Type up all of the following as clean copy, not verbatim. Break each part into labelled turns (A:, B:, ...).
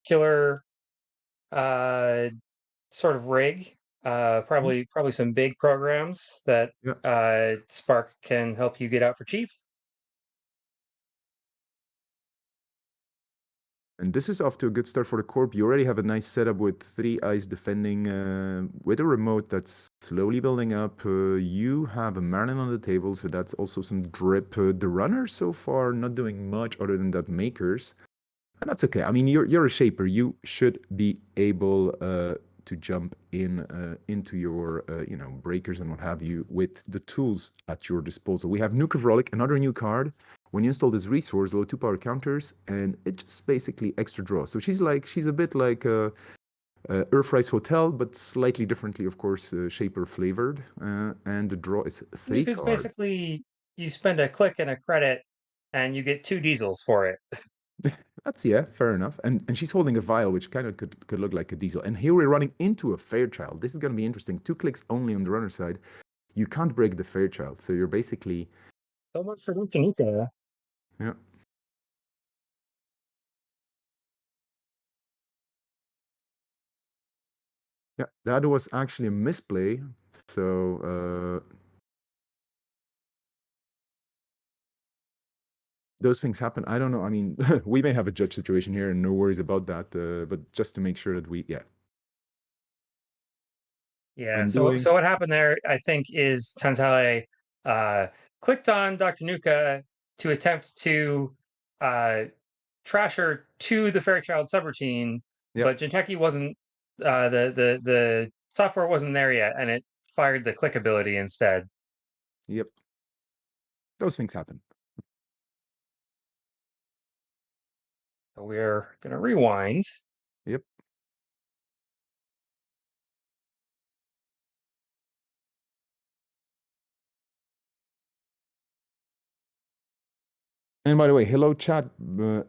A: circular uh, sort of rig.
B: Mhm.
A: Probably some big programs that
B: Yeah.
A: Spark can help you get out for cheap.
B: And this is off to a good start for the Corp. You already have a nice setup with three eyes defending with a remote that's slowly building up. You have a Marlin on the table, so that's also some drip. The runners so far not doing much other than that makers. And that's okay. I mean, you're a shaper. You should be able to jump in into your breakers and what have you with the tools at your disposal. We have Nuke of Relic, another new card. When you install this resource, load 2 power counters, and it just basically extra draw. So she's a bit like Earthrise Hotel, but slightly differently, of course, shaper flavored. And the draw is three
A: Nuke is
B: cards.
A: basically you spend a click and a credit, and you get two diesels for it.
B: That's yeah, fair enough. And she's holding a vial, which kind of could look like a diesel. And here we're running into a Fairchild. This is going to be interesting. 2 clicks only on the runner side. You can't break the Fairchild, so you're basically
A: So much for Nuka.
B: yeah, yeah. That was actually a misplay. So those things happen. I don't know. I mean, we may have a judge situation here, and no worries about that. But just to make sure that we yeah,
A: Yeah.
B: undoing.
A: So what happened there, I think, is Tantale uh, clicked on Dr. Nuka to attempt to uh, trash her to the Fairchild subroutine,
B: Yep,
A: but Jinteki wasn't the software wasn't there yet, and it fired the click ability instead.
B: yep. Those things happen.
A: So we're gonna rewind.
B: Yep. And by the way, hello chat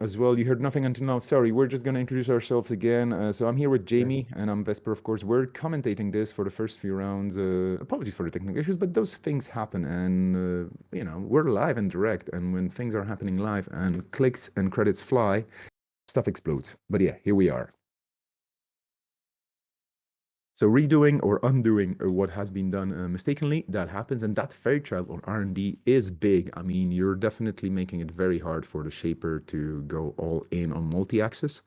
B: as well. You heard nothing until now. Sorry, we're just going to introduce ourselves again. So I'm here with Jamie and I'm Vesper, of course. We're commentating this for the first few rounds. Apologies for the technical issues, but those things happen. And, we're live and direct. And when things are happening live and clicks and credits fly, stuff explodes. But yeah, here we are. So redoing or undoing what has been done mistakenly, that happens, and that Fairchild on R&D is big. I mean, you're definitely making it very hard for the shaper to go all in on multi-axis.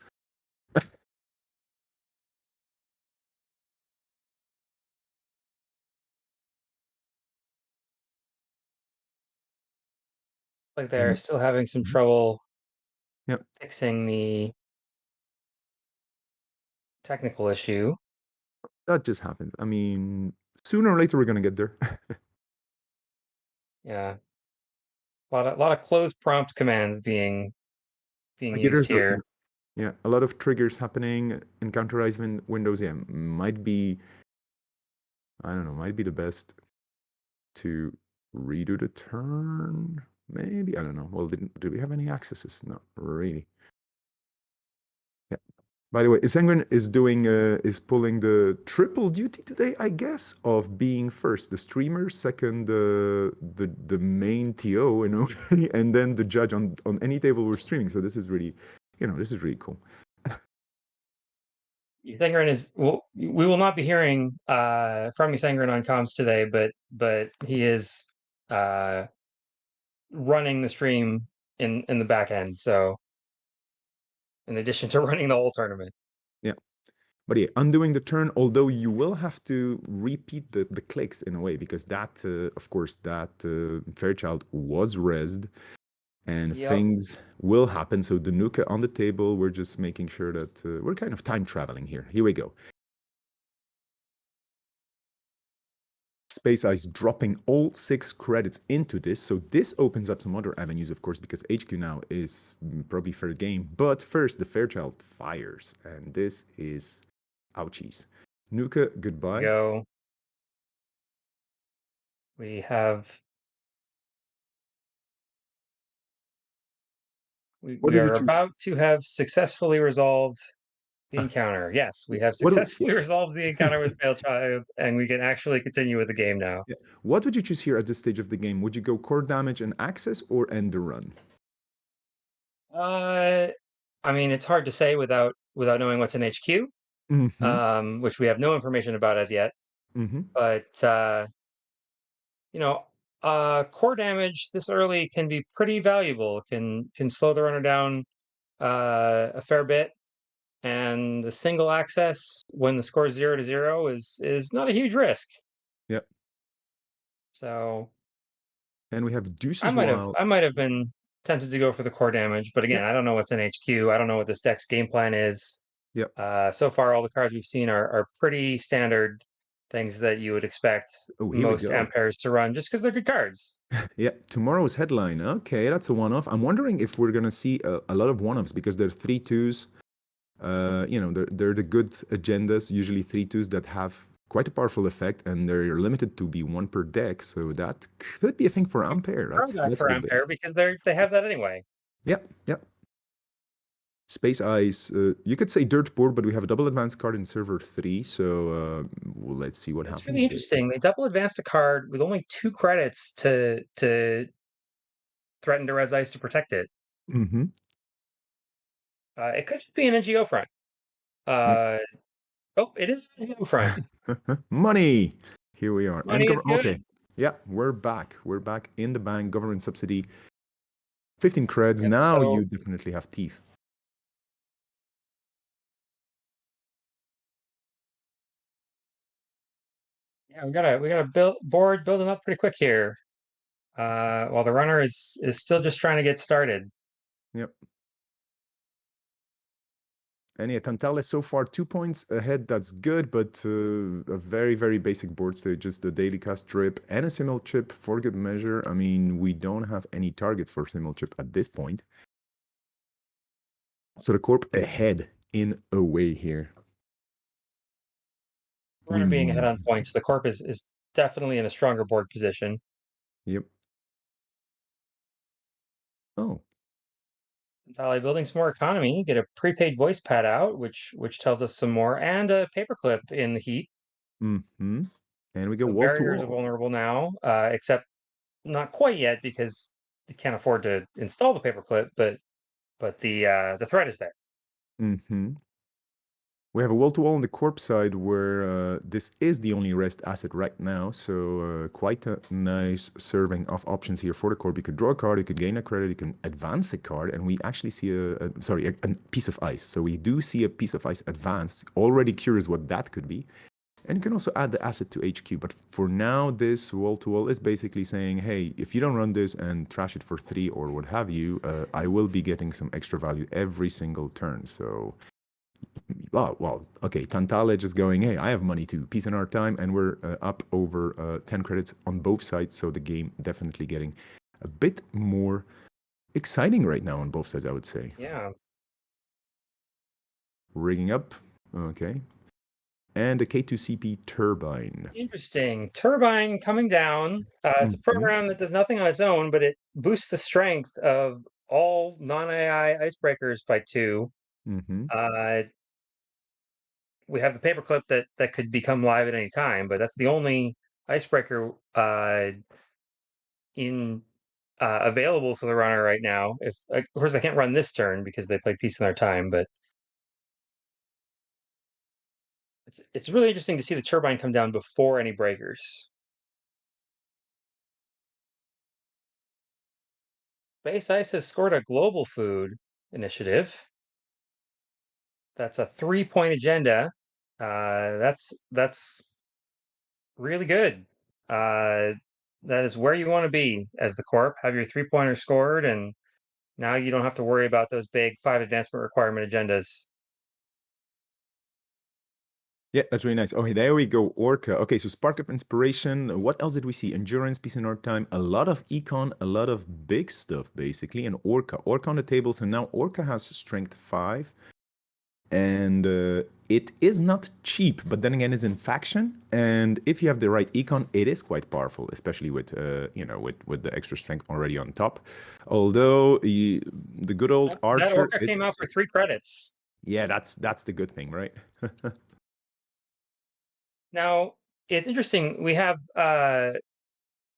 A: Like they're
B: And
A: still having some
B: mhm,
A: trouble
B: yeah,
A: fixing the technical issue.
B: that just happens. I mean, sooner or later we're gonna get there.
A: Yeah, a lot of closed prompt commands being
B: Yeah,
A: used
B: yeah,
A: here.
B: yeah, a lot of triggers happening. Encounterize windows. Yeah, might be. I don't know. Might be the best to redo the turn. Maybe I don't know. Well, did we have any accesses? Not really. Yeah. By the way, Isengren is pulling the triple duty today, I guess, of being first the streamer, second the main TO, and then the judge on any table we're streaming. So this is really, this is really cool.
A: Sangren is we will not be hearing from Sangren on comms today, but he is uh, running the stream in the back end. So in addition to running the whole tournament,
B: Yeah. But yeah, undoing the turn, although you will have to repeat the clicks in a way, because that, of course, that Fairchild was rezzed and
A: yep.
B: things will happen. So the Nuka on the table, we're just making sure that we're kind of time traveling here. Here we go. Space Ice dropping all 6 credits into this. So this opens up some other avenues, of course, because HQ now is probably fair game. But first, the Fairchild fires, and this is ouchies. Nuka,
A: We
B: goodbye.
A: go. We have
B: What
A: we
B: did you
A: are
B: choose?
A: about to have successfully resolved the
B: Uh,
A: encounter. Yes, we have
B: what?
A: successfully resolved the encounter with Failchild, and we can actually continue with the game now.
B: Yeah. What would you choose here at this stage of the game? Would you go core damage and access or end the run?
A: Uh, I mean, it's hard to say without knowing what's in HQ,
B: Mhm.
A: which we have no information about as yet.
B: Mhm.
A: But you know, core damage this early can be pretty valuable. Can slow the runner down a fair bit, and the single access when the score is 0 to 0 is not a huge risk.
B: Yep.
A: So
B: And we have deuces wild.
A: I might have been tempted to go for the core damage, but again,
B: Yep.
A: I don't know what's in HQ. I don't know what this deck's game plan is.
B: Yep.
A: So far, all the cards we've seen are pretty standard things that you would expect
B: Oh, here we
A: most
B: go.
A: ampères to run, just because they're good cards.
B: Yeah, tomorrow's headline. Okay, that's a one-off. I'm wondering if we're gonna see a lot of one-offs because they're 3/2s. They're the good agendas, usually 3/2s that have quite a powerful effect, and they're limited to be one per deck. So that could be a thing for Ampere. That's
A: Throwback
B: that's a
A: for
B: good bet.
A: ampère because they have that anyway.
B: Yep, yep. Space Ice. You could say Dirt Board, but we have a double advance card in server 3, so well, let's see what
A: It's really
B: happens there.
A: interesting. They double advanced a card with only 2 credits to threaten to res ice to protect it.
B: Mm-hmm.
A: It could just be an NGO front.
B: Yep.
A: Uh, oh, it is an NGO front.
B: Money. Here we are. And
A: Money is
B: okay.
A: good.
B: Yeah, we're back. We're back in the bank. Government subsidy. 15 creds.
A: Yep.
B: Now you
A: So
B: definitely have teeth.
A: yeah, we got a board building up pretty quick here. While the runner is still just trying to get started.
B: Yep. And yeah, Tantale so far 2 points ahead. That's good, but a very, very basic board stage. Just the daily cast trip and a simul chip for good measure. I mean, we don't have any targets for simul chip at this point. So the corp ahead in a way here. We
A: Runner being ahead
B: move.
A: on points, the corp is definitely in a stronger board position.
B: Yep. Oh.
A: Tally building some more economy. Get a prepaid voice pad out, which tells us some more, and a paperclip in the heat.
B: Mm-hmm. And we go
A: So
B: wall to
A: barriers are
B: wall.
A: vulnerable now, except not quite yet because you can't afford to install the paperclip. But the threat is there.
B: Mm-hmm. We have a wall-to-wall on the corp side where this is the only rest asset right now, so quite a nice serving of options here for the corp. You could draw a card, you could gain a credit, you can advance a card, and we actually see a piece of ice. So we do see a piece of ice advanced. Already curious what that could be. And you can also add the asset to HQ. But for now, this wall-to-wall is basically saying, hey, if you don't run this and trash it for 3 or what have you, I will be getting some extra value every single turn. So well, okay. Tantale just going, hey, I have money too. Peace in our time, and we're up over 10 credits on both sides. So the game definitely getting a bit more exciting right now on both sides, I would say.
A: Yeah,
B: Rigging up, okay, and a K2CP turbine.
A: interesting. Turbine coming down. It's a
B: Mm-hmm.
A: program that does nothing on its own, but it boosts the strength of all non-AI icebreakers by 2.
B: Mm-hmm.
A: Uh, we have the paperclip that could become live at any time, but that's the only icebreaker in available to the runner right now. If of course I can't run this turn because they played Peace in Their Time, but it's really interesting to see the turbine come down before any breakers. Base Ice has scored a global food initiative. That's a 3 point agenda. That's really good. Uh, that is where you want to be as the corp. Have your 3 pointer scored, and now you don't have to worry about those big 5 advancement requirement agendas.
B: Yeah, that's really nice. Okay, there we go. Orca. Okay, so Spark of Inspiration. What else did we see? Endurance, Peace in Our Time. A lot of econ, a lot of big stuff, basically. And Orca. Orca on the table. So now Orca has Strength 5. And it is not cheap, but then again, it's in faction. And if you have the right econ, it is quite powerful, especially with with the extra strength already on top. Although the good old
A: That
B: archer
A: orca
B: is
A: came
B: a
A: out for
B: 6.
A: 3 credits.
B: Yeah, that's the good thing, right?
A: Now it's interesting. We have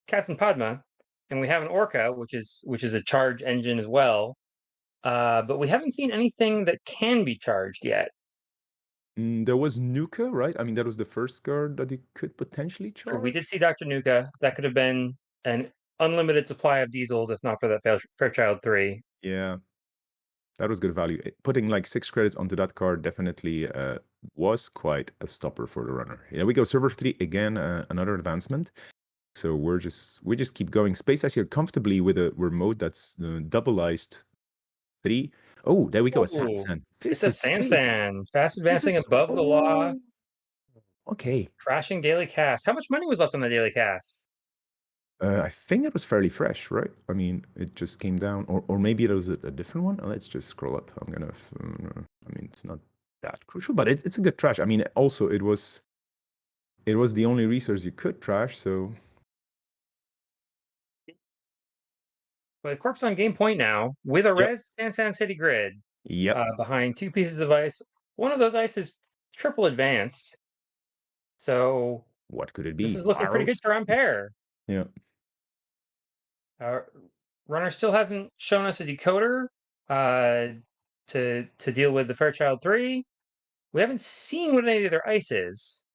A: Captain Padma, and we have an orca, which is a charge engine as well. but we haven't seen anything that can be charged yet.
B: There was Nuka, right? I mean, that was the first card that you could potentially
A: True, we did
B: charge.
A: see Dr. Nuka. That could have been an unlimited supply of diesels if not for that Fairchild 3.
B: Yeah, that was good value. Putting like 6 credits onto that card definitely was quite a stopper for the runner. Yeah, we go server 3 again, another advancement. So we just keep going. Space Ice here comfortably with a remote that's double-iced 3. Oh, there we go, a
A: Oh,
B: Sansan.
A: it's
B: This
A: a
B: is sweet.
A: Sansan, fast
B: This
A: advancing
B: is
A: above the law,
B: oh, okay.
A: crashing daily cast. How much money was left on the daily cast?
B: I think it was fairly fresh, right? I mean, it just came down, or maybe it was a different one. Let's just scroll up. I mean, it's not that crucial, but it's a good trash. I mean, also it was the only resource you could trash, so
A: But Corpse on game point now with a
B: yep,
A: res Sansan City grid
B: yep.
A: behind two pieces of ice. One of those ice is triple advanced, so
B: What could it
A: this
B: be?
A: is looking pretty
B: Arrows?
A: good for Ampere.
B: Yeah.
A: Our runner still hasn't shown us a decoder uh, to deal with the Fairchild 3. We haven't seen what any of their ice is.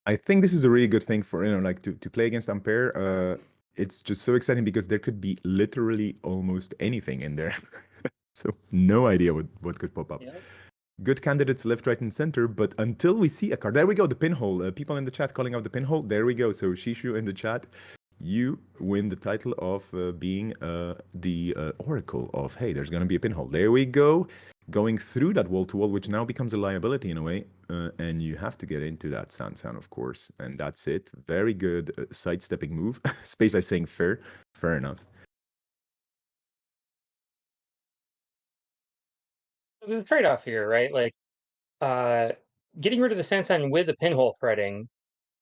B: I think this is a really good thing for like to play against Ampere. It's just so exciting because there could be literally almost anything in there. So no idea what could pop up.
A: Yep.
B: Good candidates left, right, and center, but until we see a card, there we go, the pinhole. People in the chat calling out the pinhole. There we go. So Shishu in the chat, you win the title of being the oracle of, hey, there's going to be a pinhole. There we go. Going through that wall to wall, which now becomes a liability in a way. And you have to get into that Sansan, of course. And that's it. Very good sidestepping move. Space I saying fair. Fair enough.
A: There's a trade-off here, right? Like uh, getting rid of the Sansan with the pinhole threading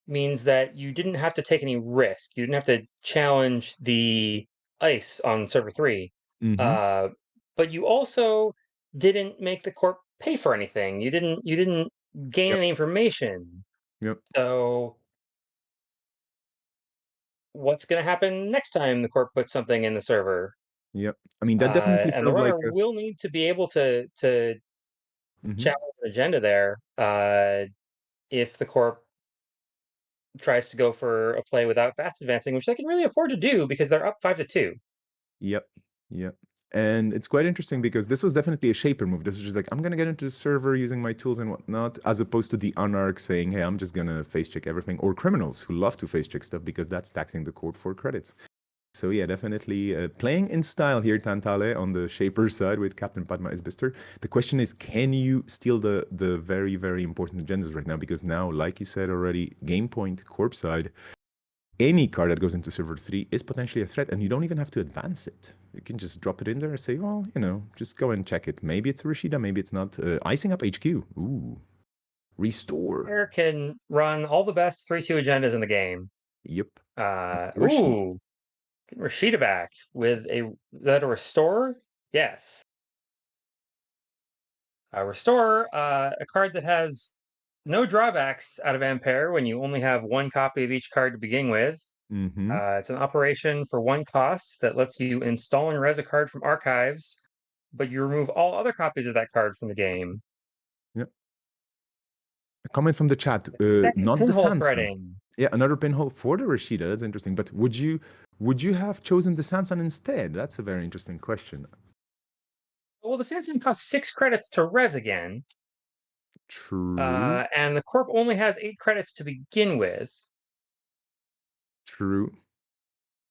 A: means that you didn't have to take any risk. You didn't have to challenge the ice on server 3.
B: Mm-hmm.
A: Uh, but you also didn't make the corp pay for anything. You didn't gain
B: Yep.
A: any information.
B: Yep.
A: So what's going to happen next time the corp puts something in the server?
B: Yep. I mean, that definitely
A: And the
B: feels like
A: runner will need to be able to
B: mhm.
A: challenge an agenda there if the corp tries to go for a play without fast advancing, which they can really afford to do because they're up 5-2.
B: Yep. Yep. And it's quite interesting because this was definitely a shaper move. This was just like, I'm gonna get into the server using my tools and whatnot, as opposed to the Anarch saying, hey, I'm just gonna face check everything, or criminals who love to face check stuff because that's taxing the court for credits. So yeah, definitely playing in style here, Tantale, on the shaper side with Captain Padma Isbister. The question is, can you steal the very, very important agendas right now? Because now, like you said already, game point, corp side, any card that goes into server 3 is potentially a threat, and you don't even have to advance it. You can just drop it in there and say, well, just go and check it. Maybe it's a Rashida, maybe it's not. Icing up HQ. Ooh. Restore.
A: Player can run all the best 3-2 agendas in the game.
B: Yep. It's a Rashida.
A: Ooh, getting Rashida back with a that a restore? Yes. A restore, a card that has no drawbacks out of Ampere when you only have one copy of each card to begin with.
B: Mm-hmm.
A: It's an operation for one cost that lets you install and res a card from archives, but you remove all other copies of that card from the game.
B: Yep. A comment from the chat.
A: Second
B: Not the
A: pinhole
B: Sansan.
A: threading.
B: Yeah, another pinhole for the Rashida. That's interesting. But would you have chosen the Sansan instead? That's a very interesting question.
A: Well, the Sanson costs 6 credits to res again,
B: True.
A: and the corp only has 8 credits to begin with.
B: True.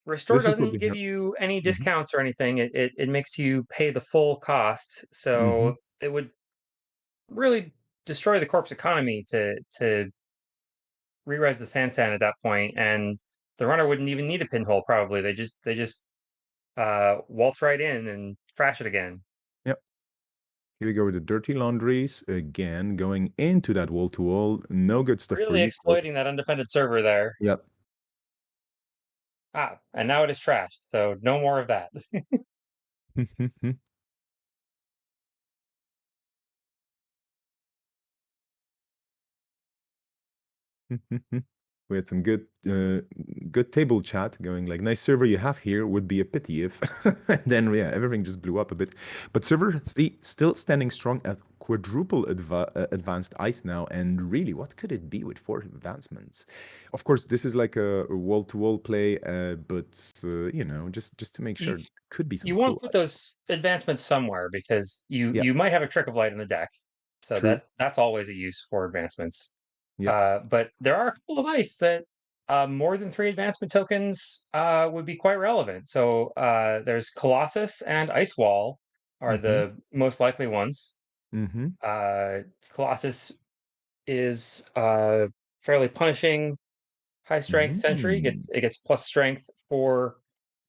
A: Restore
B: This would probably
A: doesn't give
B: help.
A: you any
B: Mm-hmm.
A: discounts or anything. It makes you pay the full cost,
B: Mm-hmm.
A: so it would really destroy the corp's economy to re-res the Sansan at that point, and the runner wouldn't even need a pinhole. Probably they just waltz right in and trash it again.
B: Yep. Here we go with the dirty laundries again, going into that wall to wall. No good stuff for
A: Really
B: you, Corp.
A: exploiting that undefended server there.
B: Yep.
A: And now it is trashed, so no more of that.
B: We had some good table chat going. Like, nice server you have here. Would be a pity if. And then yeah, everything just blew up a bit. But server 3 still standing strong at quadruple advanced ice now. And really, what could it be with 4 advancements? Of course, this is like a wall-to-wall play, but just to make
A: You
B: sure, could be some
A: you want to
B: cool
A: put
B: ice.
A: those advancements somewhere because you
B: Yeah,
A: you might have a trick of light in the deck, so
B: true.
A: that's always a use for advancements.
B: Yeah.
A: But there are a couple of ice that more than 3 advancement tokens would be quite relevant. So there's Colossus and Ice Wall are
B: Mm-hmm.
A: the most likely ones.
B: Mm-hmm.
A: Uh, Colossus is fairly punishing high strength sentry.
B: Mm.
A: It gets plus strength for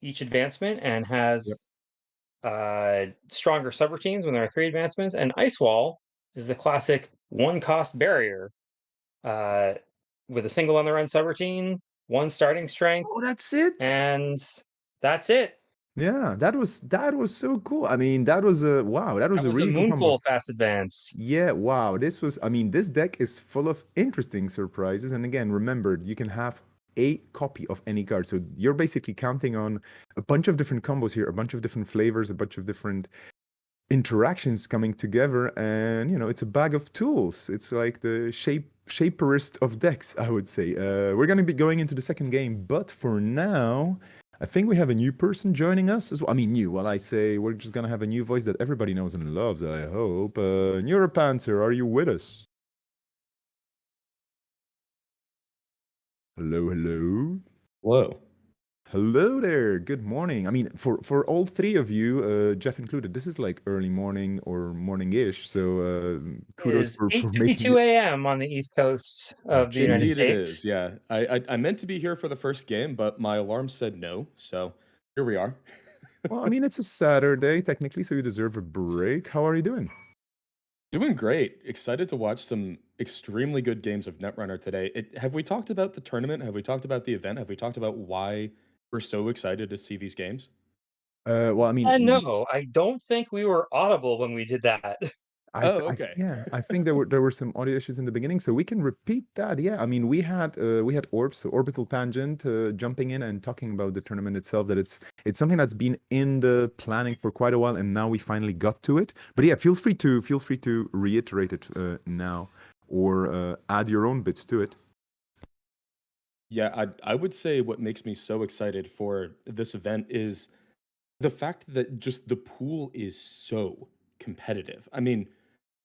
A: each advancement and
B: Yep.
A: has stronger subroutines when there are 3 advancements. And Ice Wall is the classic one cost barrier uh, with a single on the run subroutine, one starting strength,
B: Oh, that's it.
A: and that's it.
B: Yeah, that was so cool. I mean, that was a wow, that was
A: That
B: a
A: was a
B: really good combo.
A: Moonpool fast advance.
B: Yeah, wow. I mean, this deck is full of interesting surprises. And again, remember, you can have a copy of any card. So you're basically counting on a bunch of different combos here, a bunch of different flavors, a bunch of different interactions coming together, and it's a bag of tools. It's like the shaperist of decks, I would say. We're going to be going into the second game, but for now, I think we have a new person joining us as well. I mean, new. Well, I say we're just going to have a new voice that everybody knows and loves, I hope. Neuropanther, are you with us? Hello, hello.
C: Whoa.
B: Hello there. Good morning. I mean, for all three of you, Jeff included, this is like early morning or morning-ish. So
A: It
B: kudos
A: is
B: for making
A: 8:52
B: it.
A: a.m. on the East Coast
B: Oh,
A: of the United
C: Indeed
B: jeez.
C: it is.
A: States.
C: Yeah. I meant to be here for the first game, but my alarm said no. So here we are.
B: Well, I mean, it's a Saturday technically, so you deserve a break. How are you doing?
C: Doing great. Excited to watch some extremely good games of Netrunner today. Have we talked about the tournament? Have we talked about the event? Have we talked about why we're so excited to see these games?
B: Well, I mean,
A: No, I don't think we were audible when we did that.
C: Oh, okay.
B: yeah, I think there were some audio issues in the beginning, so we can repeat that. Yeah, I mean, we had Orbs, so Orbital Tangent, jumping in and talking about the tournament itself. That it's something that's been in the planning for quite a while, and now we finally got to it. But yeah, feel free to reiterate it now, or add your own bits to it.
C: Yeah, I would say what makes me so excited for this event is the fact that just the pool is so competitive. I mean,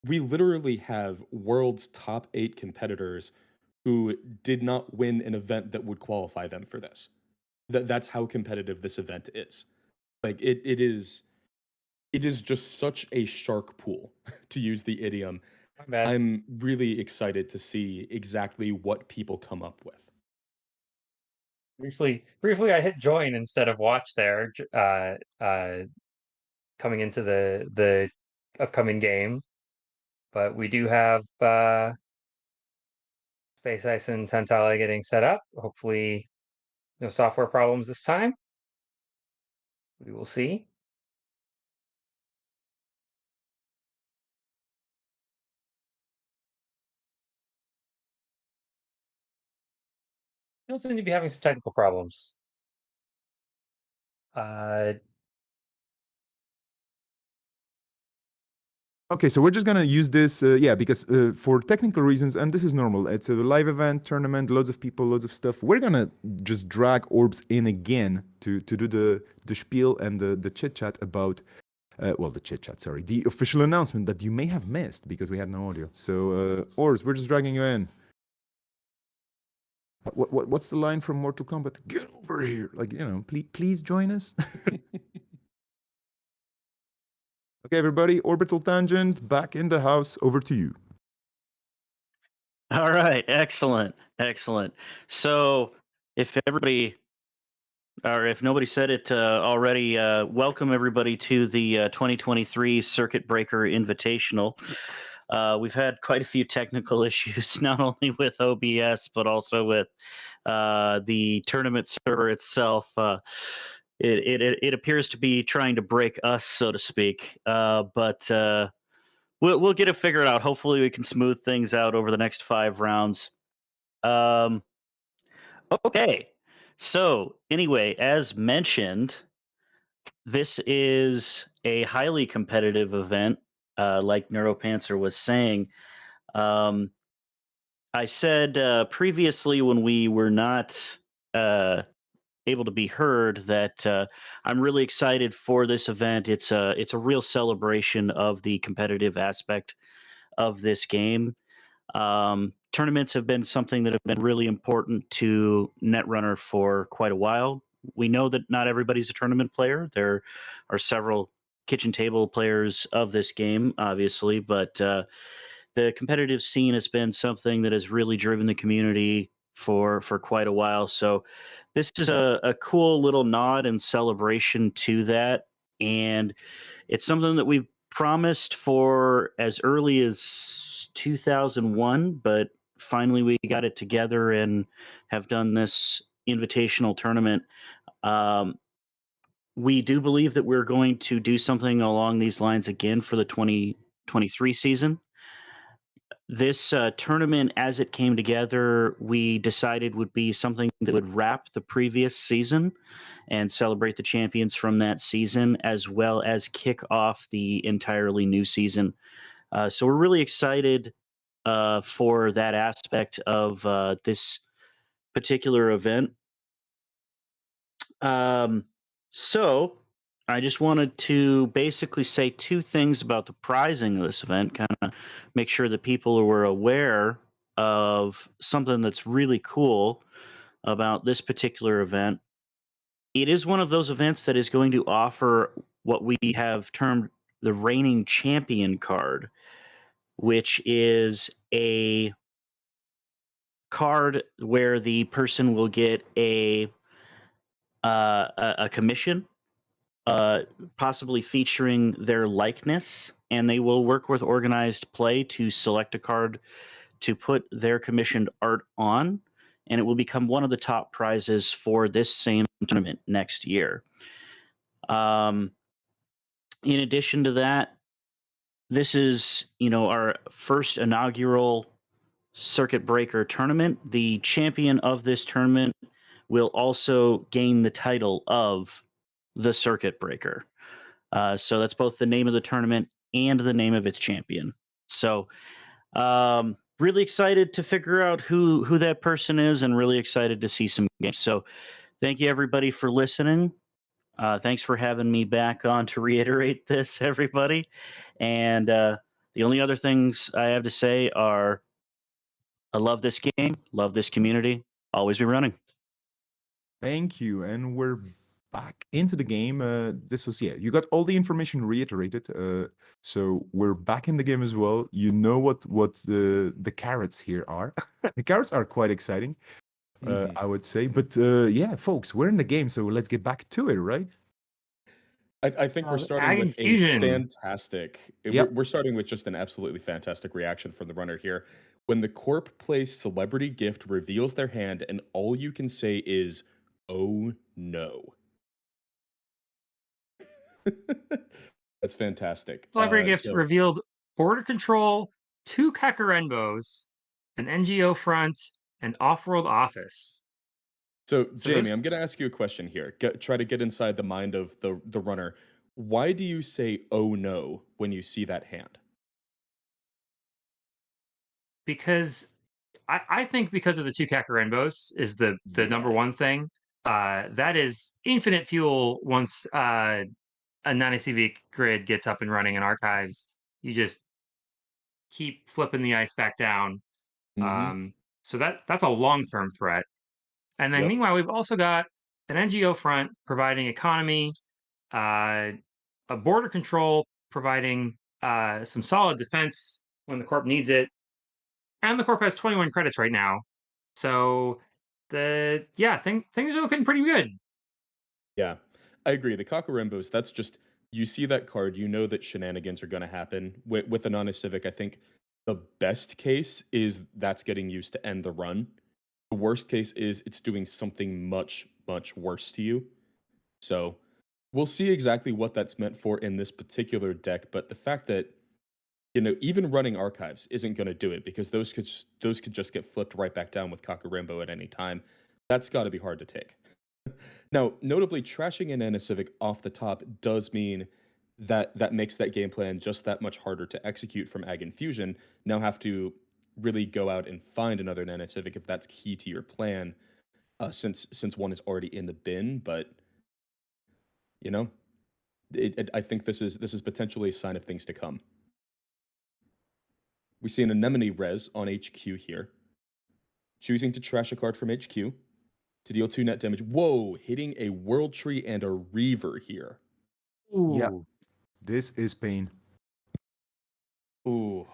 C: we literally have world's top 8 competitors who did not win an event that would qualify them for this. That's how competitive this event is. Like it is just such a shark pool, to use the idiom.
A: My bad.
C: I'm really excited to see exactly what people come up with.
A: Briefly, I hit join instead of watch there, coming into the upcoming game. But we do have Space Ice and Tantala getting set up. Hopefully, no software problems this time. We will see. Don't seem to be having some technical problems. Uh,
B: Okay, so we're just gonna use this, yeah, because for technical reasons, and this is normal. It's a live event, tournament, loads of people, loads of stuff. We're gonna just drag orbs in again to do the spiel and the chit chat about, well, the chit chat, sorry, the official announcement that you may have missed because we had no audio. So, orbs, we're just dragging you in. What's the line from Mortal Kombat? Get over here, like please join us. Okay, everybody, orbital tangent back in the house. Over to you.
D: All right, excellent, excellent. So, if everybody, or if nobody said it already, welcome everybody to the 2023 Circuit Breaker Invitational. We've had quite a few technical issues, not only with OBS but also with the tournament server itself. It appears to be trying to break us, so to speak. But we'll get it figured out. Hopefully, we can smooth things out over the next 5 rounds. Um, Okay. So, anyway, as mentioned, this is a highly competitive event. Like Neuropanzer was saying, um, I said previously when we were not uh, able to be heard that I'm really excited for this event. It's a real celebration of the competitive aspect of this game. Tournaments have been something that have been really important to Netrunner for quite a while. We know that not everybody's a tournament player. There are several kitchen table players of this game, obviously, but the competitive scene has been something that has really driven the community for quite a while. So this is a cool little nod and celebration to that. And it's something that we've promised for as early as 2001, but finally we got it together and have done this invitational tournament. Um, we do believe that we're going to do something along these lines again for the 2023 season. This tournament, as it came together, we decided would be something that would wrap the previous season and celebrate the champions from that season, as well as kick off the entirely new season. So we're really excited for that aspect of this particular event. Um, so I just wanted to basically say two things about the prizing of this event, kind of make sure that people were aware of something that's really cool about this particular event. It is one of those events that is going to offer what we have termed the reigning champion card, which is a card where the person will get a commission, uh, possibly featuring their likeness, and they will work with organized play to select a card to put their commissioned art on, and it will become one of the top prizes for this same tournament next year. Um, in addition to that, this is our first inaugural circuit breaker tournament. The champion of this tournament will also gain the title of the circuit breaker. So that's both the name of the tournament and the name of its champion. So really excited to figure out who that person is, and really excited to see some games. So thank you everybody for listening. Thanks for having me back on to reiterate this, everybody. And the only other things I have to say are I love this game, love this community, always be running.
B: Thank you. And we're back into the game. This was, yeah, you got all the information reiterated. So we're back in the game as well. You know what the carrots here are. The carrots are quite exciting,
C: Mhm.
B: I would say. But yeah, folks, we're in the game, so let's get back to it, right?
C: I think we're starting
A: Ag
C: with a
A: infusion.
C: fantastic.
B: Yep.
C: We're starting with just an absolutely fantastic reaction from the runner here. When the corp plays celebrity gift reveals their hand, and all you can say is, "Oh no." That's fantastic.
A: Celebrity Gift
C: So
A: revealed border control, two Kakarenbos, an NGO front, and off-world office.
C: So,
A: So
C: Jamie,
A: those
C: I'm going to ask you a question here. Try to get inside the mind of the runner. Why do you say "oh no" when you see that hand?
A: because I think because of the two Kakarenbos is the number
C: Yeah.
A: one thing. That is infinite fuel once a 90 CV grid gets up and running in archives. You just keep flipping the ice back down.
C: Mhm.
A: So that's a long-term threat. And then
C: Yep.
A: meanwhile, we've also got an NGO front providing economy, uh, a border control providing some solid defense when the corp needs it, and the corp has 21 credits right now. So things are looking pretty good.
C: Yeah. I agree. The Cockarimbos, that's just you see that card, you know that shenanigans are going to happen. With an honest civic, I think the best case is that's getting used to end the run. The worst case is it's doing something much, much worse to you. So we'll see exactly what that's meant for in this particular deck. But the fact that even running archives isn't going to do it because those could just get flipped right back down with Kakarimbo at any time. That's got to be hard to take. Now, notably, trashing an Anna Civic off the top does mean that that makes that game plan just that much harder to execute from Ag Infusion. Now have to really go out and find another Nana Civic if that's key to your plan, since one is already in the bin. But you know, I think this is potentially a sign of things to come. We see an Anemone res on HQ here, choosing to trash a card from HQ to deal 2 net damage. Whoa, hitting a World Tree and a Reaver here.
B: Yeah,
A: Ooh,
B: this is pain.
C: Ooh.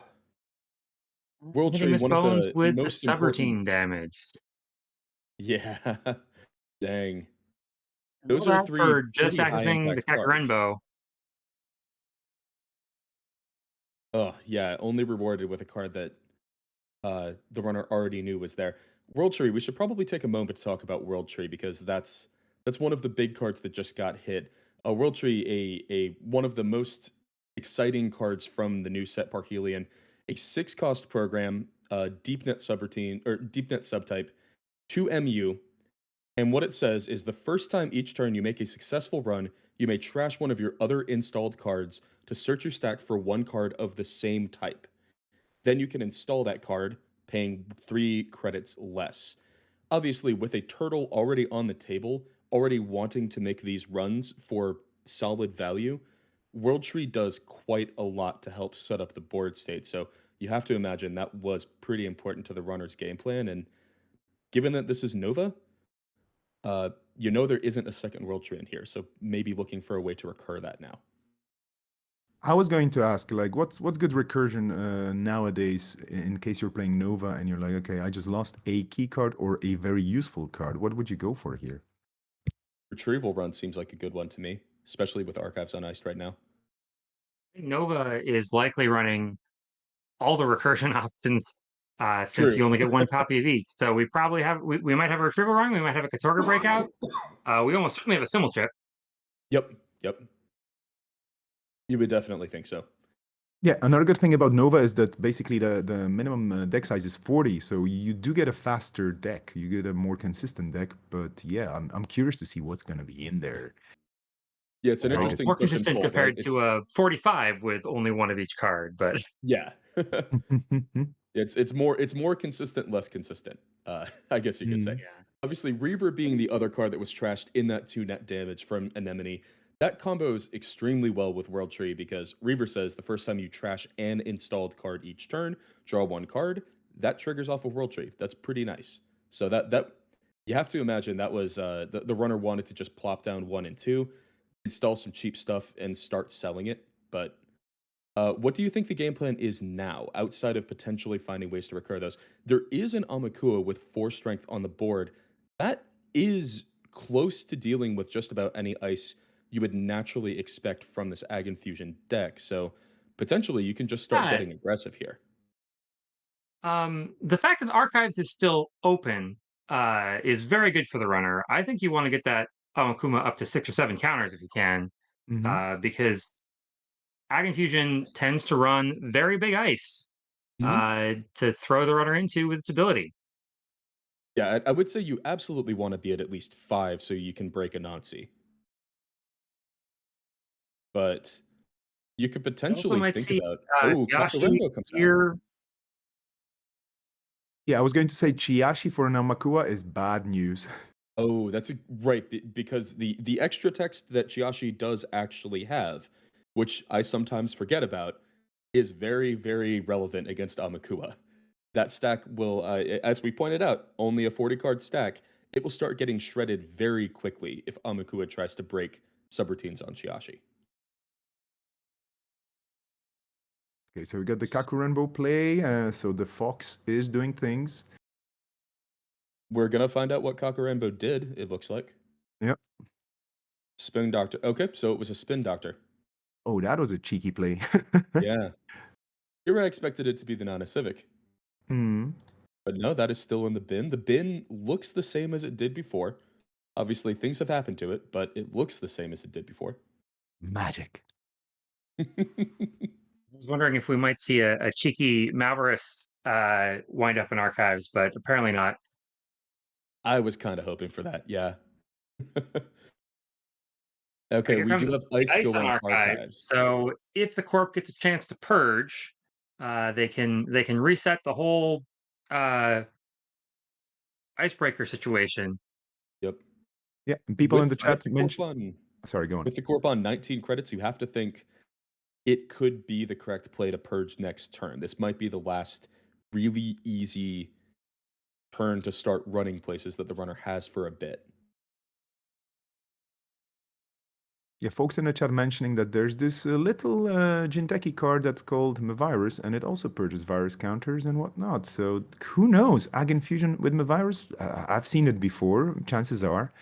C: World
A: hitting
C: Tree,
A: Miss
C: one of
A: Bones
C: the
A: with the
C: most important.
A: subroutine damage.
C: Yeah. Dang.
A: And all
C: Those are
A: that
C: 3
A: for just
C: pretty high
A: accessing the
C: impact cards.
A: Kakarenbo.
C: Oh, yeah, only rewarded with a card that the runner already knew was there. World Tree, we should probably take a moment to talk about World Tree because that's one of the big cards that just got hit. World Tree, a one of the most exciting cards from the new set Parhelion, a 6 cost program, deep net subroutine or deep net subtype, 2 MU. And what it says is the first time each turn you make a successful run, you may trash one of your other installed cards to search your stack for one card of the same type. Then you can install that card, paying 3 credits less. Obviously, with a turtle already on the table, already wanting to make these runs for solid value, World Tree does quite a lot to help set up the board state. So you have to imagine that was pretty important to the runner's game plan. And given that this is Nova, there isn't a second World Tree in here. So maybe looking for a way to recur that now.
B: I was going to ask, like, what's good recursion nowadays in case you're playing Nova and you're like, okay, I just lost a key card or a very useful card. What would you go for here?
C: Retrieval run seems like a good one to me, especially with Archives on Iced right now.
A: Nova is likely running all the recursion options since
C: True.
A: you only get one copy of each. So we might have a retrieval run, we might have a Katorga breakout. We almost certainly have a Simmel chip.
C: Yep, yep. You would definitely think so.
B: Yeah, another good thing about Nova is that basically the minimum deck size is 40, so you do get a faster deck. You get a more consistent deck, but yeah, I'm curious to see what's going to be in there.
C: Yeah, it's an
B: Very
A: Well,
B: good.
C: interesting
A: more
C: push and
A: consistent
C: pull, right?
A: compared
C: It's
A: to a 45 with only one of each card, but
C: yeah. It's more consistent, less consistent. I guess you could say.
B: Mm.
A: yeah.
C: Obviously, Reaver being the other card that was trashed in that 2 net damage from Anemone, that combos extremely well with World Tree because Reaver says the first time you trash an installed card each turn, draw 1 card. That triggers off of World Tree. That's pretty nice. So that you have to imagine that was the runner wanted to just plop down 1 and 2, install some cheap stuff, and start selling it. But what do you think the game plan is now, outside of potentially finding ways to recur those? There is an Amakua with 4 strength on the board. That is close to dealing with just about any ice you would naturally expect from this Ag Infusion deck. So potentially you can just start
A: Yeah,
C: getting aggressive here.
A: the fact that the archives is still open is very good for the runner. I think you want to get that Amakuma up to 6 or 7 counters if you can,
B: Hmm.
A: because Ag Infusion tends to run very big ice
C: Mhm.
A: to throw the runner into with its ability.
C: Yeah, I would say you absolutely want to be at least 5 so you can break a Nazi. But you could
A: You also
C: potentially
A: might
C: think
A: see
C: about, oh,
A: Yashi
C: Kakarembo comes out.
A: here.
B: Yeah, I was going to say Chiyashi for an Amakua is bad news.
C: Oh, that's right, because the extra text that Chiashi does actually have, which I sometimes forget about, is very, very relevant against Amakua. That stack will, as we pointed out, only a 40-card stack. It will start getting shredded very quickly if Amakua tries to break subroutines on Chiashi.
B: Okay, so we got the Kakurenbo play, so the Fox is doing things.
C: We're gonna find out what Kakarembo did, it looks like.
B: Yep.
C: Spin Doctor. Okay, so it was a Spin Doctor.
B: Oh, that was a cheeky play.
C: Yeah. Here I expected it to be the Nana Civic.
B: Hmm.
C: But no, that is still in the bin. The bin looks the same as it did before. Obviously, things have happened to it, but it looks the same as it did before.
B: Magic.
A: I was wondering if we might see a cheeky Malvarus wind up in archives, but apparently not.
C: I was kind of hoping for that. Yeah.
A: Right,
C: Okay,
A: here
C: we
A: comes
C: do
A: the
C: have ice
A: ice
C: go
A: on
C: on
A: archives.
C: archives.
A: So if the corp gets a chance to purge, they can reset the whole uh, icebreaker situation.
C: Yep.
B: Yeah, and people in the chat mentioned. Sorry, go on.
C: With the corp on 19 credits, you have to think it could be the correct play to purge next turn. This might be the last really easy turn to start running places that the runner has for a bit.
B: Yeah, folks in the chat mentioning that there's this little Jinteki card that's called Mavirus, and it also purges virus counters and whatnot. So who knows? Ag Infusion with Mavirus? I've seen it before, chances are.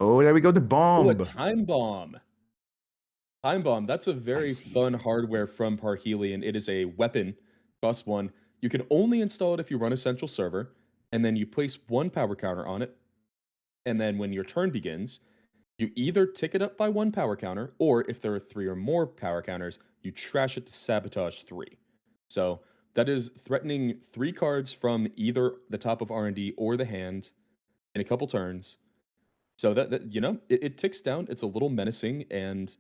B: Oh, there we go, the
C: Oh, a
B: bomb.
C: time bomb. Time bomb. That's a very
B: Spicy.
C: fun hardware from Parhelion. It is a weapon, plus one. You can only install it if you run a central server, and then you place one power counter on it. And then when your turn begins, you either tick it up by one power counter, or if there are three or more power counters, you trash it to sabotage three. So that is threatening three cards from either the top of R&D or the hand in a couple turns. So that it ticks down. It's a little menacing, and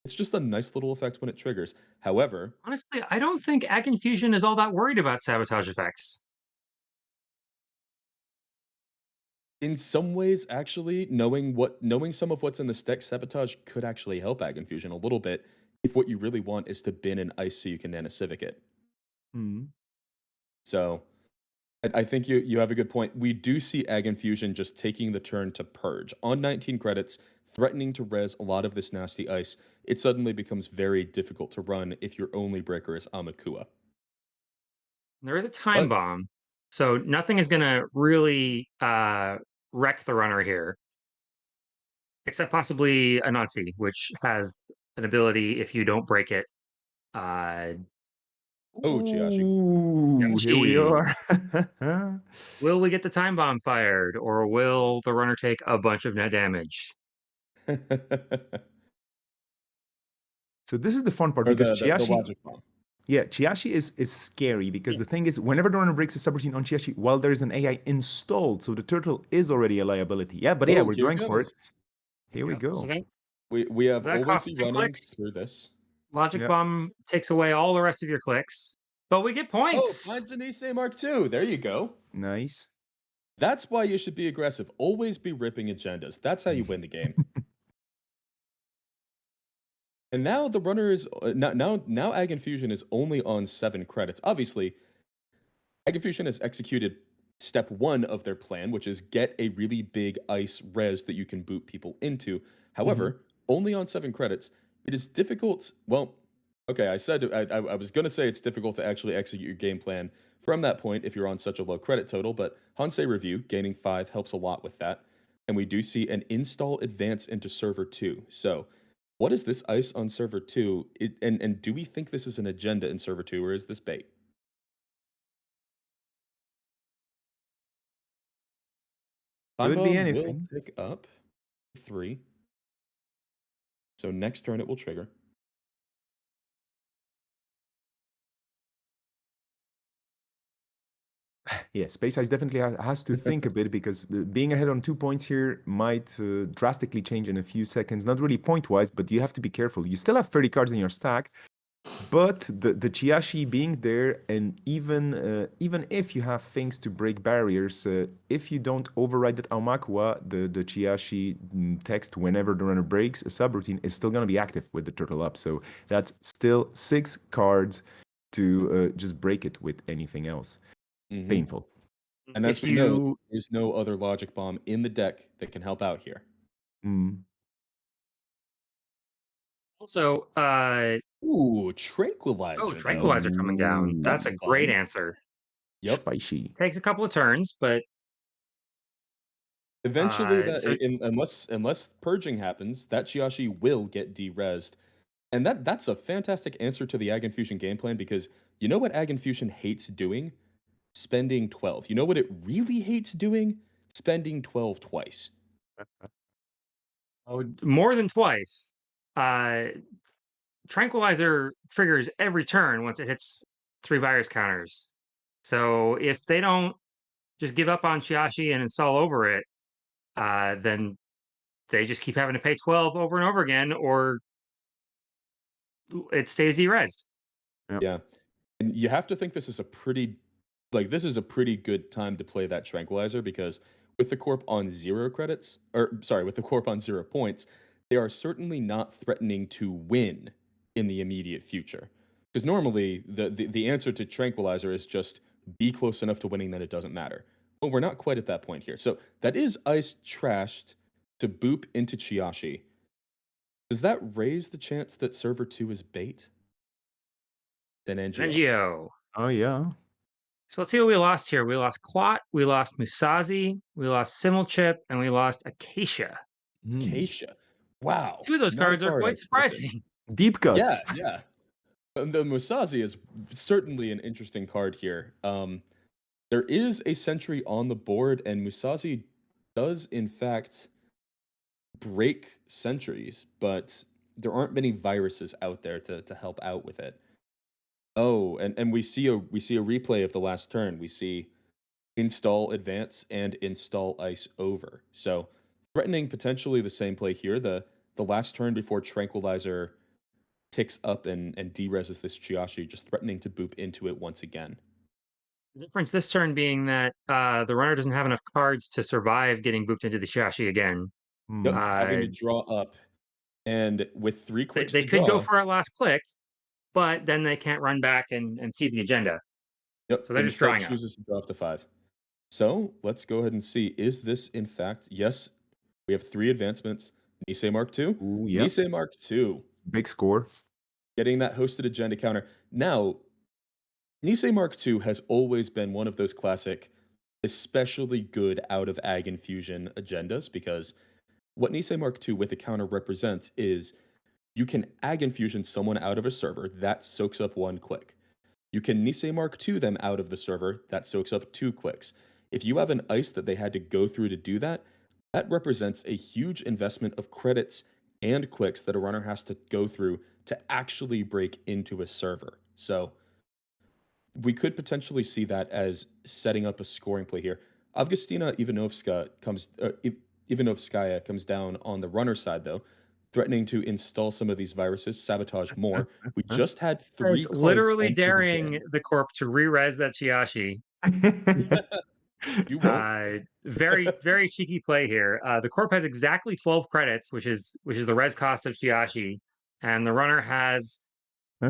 C: it's just a nice little effect when it triggers. However,
A: Honestly, I don't think Ag Infusion is all that worried about sabotage effects.
C: in some ways, actually, knowing some of what's in the stack, sabotage could actually help Ag Infusion a little bit if what you really want is to bin an ice so you can Nano Civic it.
B: Hmm.
C: So I think you have a good point. We do see Ag Infusion just taking the turn to purge on 19 credits, threatening to res a lot of this nasty ice. It suddenly becomes very difficult to run if your only breaker is Amakua.
A: There is a time
C: But
A: bomb, so nothing is going to really wreck the runner here, except possibly a Nazi, which has an ability if you don't break it. Uh,
C: oh, Chiashi.
B: Ooh, here we
A: Yoshi,
B: are.
A: will we get the time bomb fired, or will the runner take a bunch of net damage?
B: So this is the fun part
C: Or
B: because
C: the
B: Chiashi,
C: logic bomb.
B: yeah, Chiashi is scary because the thing is, whenever the runner breaks a subroutine on Chiashi, while there is an AI installed, so the turtle is already a liability. Yeah, but yeah,
C: Oh,
B: we're
C: here
B: going for it.
C: goes.
B: Here we
A: Yep. So
B: go.
C: We have
A: that
C: always
A: costs
C: be
A: two
C: running
A: clicks.
C: through this.
A: Logic
B: Yeah,
A: bomb takes away all the rest of your clicks, but we get
C: Oh,
A: points.
C: finds an Issei Mark II. There you go.
B: nice.
C: That's why you should be aggressive. Always be ripping agendas. That's how you win the game. And now the runner is now Ag Infusion is only on 7 credits. Obviously, Ag Infusion has executed step 1 of their plan, which is get a really big ice res that you can boot people into.
B: Mhm.
C: However, only on 7 credits, it is difficult. Well, okay, I was going to say it's difficult to actually execute your game plan from that point if you're on such a low credit total, but Hansei Review gaining 5 helps a lot with that. And we do see an install advance into server 2. So, what is this ice on server 2? And do we think this is an agenda in server 2, or is this bait? Time
B: Could be
C: bomb will
B: anything.
C: tick up 3. So next turn it will trigger.
B: Yeah, Space Ice definitely has to think a bit because being ahead on 2 points here might drastically change in a few seconds. Not really point-wise, but you have to be careful. You still have 30 cards in your stack, but the Chiashi being there, and even if you have things to break barriers, if you don't override that Aumakua, the Chiashi text whenever the runner breaks a subroutine is still going to be active with the turtle up. So that's still 6 cards to just break it with anything else.
C: Mm-hmm.
B: Painful.
C: And as
A: If
C: we know,
A: you
C: there's no other logic bomb in the deck that can help out here.
B: Mm.
A: also,
C: Ooh,
A: oh,
C: tranquilizer though.
A: tranquilizer coming down. That's
C: That's
A: a
B: Ooh,
A: great
C: fun.
A: answer.
C: Yep.
B: spicy.
A: Takes a couple of turns, but
C: Eventually, that
A: so
C: unless purging happens, that Chiashi will get de-resed. And that's a fantastic answer to the Ag Infusion game plan because you know what Ag Infusion hates doing? Spending 12. You know what it really hates doing? Spending 12 twice.
A: more than twice. Uh, tranquilizer triggers every turn once it hits 3 virus counters. So if they don't just give up on Chiashi and install over it, then they just keep having to pay 12 over and over again, or it stays derezzed.
B: Yep.
C: Yeah. And you have to think this is a pretty this is a pretty good time to play that tranquilizer because with the corp on 0 credits, or sorry, with the corp on 0 points, they are certainly not threatening to win in the immediate future. Because normally the answer to tranquilizer is just be close enough to winning that it doesn't matter. But we're not quite at that point here. So that is ice trashed to boop into Chiashi. Does that raise the chance that server 2 is bait? Then NGO.
A: NGO.
B: Oh yeah.
A: So let's see what we lost here. We lost Clot, we lost Musazi, we lost Simulchip, and we lost Acacia.
B: Hmm.
C: Acacia. Wow,
A: Two of those
C: not a
A: cards are
C: card I
A: quite
C: expected.
A: surprising.
B: Deep
C: Yeah,
B: cuts.
C: yeah. The Musazi is certainly an interesting card here. There is a sentry on the board, and Musazi does in fact break sentries, but there aren't many viruses out there to help out with it. Oh, and we see a replay of the last turn. We see install advance and install ice over. So threatening potentially the same play here. The last turn before Tranquilizer ticks up and dereses this Chiashi, just threatening to boop into it once again.
A: The difference this turn being that the runner doesn't have enough cards to survive getting booped into the Shashi again.
B: Hmm.
C: Yep, having
A: Uh,
C: to draw up. And with 3
A: they,
C: clicks
A: they
C: to
A: could go
C: draw,
A: for a last click, but then they can't run back and see the agenda.
C: yep,
A: So they're just
C: instead
A: drawing up.
C: chooses to draw up to 5. So let's go ahead and see. Is this in fact, yes, we have 3 advancements. Nisei Mark II,
B: Ooh, yep.
C: Nisei Mark II,
B: Big score.
C: getting that hosted agenda counter. Now, Nisei Mark II has always been one of those classic, especially good out of Ag Infusion agendas because what Nisei Mark II with a counter represents is you can Ag Infusion someone out of a server that soaks up 1 click. You can Nisei Mark II them out of the server that soaks up 2 clicks. If you have an ice that they had to go through to do that, that represents a huge investment of credits and clicks that a runner has to go through to actually break into a server. So we could potentially see that as setting up a scoring play here. Avgostina Ivanovskaya comes down on the runner side though, threatening to install some of these viruses, sabotage more. We just had 3
A: Is
C: cards
A: literally
C: enter the
A: daring
C: game.
A: the corp to re-res that Chiashi.
C: You won't.
A: Very, very cheeky play here. The corp has exactly 12 credits, which is the res cost of Chiashi, and the runner has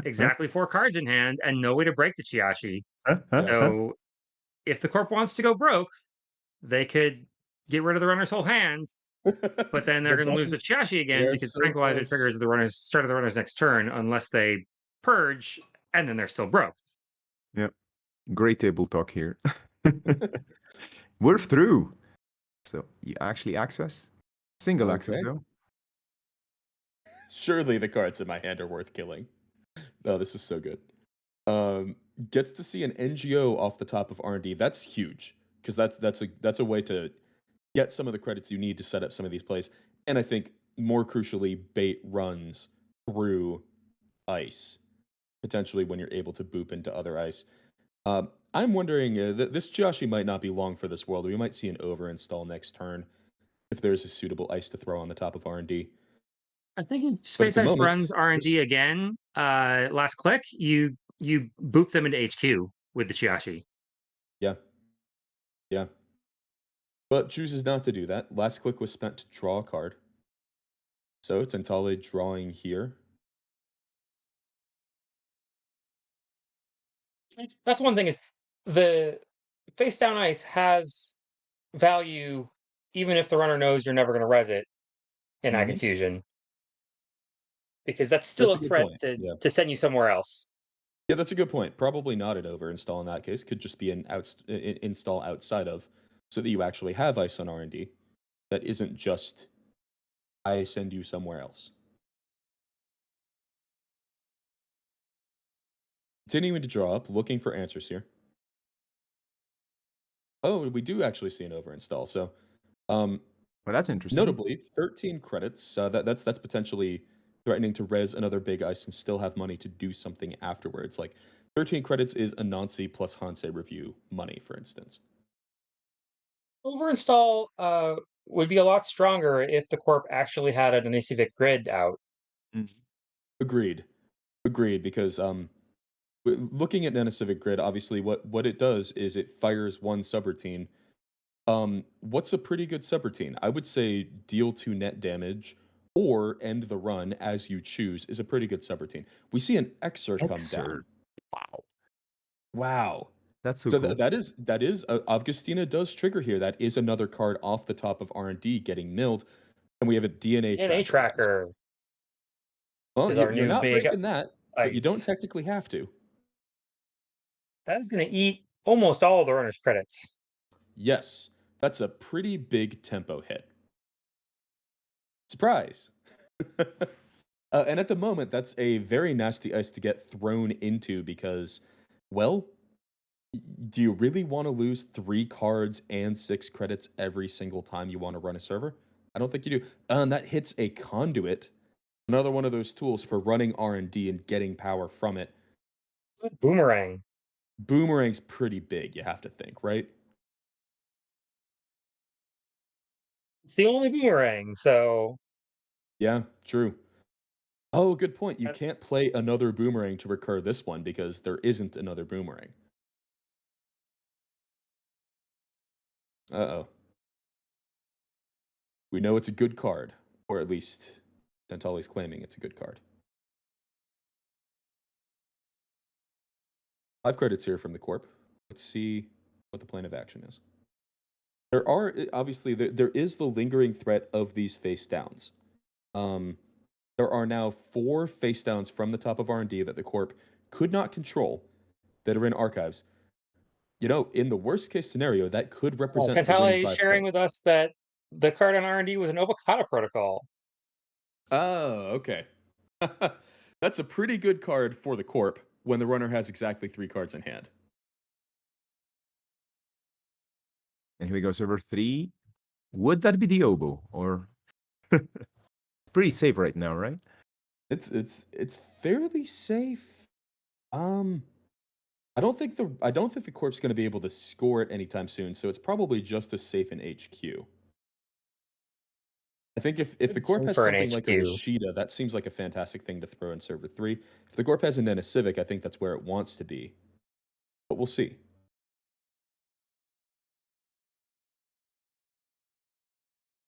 A: exactly 4 cards in hand and no way to break the Chiashi.
C: Yeah.
A: So if the corp wants to go broke, they could get rid of the runner's whole hands, but then they're
C: The
A: going to lose the
C: button,
A: Chiashi
C: they
A: again
C: are
A: because
C: so
A: Tranquilizer
C: close.
A: triggers the runner's start of the runner's next turn unless they purge, and then they're still broke.
B: Yep. Great table talk here. We're through. So you actually access? Single access
C: Okay.
B: though.
C: Surely the cards in my hand are worth killing. Oh, this is so good. Um, Gets to see an NGO off the top of R&D. That's huge because that's a way to get some of the credits you need to set up some of these plays. And I think more crucially, bait runs through ice potentially when you're able to boop into other ice. I'm wondering this Joshi might not be long for this world. We might see an over install next turn if there's a suitable ice to throw on the top of R&D.
A: I think if
C: But at
A: Space
C: the
A: Ice
C: moment,
A: runs R&D
C: there's
A: again, last click, you boop them into HQ with the Chiashi.
C: yeah, yeah. But chooses not to do that. Last click was spent to draw a card. So Tantale drawing here.
A: That's one thing is the face down ice has value even if the runner knows you're never going to res it in Ag
C: Hmm.
A: Infusion, because that's still
C: That's
A: a
C: a good
A: threat
C: point.
A: to
C: Yeah.
A: to send you somewhere else.
C: Yeah, that's a good point. Probably not an over install in that case. Could just be an install outside of, so that you actually have ice on R&D. That isn't just I send you somewhere else. Continuing to draw up, looking for answers here. Oh, we do actually see an over install. So, um,
B: Well, that's interesting.
C: notably, 13 credits. That's potentially threatening to res another big ice and still have money to do something afterwards. Like 13 credits is Anansi plus Hansei review money, for instance.
A: Overinstall would be a lot stronger if the corp actually had an acivic grid out.
B: Mm.
C: Agreed. Agreed. Because looking at Civic Grid, obviously, what it does is it fires one subroutine. What's a pretty good subroutine? I would say deal 2 net damage or end the run as you choose is a pretty good subroutine. We see an Xer come down.
B: Xer. Wow.
C: Wow.
B: That's so
C: So
B: cool.
C: that is Augustina does trigger here. That is another card off the top of R&D getting milled, and we have a DNA
A: DNA
C: tracker, guys.
A: tracker
C: Well,
A: is our
C: you're
A: new
C: not
A: big
C: breaking that, but you don't
A: ice.
C: technically have to.
A: That is going to eat almost all of the runner's credits.
C: Yes, that's a pretty big tempo hit. Surprise. And at the moment, that's a very nasty ice to get thrown into because, well, do you really want to lose 3 cards and 6 credits every single time you want to run a server? I don't think you do. And that hits a conduit, another one of those tools for running R&D and getting power from it.
A: Boomerang.
C: Boomerang's pretty big, you have to think, right?
A: It's the only boomerang, so
C: Yeah, true. Oh, good point. You
A: uh,
C: can't play another boomerang to recur this one because there isn't another boomerang. Uh-oh. We know it's a good card, or at least Dentali's claiming it's a good card. 5 credits here from the corp. Let's see what the plan of action is. There are obviously there is the lingering threat of these face downs. Um, there are now 4 face downs from the top of R&D that the corp could not control that are in archives. You know, in the worst case scenario, that could represent the winning
A: Tantale
C: 5
A: sharing
C: credits.
A: with us that the card on R&D was an Obokata protocol.
C: Oh, okay. That's a pretty good card for the corp when the runner has exactly 3 cards in hand.
B: And here we go, server 3. Would that be the oboe? Or it's pretty safe right now, right?
C: It's fairly safe. Um, I don't think the corp's going to be able to score it anytime soon, so it's probably just as safe in HQ. I think if the
A: Good
C: corp
A: save
C: has
A: for an
C: something like a
A: HQ.
C: Rashida, that seems like a fantastic thing to throw in server 3. If the corp has an Civic, I think that's where it wants to be. But we'll see.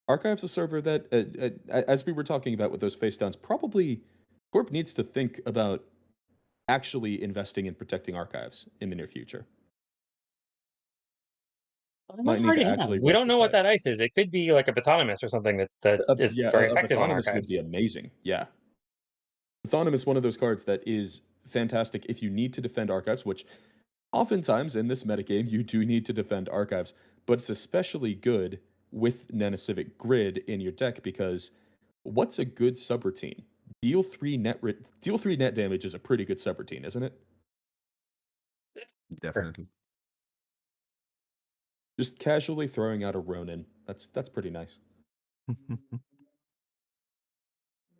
C: Archive's a server that, as we were talking about with those face downs, probably Corp needs to think about actually investing in protecting archives in the near future.
A: I
C: Might
A: might
C: need
A: already
C: to
A: have.
C: actually
A: We
C: rest
A: don't
C: the
A: know what
C: site.
A: that ice is. It could be like a Bathonimus or something that is
C: Yeah,
A: very
C: a
A: effective on
C: Bathonimus would be
A: archives.
C: amazing. Yeah. Bathonimus is one of those cards that is fantastic if you need to defend archives, which oftentimes in this metagame you do need to defend archives, but it's especially good with Civic Grid in your deck because what's a good subroutine? Deal 3 net damage is a pretty good subroutine, isn't it?
A: Sure.
B: Definitely.
C: Just casually throwing out a Ronin. That's pretty nice.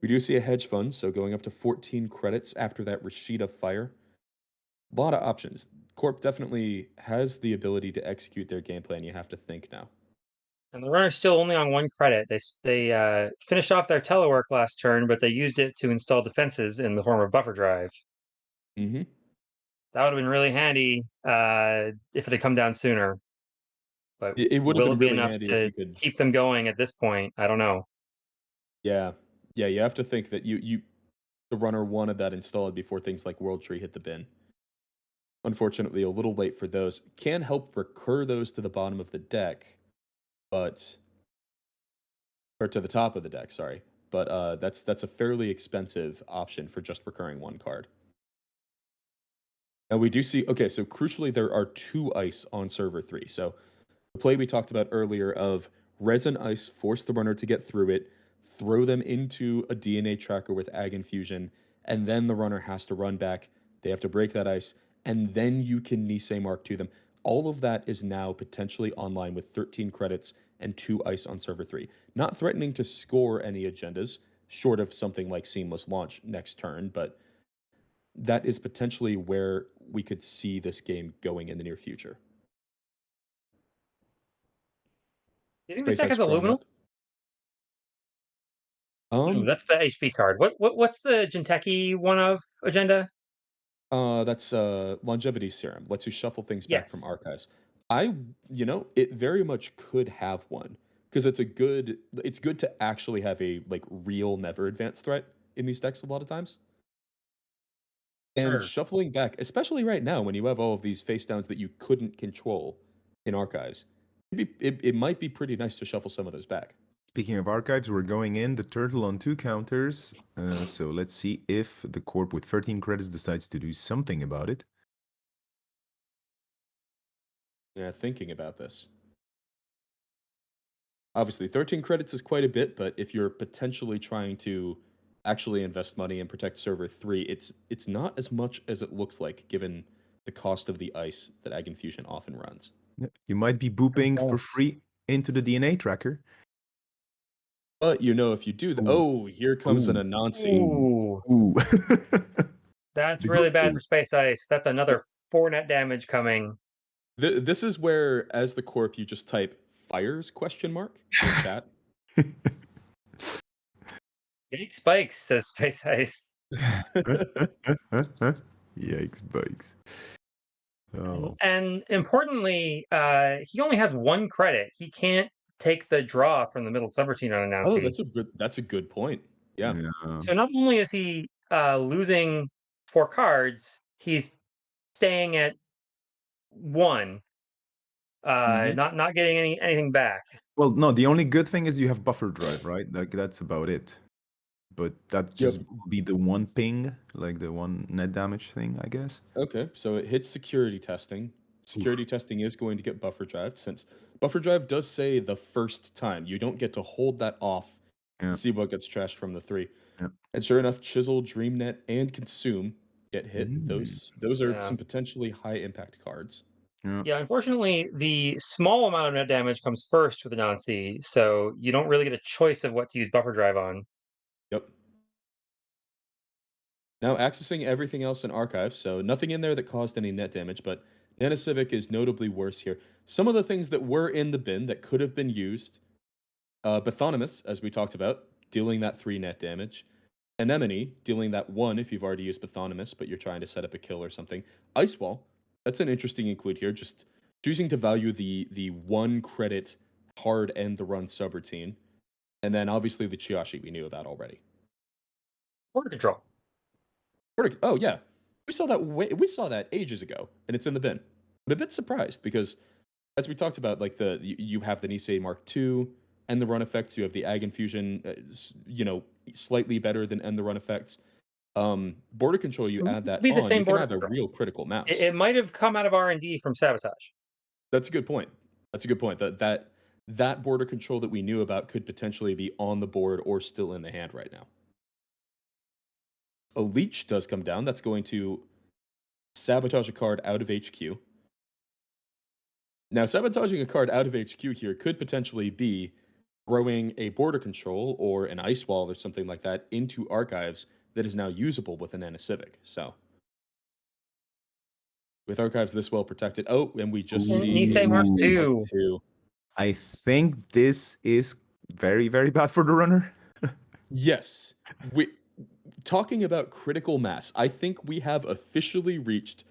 C: We do see a hedge fund, so going up to 14 credits after that Rashida fire. A lot of options. Corp definitely has the ability to execute their game plan. You have to think now.
A: And the runner's still only on 1 credit. They finished off their telework last turn, but they used it to install defenses in the form of buffer drive.
C: Mm-hmm.
A: That would have been really handy if it had come down sooner. But
C: It would have
A: will
C: been
A: it be
C: really
A: enough
C: handy if
A: to
C: you could.
A: keep them going at this point? I don't know.
C: Yeah, yeah. You have to think that the runner wanted that installed before things like World Tree hit the bin. Unfortunately, a little late for those. Can help recur those to the bottom of the deck, but or to the top of the deck. Sorry, but that's a fairly expensive option for just recurring 1 card. And we do see, okay, so crucially, there are 2 ice on server 3. So the play we talked about earlier of resin ice, force the runner to get through it, throw them into a DNA tracker with ag infusion, and then the runner has to run back. They have to break that ice, and then you can Nisei mark to them. All of that is now potentially online with 13 credits and 2 ice on server 3. Not threatening to score any agendas, short of something like seamless launch next turn, but that is potentially where we could see this game going in the near future.
A: You think this
C: Space
A: deck
C: Ice
A: has
C: growing
A: aluminum?
C: up.
A: Ooh,
C: Um,
A: that's the HP card. What's the Jinteki one of agenda?
C: that's longevity serum. Lets you shuffle things back from
A: Yes.
C: archives. I, it very much could have one because it's good to actually have a like real never advanced threat in these decks a lot of times. And
A: Sure.
C: shuffling back, especially right now when you have all of these face downs that you couldn't control in archives, it might be pretty nice to shuffle some of those back.
B: Speaking of archives, we're going in the turtle on 2 counters. So let's see if the corp with 13 credits decides to do something about it.
C: Yeah, thinking about this. Obviously, 13 credits is quite a bit, but if you're potentially trying to actually invest money and protect server 3, it's not as much as it looks like given the cost of the ice that Ag Infusion often runs.
B: Yeah, you might be booping for
A: Yes.
B: free into the DNA tracker.
C: But if you do
B: Ooh,
C: oh, here comes an
B: ooh,
C: Anansi.
A: Ooh,
B: ooh.
A: that's
B: The
A: really
B: good
A: bad for
B: thing.
A: Space Ice. That's
C: Yep.
A: another 4 net damage coming.
C: This is where, as the corp, you just type fires question mark in chat.
A: Big spikes, says Space Ice.
B: Yikes, bikes. Oh.
A: And importantly, he only has 1 credit. He can't take the draw from the middle subroutine on
C: Oh,
A: Anansi.
C: that's a good point. Yeah.
B: Yeah.
A: So not only is he losing 4 cards, he's staying at 1,
C: Mhm.
A: not getting anything back.
B: Well, no, the only good thing is you have buffer drive, right? Like that's about it. But that
C: Yep.
B: just be the one ping, like the one net damage thing, I guess.
C: Okay, so it hits security testing.
B: Oof.
C: Security testing is going to get buffer drive since buffer drive does say the first time. You don't get to hold that off
B: Yeah.
C: and see what gets trashed from the 3.
B: Yeah.
C: And sure enough, Chisel, Dreamnet, and Consume get hit.
B: Mm,
C: Those are
A: Yeah.
C: some potentially high impact cards.
B: yeah.
A: Yeah, unfortunately, the small amount of net damage comes first with Anansi, so you don't really get a choice of what to use buffer drive on.
C: Yep. Now accessing everything else in archive, so nothing in there that caused any net damage, but Nana Civic is notably worse here. Some of the things that were in the bin that could have been used, Bathonimus, as we talked about, dealing that 3 net damage. Anemone, dealing that 1 if you've already used Bathonimus, but you're trying to set up a kill or something. Ice Wall, that's an interesting include here, just choosing to value the 1 credit hard end the run subroutine. And then obviously the Chiashi we knew about already.
A: Border control.
C: Oh yeah, we saw that ages ago, and it's in the bin. I'm a bit surprised because, as we talked about, like you have the Nisei Mark II and the run effects. You have the Ag Infusion, slightly better than end the run effects. Border control, you
A: It
C: add
A: might
C: that
A: be the
C: on, you
A: same
C: can
A: border
C: have a
A: control.
C: real critical
A: It
C: mouse.
A: might have come out of R&D from Sabotage.
C: That's a good point. That's a good point. That border control that we knew about could potentially be on the board or still in the hand right now. A leech does come down. That's going to sabotage a card out of HQ. Now, sabotaging a card out of HQ here could potentially be throwing a border control or an ice wall or something like that into archives that is now usable with an Civic. So, with archives this well protected, oh, and we just
A: And
C: see a
A: Nisei Mark
C: Nisei
B: Ooh.
C: Mark
A: II.
C: II.
B: I think this is very, very bad for the runner.
C: Yes, we talking about critical mass. I think we have officially reached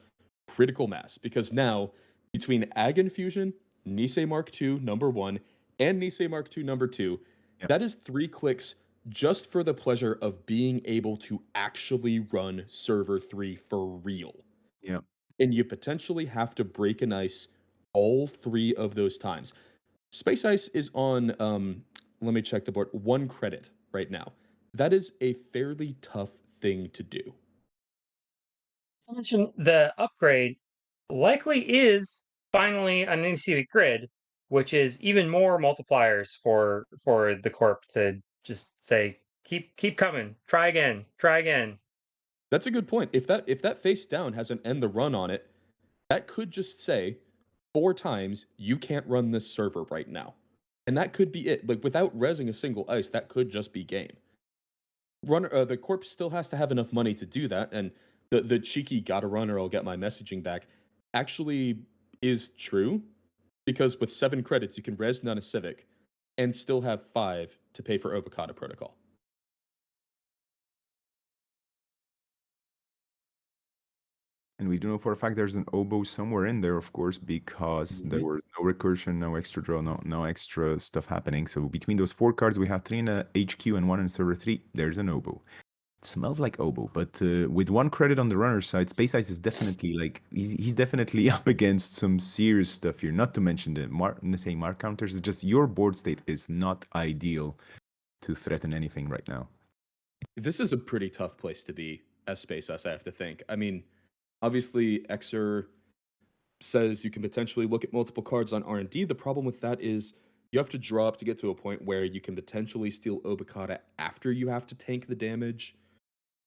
C: critical mass because now between Ag Infusion, Nisei Mark II number 1, and Nisei Mark II number 2,
B: Yeah.
C: that is 3 clicks just for the pleasure of being able to actually run server 3 for real.
B: Yeah.
C: And you potentially have to break an ice all 3 of those times. Space Ice is on let me check the board, 1 credit right now. That is a fairly tough thing to do.
A: So I mentioned the upgrade likely is finally an NCV grid, which is even more multipliers for the corp to just say keep coming, try again, try again.
C: That's a good point. If that face down has an end the run on it, that could just say 4 times you can't run this server right now. And that could be it. Like without resing a single ice, that could just be game. The corp still has to have enough money to do that, and the cheeky gotta run or I'll get my messaging back actually is true because with 7 credits you can res none a civic, and still have 5 to pay for Obokata Protocol.
B: And we do know for a fact there's an oboe somewhere in there, of course, because there
C: Mhm.
B: was no recursion, no extra draw, no extra stuff happening. So between those 4 cards, we have 3 in a HQ and 1 in server 3. There's an oboe. It smells like oboe, but with 1 credit on the runner side, Space Ice is definitely like he's definitely up against some serious stuff here. Not to mention the mark counters. It's just your board state is not ideal to threaten anything right now.
C: This is a pretty tough place to be as Space Us, I have to think. I mean, obviously, Xer says you can potentially look at multiple cards on R&D. The problem with that is you have to draw up to get to a point where you can potentially steal Obokata after you have to tank the damage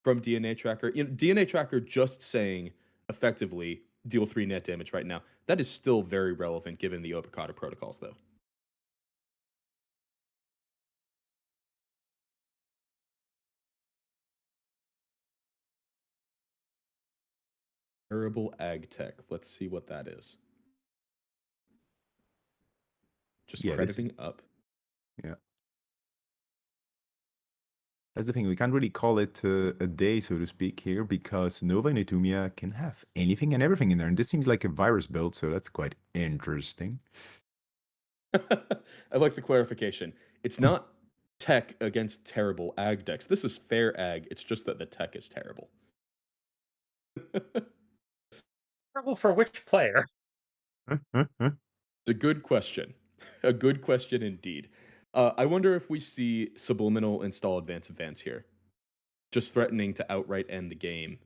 C: from DNA Tracker. You know, DNA Tracker just saying effectively deal 3 net damage right now. That is still very relevant given the Obokata protocols, though. Terrible Ag Tech. Let's see what that is. Just
B: Yeah, this is
C: crediting up.
B: yeah. That's the thing. We can't really call it a day, so to speak, here because Nova and Itumia can have anything and everything in there, and this seems like a virus build, so that's quite interesting.
C: I like the clarification. It's not tech against terrible ag decks. This is fair ag. It's just that the tech is terrible.
A: Terrible for which player?
C: It's a good question. A good question indeed. I wonder if we see Subliminal install Advance here, just threatening to outright end the game.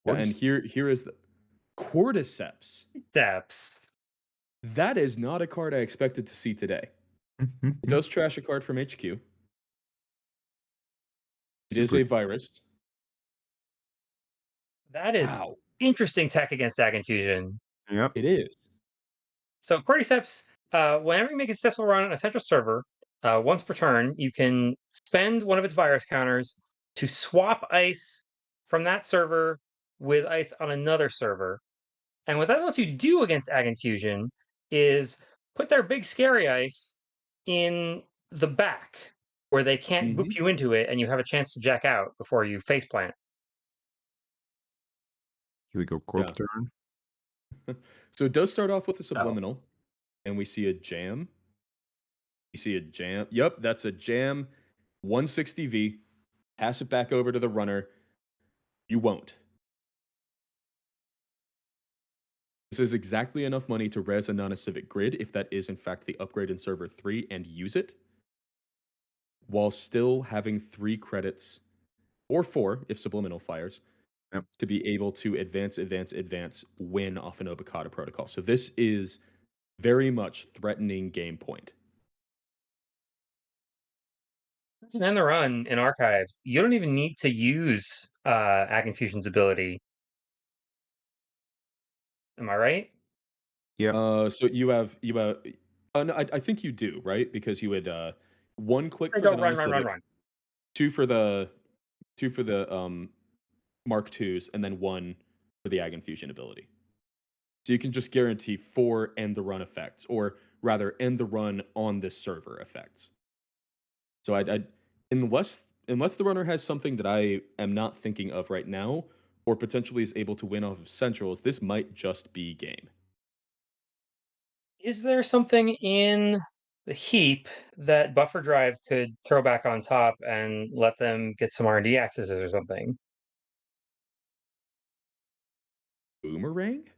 C: And
B: Cordyceps.
C: here is the Cordyceps.
A: Depths.
C: That is not a card I expected to see today. It does trash a card from HQ. It is
B: Super.
C: a virus.
A: That is
C: Wow.
A: interesting tech against Dag Infusion.
B: Yep.
C: It is.
A: So Cordyceps, whenever you make a successful run on a central server, once per turn, you can spend one of its virus counters to swap ice from that server with ice on another server. And what that lets you do against Ag Infusion is put their big scary ice in the back where they can't boop
C: Mhm.
A: you into it and you have a chance to jack out before you faceplant.
B: Here we go. Corp
C: Yeah.
B: turn.
C: So it does start off with a
A: Oh.
C: subliminal, and we see a jam. You see a jam. Yep, that's a jam. 160V. Pass it back over to the runner. You won't. This is exactly enough money to res a non-civic grid if that is in fact the upgrade in server 3 and use it, while still having 3 credits or 4 if subliminal fires
B: Yep.
C: to be able to advance, win off an Obokata protocol. So this is very much threatening game point.
A: To end the run in Archive, you don't even need to use Ag Infusion's ability. Am I right?
B: Yep.
C: So you have no, I think you do, right? Because you would one click
A: I
C: for the
A: go run, run, run,
C: non-civic,
A: run.
C: two for the Mark twos, and then one for the Ag Infusion ability. So you can just guarantee 4 end the run effects, or rather end the run on this server effects. So I unless the runner has something that I am not thinking of right now, or potentially is able to win off of centrals, this might just be game.
A: Is there something in the heap that Buffer Drive could throw back on top and let them get some R&D accesses or something?
C: Boomerang?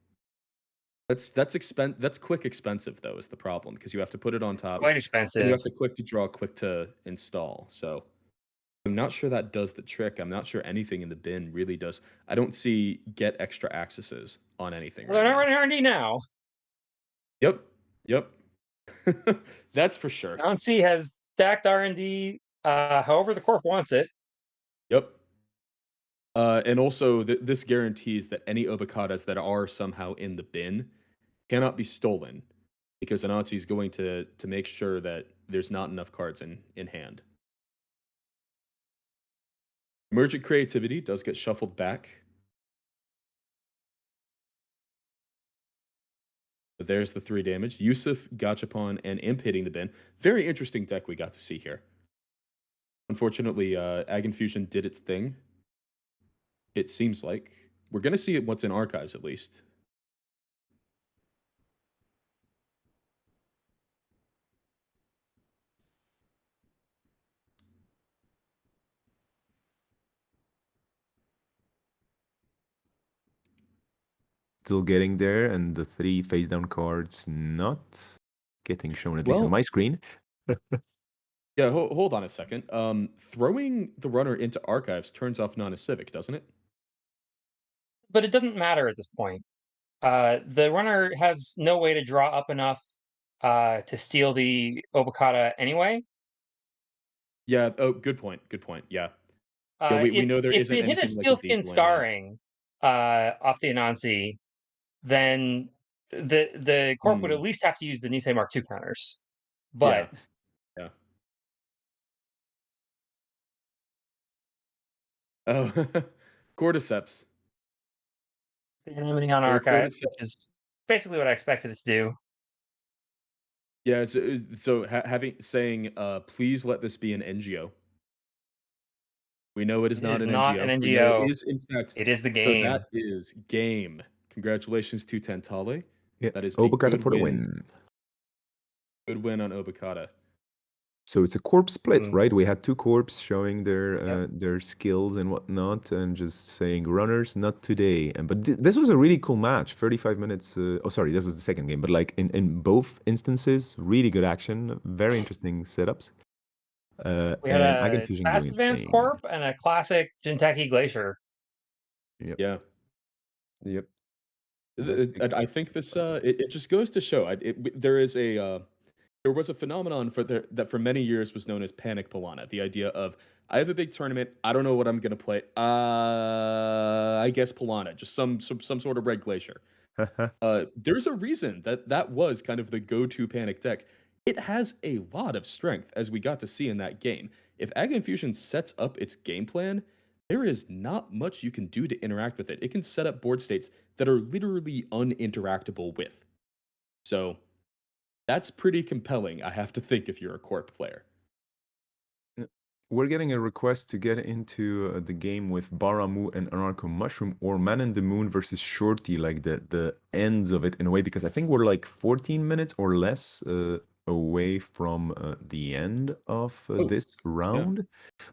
C: That's quick expensive though is the problem because you have to put it on top,
A: Quite
C: then you
A: expensive.
C: have to click to draw, click to install. So I'm not sure that does the trick. I'm not sure anything in the bin really does. I don't see get extra accesses on anything
A: Well, they're
C: right
A: not
C: now.
A: running R&D now.
C: Yep. Yep. That's for sure.
A: John C has stacked R&D however the corp wants it.
C: Yep. And also, this guarantees that any Obokatas that are somehow in the bin cannot be stolen because Anansi is going to make sure that there's not enough cards in hand. Emergent Creativity does get shuffled back. But there's the 3 damage. Yusuf, Gachapon, and Imp hitting the bin. Very interesting deck we got to see here. Unfortunately, Ag Infusion did its thing. It seems like. We're going to see what's in archives at least.
B: Still getting there, and the 3 face down cards not getting shown, at least on
C: Well,
B: my screen.
C: yeah, hold on a second. Throwing the runner into archives turns off non-acivic, doesn't it?
A: But it doesn't matter at this point. The runner has no way to draw up enough to steal the Obokata anyway.
C: Yeah. Oh, good point. Good point. Yeah. Yeah. We
A: If
C: know there
A: if
C: isn't
A: it hit a
C: anything like a
A: steel skin
C: Diesel in hand.
A: scarring off the Anansi, then the corp would
C: Hmm.
A: at least have to use the Nisei Mark II counters.
C: Yeah.
A: But
C: Yeah. Oh, cordyceps.
A: the Anemone on
C: So
A: archive, which
C: cordyceps.
A: is basically what I expected it to do.
C: Yeah. So having saying, please let this be an NGO. We know it is
A: It
C: not
A: is
C: an
A: not an
C: NGO. We know it
A: NGO.
C: is in fact.
A: It is the
C: So that
A: game.
C: is game. Congratulations to Tantale.
B: Yeah,
C: That is a
B: Obokata
C: good
B: for the
C: win.
B: win.
C: Good win on Obokata.
B: So it's a corpse split,
A: Mm,
B: right? We had 2 corps showing
A: yep.
B: their skills and whatnot, and just saying runners not today. And but this was a really cool match. 35 minutes. Oh, sorry, this was the second game, but like in both instances, really good action, very interesting setups.
A: We had
B: And
A: a
B: Fusion
A: fast
B: doing its
A: advance
B: thing.
A: corp and a classic Jinteki Glacier.
B: Yep,
C: Yeah.
B: yep. Let's take
C: I think this it just goes to show there is a there was a phenomenon that for many years was known as panic Pilana. The idea of I have a big tournament, I don't know what I'm gonna play. I guess Pilana, just some sort of red glacier. There's a reason that that was kind of the go-to panic deck. It has a lot of strength, as we got to see in that game. If Ag Infusion sets up its game plan, there is not much you can do to interact with it. It can set up board states that are literally uninteractable with. So that's pretty compelling, I have to think, if you're a Corp player.
B: We're getting a request to get into the game with Baramu and Anarcho Mushroom, or Man in the Moon versus Shorty, like the ends of it in a way, because I think we're like 14 minutes or less away from the end of
C: Oh,
B: this
C: yeah.
B: round.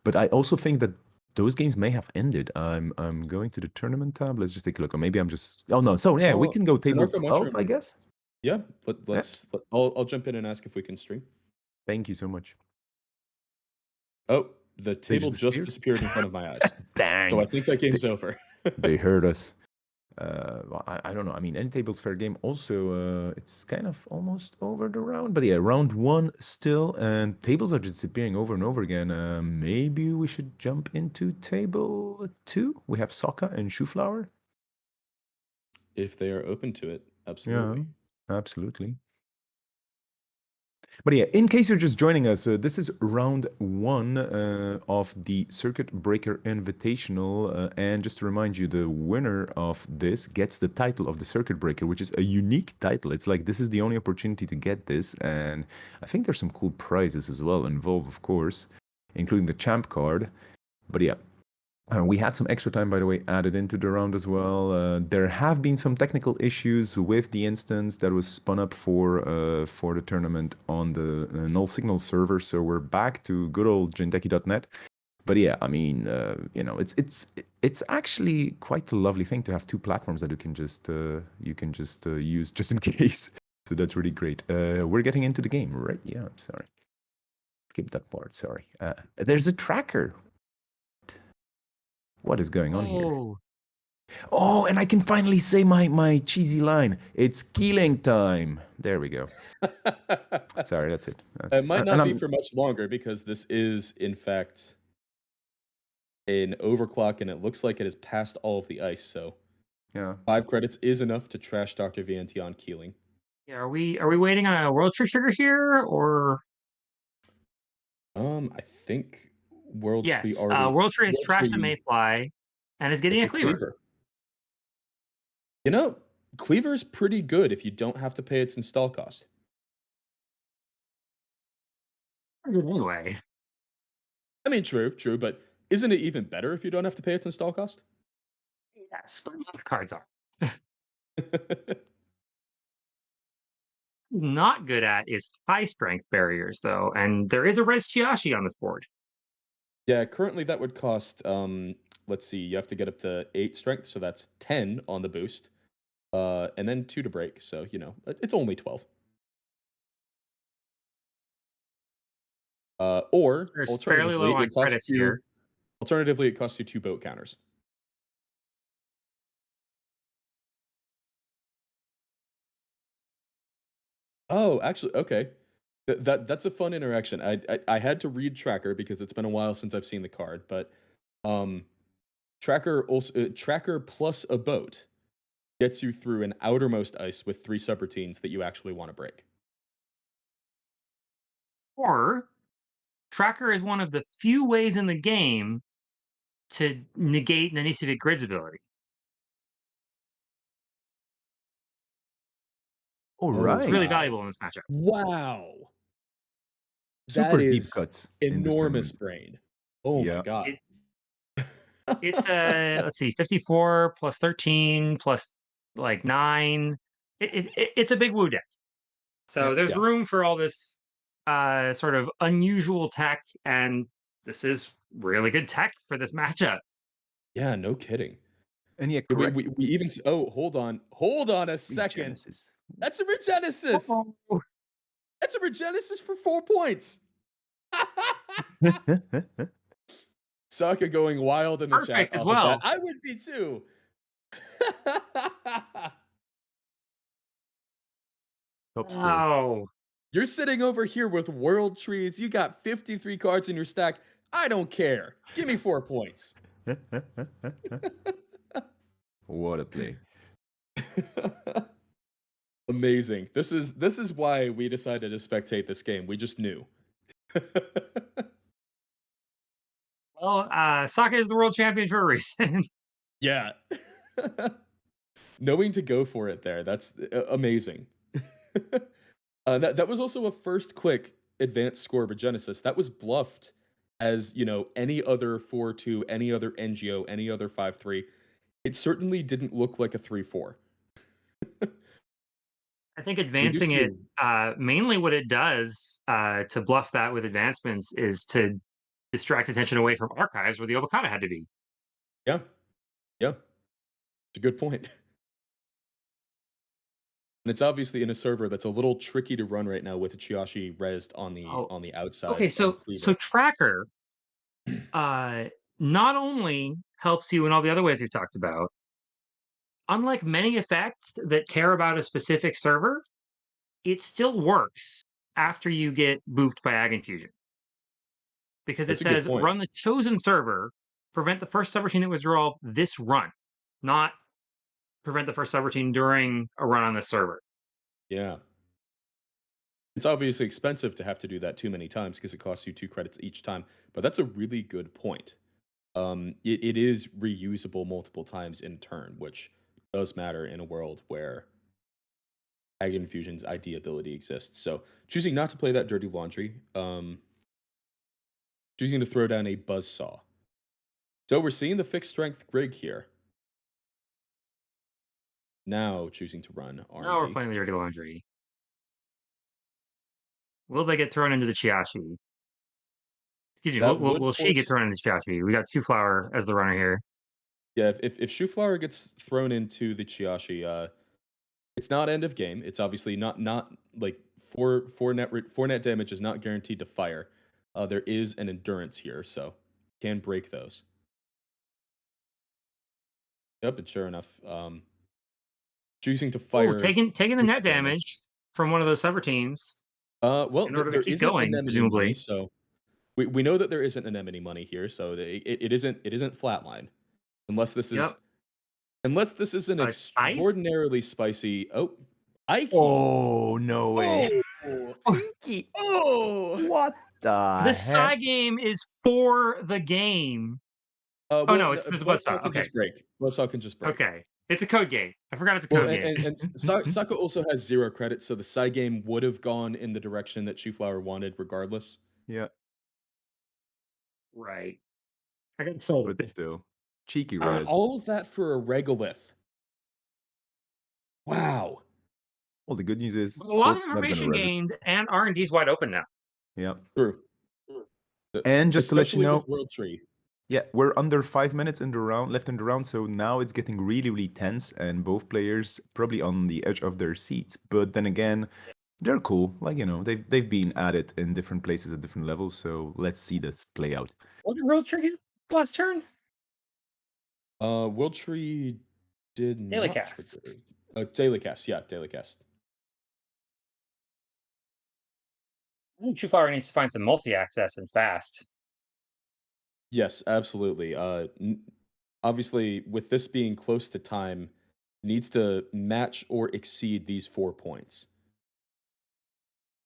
B: But I also think that those games may have ended. I'm going to the tournament tab. Let's just take a look. Or maybe I'm just. Oh no. So yeah, we
C: Oh,
B: can go table
C: Anarcho
B: 12, I
C: Mushroom.
B: guess.
C: Yeah,
B: Yeah.
C: I'll jump in and ask if we can stream.
B: Thank you so much.
C: Oh, the
B: They
C: table
B: just
C: just
B: disappeared.
C: disappeared in front of my eyes. So I
B: Dang.
C: think that
B: They,
C: game's over.
B: they heard us. Well, I don't know. I mean, any tables fair game. Also, it's kind of almost over the round, but yeah, round 1 still, and tables are disappearing over and over again. Maybe we should jump into table 2. We have Sokka and Shoeflower.
C: If they are open to it,
B: Yeah,
C: absolutely.
B: absolutely. But yeah, in case you're just joining us, this is round 1 of the Circuit Breaker Invitational. And just to remind you, the winner of this gets the title of the Circuit Breaker, which is a unique title. It's like this is the only opportunity to get this. And I think there's some cool prizes as well involved, of course, including the champ card. But yeah, we had some extra time, by the way, added into the round as well. There have been some technical issues with the instance that was spun up for the tournament on the Null Signal server, so we're back to good old Jinteki.net. But yeah, I mean, it's actually quite a lovely thing to have 2 platforms that you can just use just in case. So that's really great. We're getting into the game, right? Yeah, I'm sorry. Skip that part. Sorry. There's a tracker. What is going on here?
A: Oh,
B: Oh, and I can finally say my cheesy line. It's Keeling time. There we go. Sorry, that's it.
C: It
B: That's
C: might
B: and
C: not be
B: I'm
C: for much longer because this is, in fact, an overclock and it looks like it has passed all of the ice. So
B: yeah.
C: 5 credits is enough to trash Dr. VNT on Keeling.
A: yeah. Are we waiting on a World Tree Trigger here, or
C: I think World Tree
A: yes?
C: already.
A: World Tree has
C: World
A: trashed a
C: Tree.
A: Mayfly and is getting
C: It's
A: a
C: a
A: cleaver.
C: cleaver. You know, Cleaver's pretty good if you don't have to pay its install cost.
A: Anyway,
C: I mean, true, but isn't it even better if you don't have to pay its install cost?
A: yes, but most cards are. Not good at is high strength barriers, though, and there is a red Chiashi on this board.
C: Yeah, currently that would cost, let's see, you have to get up to 8 strength, so that's 10 on the boost, and then 2 to break, so, it's only 12. Or
A: There's fairly low
C: alternatively,
A: on credits here.
C: it costs you 2 boat counters. Oh, actually, okay. That's a fun interaction. I had to read Tracker because it's been a while since I've seen the card, but um, Tracker plus a boat gets you through an outermost ice with 3 subroutines that you actually want to break.
A: Or Tracker is one of the few ways in the game to negate Nanisivic Grid's ability.
B: All
C: Oh,
A: It's really
B: right.
C: wow.
A: valuable in this matchup.
C: Wow. That
B: Super deep
C: is
B: cuts in this
C: enormous
B: tournament.
C: brain. Oh my
B: Yeah.
C: god.
A: It, it's let's see, 54 plus 13 plus like 9. It's a big woo deck. So there's
C: Yeah.
A: room for all this sort of unusual tech, and this is really good tech for this matchup.
C: Yeah, no kidding.
B: And yeah,
C: Yeah,
B: correct.
C: we even oh, hold on. Hold on a second.
B: Genesis.
C: That's a Regenesis.
A: Uh-oh.
C: That's a Regenesis for 4 points. Saka going wild in the chat
A: Perfect as
C: off of that.
A: well.
C: I would be too.
B: Top score.
A: Oh,
C: You're sitting over here with world trees. You got 53 cards in your stack. I don't care. Give me 4 points.
B: What a play.
C: Amazing. This is why we decided to spectate this game. We just knew.
A: well, Saka is the world champion for a reason.
C: Yeah. Knowing to go for it there, that's amazing. That was also a first quick advanced score of Genesis. That was bluffed as, any other 4-2, any other NGO, any other 5-3. It certainly didn't look like a 3-4.
A: I think
C: We do
A: advancing
C: see a
A: it, mainly what it does to bluff that with advancements is to distract attention away from archives where the Obokata had to be.
C: yeah, yeah. It's a good point. And it's obviously in a server that's a little tricky to run right now with Chiashi rezzed on the
A: Oh,
C: on the outside
A: okay.
C: of
A: So
C: Cleaver.
A: Tracker uh, not only helps you in all the other ways we've talked about, unlike many effects that care about a specific server, it still works after you get booped by Ag Infusion because it
C: That's a good
A: says
C: point.
A: run the chosen server, prevent the first subroutine that withdrawal this run, not prevent the first subroutine during a run on this server.
C: Yeah. It's obviously expensive to have to do that too many times because it costs you 2 credits each time, but that's a really good point. It is reusable multiple times in turn, which does matter in a world where Ag Infusion's ID ability exists. So choosing not to play that dirty laundry, choosing to throw down a Buzzsaw. So we're seeing the fixed strength Grig here. Now choosing to run
A: Now we're
C: RMD.
A: playing the dirty laundry. Will they get thrown into the Chiashi? Excuse me.
C: That would
A: Will she get
C: force,
A: thrown into the Chiashi? We got Two Flower as the runner here.
C: yeah, if Shoeflower gets thrown into the Chiashi, it's not end of game. It's obviously not like four net damage is not guaranteed to fire. There is an endurance here, so can break those. Yep, and sure enough, choosing to
A: Oh,
C: fire
A: taking the
C: with
A: net
C: damage.
A: damage from one of those subroutines
C: Well,
A: in order to
C: there
A: keep
C: isn't
A: going,
C: anemone money,
A: presumably.
C: so we know that there isn't anemone money here, so it isn't flatline unless this is
A: Yep.
C: unless this is an
A: Scythe?
C: extraordinarily spicy. Oh, Ike.
B: Oh, no way.
C: Oh,
B: Ikey.
C: oh.
B: What the
A: This
B: heck?
A: Psy game is for the game. Oh
C: Well,
A: no, it's there's a
C: Buzzsaw
A: buzzsaw.
C: can
A: Okay.
C: just break. Buzzsaw can just break.
A: Okay. It's a code game. I forgot it's a
C: Well,
A: code game.
C: and Saka also has 0 credits, so the side game would have gone in the direction that Shoeflower wanted regardless.
B: Yeah,
A: Right. I got sold.
B: but still, cheeky res.
C: All of that for a regolith. Wow.
B: Well, the good news is
A: But a lot of
B: Corp's not gonna
A: information
B: res it.
A: gained, and R&D's wide open now.
B: Yeah.
C: True.
B: And just to let you
C: Especially
B: know,
C: with World Tree.
B: yeah, we're under 5 minutes in the round left in the round, so now it's getting really, really tense, and both players probably on the edge of their seats. But then again, they're cool. Like, you know, they've been at it in different places at different levels. So let's see this play out.
A: What did World Tree get last turn?
C: World Tree did
A: Daily
C: not
A: casts.
C: trigger. Daily cast, yeah, daily cast.
A: I think Shoeflower needs to find some multi-access and fast.
C: Yes, absolutely. Obviously, with this being close to time, needs to match or exceed these 4 points,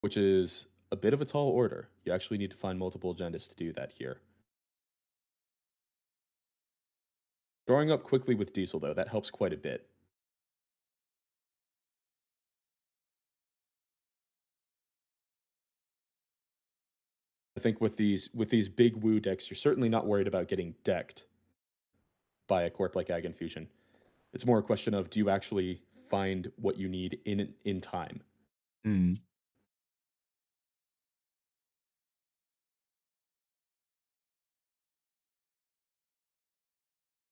C: which is a bit of a tall order. You actually need to find multiple agendas to do that here. Drawing up quickly with Diesel, though, that helps quite a bit. I think with these big woo decks, you're certainly not worried about getting decked by a corp like Ag Infusion. It's more a question of, do you actually find what you need in time?
B: Mm.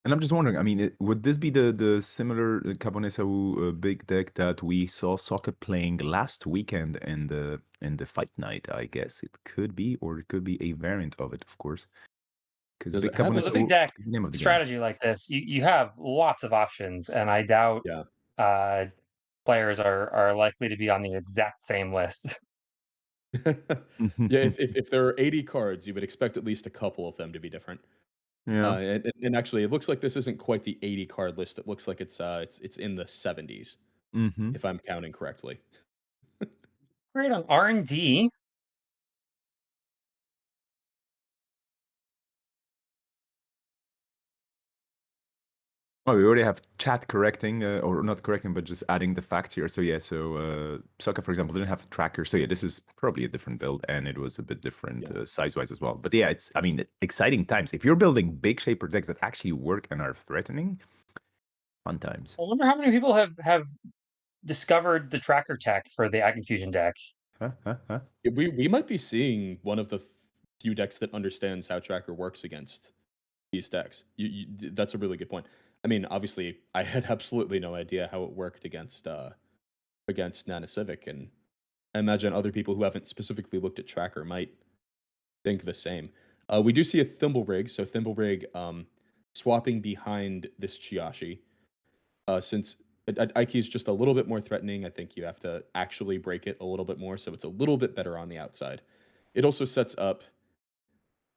B: And I'm just wondering, I mean, would this be the similar Cabonesa big deck that we saw Socket playing last weekend in the fight night? I guess it could be, or it could be a variant of it, of course. Because
C: Does
B: big
C: it have
A: With a
B: Cabonesa
A: big deck
B: is the name of the game.
A: strategy like this, you have lots of options, and I doubt
C: Yeah.
A: players are likely to be on the exact same list.
C: Yeah, if there are 80 cards, you would expect at least a couple of them to be different.
B: Yeah.
C: And actually, it looks like this isn't quite the 80 card list. It looks like it's in the 70s,
B: Mm-hmm.
C: if I'm counting correctly.
A: Great on R&D.
B: Oh, we already have chat correcting, or not correcting, but just adding the facts here. So yeah, Sokka, for example, didn't have a tracker. So yeah, this is probably a different build, and it was a bit different size-wise as well. But yeah, I mean, exciting times. If you're building big shaper decks that actually work and are threatening, fun times.
A: I wonder how many people have discovered the tracker tech for the Ag Infusion deck.
B: Huh, huh, huh.
C: Yeah, we might be seeing one of the few decks that understands how Tracker works against these decks. That's a really good point. I mean, obviously, I had absolutely no idea how it worked against Nana Civic, and I imagine other people who haven't specifically looked at Tracker might think the same. We do see a Thimble Rig, so Thimble Rig swapping behind this Chiashi. Since Ike is just a little bit more threatening, I think you have to actually break it a little bit more, so it's a little bit better on the outside. It also sets up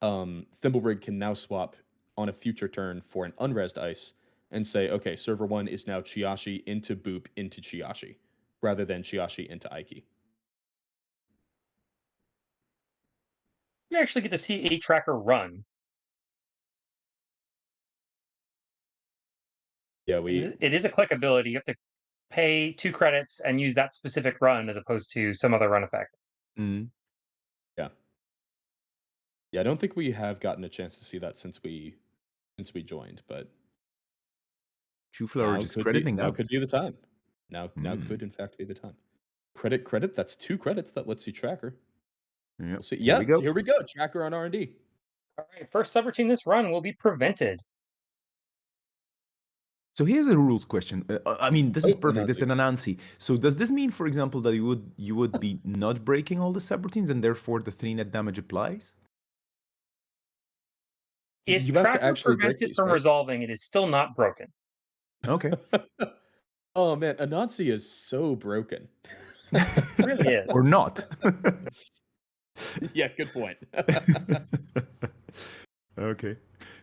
C: Thimblerig can now swap on a future turn for an unresed ice and say, okay, server 1 is now Chiashi into Boop into Chiashi, rather than Chiashi into Ike.
A: You actually get to see a tracker run.
C: Yeah,
A: It is a click ability. You have to pay 2 credits and use that specific run as opposed to some other run effect.
B: Mm.
C: yeah. Yeah, I don't think we have gotten a chance to see that since we joined, but
B: Shoeflower just crediting
C: now
B: up.
C: could be the time. Now
B: Mm.
C: could in fact be the time. Credit, that's 2 credits that lets you tracker.
B: Yep.
C: We'll see.
B: Here we go.
C: Here we go. Tracker on R&D.
A: All right, first subroutine this run will be prevented.
B: So here's a rules question. I mean, this is perfect. It's
C: Anansi.
B: an Anansi. So does this mean, for example, that you would be not breaking all the subroutines, and therefore the 3 net damage applies?
A: If
C: You have to
A: tracker
C: actually
A: prevents
C: break
A: it
C: these,
A: from
C: right?
A: resolving, it is still not broken.
B: Okay.
C: Oh man, Anansi is so broken.
A: It really is.
B: Or not.
C: Yeah, good point.
B: Okay.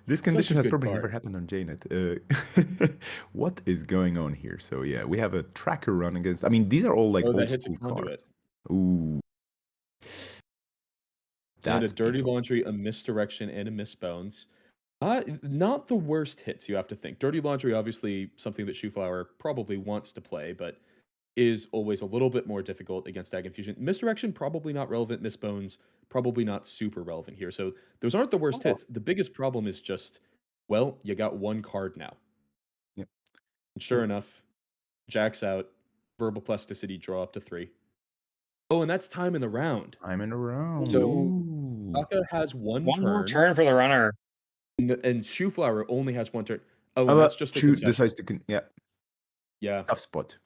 B: This
C: Such a
B: condition has
C: good
B: probably
C: card.
B: never happened on JNet. What is going on here? So yeah, we have a tracker run against. I mean, these are all like
C: Oh, that
B: old
C: hits a
B: school
C: conduit.
B: cards. Ooh.
C: And a
B: That's
C: dirty
B: painful.
C: laundry, a misdirection, and a misbones. Not the worst hits, you have to think. Dirty Laundry, obviously something that Shoeflower probably wants to play, but is always a little bit more difficult against Ag Infusion. Misdirection, probably not relevant. Miss Bones, probably not super relevant here. So those aren't the worst
A: Oh,
C: hits. The biggest problem is just, well, you got one card now.
B: Yep.
C: And sure enough, Jack's out, verbal plasticity, draw up to 3. Oh, and that's time in the round.
B: I'm in a round.
C: So
A: ooh,
B: Ooh.
C: Taka has one
A: one more
C: turn,
A: turn for the runner.
C: and Shoeflower only has one turn. Oh,
B: How
C: and that's
B: about
C: just a
B: Shoot
C: concession.
B: decides to yeah,
C: Yeah.
B: tough spot.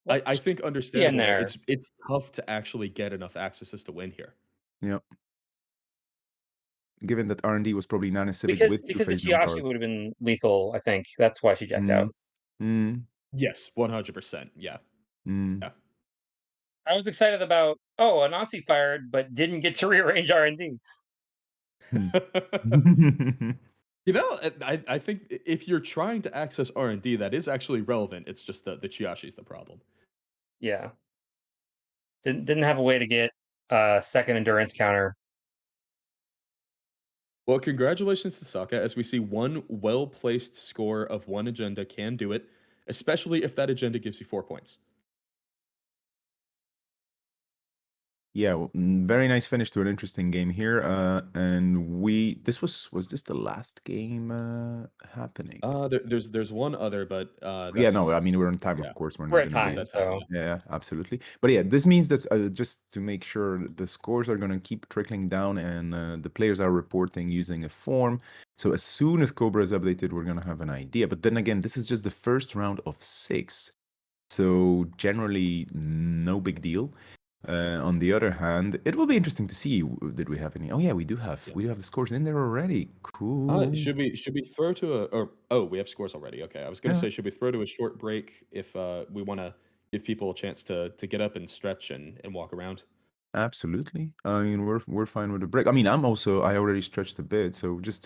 C: I think
A: Yeah, in
C: understandable.
A: there.
C: It's tough to actually get enough accesses to win here.
B: Yeah. Given that R&D was probably non-acidic
A: Because
B: with two
A: because the
B: face down
A: Chiashi
B: cards.
A: would have been lethal, I think. That's why she jacked out.
B: Mm. Mm.
C: Yes, 100%. Yeah.
B: Mm.
C: Yeah.
A: I was excited about, oh, Anansi fired, but didn't get to rearrange R&D.
B: Hmm.
C: You know, I think if you're trying to access R&D, that is actually relevant. It's just the Chiashi's the problem.
A: Yeah. Didn't have a way to get second endurance counter.
C: Well, congratulations to Sokka, as we see one well-placed score of one agenda can do it, especially if that agenda gives you 4 points.
B: Yeah, well, very nice finish to an interesting game here. And this was this the last game happening?
C: There's one other, but
B: Yeah, no, I
C: that's
B: mean we're on time,
C: yeah,
B: of course. We're
A: We're
B: not
A: at
B: gonna
C: it's
B: be.
A: time,
C: that time.
A: so
C: Yeah.
B: Yeah, absolutely. But yeah, this means that just to make sure the scores are gonna keep trickling down, and the players are reporting using a form. So as soon as Cobra is updated, we're gonna have an idea. But then again, this is just the first round of 6, so generally no big deal. On the other hand, it will be interesting to see. Did we have any? Oh yeah, we do have.
C: Yeah.
B: We do have the scores in there already. Cool.
C: Should we throw to a or oh, we have scores already. Okay. I was gonna
B: Yeah,
C: say, should we throw to a short break if we wanna give people a chance to get up and stretch and walk around?
B: absolutely. I mean, we're fine with the break. I mean, I already stretched a bit, so just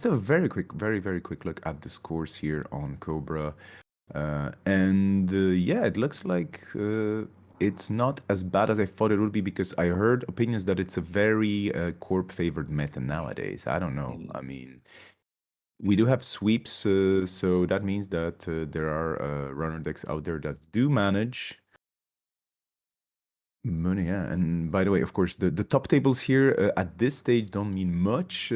B: have a very quick look at the scores here on Cobra. And yeah, it looks like it's not as bad as I thought it would be, because I heard opinions that it's a very corp favored meta nowadays. I don't know.
C: Mhm.
B: I mean, we do have sweeps, so that means that there are runner decks out there that do manage money. Yeah, and by the way, of course, the top tables here at this stage don't mean much,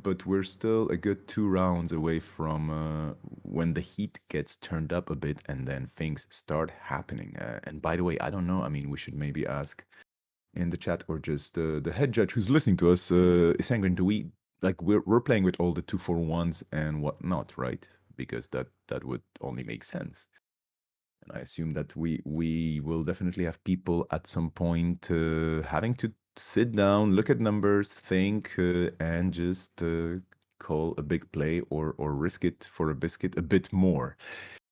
B: but we're still a good 2 rounds away from when the heat gets turned up a bit and then things start happening. And by the way, I don't know. I mean, we should maybe ask in the chat, or just the head judge who's listening to us, Sangren, do we like we're playing with all the 2-4-1s and whatnot, right? Because that would only make sense. And I assume that we will definitely have people at some point having to sit down, look at numbers, think, and just call a big play, or risk it for a biscuit a bit more.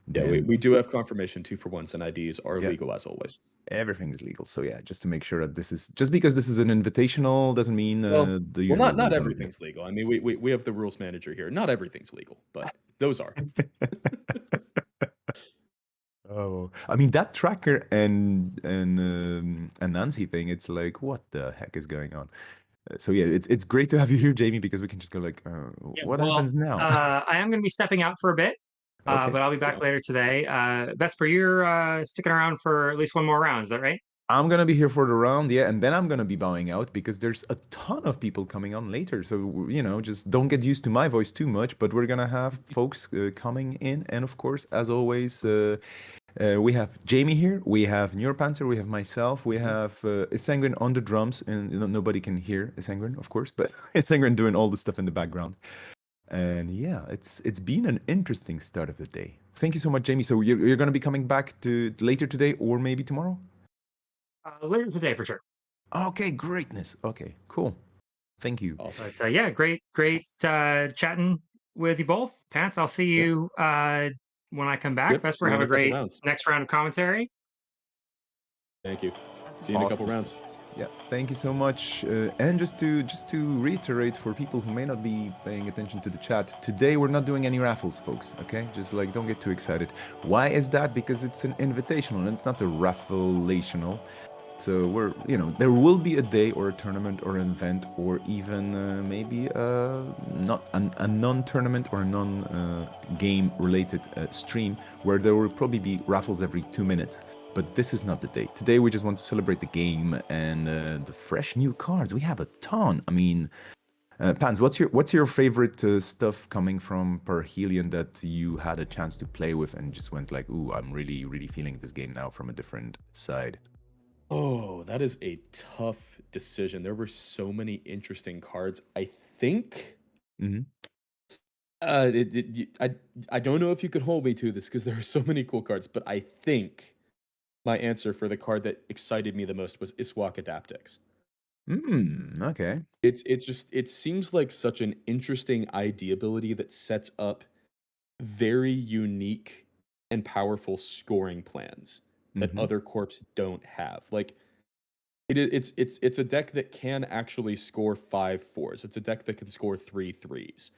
C: Yeah,
B: Then
C: we do have confirmation 2-for-1s and IDs are
B: yeah,
C: legal as always.
B: everything is legal. So yeah, just to make sure that this is just because this is an invitational doesn't mean
C: Well,
B: the
C: well,
B: usual
C: not
B: rules are
C: everything's legal. I mean, we have the rules manager here. Not everything's legal, but those are.
B: Oh, I mean that tracker and Nancy thing. It's like, what the heck is going on? So yeah, it's great to have you here, Jamie, because we can just go like,
A: yeah.
B: what
A: Well,
B: happens now?
A: I am going to be stepping out for a bit,
B: Okay,
A: but I'll be
C: Yeah.
A: back later today. Vesper, you're sticking around for at least one more round. Is that right?
B: I'm gonna be here for the round, yeah, and then I'm gonna be bowing out because there's a ton of people coming on later. So just don't get used to my voice too much. But we're gonna have folks coming in, and of course, as always. We have Jamie here, we have Neuropanzer, we have myself, we have Isengrin on the drums, and nobody can hear Isengrin, of course, but Isengrin doing all the stuff in the background. And yeah, it's been an interesting start of the day. Thank you so much, Jamie. So you're going to be coming back to later today or maybe tomorrow?
A: Later today for sure.
B: Okay, greatness. Okay, cool. Thank you.
C: Awesome.
A: But yeah, great chatting with you both. Pants, I'll see
C: Yeah.
A: you when I come back.
C: Yep.
A: Vesper,
C: See you
A: have
C: in
A: a
C: a couple
A: great
C: rounds.
A: next round of commentary.
C: Thank you. See you in a couple
B: Awesome.
C: rounds.
B: Yeah, thank you so much. And just to reiterate for people who may not be paying attention to the chat, today we're not doing any raffles, folks. Okay, just like don't get too excited. Why is that? Because it's an invitational and it's not a raffleational. So there will be a day or a tournament or an event or even maybe not a non-tournament or a non-game related stream where there will probably be raffles every 2 minutes. But this is not the day. Today we just want to celebrate the game and the fresh new cards. We have a ton. I mean, Pans, what's your favorite stuff coming from Parhelion that you had a chance to play with and just went like, ooh, I'm really, really feeling this game now from a different side?
C: Oh, that is a tough decision. There were so many interesting cards. I think
B: Mm-hmm.
C: I don't know if you could hold me to this because there are so many cool cards, but I think my answer for the card that excited me the most was Iswak Adaptix.
B: Okay.
C: It seems like such an interesting ID ability that sets up very unique and powerful scoring plans that
B: Mm-hmm.
C: other corps don't have. Like it's a deck that can actually score 5/4s. It's a deck that can score 3/3s.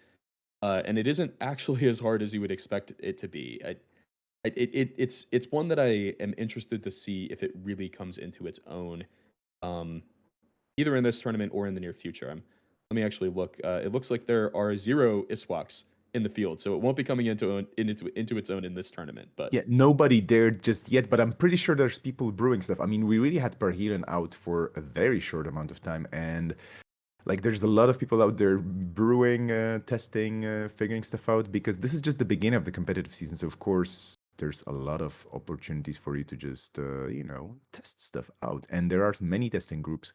C: And it isn't actually as hard as you would expect it to be. It's one that I am interested to see if it really comes into its own, um, either in this tournament or in the near future. Let me actually look. It looks like there are 0 Iswaks in the field, so it won't be coming into its own in this tournament. But
B: Yeah, nobody dared just yet, but I'm pretty sure there's people brewing stuff. I mean, we really had Parhelion out for a very short amount of time, and like there's a lot of people out there brewing, testing, figuring stuff out because this is just the beginning of the competitive season. So of course, there's a lot of opportunities for you to just test stuff out. And there are many testing groups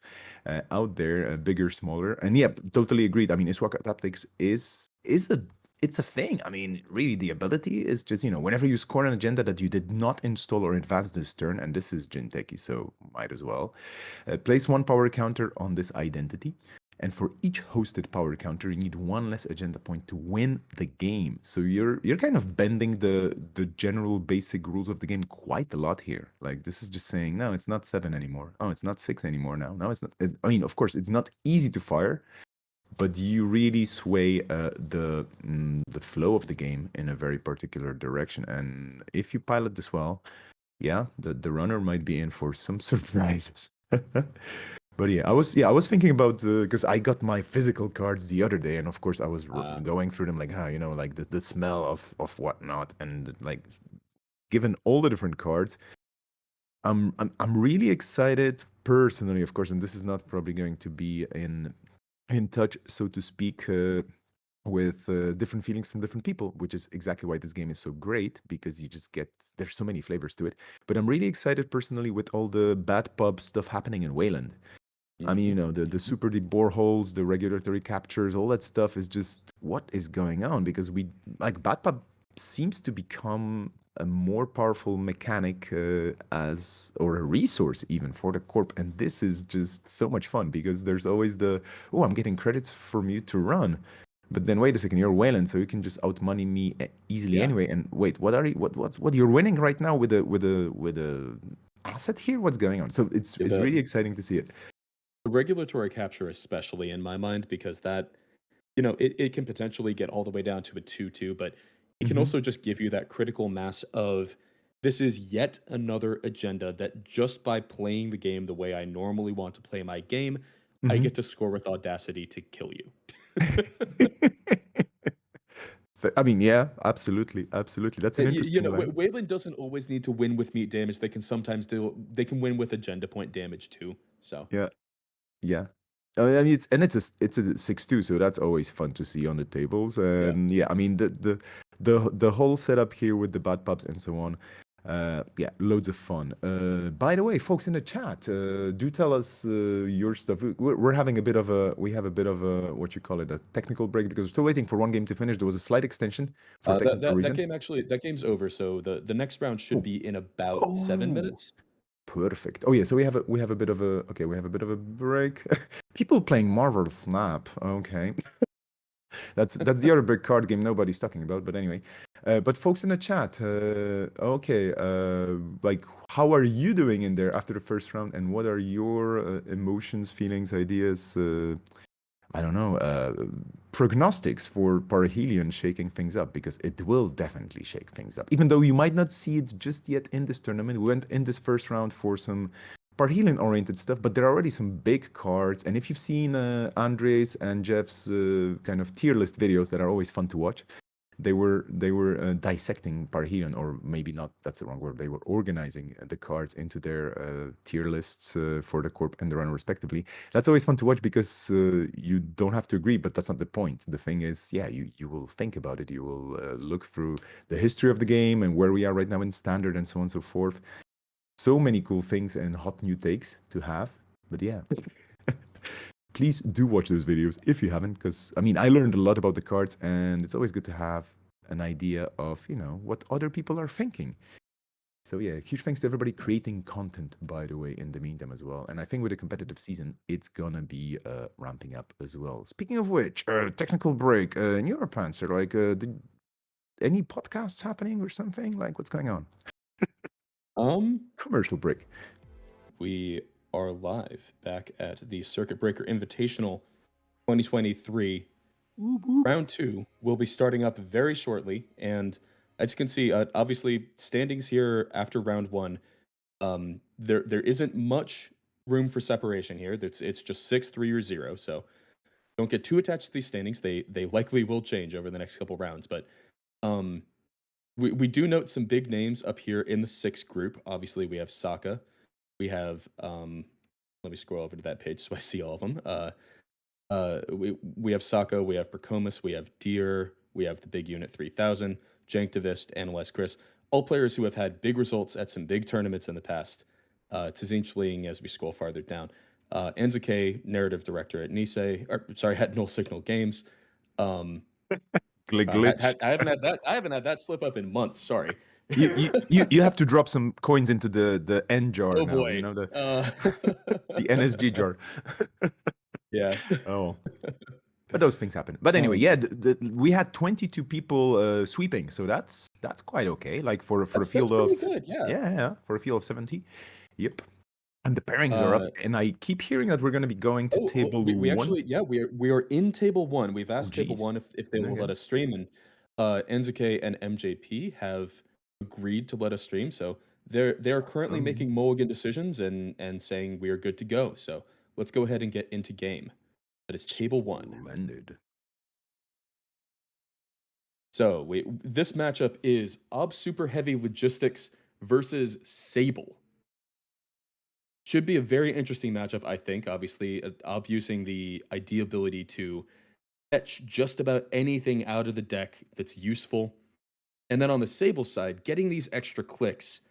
B: out there, bigger, smaller. And yeah, totally agreed. I mean, Iswaka Tactics is a it's a thing. I mean, really, the ability is just, whenever you score an agenda that you did not install or advance this turn, and this is Jinteki, so might as well, place one power counter on this identity. And for each hosted power counter, you need one less agenda point to win the game. So you're kind of bending the general basic rules of the game quite a lot here. Like this is just saying, no, it's not 7 anymore. Oh, it's not 6 anymore now. Now it's not. I mean, of course, it's not easy to fire, but you really sway the flow of the game in a very particular direction. And if you pilot this well, yeah, the runner might be in for some surprises. But yeah, I was thinking about because I got my physical cards the other day, and of course I was going through them like, like the smell of whatnot, and like given all the different cards, I'm really excited personally, of course, and this is not probably going to be in touch, so to speak, with different feelings from different people, which is exactly why this game is so great because you just get there's so many flavors to it. But I'm really excited personally with all the bad pub stuff happening in Wayland. I mean, the super deep boreholes, the regulatory captures, all that stuff is just what is going on because we like Batpub seems to become a more powerful mechanic or a resource even for the corp, and this is just so much fun because there's always I'm getting credits from you to run, but then wait a second, you're Wayland, so you can just outmoney me easily anyway. And wait, what are you? What you're winning right now with a asset here? What's going on? So it's
C: the
B: really exciting to see it.
C: the regulatory capture, especially in my mind, because that it can potentially get all the way down to a 2/2, but it can
B: Mhm.
C: also just give you that critical mass of this is yet another agenda that just by playing the game the way I normally want to play my game, I
B: Mhm.
C: get to score with audacity to kill you.
B: I mean, yeah, absolutely, absolutely. That's an interesting line.
C: Wayland doesn't always need to win with meat damage. They can sometimes they can win with agenda point damage too. So
B: Yeah, yeah. I mean, it's a 6-2, so that's always fun to see on the tables.
C: yeah.
B: And yeah, I mean the whole setup here with the bad pubs and so on. Yeah, loads of fun. By the way, folks in the chat, do tell us your stuff. We're having a bit of a what you call it, a technical break because we're still waiting for one game to finish. There was a slight extension for a
C: That
B: technical
C: that that
B: reason.
C: game actually that game's over. So the next round should
B: Oh,
C: be in about 7
B: oh,
C: minutes.
B: perfect. Oh yeah, so we have a bit of a okay, we have a bit of a break. People playing Marvel Snap. Okay. That's the other big card game nobody's talking about, but anyway. But folks in the chat, okay, like how are you doing in there after the first round, and what are your emotions, feelings, ideas? I don't know, prognostics for Parhelion shaking things up because it will definitely shake things up. Even though you might not see it just yet in this tournament, we went in this first round for some Parhelion-oriented stuff, but there are already some big cards. And if you've seen Andres and Jeff's kind of tier list videos that are always fun to watch, they were dissecting Parhelion, or maybe not, that's the wrong word. They were organizing the cards into their tier lists for the Corp and the Run respectively. That's always fun to watch because you don't have to agree, but that's not the point. The thing is, yeah, you will think about it. You will look through the history of the game and where we are right now in standard and so on and so forth. So many cool things and hot new takes to have. But yeah. Please do watch those videos if you haven't, because I mean, I learned a lot about the cards, and it's always good to have an idea of, what other people are thinking. So yeah, huge thanks to everybody creating content, by the way, in the meantime as well. And I think with a competitive season, it's gonna be ramping up as well. Speaking of which, technical break, Neuropanzer, like, any podcasts happening or something? Like, what's going on? Commercial break.
C: We are live back at the Circuit Breaker Invitational 2023. Round 2 will be starting up very shortly, and as you can see, obviously standings here after round 1. There isn't much room for separation here. It's just 6, 3, or 0. So don't get too attached to these standings. They likely will change over the next couple rounds, but um, we do note some big names up here in the 6 group. Obviously, we have Sokka. We have let me scroll over to that page so I see all of them. We have Sokka, we have Percomus, we have Deer, we have the Big Unit 3000, Janktivist, Analyze Chris, all players who have had big results at some big tournaments in the past. Tzing as we scroll farther down. Enzuke, narrative director at at Null Signal Games.
B: Glitch.
C: I haven't had that. I haven't had that slip up in months. Sorry.
B: You have to drop some coins into the N jar
C: Oh
B: now.
C: boy.
B: The NSG jar.
C: Yeah.
B: Oh. But those things happen. But anyway, yeah, we had 22 people sweeping, so that's quite okay. Like for a field
C: that's
B: of
C: pretty good,
B: yeah, for a field of 70. Yep. And the pairings are up, and I keep hearing that we're going to be going to table
C: we
B: 1.
C: actually, yeah, we are in table 1. We've asked table
B: geez.
C: 1 if they will
B: Okay.
C: let us stream, and Enzuke and MJP have agreed to let us stream. So they're currently making mulligan decisions and saying we are good to go. So let's go ahead and get into game. That is table 1.
B: Splendid.
C: So this matchup is Ob Super Heavy Logistics versus Sable. Should be a very interesting matchup, I think. Obviously, Ob using the ID ability to fetch just about anything out of the deck that's useful. And then on the Sable side, getting these extra clicks,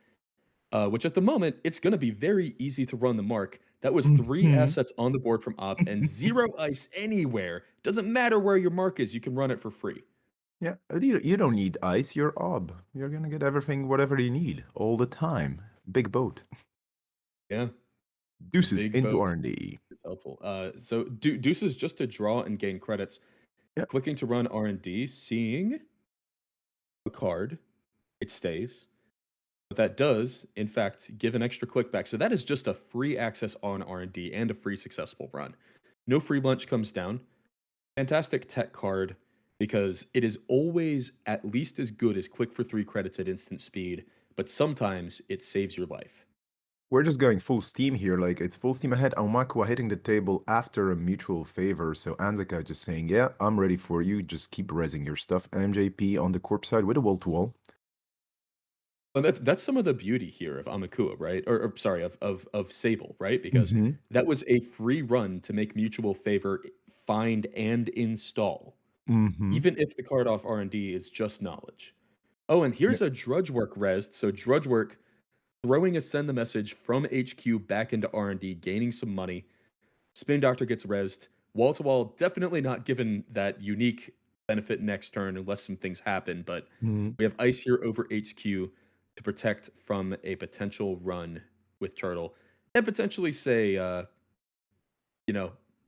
C: which at the moment, it's going to be very easy to run the mark. That was 3 assets on the board from Ob and 0 ice anywhere. Doesn't matter where your mark is, you can run it for free.
B: Yeah, you don't need ice. You're Ob. You're gonna get everything, whatever you need, all the time. Big boat.
C: Yeah.
B: Deuces
C: Big
B: into
C: boats
B: R&D.
C: is helpful. So Deuces just to draw and gain credits.
B: Yeah.
C: Clicking to run R&D, seeing a card, it stays. But that does, in fact, give an extra click back. So that is just a free access on R&D and a free successful run. No free lunch comes down. Fantastic tech card because it is always at least as good as click for 3 credits at instant speed, but sometimes it saves your life.
B: We're just going full steam here. Like, it's full steam ahead. Aumakua hitting the table after a mutual favor. So Anzaka just saying, yeah, I'm ready for you. Just keep rezzing your stuff. MJP on the corp side with a wall-to-wall.
C: Well, that's some of the beauty here of Amakua, right? Or sorry, of Sable, right? Because that was a free run to make mutual favor, find and install, even if the card off R&D is just knowledge. Oh, and here's a Drudge Work res. So Drudge Work throwing a send the message from HQ back into R&D, gaining some money. Spin Doctor gets rezzed. Wall to wall, definitely not given that unique benefit next turn unless some things happen. But we have Ice here over HQ to protect from a potential run with Turtle and potentially say,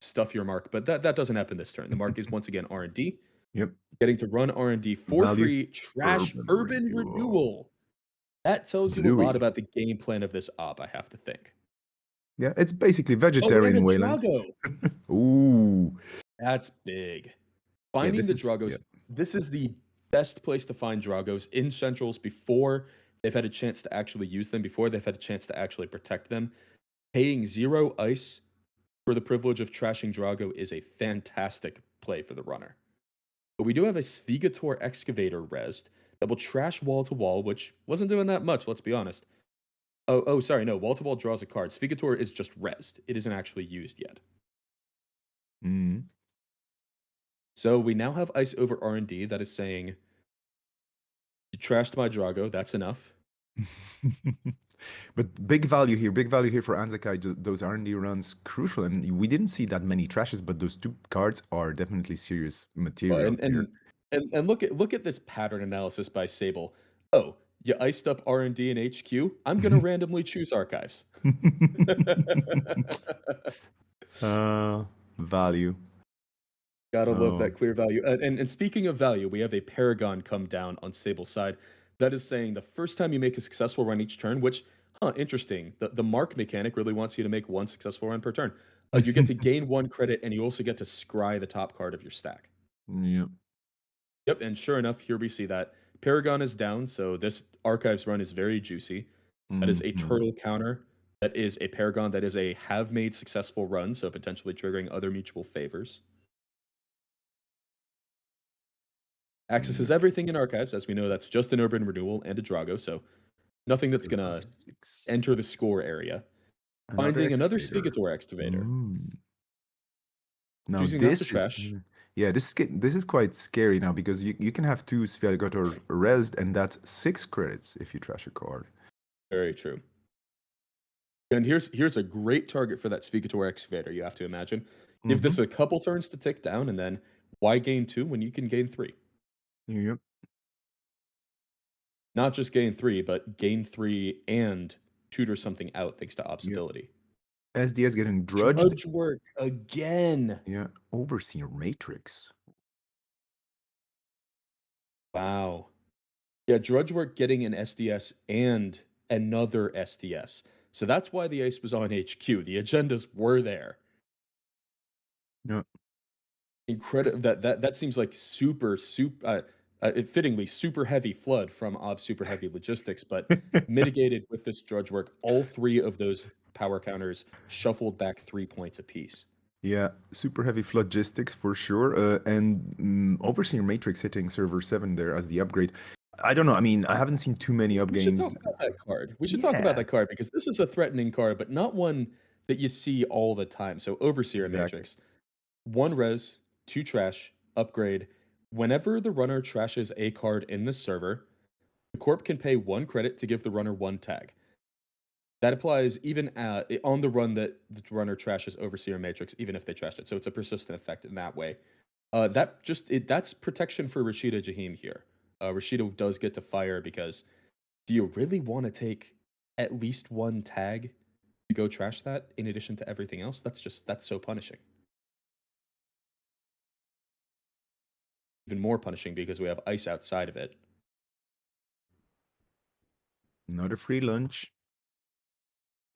C: stuff your mark. But that doesn't happen this turn. The mark is once again R&D.
B: Yep.
C: Getting to run R&D for
B: Value
C: free. Trash Urban Renewal. That tells you a lot about the game plan of this op, I have to think.
B: Yeah, it's basically
C: Oh,
B: vegetarian
C: and a
B: Wayland.
C: Drago.
B: Ooh.
C: That's big. Finding the Dragos. This is the best place to find Dragos in Centrals before they've had a chance to actually use them, before they've had a chance to actually protect them. Paying 0 ice for the privilege of trashing Drago is a fantastic play for the runner. But we do have a Svigator Excavator rezzed that will trash wall to wall, which wasn't doing that much, let's be honest. Sorry, no, wall to wall draws a card. Svigator is just rezzed. It isn't actually used yet.
B: Mm.
C: So we now have ice over R&D that is saying, you trashed my Drago, that's enough.
B: But big value here for Anzakai. Those R&D runs crucial, and we didn't see that many trashes, but those two cards are definitely serious
C: Well,
B: material here.
C: and look at this pattern analysis by Sable. Oh, you iced up R&D and HQ. I'm gonna randomly choose archives.
B: Value.
C: Gotta love
B: Oh.
C: that clear value. And speaking of value, we have a Paragon come down on Sable's side. That is saying the first time you make a successful run each turn, which, interesting. The mark mechanic really wants you to make one successful run per turn. You get to gain 1 credit, and you also get to scry the top card of your stack.
B: Yeah.
C: Yep, and sure enough, here we see that Paragon is down, so this archives run is very juicy. That is a
B: Mhm.
C: turtle counter. That is a Paragon that is a have made successful run, so potentially triggering other mutual favors. Accesses
B: Yeah.
C: everything in archives, as we know that's just an urban renewal and a Drago, so nothing that's gonna
B: 6.
C: enter the score area.
B: Another
C: Finding another
B: excavator.
C: Svigator Excavator,
B: Now
C: choosing not to
B: this is
C: trash.
B: yeah, this is quite scary now because you can have two Sviatogator rezzed, and that's 6 credits if you trash a card.
C: Very true. And here's a great target for that Svigator Excavator, you have to imagine. Give this
B: Mhm.
C: a couple turns to tick down, and then why gain 2 when you can gain 3?
B: Yep.
C: Not just gain 3, but gain 3 and tutor something out thanks to
B: Yep.
C: Obsability.
B: SDS getting drudged.
C: Drudge work again.
B: Yeah. Overseer Matrix.
C: Wow. Yeah, Drudge work getting an SDS and another SDS. So that's why the ice was on HQ. The agendas were there.
B: Yeah.
C: Incredible. That seems like fittingly super heavy flood from Ob super heavy logistics, but mitigated with this drudge work. All 3 of those power counters shuffled back 3 points apiece.
B: Yeah, super heavy logistics for sure. And Overseer Matrix hitting server 7 there as the upgrade. I don't know. I mean, I haven't seen too many up
C: We should talk
B: games.
C: about that card. We should talk about
B: Yeah,
C: that card because this is a threatening card, but not one that you see all the time. So Overseer
B: exactly.
C: Matrix, 1 res, 2 trash, upgrade. Whenever the runner trashes a card in the server, the corp can pay 1 credit to give the runner 1 tag. That applies even on the run that the runner trashes Overseer Matrix, even if they trashed it. So it's a persistent effect in that way. That's protection for Rashida Jaheim here. Rashida does get to fire because do you really want to take at least 1 tag to go trash that in addition to everything else? That's so punishing. Even more punishing because we have ice outside of it.
B: Not a free lunch.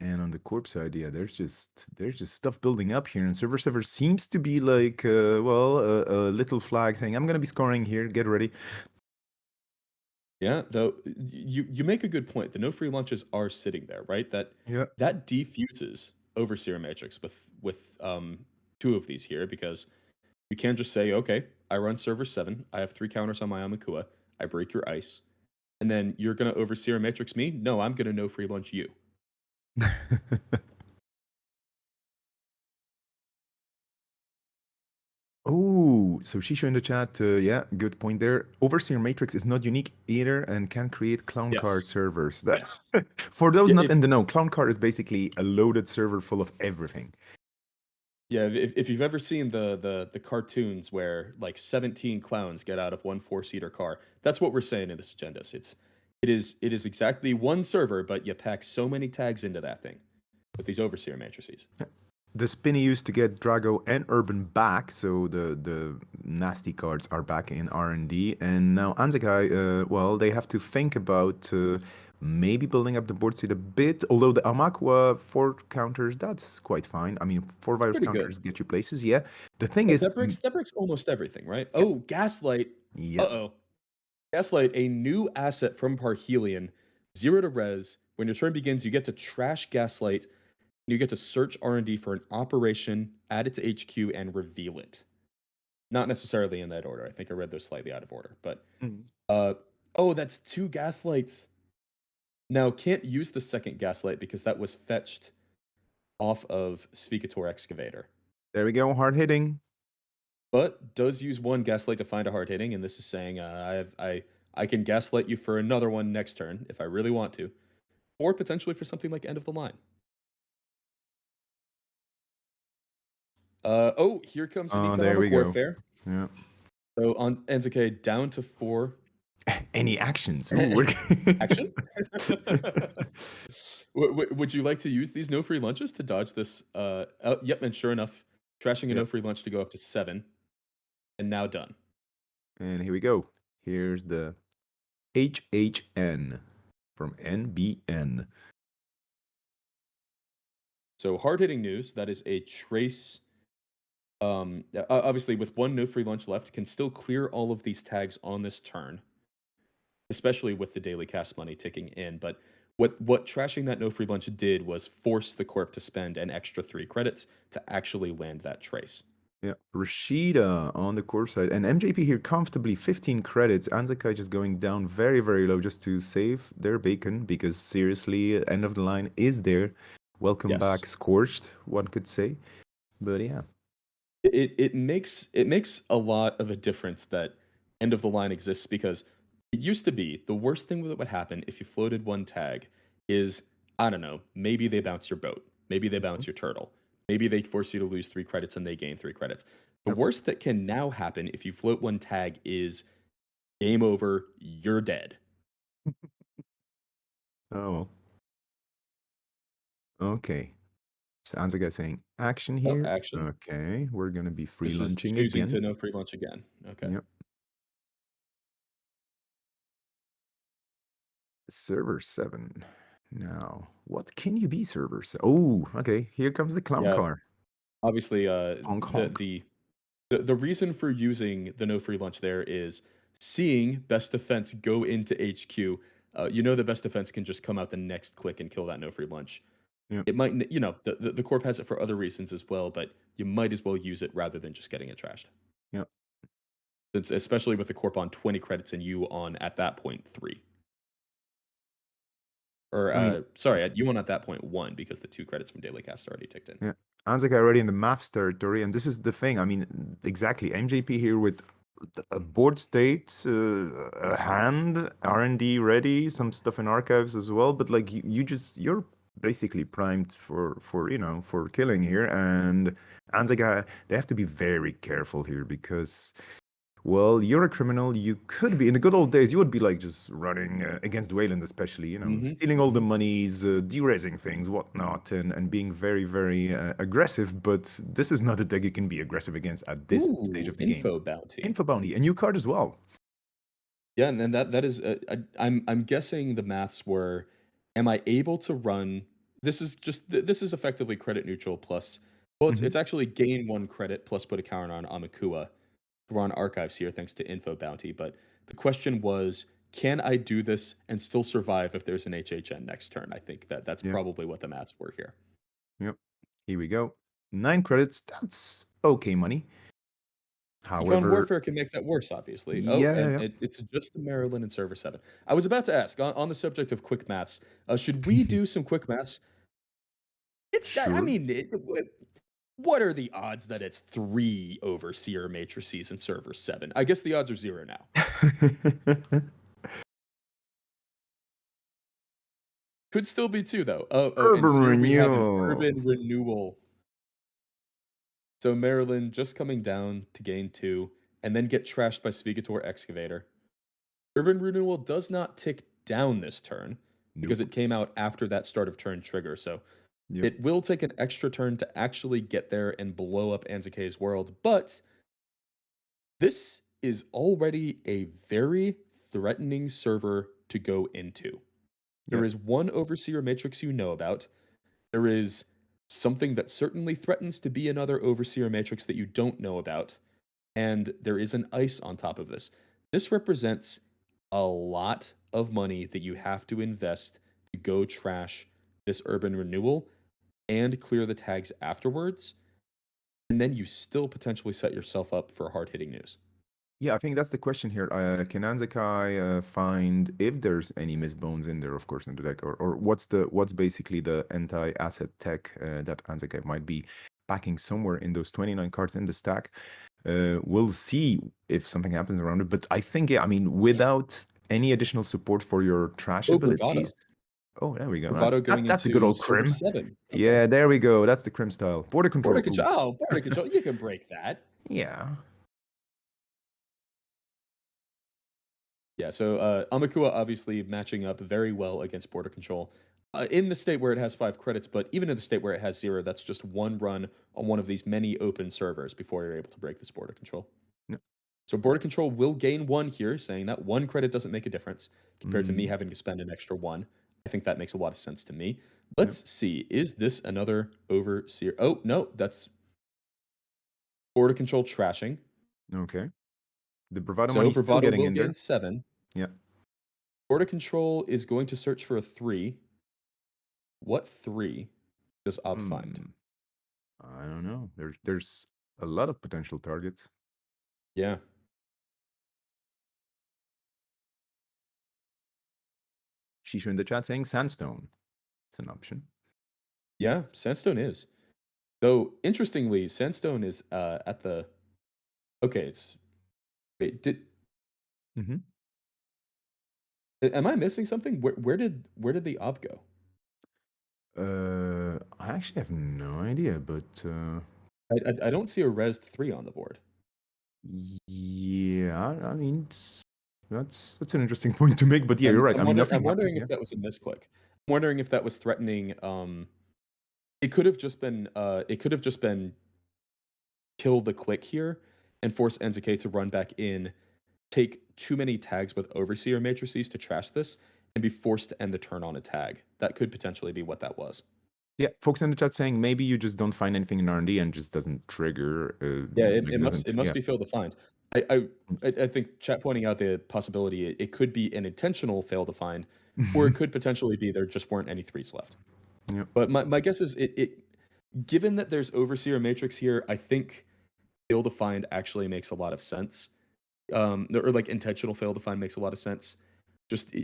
B: And on the corp side, yeah, there's just stuff building up here, and Server Sever seems to be like, a little flag saying, "I'm gonna be scoring here. Get ready."
C: Yeah, though you make a good point. The no free lunches are sitting there, right?
B: Yeah.
C: That defuses Overseer Matrix with 2 of these here because you can just say, okay, I run server 7, I have 3 counters on my Amakua, I break your ice, and then you're gonna Overseer Matrix me? No, I'm gonna no free lunch you.
B: Oh, so Shisho in the chat, yeah, good point there. Overseer Matrix is not unique either and can create clown car
C: Yes.
B: servers.
C: Yes.
B: For those
C: Yeah,
B: not
C: if
B: in the know, clown car is basically a loaded server full of everything.
C: yeah, if you've ever seen the cartoons where like 17 clowns get out of one four-seater car, that's what we're saying in this agenda. It is exactly one server, but you pack so many tags into that thing with these overseer matrices.
B: The spinny used to get Drago and Urban back, so the nasty cards are back in R&D, and now Anzakai, well, they have to think about maybe building up the board state a bit, although the Amakua 4 counters, that's quite fine. I mean, 4 virus
C: Pretty good.
B: counters get you places, yeah. The thing
C: But
B: is,
C: that breaks almost everything, right?
B: yeah,
C: Oh, Gaslight.
B: yeah.
C: Uh-oh. Gaslight, a new asset from Parhelion. 0 to res. When your turn begins, you get to trash Gaslight You get to search R&D for an operation, add it to HQ, and reveal it. Not necessarily in that order. I think I read those slightly out of order, but
B: Mhm.
C: uh, oh, that's 2 gaslights. Now, can't use the second gaslight because that was fetched off of Svigator Excavator,
B: There we go. Hard hitting.
C: but does use 1 gaslight to find a hard hitting, and this is saying, I can gaslight you for another one next turn if I really want to, or potentially for something like end of the line. Oh, here comes an
B: Oh, there we
C: economic
B: go.
C: warfare.
B: Yeah.
C: So on NZK down to 4
B: Any actions? Ooh, we're
C: action. Would you like to use these no free lunches to dodge this? Yep, and sure enough, trashing a no
B: Yep.
C: free lunch to go up to 7, and now done.
B: And here we go. Here's the HHN from NBN.
C: So hard hitting news. That is a trace. Obviously, with 1 no free lunch left, can still clear all of these tags on this turn, especially with the daily cast money ticking in. But what trashing that no free lunch did was force the corp to spend an extra 3 credits to actually land that trace.
B: Yeah, Rashida on the core side. And MJP here comfortably 15 credits. Anzakai just going down very, very low just to save their bacon because seriously, end of the line is there. Welcome
C: Yes.
B: back, Scorched, one could say. But yeah.
C: It makes a lot of a difference that end of the line exists because it used to be the worst thing that would happen if you floated 1 tag is, I don't know, maybe they bounce your boat, maybe they
B: Mhm.
C: bounce your turtle, maybe they force you to lose 3 credits and they gain 3 credits. The
B: Yep.
C: worst that can now happen if you float 1 tag is game over, you're dead.
B: Oh, okay. So Anzakai saying action
C: Oh,
B: here.
C: action.
B: Okay, we're gonna be free
C: This is
B: lunching
C: choosing
B: again.
C: to no free lunch again. Okay.
B: Yep. Server 7. Now, what can you be, server 7? Oh, okay. Here comes the clown
C: Yeah,
B: car.
C: obviously,
B: Honk
C: the
B: honk.
C: the the reason for using the no free lunch there is seeing best defense go into HQ. You know the best defense can just come out the next click and kill that no free lunch.
B: Yep.
C: It might, the corp has it for other reasons as well, but you might as well use it rather than just getting it trashed.
B: Yep.
C: It's, especially with the corp on 20 credits and you on at that point 3. Or
B: I mean,
C: sorry, you on at that point 1 because the 2 credits from daily cast already ticked in.
B: yeah. Anzac already in the maths territory, and this is the thing. I mean, exactly. MJP here with a board state, a hand, R&D ready, some stuff in archives as well. But like you're basically primed for killing here. And Anzac, they have to be very careful here because well, you're a criminal. You could be in the good old days. You would be like just running against Wayland, especially.
C: Mhm.
B: Stealing all the
C: Mhm.
B: monies, derezzing things, whatnot, and being very, very aggressive. But this is not a deck you can be aggressive against at this stage
C: Ooh,
B: of the game.
C: info bounty.
B: Info bounty, a new card as well.
C: Yeah, and then that is I'm guessing the maths were, am I able to run this is just this is effectively credit neutral plus well
B: Hmm.
C: it's actually gain 1 credit plus put a counter on Amakua. We're on archives here thanks to info bounty, but the question was can I do this and still survive if there's an HHN next turn? I think that's
B: Yep,
C: probably what the maths were here.
B: yep. Here we go. 9 credits. That's okay money.
C: Econ
B: However,
C: Warfare can make that worse, obviously. Oh,
B: yeah, yeah,
C: and
B: yeah.
C: it's just the Maryland and server 7. I was about to ask on the subject of quick maths, should we do some quick maths? It's I
B: Sure.
C: mean, what are the odds that it's 3 overseer matrices in server 7? I guess the odds are 0 now. Could still be 2 though. Oh, and
B: Urban
C: here we have an
B: renewal.
C: urban renewal. So Maryland just coming down to gain 2 and then get trashed by Svigator Excavator. Urban renewal does not tick down this turn because
B: Nope.
C: it came out after that start of turn trigger. So
B: Yep.
C: it will take an extra turn to actually get there and blow up Anzakei's world, but this is already a very threatening server to go into. There
B: Yep.
C: is 1 Overseer Matrix you know about. There is something that certainly threatens to be another Overseer Matrix that you don't know about. And there is an ice on top of this. This represents a lot of money that you have to invest to go trash this urban renewal. and clear the tags afterwards, and then you still potentially set yourself up for hard-hitting news.
B: Yeah, I think that's the question here. Can Anzakai find if there's any misbones in there, of course, in the deck, or what's basically the anti-asset tech that Anzakai might be packing somewhere in those 29 cards in the stack? We'll see if something happens around it. But I think, yeah, I mean, without any additional support for your trash
C: Oh, Bravado.
B: abilities. Oh, there we go.
C: Bravado going
B: That's a good
C: into
B: old
C: server
B: crim.
C: 7. Okay.
B: Yeah, there we go. That's the crim style. Border
C: Border
B: control. Ooh.
C: control. Oh, border control. You can break that.
B: Yeah.
C: Yeah, so Amakua obviously matching up very well against border control. In the state where it has 5 credits, but even in the state where it has 0, that's just one run on one of these many open servers before you're able to break this border control.
B: No.
C: So border control will gain 1 here, saying that 1 credit doesn't make a difference compared to me
B: Mm,
C: having to spend an extra 1. I think that makes a lot of sense to me.
B: no.
C: Let's see. Is this another overseer? Oh, no, that's border control trashing.
B: Okay. The bravado
C: So
B: money's still
C: Bravado
B: getting
C: will
B: in
C: gain
B: there.
C: 7.
B: Yeah.
C: Border control is going to search for a 3. What 3 does Ob find?
B: Hmm. I don't know. There's a lot of potential targets.
C: Yeah.
B: Shishu in the chat saying sandstone. It's an option.
C: Yeah, sandstone is. Though interestingly, sandstone is at the okay, it's wait,
B: Mm-hmm.
C: am I missing something? Where did the ob go?
B: I actually have no idea, but
C: I don't see a res 3 on the board.
B: yeah, I mean that's an interesting point to make. But yeah, you're right. I mean, nothing
C: I'm
B: happened.
C: wondering
B: Yeah.
C: if that was a misclick. I'm wondering if that was threatening it could have just been kill the click here and force NZK to run back in, take too many tags with overseer matrices to trash this, and be forced to end the turn on a tag. That could potentially be what that was.
B: Yeah, folks in the chat saying maybe you just don't find anything in R&D and just doesn't trigger.
C: Yeah,
B: Like it doesn't.
C: it must
B: Yeah.
C: be fail to find. I think chat pointing out the possibility it could be an intentional fail to find, or it could potentially be there just weren't any threes left.
B: Yeah.
C: But my guess is it given that there's overseer matrix here, I think fail to find actually makes a lot of sense. Or like intentional fail to find makes a lot of sense. Just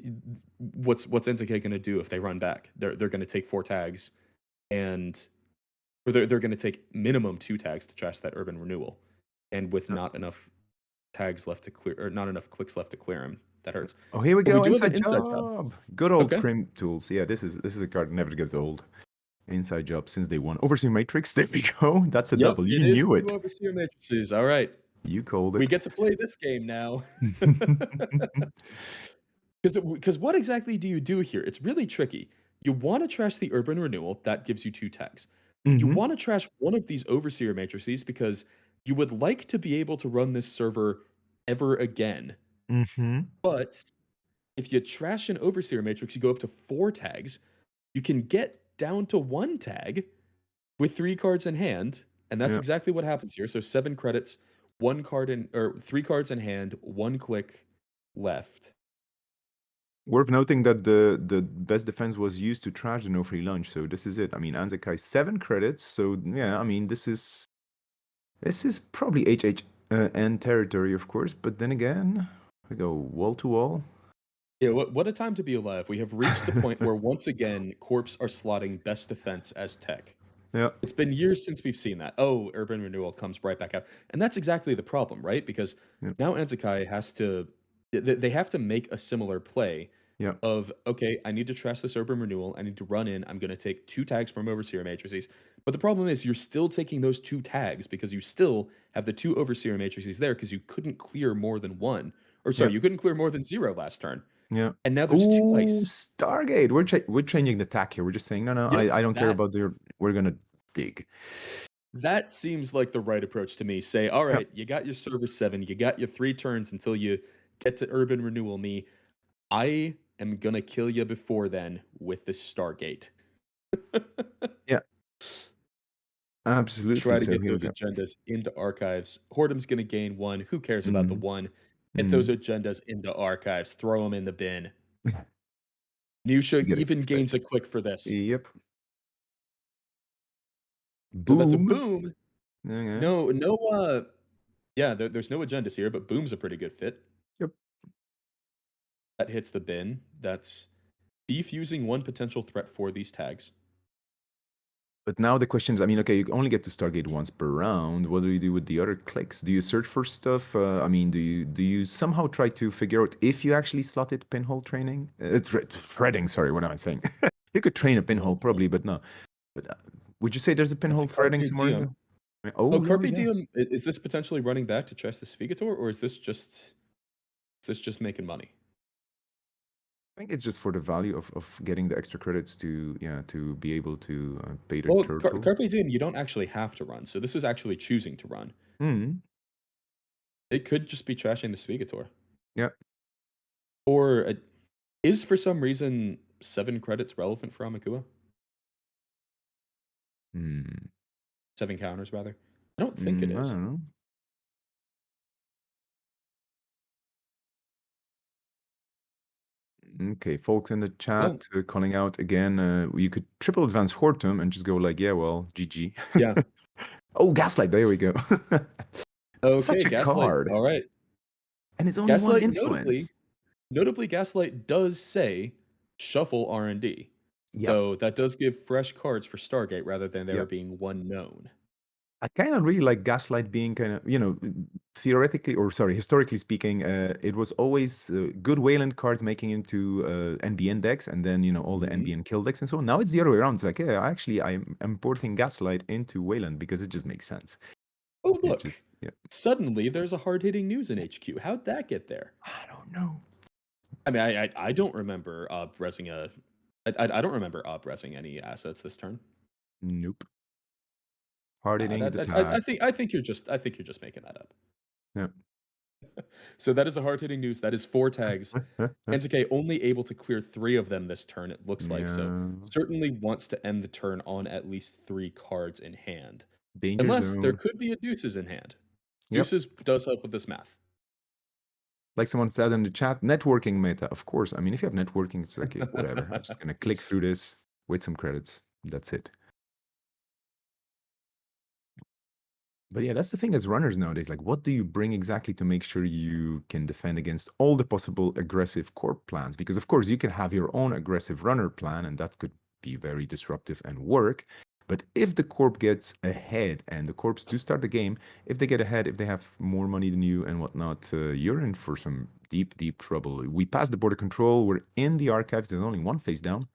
C: what's NZK going to do if they run back? They're going to take 4 tags, and or they're going to take minimum 2 tags to trash that urban renewal, and with
B: Yeah.
C: not enough tags left to clear, or not enough clicks left to clear him, that hurts.
B: Oh, here we
C: But we
B: go.
C: do have an
B: Inside
C: inside job.
B: job. Good old
C: Okay.
B: crim tools. Yeah, this is a card that never gets old. Inside job since day one. Overseer matrix. There we go. That's a
C: Yep,
B: double. You
C: it is
B: knew
C: 2
B: it.
C: overseer matrices. All right,
B: You called
C: we
B: it.
C: get to play this game now. Because what exactly do you do here? It's really tricky. You want to trash the urban renewal, that gives you 2 tags. You
B: Mm-hmm.
C: want to trash one of these overseer matrices because you would like to be able to run this server ever again.
B: Mm-hmm.
C: But if you trash an overseer matrix, you go up to 4 tags. You can get down to 1 tag with 3 cards in hand, and that's
B: Yeah.
C: exactly what happens here. So 7 credits, 1 card in or 3 cards in hand, 1 click left.
B: Worth noting that the best defense was used to trash the no free lunch. So this is it. I mean, Anzakai 7 credits. So yeah, I mean, this is probably HHN territory, of course. But then again, we go wall to wall.
C: Yeah, what a time to be alive. We have reached the point where once again, Corps are slotting best defense as tech.
B: Yeah.
C: It's been years since we've seen that. Oh, urban renewal comes right back out. And that's exactly the problem, right? Because
B: Yeah.
C: now Enzakai has to they have to make a similar play
B: Yeah.
C: of okay, I need to trash this urban renewal. I need to run in. I'm going to take 2 tags from overseer matrices. But the problem is you're still taking those 2 tags because you still have the 2 overseer matrices there because you couldn't clear more than 1. Or
B: Yeah.
C: sorry, you couldn't clear more than 0 last turn.
B: Yeah.
C: And now there's 2
B: Ooh,
C: ice.
B: Stargate. We're changing the tack here. We're just saying, no,
C: Yep,
B: I don't care
C: that
B: about the. We're gonna dig.
C: that seems like the right approach to me. Say, all
B: Yeah.
C: right, you got your server 7, you got your 3 turns until you get to urban renewal me. I am gonna kill you before then with this Stargate.
B: Yeah. Absolutely.
C: Try to
B: So
C: get
B: here we
C: those
B: go.
C: agendas into archives. Hortem's gonna gain 1. Who cares about the
B: Mhm.
C: 1? Get those
B: Mhm.
C: agendas into archives. Throw them in the bin.
B: You
C: Nusha
B: get
C: even
B: it.
C: gains a click for this.
B: Yep.
C: So that's a
B: Boom.
C: boom.
B: Okay.
C: No, yeah, there's no agendas here, but boom's a pretty good fit.
B: Yep.
C: That hits the bin. That's defusing one potential threat for these tags.
B: But now the question is, I mean, okay, you only get to Stargate once per round. What do you do with the other clicks? Do you search for stuff? I mean, do you somehow try to figure out if you actually slotted pinhole training? Threading, sorry, what am I saying? You could train a pinhole probably, but no. But would you say there's a
C: That's a
B: pinhole
C: carpe
B: threading somewhere in
C: diem.
B: the?
C: Oh,
B: Oh, yeah,
C: carpe
B: yeah.
C: diem. Is this potentially running back to Chess the Spigator, or is this just making money?
B: I think it's just for the value of getting the extra credits to to be able to pay the
C: Well,
B: turtle.
C: carpe diem, you don't actually have to run. So this is actually choosing to run.
B: Hmm.
C: It could just be trashing the Spigator,
B: Yeah.
C: or is for some reason 7 credits relevant for Amakua?
B: Hmm.
C: 7 counters rather. I don't think it
B: I
C: is.
B: don't know. Okay, folks in the chat
C: Well,
B: calling out again. You could triple advance Hortum and just go like, yeah, well, GG.
C: yeah.
B: Oh, Gaslight. There we go.
C: Okay,
B: Such a
C: Gaslight.
B: card,
C: All right.
B: and it's only one
C: Gaslight notably
B: influence.
C: notably Gaslight does say shuffle R&D.
B: Yep.
C: So that does give fresh cards for Stargate rather than there
B: Yep.
C: being one known.
B: I kind of really like Gaslight being kind of, theoretically, or sorry, historically speaking, it was always good Wayland cards making into NBN decks, and then, all the
C: Mhm.
B: NBN kill decks and so on. Now it's the other way around. It's like, yeah, actually, I'm importing Gaslight into Wayland because it just makes sense.
C: Oh,
B: It
C: look.
B: just, yeah.
C: Suddenly there's a hard-hitting news in HQ. How'd that get there?
B: I don't know.
C: I mean, I don't remember resing I don't remember resing any assets this turn.
B: Nope. Hard hitting the
C: I
B: tags.
C: think you're just making that up.
B: Yeah.
C: So that is a hard-hitting news. That is 4 tags. NZK only able to clear 3 of them this turn, it looks like. So
B: Yeah.
C: certainly wants to end the turn on at least 3 cards in hand.
B: Danger
C: Unless there
B: zone.
C: could be a deuces in hand.
B: Yep.
C: Deuces does help with this math.
B: Like someone said in the chat, networking meta. Of course. I mean, if you have networking, it's like, whatever. I'm just going to click through this with some credits. That's it. But yeah, that's the thing as runners nowadays. Like, what do you bring exactly to make sure you can defend against all the possible aggressive corp plans? Because, of course, you can have your own aggressive runner plan, and that could be very disruptive and work. But if the corp gets ahead, and the corps do start the game, if they get ahead, if they have more money than you and whatnot, you're in for some deep, deep trouble. We passed the border control. We're in the archives. There's only one face down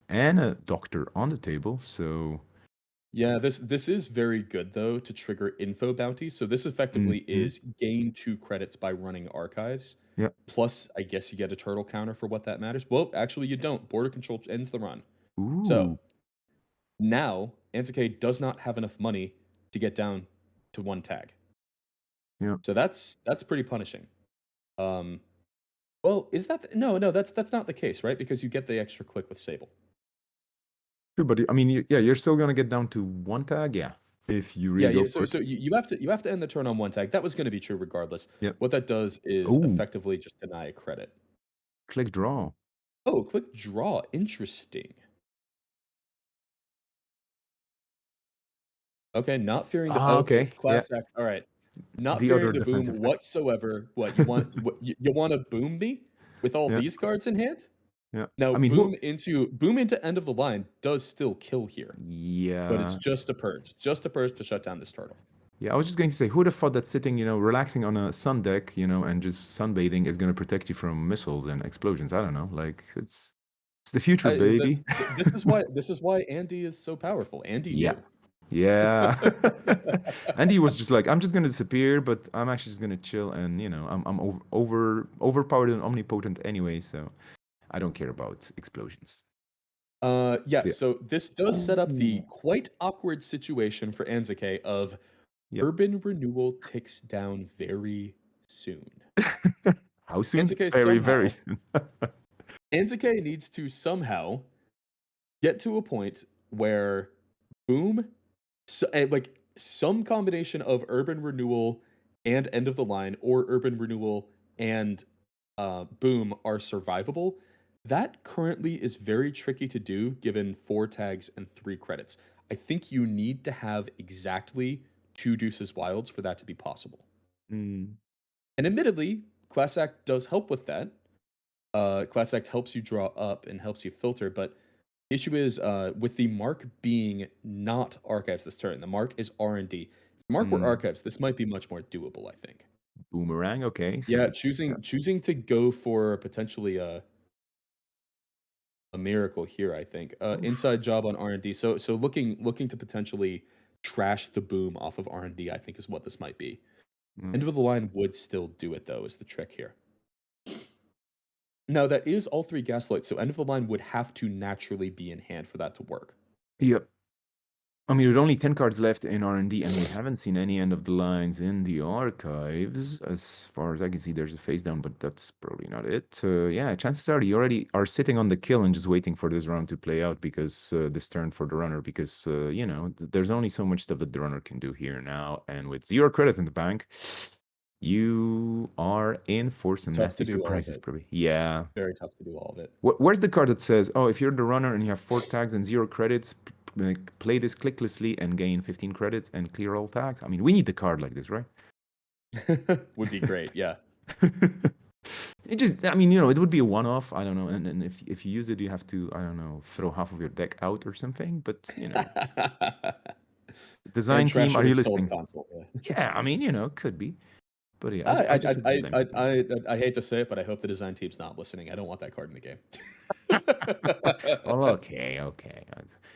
B: and a doctor on the table. So,
C: Yeah, this is very good though to trigger info bounty. So this effectively
B: mhm.
C: is gain 2 credits by running archives.
B: Yeah.
C: Plus, I guess you get a turtle counter for what that matters. Well, actually you don't. Border control ends the run. So
B: Ooh.
C: now Anzuke does not have enough money to get down to 1 tag.
B: Yeah.
C: So that's pretty punishing. Um, well, is that no, that's not the case, right? Because you get the extra click with Sable.
B: True, but I mean, yeah, you're still gonna get down to one tag, yeah, if you
C: Yeah,
B: really go
C: yeah.
B: for
C: So
B: it.
C: so you have to end the turn on 1 tag. That was going to be true regardless.
B: Yep.
C: What that does is
B: Oh,
C: effectively just deny a credit.
B: click draw.
C: Oh, quick draw. Interesting. Okay, not fearing the okay,
B: Okay, yeah,
C: class act. All right. Not
B: the other
C: fearing the boom
B: defensive tag.
C: whatsoever. What you want to boom me with all
B: Yeah,
C: these cards in hand?
B: yeah.
C: Now
B: I mean,
C: boom into end of the line does still kill here, but it's
B: yeah,
C: just a purge to shut down this turtle.
B: yeah. I was just going to say, who'd have thought that sitting, relaxing on a sun deck, and just sunbathing is gonna protect you from missiles and explosions? I don't know. Like, it's the future, baby.
C: This is why Andy is so powerful. Andy
B: Yeah,
C: knew.
B: yeah. And he was just like, I'm just gonna disappear, but I'm actually just gonna chill, and I'm overpowered and omnipotent anyway, so I don't care about explosions.
C: Yeah,
B: Yeah.
C: so this does set up the
B: Ooh.
C: quite awkward situation for Anzuke of
B: Yep.
C: urban renewal ticks down very soon.
B: How soon?
C: Anzuke
B: Very, very
C: somehow
B: soon.
C: Anzuke needs to somehow get to a point where boom, like some combination of urban renewal and end of the line, or urban renewal and boom are survivable. That currently is very tricky to do given 4 tags and 3 credits. I think you need to have exactly 2 Deuces Wilds for that to be possible.
B: Mm.
C: And admittedly, Class Act does help with that. Class Act helps you draw up and helps you filter, but the issue is with the mark being not archives this turn, the mark is R&D. If the mark were
B: Mm.
C: archives, this might be much more doable, I think.
B: Boomerang. Okay. So
C: Yeah,
B: yeah.
C: choosing to go for potentially a miracle here, I think.
B: Oof.
C: Inside job on R&D. So looking to potentially trash the boom off of R&D, I think is what this might be.
B: Mm.
C: End of the line would still do it though, is the trick here. Now that is all 3 gaslights, so end of the line would have to naturally be in hand for that to work.
B: Yep. I mean, with only 10 cards left in R&D, and we haven't seen any end of the lines in the archives. As far as I can see, there's a face down, but that's probably not it. Yeah, chances are you already are sitting on the kill and just waiting for this round to play out because this turn for the runner, because, you know, there's only so much stuff that the runner can do here now. And with 0 credit in the bank, you are in for some
C: Tough
B: nasty
C: to do all of
B: surprises,
C: it.
B: probably. Yeah.
C: Very tough to do all of it.
B: Where's the card that says, oh, if you're the runner and you have 4 tags and 0 credits, play this clicklessly and gain 15 credits and clear all tags? I mean, we need the card like this, right?
C: Would be great, yeah.
B: It just, I mean, you know, it would be a one-off. I don't know. And if you use it, you have to, I don't know, throw half of your deck out or something. But, you know,
C: And
B: design team,
C: trash
B: are
C: your
B: you
C: installed
B: listening?
C: console, yeah.
B: Yeah, I mean, you know, could be. But yeah, I
C: I
B: just said the design team is listening.
C: I hate to say it, but I hope the design team's not listening. I don't want that card in the game.
B: Well, okay.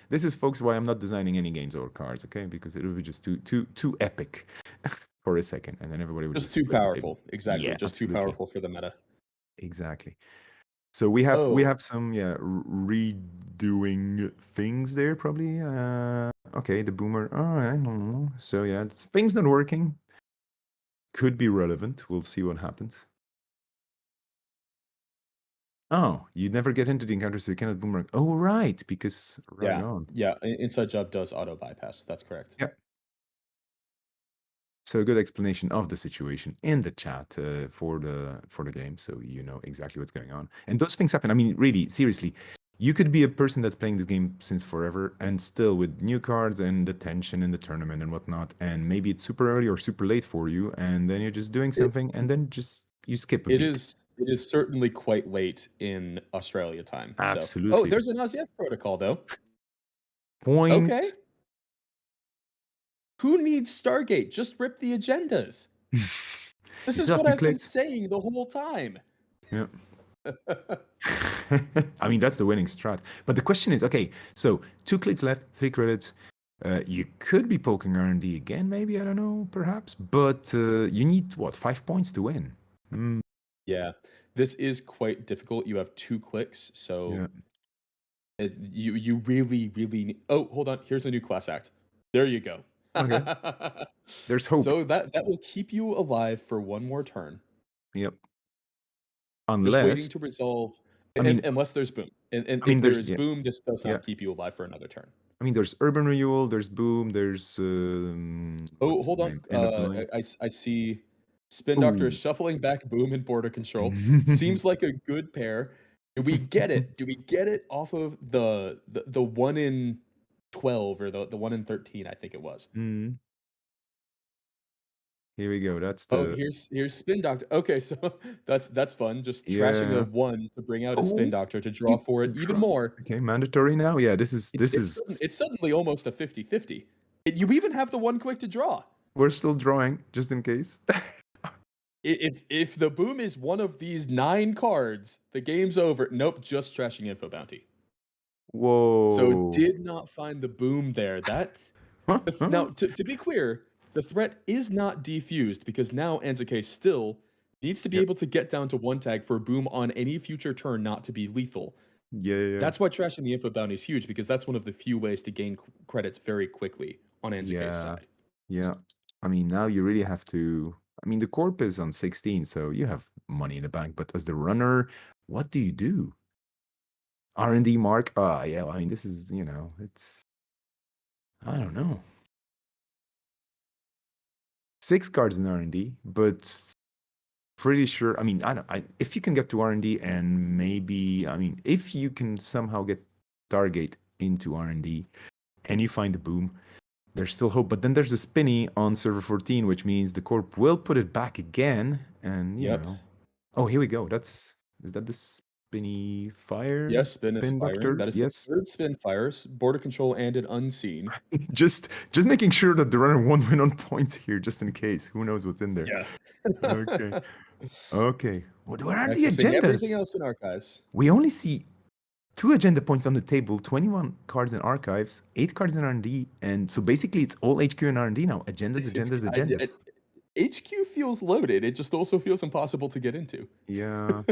B: This is, folks, why I'm not designing any games or cards, okay? Because it would be just too epic for a second, and then everybody would
C: Just
B: just
C: too
B: flip the table.
C: powerful. Exactly.
B: Yeah,
C: Just too
B: absolutely.
C: powerful for the meta.
B: Exactly. So we
C: Oh,
B: have some redoing things there probably. Okay, the boomer. Oh, I don't know. So yeah, things not working. Could be relevant. We'll see what happens. Oh, you never get into the encounter, so you cannot boomerang. Oh, right, because right
C: yeah.
B: on.
C: Yeah, inside job does auto bypass. That's correct.
B: Yep. So a good explanation of the situation in the chat for the game, so you know exactly what's going on. And those things happen. I mean, really, seriously, you could be a person that's playing this game since forever, and still with new cards and the tension in the tournament and whatnot, and maybe it's super early or super late for you, and then you're just doing something, and then just you skip a beat.
C: It is certainly quite late in Australia time. So, oh,
B: Absolutely.
C: there's an Ozyef protocol though. Okay.
B: Points.
C: Who needs Stargate? Just rip the agendas. This
B: You
C: is
B: still have
C: what
B: 2
C: I've been
B: clicks.
C: saying the whole time.
B: Yeah. I mean, that's the winning strat. But the question is, okay, so 2 clicks left, 3 credits. You could be poking R&D again, maybe, I don't know, perhaps. But you need, what, 5 points to win? Mm,
C: Yeah, this is quite difficult. You have 2 clicks, so
B: yeah.
C: you really need. Oh, hold on. Here's a new class act. There you go.
B: Okay. There's hope.
C: So that will keep you alive for one more turn.
B: Yep.
C: Just waiting
B: Unless,
C: to resolve,
B: I mean,
C: unless there's boom. And
B: I
C: if
B: mean,
C: there
B: there's,
C: is
B: yeah,
C: boom, this does
B: yeah.
C: not keep you alive for another turn.
B: I mean, there's Urban Renewal, there's Boom, there's,
C: Oh,
B: what's
C: hold
B: his
C: on.
B: name? End of the line.
C: I see Spin Doctor
B: Ooh.
C: shuffling back boom and border control. Seems like a good pair. Do we get it? Do we get it off of the 1 in 12 or the 1 in 13, I think it was.
B: Mm. Here we go. That's
C: Oh,
B: the,
C: here's Spin Doctor. Okay, so that's fun. Just trashing a
B: yeah.
C: 1 to bring out a Spin
B: Oh,
C: Doctor to draw
B: you
C: for it even
B: subtract.
C: more.
B: Okay, mandatory now. Yeah, this is
C: It's suddenly almost a 50-50. You even have the 1 quick to draw.
B: we're still drawing just in case.
C: If the boom is one of these 9 cards, the game's over. Nope, just trashing Info Bounty. So
B: Whoa.
C: did not find the boom there. That's now to be clear, the threat is not defused because now Anzuke still needs to be
B: Yep.
C: able to get down to 1 tag for boom on any future turn not to be lethal.
B: Yeah.
C: That's why trashing the Info Bounty is huge because that's one of the few ways to gain credits very quickly on Anzuke's
B: Yeah.
C: side.
B: Yeah. I mean, now you really have to. I mean, the corp is on 16, so you have money in the bank. But as the runner, what do you do? R&D mark? Yeah. I mean, this is, you know, it's. I don't know. 6 cards in R&D, but pretty sure. I mean, if you can get to R&D and maybe, I mean, if you can somehow get Stargate into R&D and you find the boom, there's still hope. But then there's a spinny on server 14, which means the corp will put it back again. And, you
C: Yep.
B: know. Oh, here we go. Is that the spinny fire?
C: Yes, spin is
B: Spin
C: firing.
B: doctor?
C: That is the
B: Yes.
C: third spin fires. Border control and an unseen.
B: just making sure that the runner won't win on points here, just in case. Who knows what's in there?
C: Yeah.
B: Okay. Okay. Where are the
C: Accessing everything
B: agendas?
C: else in archives.
B: We only see 2 agenda points on the table, 21 cards in archives, 8 cards in R&D, and so basically it's all HQ and R&D now. Agendas, agendas.
C: HQ feels loaded. It just also feels impossible to get into.
B: Yeah.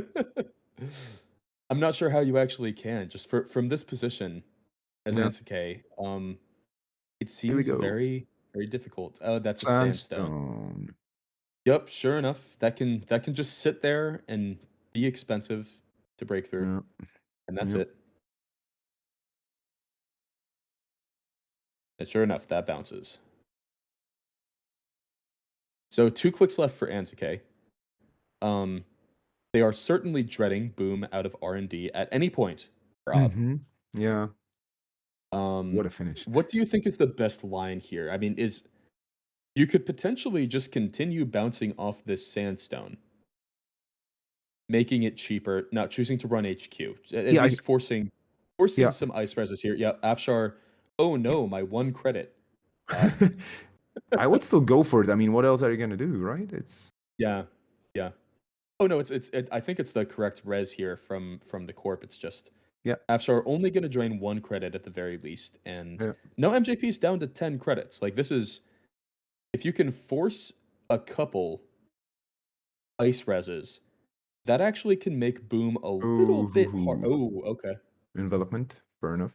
C: I'm not sure how you actually can. Just from this position as
B: Yeah.
C: Ansuke, it
B: Here we
C: seems
B: go.
C: very, very difficult. Oh, that's a sandstone.
B: Sandstone.
C: Yep, sure enough. That can just sit there and be expensive to break through.
B: Yeah.
C: And that's
B: Yep.
C: it. And sure enough, that bounces. So 2 clicks left for Ansuke. They are certainly dreading boom out of R&D at any point. Rob.
B: Mm-hmm. Yeah. What a finish.
C: What do you think is the best line here? I mean, you could potentially just continue bouncing off this sandstone, making it cheaper, not choosing to run HQ, at
B: Yeah,
C: least forcing
B: yeah.
C: some ice reses here. Yeah, Afshar. Oh no, my 1 credit.
B: I would still go for it. I mean, what else are you gonna do, right? It's
C: Yeah, yeah. Oh no, I think it's the correct res here from the corp. It's just
B: yeah.
C: Afshar only going to drain 1 credit at the very least, and
B: Yeah.
C: no MJP's down to 10 credits. Like this is, if you can force a couple ice reses, that actually can make boom a little bit hard.
B: Ooh.
C: Oh, okay.
B: Envelopment. Fair enough.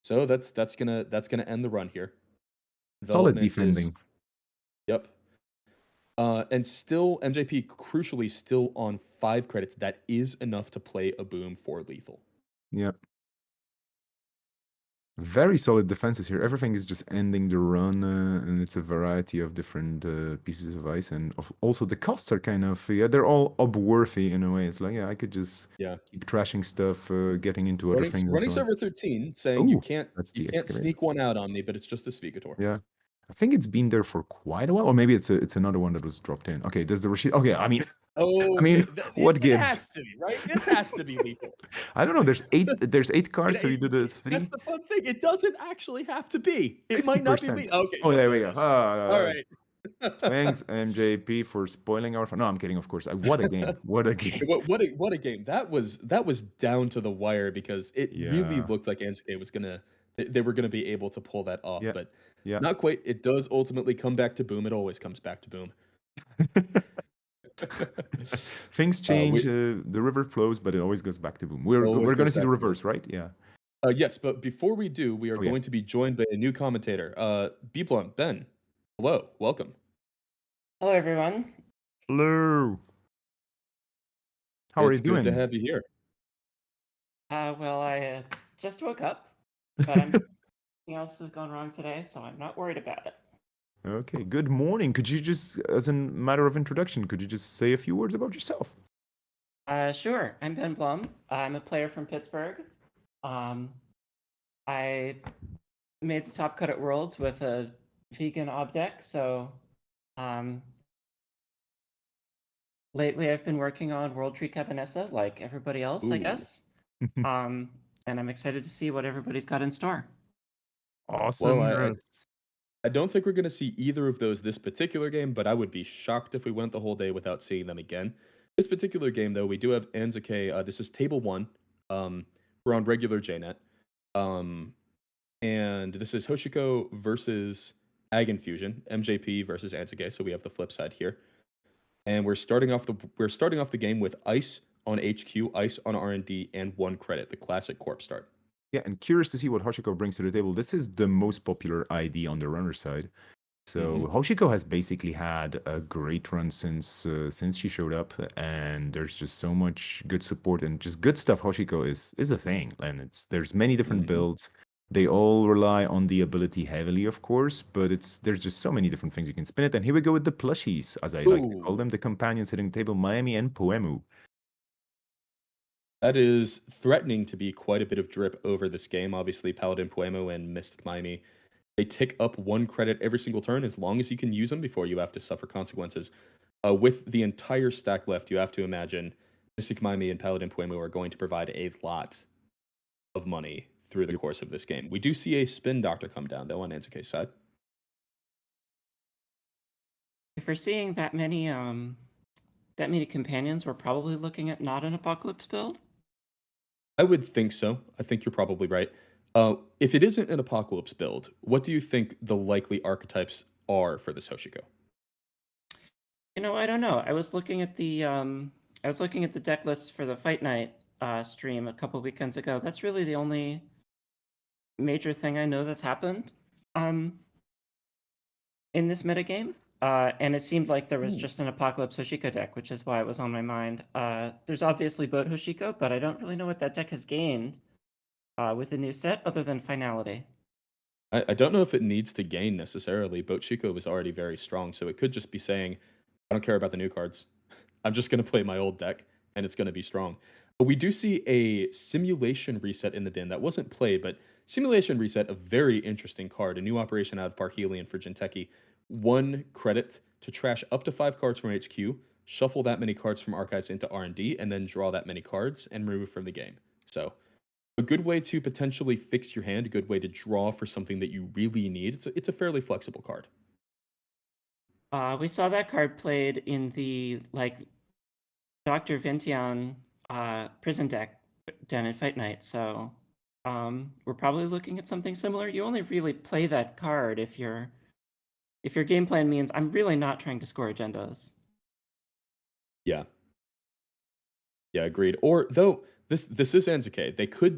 C: So that's gonna end the run here.
B: Solid
C: Development is
B: defending.
C: yep. And still MJP crucially still on 5 credits. That is enough to play a boom for lethal.
B: Yeah. Very solid defenses here. Everything is just ending the run, and it's a variety of different pieces of ice, and also the costs are kind of they're all upworthy in a way. It's like I could just keep trashing stuff, getting into other things.
C: Running
B: and so on.
C: server 13 saying you
B: that's the
C: can't
B: excavator.
C: sneak one out on me, but it's just a Svigator.
B: Yeah. I think it's been there for quite a while, or maybe it's another one that was dropped in. Okay, there's the Rashid. Okay, I mean, what gives?
C: It has to be, right? It has to be lethal.
B: I don't know. There's 8 cards, so you do the 3.
C: That's the fun thing. It doesn't actually have to be. It might not be lethal. Okay.
B: Oh, there we go.
C: All right.
B: Thanks, MJP, for spoiling our fun. No, I'm kidding, of course. What a game. What a game.
C: What a game. That was down to the wire because it really looked like Ansuke was they were gonna be able to pull that off, but not quite. It does ultimately come back to boom. It always comes back to boom.
B: Things change. The river flows, but it always goes back to boom. We're going to see the reverse, right? Yeah.
C: Yes, but before we do, we are going to be joined by a new commentator. Be Blunt, Ben. Hello, welcome.
E: Hello, everyone.
B: Hello. How are you doing?
C: It's good to have you here.
E: Well, I just woke up, but nothing else has gone wrong today, so I'm not worried about it.
B: Okay, good morning. Could you just, as a matter of introduction, could you just say a few words about yourself?
E: Sure. I'm Ben Blum. I'm a player from Pittsburgh. I made the top cut at Worlds with a vegan ob deck, so lately I've been working on World Tree Cabanessa like everybody else, I guess. And I'm excited to see what everybody's got in store.
B: Awesome.
C: Well, I don't think we're going to see either of those this particular game, but I would be shocked if we went the whole day without seeing them again. This particular game, though, we do have Ansuke. This is Table 1. We're on regular JNet. And this is Hoshiko versus Ag Infusion, MJP versus Ansuke, so we have the flip side here. And we're starting off the game with Ice on HQ, Ice on R&D, and 1 credit, the classic corp start.
B: Yeah, and curious to see what Hoshiko brings to the table. This is the most popular ID on the runner side. So Hoshiko has basically had a great run since she showed up, and there's just so much good support and just good stuff. Hoshiko is a thing, and there's many different builds. They all rely on the ability heavily, of course, but there's just so many different things you can spin it. And here we go with the plushies, as I like to call them, the companions hitting the table, Miami and Poemu.
C: That is threatening to be quite a bit of drip over this game. Obviously, Paladin Puemo and Mystic Miami, they tick up 1 credit every single turn as long as you can use them before you have to suffer consequences. With the entire stack left, you have to imagine Mystic Miami and Paladin Puemo are going to provide a lot of money through the
B: Yep.
C: course of this game. We do see a Spin Doctor come down, though, on Anzuke's side.
E: If we're seeing that many companions, we're probably looking at not an Apocalypse build.
C: I would think so. I think you're probably right. If it isn't an Apocalypse build, what do you think the likely archetypes are for this Hoshiko?
E: I don't know. I was looking at the deck list for the Fight Night stream a couple weekends ago. That's really the only major thing I know that's happened in this metagame. And it seemed like there was just an Apocalypse Hoshiko deck, which is why it was on my mind. There's obviously Boat Hoshiko, but I don't really know what that deck has gained with the new set other than finality.
C: I don't know if it needs to gain necessarily. Bochiko was already very strong, so it could just be saying, I don't care about the new cards. I'm just going to play my old deck, and it's going to be strong. But we do see a Simulation Reset in the bin that wasn't played, but Simulation Reset, a very interesting card, a new operation out of Parhelion for Jinteki. 1 credit to trash up to 5 cards from HQ, shuffle that many cards from archives into R&D, and then draw that many cards and remove from the game. So a good way to potentially fix your hand, a good way to draw for something that you really need. It's a fairly flexible card.
E: We saw that card played in the Dr. Vintian prison deck down in Fight Night, so we're probably looking at something similar. You only really play that card if your game plan means I'm really not trying to score agendas.
C: Yeah. Yeah, agreed. Or though this is Anzuke, they could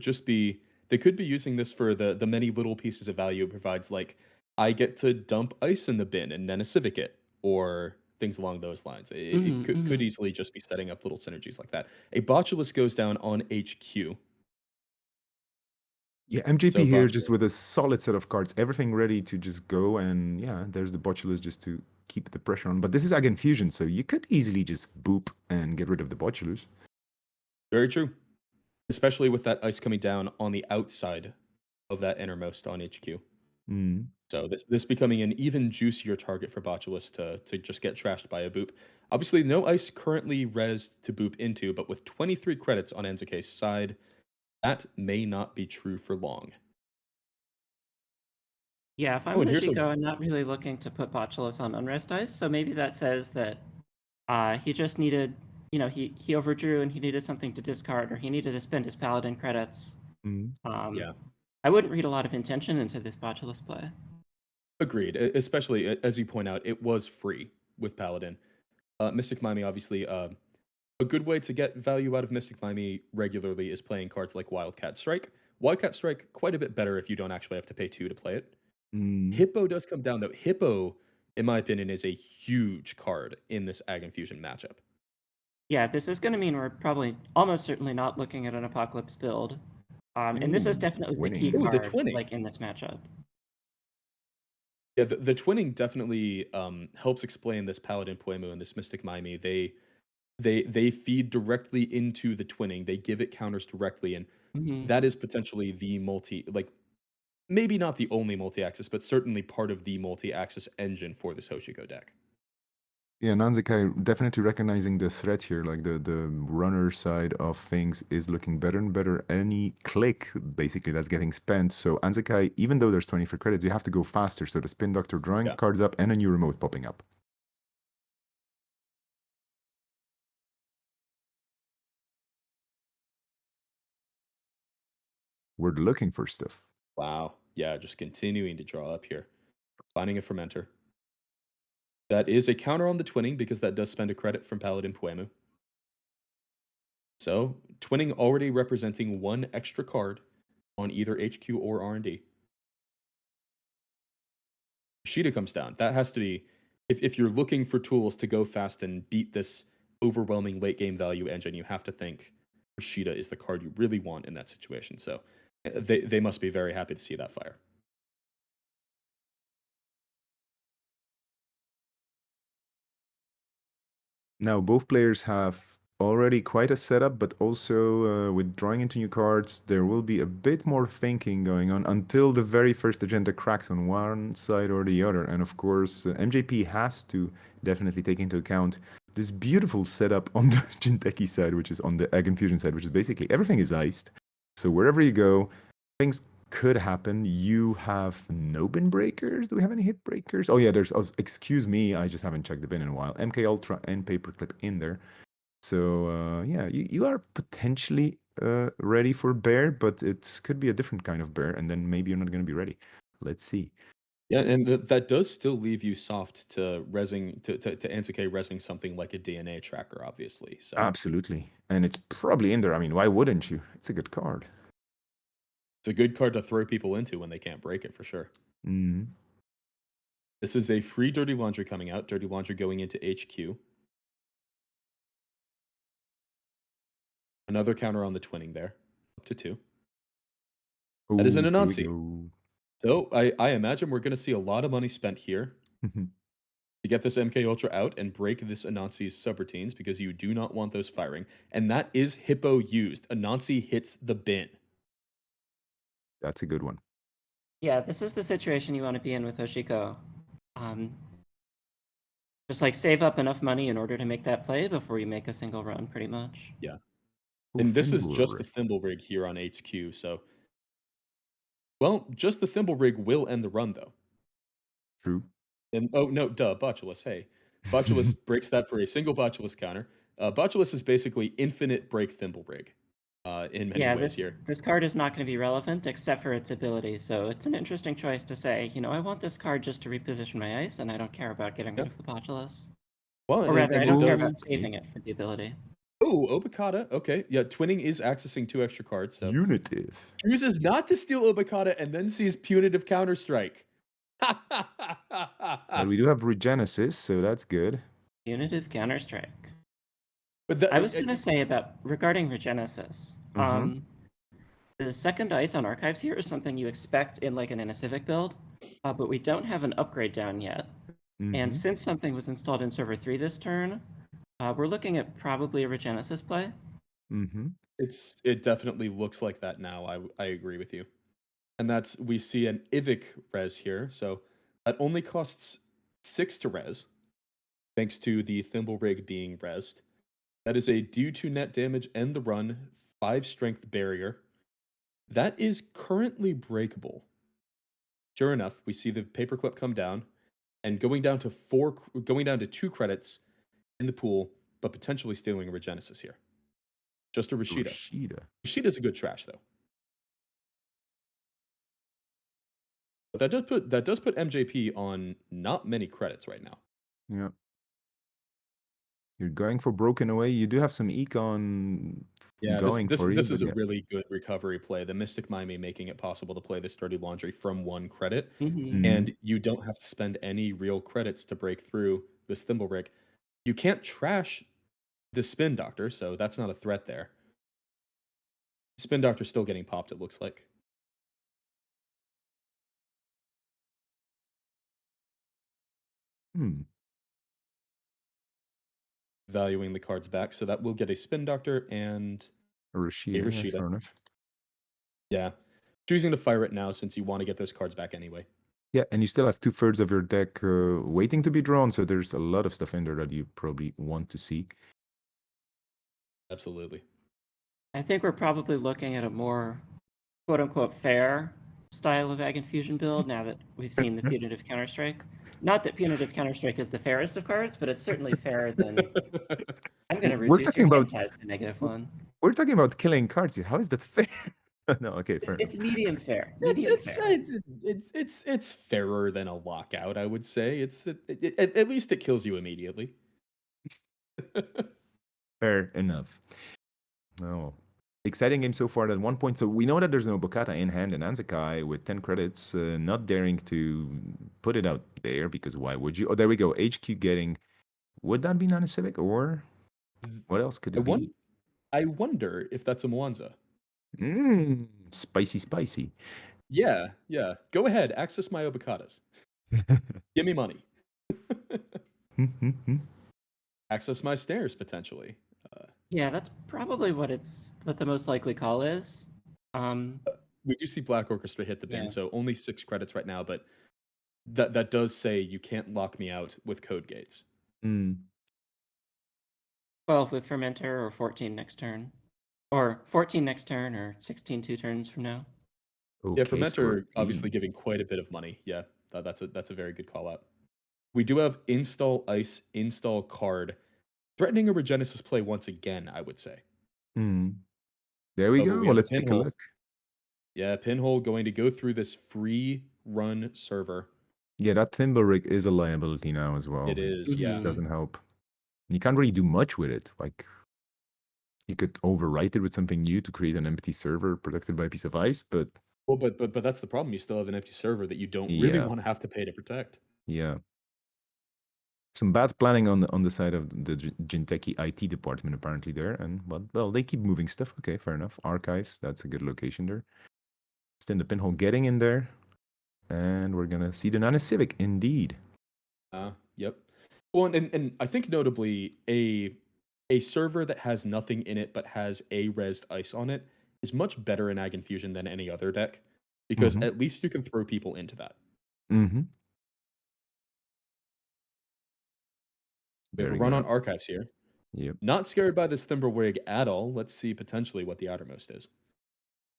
C: be using this for the many little pieces of value it provides, like I get to dump ice in the bin and then a civic it, or things along those lines. It could easily just be setting up little synergies like that. A Botulus goes down on HQ.
B: Yeah, MGP
C: So
B: here just
C: Botulus,
B: with a solid set of cards, everything ready to just go, and yeah, there's the Botulus just to keep the pressure on. But this is again fusion, so you could easily just boop and get rid of the Botulus.
C: very true. Especially with that ice coming down on the outside of that innermost on HQ.
B: Mm.
C: So this becoming an even juicier target for Botulus to just get trashed by a boop. Obviously, no ice currently res to boop into, but with 23 credits on Enzuke's side, that may not be true for long.
E: Yeah, if I'm
C: Oh, and here's a
E: Hoshiko, I'm not really looking to put Botulus on unrest dice, so maybe that says that he just needed, he overdrew and he needed something to discard, or he needed to spend his paladin credits.
B: Mm.
C: yeah,
E: I wouldn't read a lot of intention into this Botulus play.
C: agreed. Especially as you point out, it was free with Paladin. Mystic Miami, obviously, a good way to get value out of Mystic Miami regularly is playing cards like Wildcat Strike. Wildcat Strike, quite a bit better if you don't actually have to pay 2 to play it.
B: Mm.
C: Hippo does come down, though. Hippo, in my opinion, is a huge card in this Ag and Fusion matchup.
E: Yeah, this is going to mean we're probably almost certainly not looking at an Apocalypse build. And this is definitely the key
B: Winning.
C: Ooh, the
E: card,
C: twinning.
E: in this matchup.
C: Yeah, the twinning definitely helps explain this Paladin Poemu and this Mystic Miami. They feed directly into the twinning. They give it counters directly, and that is potentially the maybe not the only multi-axis, but certainly part of the multi-axis engine for this Hoshiko deck.
B: Yeah, Nanzekai definitely recognizing the threat here, like the runner side of things is looking better and better. Any click, basically, that's getting spent. So Anzekai, even though there's 24 credits, you have to go faster. So the Spin Doctor drawing
C: Yeah.
B: cards up and a new remote popping up. We're looking for stuff.
C: Wow. Yeah, just continuing to draw up here. Finding a Fermenter. That is a counter on the twinning because that does spend a credit from Paladin Poemu. So, twinning already representing 1 extra card on either HQ or R&D. Sheeta comes down. That has to be, if you're looking for tools to go fast and beat this overwhelming late game value engine, you have to think Sheeta is the card you really want in that situation. So they must be very happy to see that fire.
B: Now, both players have already quite a setup, but also with drawing into new cards, there will be a bit more thinking going on until the very first agenda cracks on one side or the other. And of course, MJP has to definitely take into account this beautiful setup on the Jinteki side, which is on the Egg Infusion side, which is basically everything is iced. So wherever you go, things could happen. You have no bin breakers. Do we have any hit breakers? Oh yeah, there's. Oh, excuse me, I just haven't checked the bin in a while. MK Ultra and Paperclip in there. So yeah, you are potentially ready for bear, but it could be a different kind of bear, and then maybe you're not going to be ready. Let's see.
C: Yeah, and that does still leave you soft to resing to NCK resing something like a DNA tracker, obviously. So
B: Absolutely, and it's probably in there. I mean, why wouldn't you? It's a good card.
C: it's a good card to throw people into when they can't break it for sure.
B: Mm.
C: This is a free Dirty Laundry coming out. Dirty Laundry going into HQ. Another counter on the twinning there, up to 2. That is an
B: Oh, here we
C: Anansi.
B: go.
C: So I imagine we're going to see a lot of money spent here to get this MK Ultra out and break this Anansi's subroutines because you do not want those firing. And that is Hippo used. Anansi hits the bin.
B: That's a good one.
E: Yeah, this is the situation you want to be in with Oshiko. Just like save up enough money in order to make that play before you make a single run, pretty much.
C: Yeah.
B: Oh,
C: And this is
B: Thimble
C: just the
B: Rig.
C: thimble rig here on HQ. So, well, just the thimble rig will end the run, though.
B: True.
C: And oh, no, duh, Botulus. Hey, Botulus breaks that for a single Botulus counter. Botulus is basically infinite break thimble rig in many
E: Yeah,
C: ways here.
E: this card is not going to be relevant except for its ability, so it's an interesting choice to say, you know, I want this card just to reposition my ice, and I don't care about getting rid
C: Yeah.
E: of the Botulus.
C: Well,
E: Or rather, I
C: and
E: don't
C: it
E: care
C: does.
E: about saving it for the ability.
C: Oh, Obokata. Okay. Yeah, twinning is accessing 2 extra cards. So
B: Unitive.
C: chooses not to steal Obokata and then sees punitive counterstrike.
B: But we do have Regenesis, so that's good.
E: Punitive Counter-Strike.
C: But
E: I was going to say regarding Regenesis, the second ice on Archives here is something you expect in like an Civic build, but we don't have an upgrade down yet. And since something was installed in Server 3 this turn, we're looking at probably a Regenesis play.
C: it definitely looks like that now. I agree with you. And that's we see an Ivic res here, so that only costs 6 to res, thanks to the Thimble Rig being resed. That is a due to net damage and the run 5 strength barrier. That is currently breakable. Sure enough, we see the paperclip come down and going down to 2 credits in the pool, but potentially stealing a Regenesis here. Just a Rashida. Rashida's a good trash though. But that does put MJP on not many credits right now.
B: Yeah. You're going for Broken Away. You do have some econ
C: Yeah,
B: going for you.
C: this
B: but
C: is a
B: yeah.
C: really good recovery play. The Mystic Mimey making it possible to play this Dirty Laundry from 1 credit, and you don't have to spend any real credits to break through this Thimble Rig. You can't trash the Spin Doctor, so that's not a threat there. Spin Doctor's still getting popped, it looks like. Valuing the cards back, so that will get a Spin Doctor and
B: A Rashida. Yeah, fair enough.
C: Yeah. Choosing to fire it now since you want to get those cards back anyway.
B: Yeah, and you still have 2/3 of your deck waiting to be drawn, so there's a lot of stuff in there that you probably want to see.
C: Absolutely.
E: I think we're probably looking at a more quote-unquote fair style of Egg Infusion build now that we've seen the Punitive Counter-Strike. Not that Punitive Counter-Strike is the fairest of cards, but it's certainly fairer than I'm going to reduce your hand size to -1.
B: We're talking about killing cards here. How is that fair? No, okay, fair
E: It's
B: enough.
E: medium fair.
C: It's fairer than a lockout, I would say. At least it kills you immediately.
B: Fair enough. Oh, exciting game so far at 1 point. So we know that there's no Bokata in hand and Anzakai with 10 credits, not daring to put it out there because why would you? Oh, there we go. HQ getting. Would that be non-civic or what else could it be?
C: I wonder if that's a Mwanza.
B: Spicy.
C: Yeah. Go ahead, access my Obokatas. Give me money. Access my stairs potentially.
E: Yeah, that's probably what the most likely call is.
C: We do see Black Orchestra hit the bin,
E: Yeah.
C: so only 6 credits right now, but that does say you can't lock me out with code gates.
B: Mm.
E: 12 with Fermenter or 14 next turn. Or 14 next turn or 16 2 turns from now.
C: Yeah,
B: Okay, score
C: Fermenter obviously
B: 15.
C: giving quite a bit of money. Yeah, that's a very good call out. We do have install ice, install card, threatening a Regenesis play once again, I would say.
B: Mm. There we
C: Oh, but
B: go.
C: we
B: Well,
C: have a
B: let's take a
C: pinhole.
B: look.
C: Yeah, pinhole going to go through this free run server.
B: Yeah, that thimble rig is a liability now as well.
C: It
B: It
C: is,
B: just
C: yeah.
B: doesn't help. You can't really do much with it. Like, you could overwrite it with something new to create an empty server protected by a piece of ice, but
C: Well, but that's the problem. You still have an empty server that you don't really
B: yeah,
C: want to have to pay to protect.
B: yeah. Some bad planning on the side of the Jinteki IT department apparently there, and but well, they keep moving stuff. Okay, fair enough. Archives, that's a good location there. Stand the pinhole getting in there, and we're gonna see the Nana Civic indeed.
C: Yep. Well, and I think notably a server that has nothing in it but has a resed ice on it is much better in Ag Infusion than any other deck because
B: Mm-hmm.
C: at least you can throw people into that.
B: Mm-hmm.
C: We have
B: There
C: a
B: we
C: run on
B: go.
C: archives here.
B: Yep.
C: Not scared by this Thimberwig at all. Let's see potentially what the outermost is.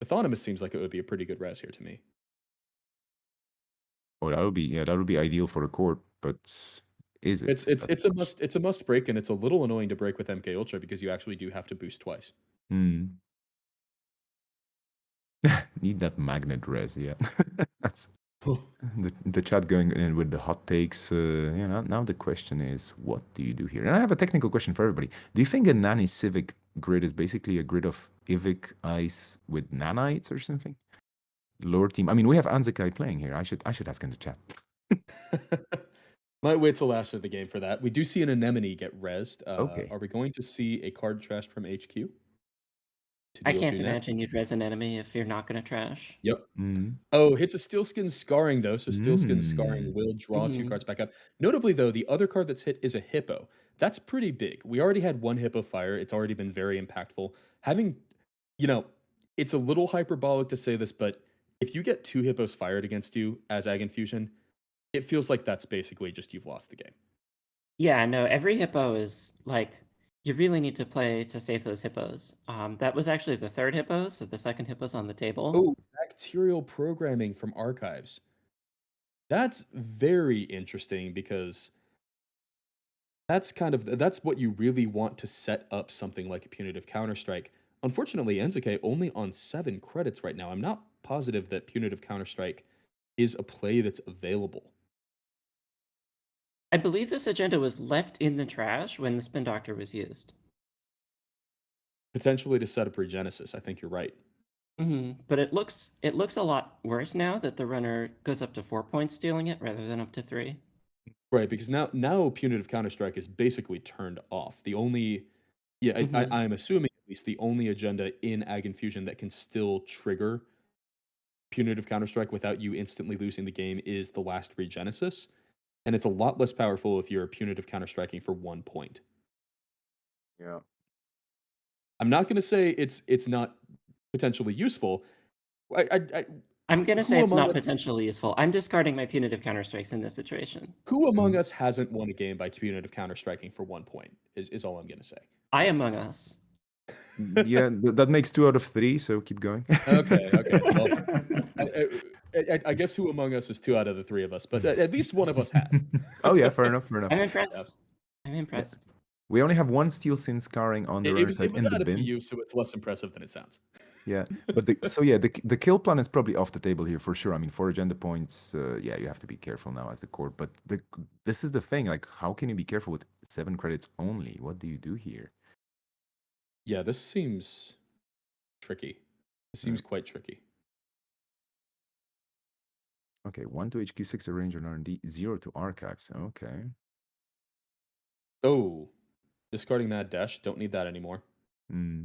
C: Autonomous seems like it would be a pretty good res here to me.
B: Oh, that would be ideal for the court, but is it?
C: It's a must it's a must break, and it's a little annoying to break with MK Ultra because you actually do have to boost twice.
B: Hmm. Need that magnet res, yeah. That's the chat going in with the hot takes. Now the question is, what do you do here? And I have a technical question for everybody. Do you think a Nani Civic grid is basically a grid of Ivic ice with nanites or something? Lower team. I mean, we have Anzakai playing here. I should ask in the chat.
C: Might wait till after the game for that. We do see an anemone get rezzed.
B: Okay.
C: Are we going to see a card trashed from HQ to
E: I
C: deal
E: can't
C: 2 net?
E: imagine you'd res an enemy if you're not going to trash.
C: Yep.
B: Mm.
C: Oh, hits a Steelskin Scarring, though, so Steelskin Scarring
B: Mm.
C: will draw 2
E: Mhm.
C: cards back up. Notably, though, the other card that's hit is a Hippo. That's pretty big. We already had 1 Hippo fire. It's already been very impactful. Having, you know, it's a little hyperbolic to say this, but if you get 2 Hippos fired against you as Ag Infusion, it feels like that's basically just you've lost the game.
E: Yeah, no, every hippo is like you really need to play to save those hippos. That was actually the third hippo, so the second hippo's on the table.
C: Oh, bacterial programming from archives. That's very interesting because that's what you really want to set up something like a punitive counterstrike. Unfortunately, Enzuke only on 7 credits right now. I'm not positive that punitive counterstrike is a play that's available.
E: I believe this agenda was left in the trash when the Spin Doctor was used.
C: Potentially to set up Regenesis. I think you're right.
E: But it looks a lot worse now that the runner goes up to 4 points stealing it rather than up to 3.
C: Right, because now punitive counterstrike is basically turned off. The only I'm assuming at least the only agenda in Ag Infusion that can still trigger punitive counterstrike without you instantly losing the game is the last Regenesis, and it's a lot less powerful if you're punitive counterstriking for 1 point.
B: Yeah.
C: I'm not going to say it's not potentially useful.
E: I'm going to say
C: who
E: it's
C: among
E: not
C: us
E: potentially useful. I'm discarding my punitive counterstrikes in this situation.
C: who among
B: Mm.
C: us hasn't won a game by punitive counterstriking for 1 point is all I'm going to say.
E: I among us.
B: Yeah, that makes 2 out of 3, so keep going.
C: Okay. Well, I guess who among us is 2 out of the 3 of us, but at least one of us has.
B: Oh yeah, fair enough, fair enough.
E: I'm impressed. I'm impressed.
B: We only have 1 steel sin scarring on the runner
C: It
B: side
C: was
B: in the
C: added for
B: bin.
C: you, so it's less impressive than it sounds.
B: Yeah, but the kill plan is probably off the table here for sure. I mean, for agenda points, yeah, you have to be careful now as a court. But this is the thing, like, how can you be careful with 7 credits only? What do you do here?
C: Yeah, this seems tricky. It seems quite tricky.
B: Okay, 1 to HQ, 6 to range on R&D, 0 to archives. Okay.
C: Oh, discarding Mad Dash. Don't need that anymore.
B: Hmm.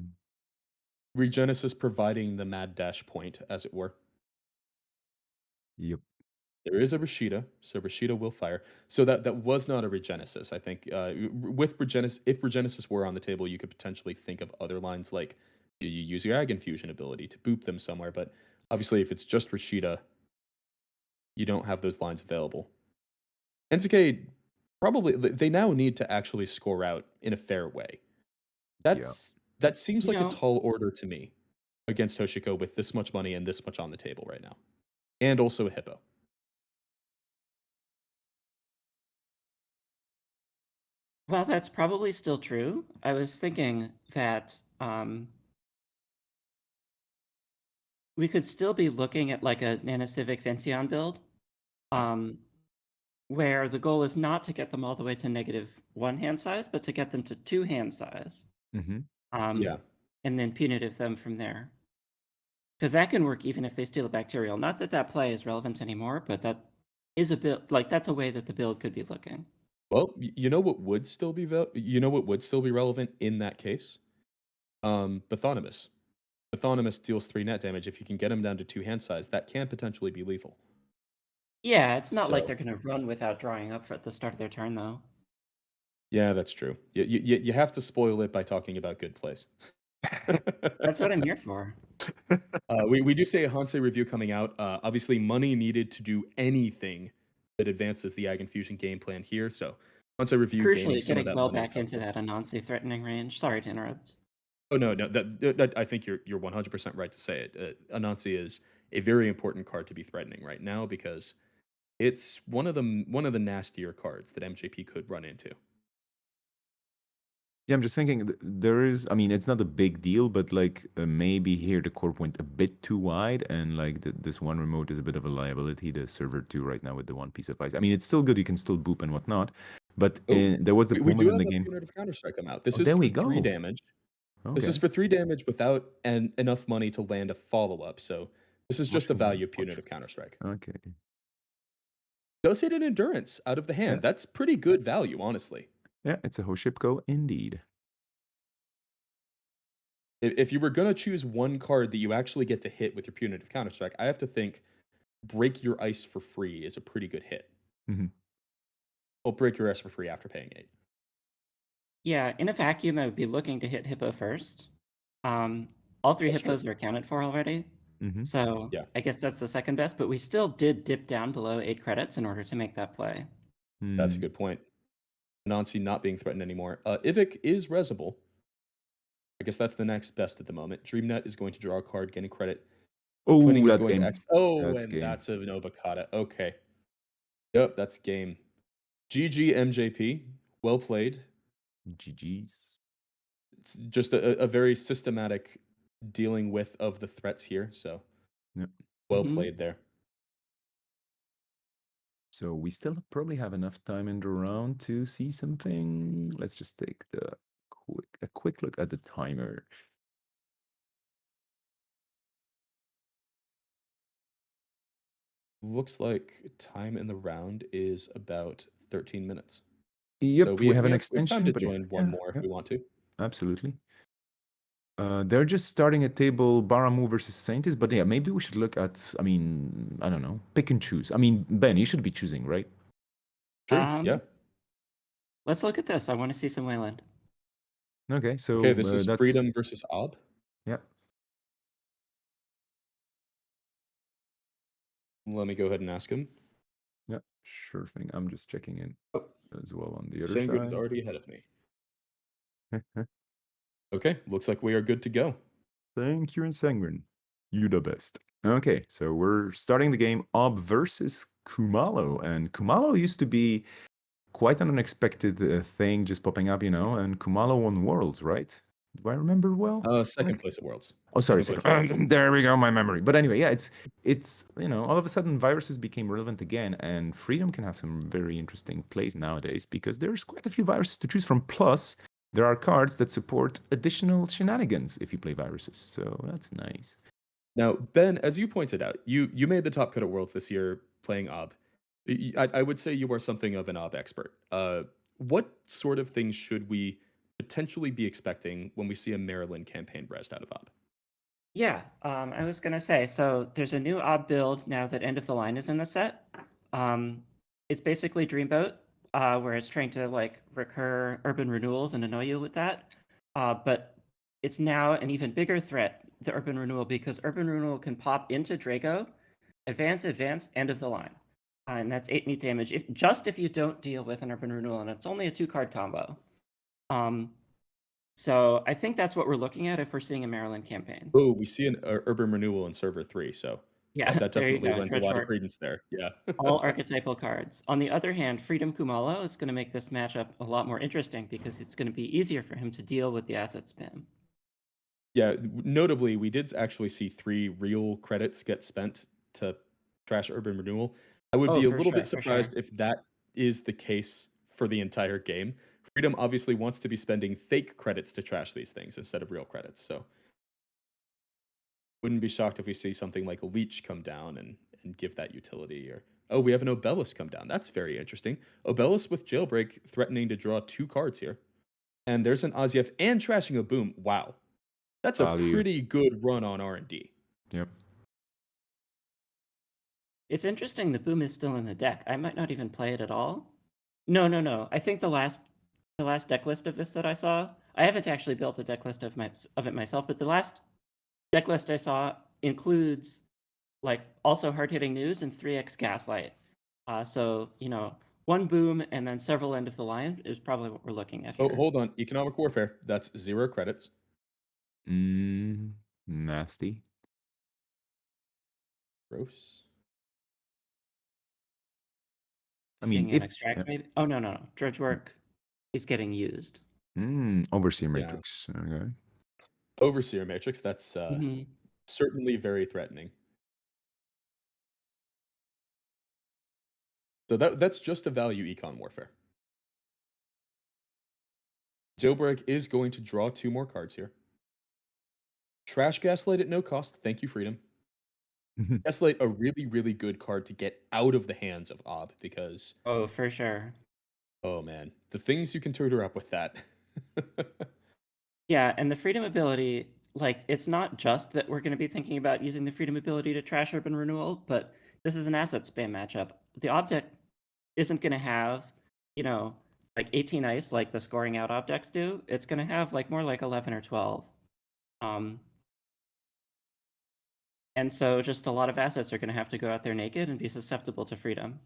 C: Regenesis providing the Mad Dash point, as it were.
B: Yep.
C: There is a Rashida, so Rashida will fire. So that was not a Regenesis. I think with Regenesis, if Regenesis were on the table, you could potentially think of other lines like you use your Ag Infusion ability to boop them somewhere. But obviously, if it's just Rashida, you don't have those lines available. NCK probably they now need to actually score out in a fair way.
B: Yeah.
C: That seems
E: You
C: like a
E: know,
C: tall order to me against Hoshiko with this much money and this much on the table right now, and also a Hippo.
E: well, that's probably still true. I was thinking that we could still be looking at like a Nanocivic Vincion build, where the goal is not to get them all the way to -1 hand size, but to get them to 2 hand size,
B: Mm-hmm.
C: Yeah.
E: and then punitive them from there. Because that can work even if they steal a bacterial. Not that that play is relevant anymore, but that is a build, like that's a way that the build could be looking.
C: Well, you know what would still be you know what would still be relevant in that case? Bathonimus. Bathonimus deals 3 net damage. If you can get him down to 2 hand size, that can potentially be lethal.
E: Yeah, it's not like
C: So,
E: they're going to run without drawing up for at the start of their turn, though.
C: yeah, that's true. You have to spoil it by talking about good plays.
E: That's what I'm here for.
C: We do say a Hansei review coming out. Obviously, money needed to do anything that advances the Ag Infusion game plan here. So, Hansei review gaining
E: Crucially,
C: some of
E: getting
C: that
E: well
C: money is
E: back into
C: helpful.
E: that Anansi threatening range. Sorry to interrupt.
C: Oh no, no, that I think you're 100% right to say it. Anansi is a very important card to be threatening right now because it's one of the nastier cards that MJP could run into.
B: Yeah, I'm just thinking there is, I mean, it's not a big deal, but like maybe here the corp went a bit too wide and like this one remote is a bit of a liability, the server 2 right now with the one piece of ice. I mean, it's still good, you can still boop and whatnot, but
C: Oh,
B: there was the
C: we do
B: moment in
C: have
B: the
C: a
B: game.
C: punitive counterstrike come out.
B: Oh,
C: This is
B: there
C: for
B: we
C: 3
B: go.
C: damage. This is
B: Okay.
C: for 3 damage without enough money to land a follow-up. So this is just a
B: Watch me,
C: value
B: watch
C: punitive
B: this.
C: counterstrike.
B: Okay.
C: Does hit an endurance out of the hand.
B: Yeah.
C: That's pretty good value, honestly.
B: Yeah, it's a Hoshipko indeed.
C: If you were gonna choose one card that you actually get to hit with your punitive counterstrike, I have to think break your ice for free is a pretty good hit.
B: Mm-hmm.
C: Well, break your ice for free after paying 8.
E: Yeah, in a vacuum, I would be looking to hit Hippo first. All 3
C: That's true.
E: Hippos are accounted for already.
B: Mm-hmm.
E: So
C: Yeah.
E: I guess that's the second best, but we still did dip down below 8 credits in order to make that play.
C: That's a good point. Nancy not being threatened anymore. Ivik is resable. I guess that's the next best at the moment. DreamNet is going to draw a card, getting credit.
B: Oh,
C: Twinning is
B: that's
C: going to
B: game.
C: X. Oh,
B: That's
C: and
B: game.
C: that's a Nobakata. Okay. Yep, that's game. GG MJP. Well played.
B: GG's.
C: It's just a very systematic dealing with of the threats here. So
B: Yep.
C: well
E: Mhm.
C: played there.
B: So we still probably have enough time in the round to see something. Let's just take a quick look at the timer.
C: Looks like time in the round is about 13 minutes.
B: Yep,
C: So
B: we have an
C: we have time
B: extension,
C: to
B: but yeah,
C: join one more if we want to.
B: absolutely. They're just starting a table Baramu versus Saintis, but yeah, maybe we should look at, I mean, I don't know, pick and choose. I mean, Ben, you should be choosing, right?
C: Sure. Yeah.
E: Let's look at this. I want to see some Wayland.
B: Okay, so
C: Okay, this is
B: that's,
C: Freedom versus Ob.
B: yeah.
C: Let me go ahead and ask him.
B: Yeah, sure thing. I'm just checking in
E: Oh.
B: as well on the other
C: Sangren is
B: side.
C: already ahead of me. Okay, looks like we are good to go.
B: Thank you, and Sangren. You the best. Okay, so we're starting the game Ob versus Kumalo. And Kumalo used to be quite an unexpected thing just popping up, you know, and Kumalo won Worlds, right? Do I remember well?
C: Second place at Worlds.
B: Oh, sorry,
C: Second
B: second.
C: place at Worlds.
B: There we go, my memory. But anyway, yeah, it's you know, all of a sudden viruses became relevant again, and Freedom can have some very interesting plays nowadays because there's quite a few viruses to choose from. Plus, there are cards that support additional shenanigans if you play viruses, so that's nice.
C: Now, Ben, as you pointed out, you made the top cut at Worlds this year playing Ob. I would say you are something of an Ob expert. What sort of things should we potentially be expecting when we see a Maryland campaign rest out of Ob?
E: Yeah, I was gonna say, so there's a new Ob build now that End of the Line is in the set. It's basically Dreamboat, where it's trying to like recur urban renewals and annoy you with that. But it's now an even bigger threat, the urban renewal, because urban renewal can pop into Draco, advance, end of the line. And that's 8 meat damage, if you don't deal with an urban renewal, and it's only a 2-card combo. So I think that's what we're looking at if we're seeing a Maryland campaign.
C: Oh, we see an urban renewal in server 3, so
E: Yeah,
C: that
E: there you
C: definitely
E: go.
C: lends a lot of credence there. Yeah.
E: All archetypal cards. On the other hand, Freedom Kumalo is going to make this matchup a lot more interesting because it's going to be easier for him to deal with the asset spam.
C: Yeah, notably, we did actually see 3 real credits get spent to trash urban renewal. I would be a little bit surprised if that is the case for the entire game. Freedom obviously wants to be spending fake credits to trash these things instead of real credits, so wouldn't be shocked if we see something like a Leech come down and give that utility, or oh, we have an Obelisk come down. That's very interesting. Obelisk with Jailbreak threatening to draw 2 cards here. And there's an Ozief and trashing a Boom. Wow. That's a
B: Value.
C: pretty good run on R&D.
B: Yep.
E: It's interesting the Boom is still in the deck. I might not even play it at all. No. I think the last deck list of this that I saw, I haven't actually built a deck list of it myself, but the last deck list I saw includes like also hard-hitting news and 3x Gaslight. So, 1 Boom and then several end of the line is probably what we're looking at here.
C: Oh, hold on. Economic Warfare. That's 0 credits.
B: Nasty.
C: Gross.
B: I mean,
E: Seeing an extract maybe? Oh, no. Dredge work is getting used.
B: Overseer
C: Yeah.
B: Matrix. Okay.
C: Overseer Matrix. That's
E: Mhm.
C: certainly very threatening. So that's just a value Econ Warfare. Jailbreak is going to draw 2 more cards here. Trash Gaslight at no cost. Thank you, Freedom. Gaslight, a really, really good card to get out of the hands of Ob, because
E: Oh, for sure.
C: oh man, the things you can tutor up with that.
E: Yeah, and the freedom ability, like, it's not just that we're going to be thinking about using the freedom ability to trash urban renewal, but this is an asset spam matchup. The object isn't going to have, like 18 ice like the scoring out objects do. It's going to have like more like 11 or 12. And so just a lot of assets are going to have to go out there naked and be susceptible to freedom.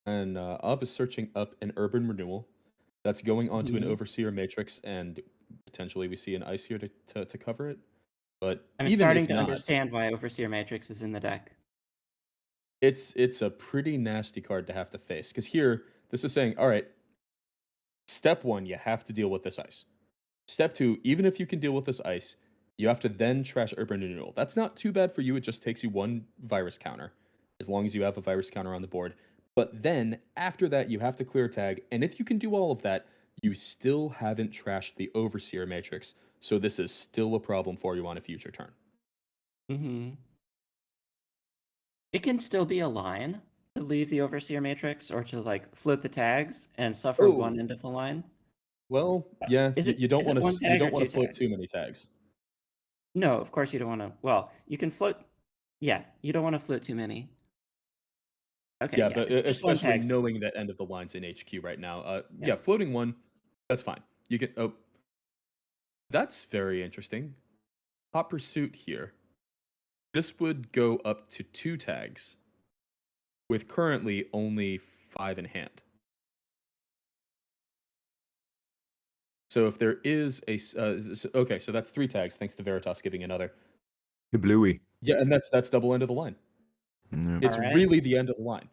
C: And Ob is searching up an urban renewal that's going onto an overseer matrix, and potentially we see an ice here to cover it. But
E: I'm
C: even
E: starting
C: if
E: to
C: not,
E: understand why overseer matrix is in the deck.
C: it's a pretty nasty card to have to face, because here this is saying, all right, step 1, you have to deal with this ice. Step 2, even if you can deal with this ice, you have to then trash urban renewal. That's not too bad for you. It just takes you 1 virus counter, as long as you have a virus counter on the board. But then after that, you have to clear tag, and if you can do all of that, you still haven't trashed the overseer matrix. So this is still a problem for you on a future turn.
E: It can still be a line to leave the overseer matrix or to like flip the tags and suffer 1 end of the line.
C: Well, yeah, you don't want to float too many tags.
E: No, of course you don't want to. Well, you can float. Yeah, you don't want to float too many. Okay.
C: Yeah, but especially
E: tag.
C: knowing that end of the line's in HQ right now. Yeah, floating 1, that's fine. You can. Oh, that's very interesting. Hot Pursuit here. This would go up to 2 tags, with currently only 5 in hand. So if there is a okay, so that's 3 tags. Thanks to Veritas giving another.
B: The bluey.
C: Yeah, and that's double end of the line. It's really the end of the line.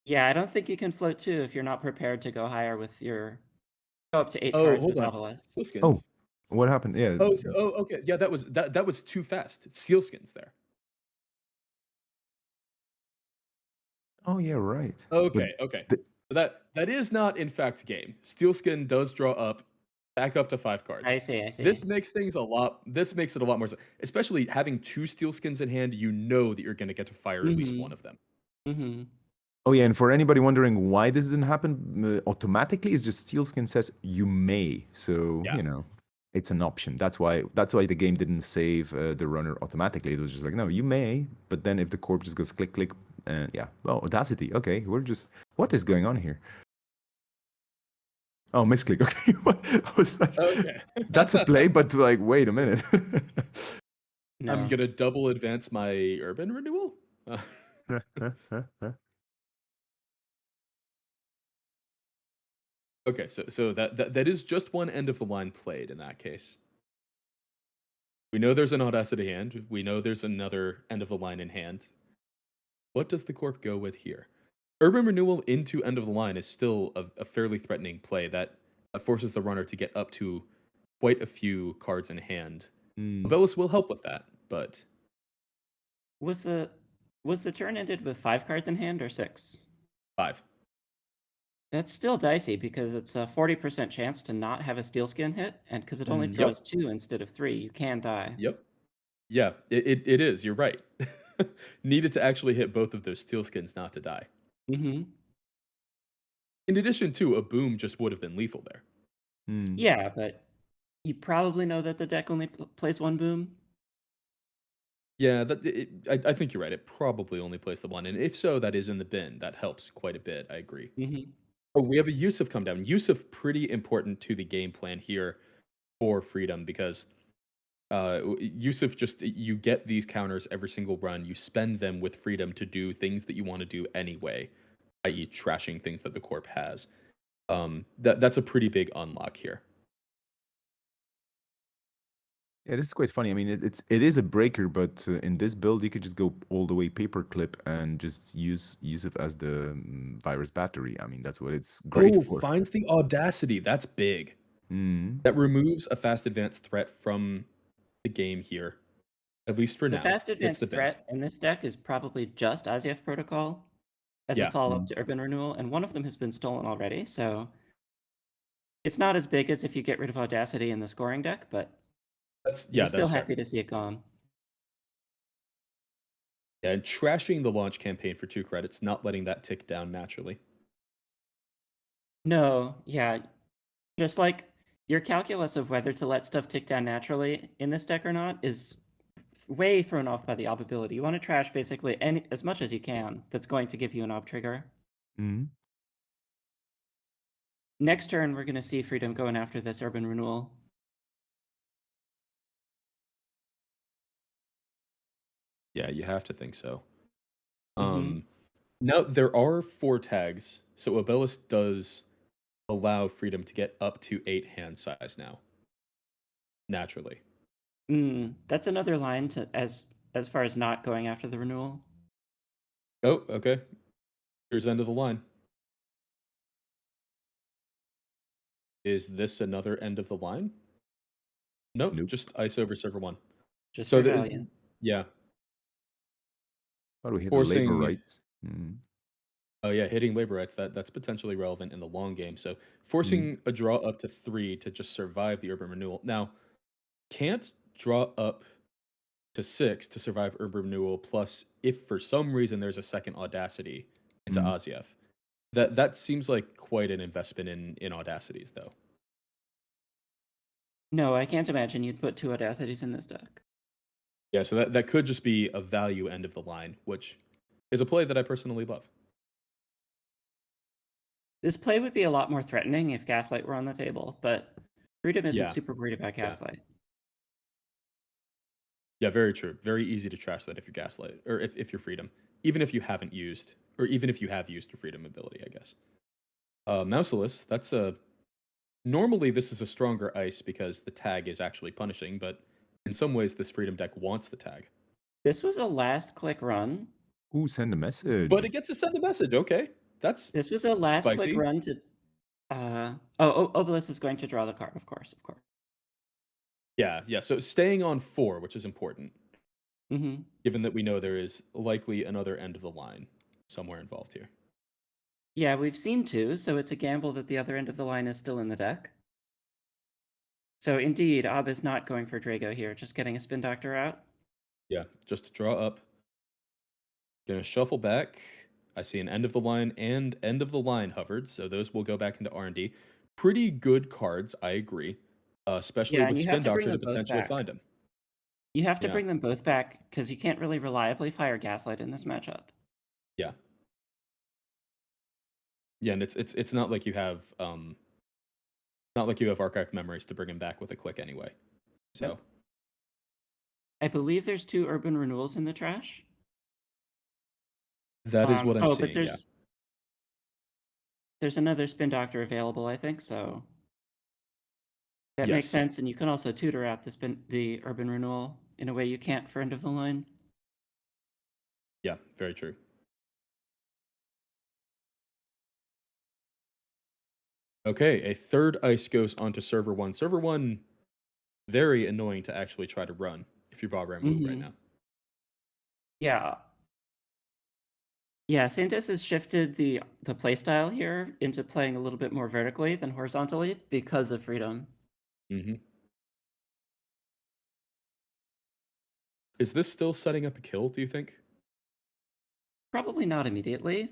E: Yeah, I don't think you can float 2 if you're not prepared to go higher with your go up to 8
C: Oh,
E: cards
C: hold
E: with
C: on.
E: Obelisk.
C: Sealskins.
B: Oh, what happened? Yeah.
C: Oh, okay. Yeah, that was too fast. Sealskins there.
B: Oh yeah, right.
C: Okay. That is not in fact game. Steelskin does draw up, back up to 5 cards.
E: I see.
C: This makes it a lot more, especially having 2 Steelskins in hand. You know that you're going to get to fire at least one of them.
B: Oh yeah, and for anybody wondering why this didn't happen automatically, it's just Steelskin says you may. So
C: Yeah.
B: it's an option. That's why the game didn't save the runner automatically. It was just like, no, you may, but then if the corp just goes click click, yeah, well, Audacity. Okay, what is going on here? Oh, misclick. Okay, I was like,
C: Okay.
B: that's a play, but like, wait a minute.
C: I'm
E: No.
C: gonna double advance my urban renewal. Okay, so that is just one end of the line played in that case. We know there's an Audacity hand. We know there's another end of the line in hand. What does the corp go with here? Urban renewal into end of the line is still a fairly threatening play that forces the runner to get up to quite a few cards in hand. Obelus will help with that, but
E: Was the turn ended with 5 cards in hand or 6?
C: 5.
E: That's still dicey because it's a 40% chance to not have a steel skin hit, and because it only
C: Yep.
E: draws 2 instead of 3, you can die.
C: Yep. Yeah, it is. You're right. Needed to actually hit both of those steel skins not to die.
E: Mm-hmm.
C: In addition to a boom just would have been lethal there.
E: Yeah, but you probably know that the deck only plays 1 boom.
C: Yeah, I think you're right. It probably only plays the one, and if so, that is in the bin. That helps quite a bit. I agree.
E: Mm-hmm.
C: Oh, we have a Yusuf come down. Yusuf pretty important to the game plan here for Freedom because Yusuf just you get these counters every single run. You spend them with Freedom to do things that you want to do anyway, i.e., trashing things that the Corp has. That's a pretty big unlock here.
B: Yeah, this is quite funny. I mean, it is a breaker, but in this build, you could just go all the way paperclip and just use it as the virus battery. I mean, that's what it's great for.
C: Finds the Audacity. That's big. That removes a fast advance threat from the game here, at least for
E: The
C: now.
E: fast
C: It's
E: advance
C: the bin.
E: threat in this deck is probably just Aziev Protocol as a
C: Yeah.
E: follow-up to Urban Renewal, and one of them has been stolen already, so it's not as big as if you get rid of Audacity in the scoring deck, but you're still
C: That's fair.
E: happy to see it gone.
C: Yeah, and trashing the launch campaign for 2 credits, not letting that tick down naturally.
E: No, yeah. Just like your calculus of whether to let stuff tick down naturally in this deck or not is way thrown off by the ob ability. You want to trash basically as much as you can that's going to give you an ob trigger. Next turn, we're going to see Freedom going after this Urban Renewal.
C: Yeah, you have to think so.
E: Mhm.
C: Now there are 4 tags, so Obelus does allow Freedom to get up to 8 hand size now. Naturally.
E: That's another line to as far as not going after the renewal.
C: Oh, okay. Here's end of the line. Is this another end of the line? Nope,
B: Nope.
C: just ice over server 1.
E: Just
C: So
E: for value.
C: yeah.
B: How do we hit the labor
C: Forcing
B: rights?
C: Oh yeah, hitting labor rights, that's potentially relevant in the long game. So forcing a draw up to 3 to just survive the urban renewal. Now, can't draw up to 6 to survive urban renewal, plus if for some reason there's a second audacity into Aziev. That seems like quite an investment in audacities though.
E: No, I can't imagine you'd put 2 Audacities in this deck.
C: Yeah, so that could just be a value end of the line, which is a play that I personally love.
E: This play would be a lot more threatening if Gaslight were on the table, but Freedom isn't
C: Yeah.
E: super worried about Gaslight.
C: Yeah, very true. Very easy to trash that if you're Gaslight, or if you're Freedom. Even if you haven't used, or even if you have used your Freedom ability, I guess. Mouseless, that's a... Normally, this is a stronger ice because the tag is actually punishing, but in some ways, this Freedom deck wants the tag.
E: This was a last click run.
B: Ooh, send a message.
C: But it gets to send a message, okay. That's
E: This was a last click
C: spicy.
E: run to Obelisk is going to draw the card, of course.
C: Yeah, so staying on 4, which is important,
E: Mm-hmm.
C: given that we know there is likely another end of the line somewhere involved here.
E: Yeah, we've seen 2, so it's a gamble that the other end of the line is still in the deck. So indeed, Ob is not going for Drago here, just getting a Spin Doctor out.
C: Yeah, just to draw up. Gonna shuffle back. I see an end of the line and end of the line hovered, so those will go back into R&D. Pretty good cards, I agree. especially
E: Yeah,
C: with
E: and you have
C: Spin
E: to bring
C: Doctor to
E: them both
C: potentially
E: back.
C: find him.
E: You have to
C: Yeah.
E: bring them both back because you can't really reliably fire Gaslight in this matchup.
C: Yeah. Yeah, and it's not like you have archived memories to bring him back with a click anyway. So
E: Yep. I believe there's 2 urban renewals in the trash.
C: that is what I'm
E: but
C: seeing. Yeah.
E: there's another Spin Doctor available, I think, so that makes
C: Yes.
E: sense, and you can also tutor out the urban renewal in a way you can't for End of the Line.
C: Yeah, very true. Okay, a third ice goes onto server 1. Server 1, very annoying to actually try to run if you're Bob Wu right now.
E: Yeah. Yeah, Santos has shifted the playstyle here into playing a little bit more vertically than horizontally because of freedom.
C: Mm-hmm. Is this still setting up a kill, do you think?
E: Probably not immediately.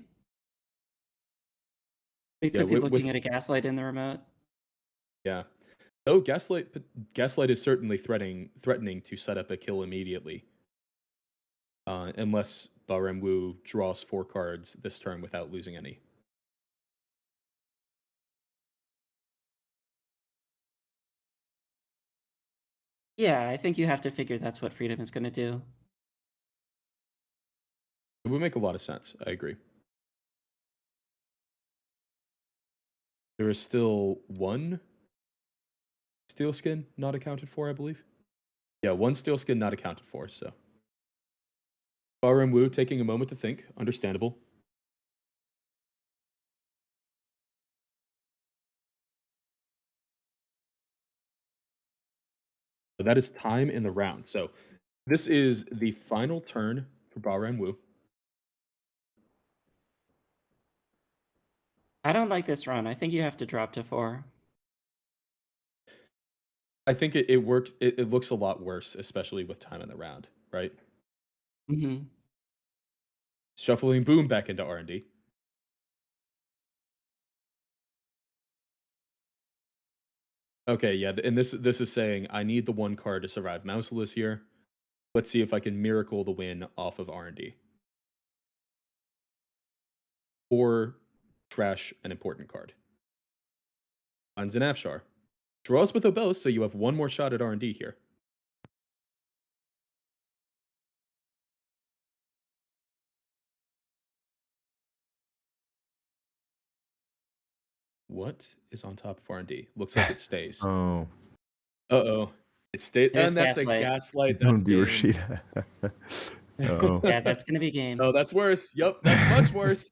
E: We could be looking at a Gaslight in the remote.
C: Yeah. Oh, Gaslight is certainly threatening to set up a kill immediately. Unless Bahram Wu draws 4 cards this turn without losing any.
E: Yeah, I think you have to figure that's what freedom is going to do.
C: It would make a lot of sense. I agree. There is still 1 steel skin not accounted for, I believe. Yeah, 1 steel skin not accounted for, so. Bahram Wu taking a moment to think. Understandable. But that is time in the round. So this is the final turn for Bahram Wu.
E: I don't like this run. I think you have to drop to 4.
C: I think it worked. It looks a lot worse, especially with time in the round, right?
E: Mm-hmm.
C: Shuffling Boom back into R&D. Okay, yeah, and this is saying I need the 1 card to survive Mouseless here. Let's see if I can miracle the win off of R&D. Or trash an important card. Finds an Afshar. Draws with Obels, so you have 1 more shot at R&D here. What is on top of R&D? Looks like it stays.
B: Oh.
C: Uh-oh. It stayed,
E: There's
C: and that's
E: Gaslight.
C: a Gaslight.
B: Don't
C: That's
B: be
C: game.
B: Rashida. Oh.
E: Yeah, that's going to be game.
C: Oh, that's worse. Yep, that's much worse.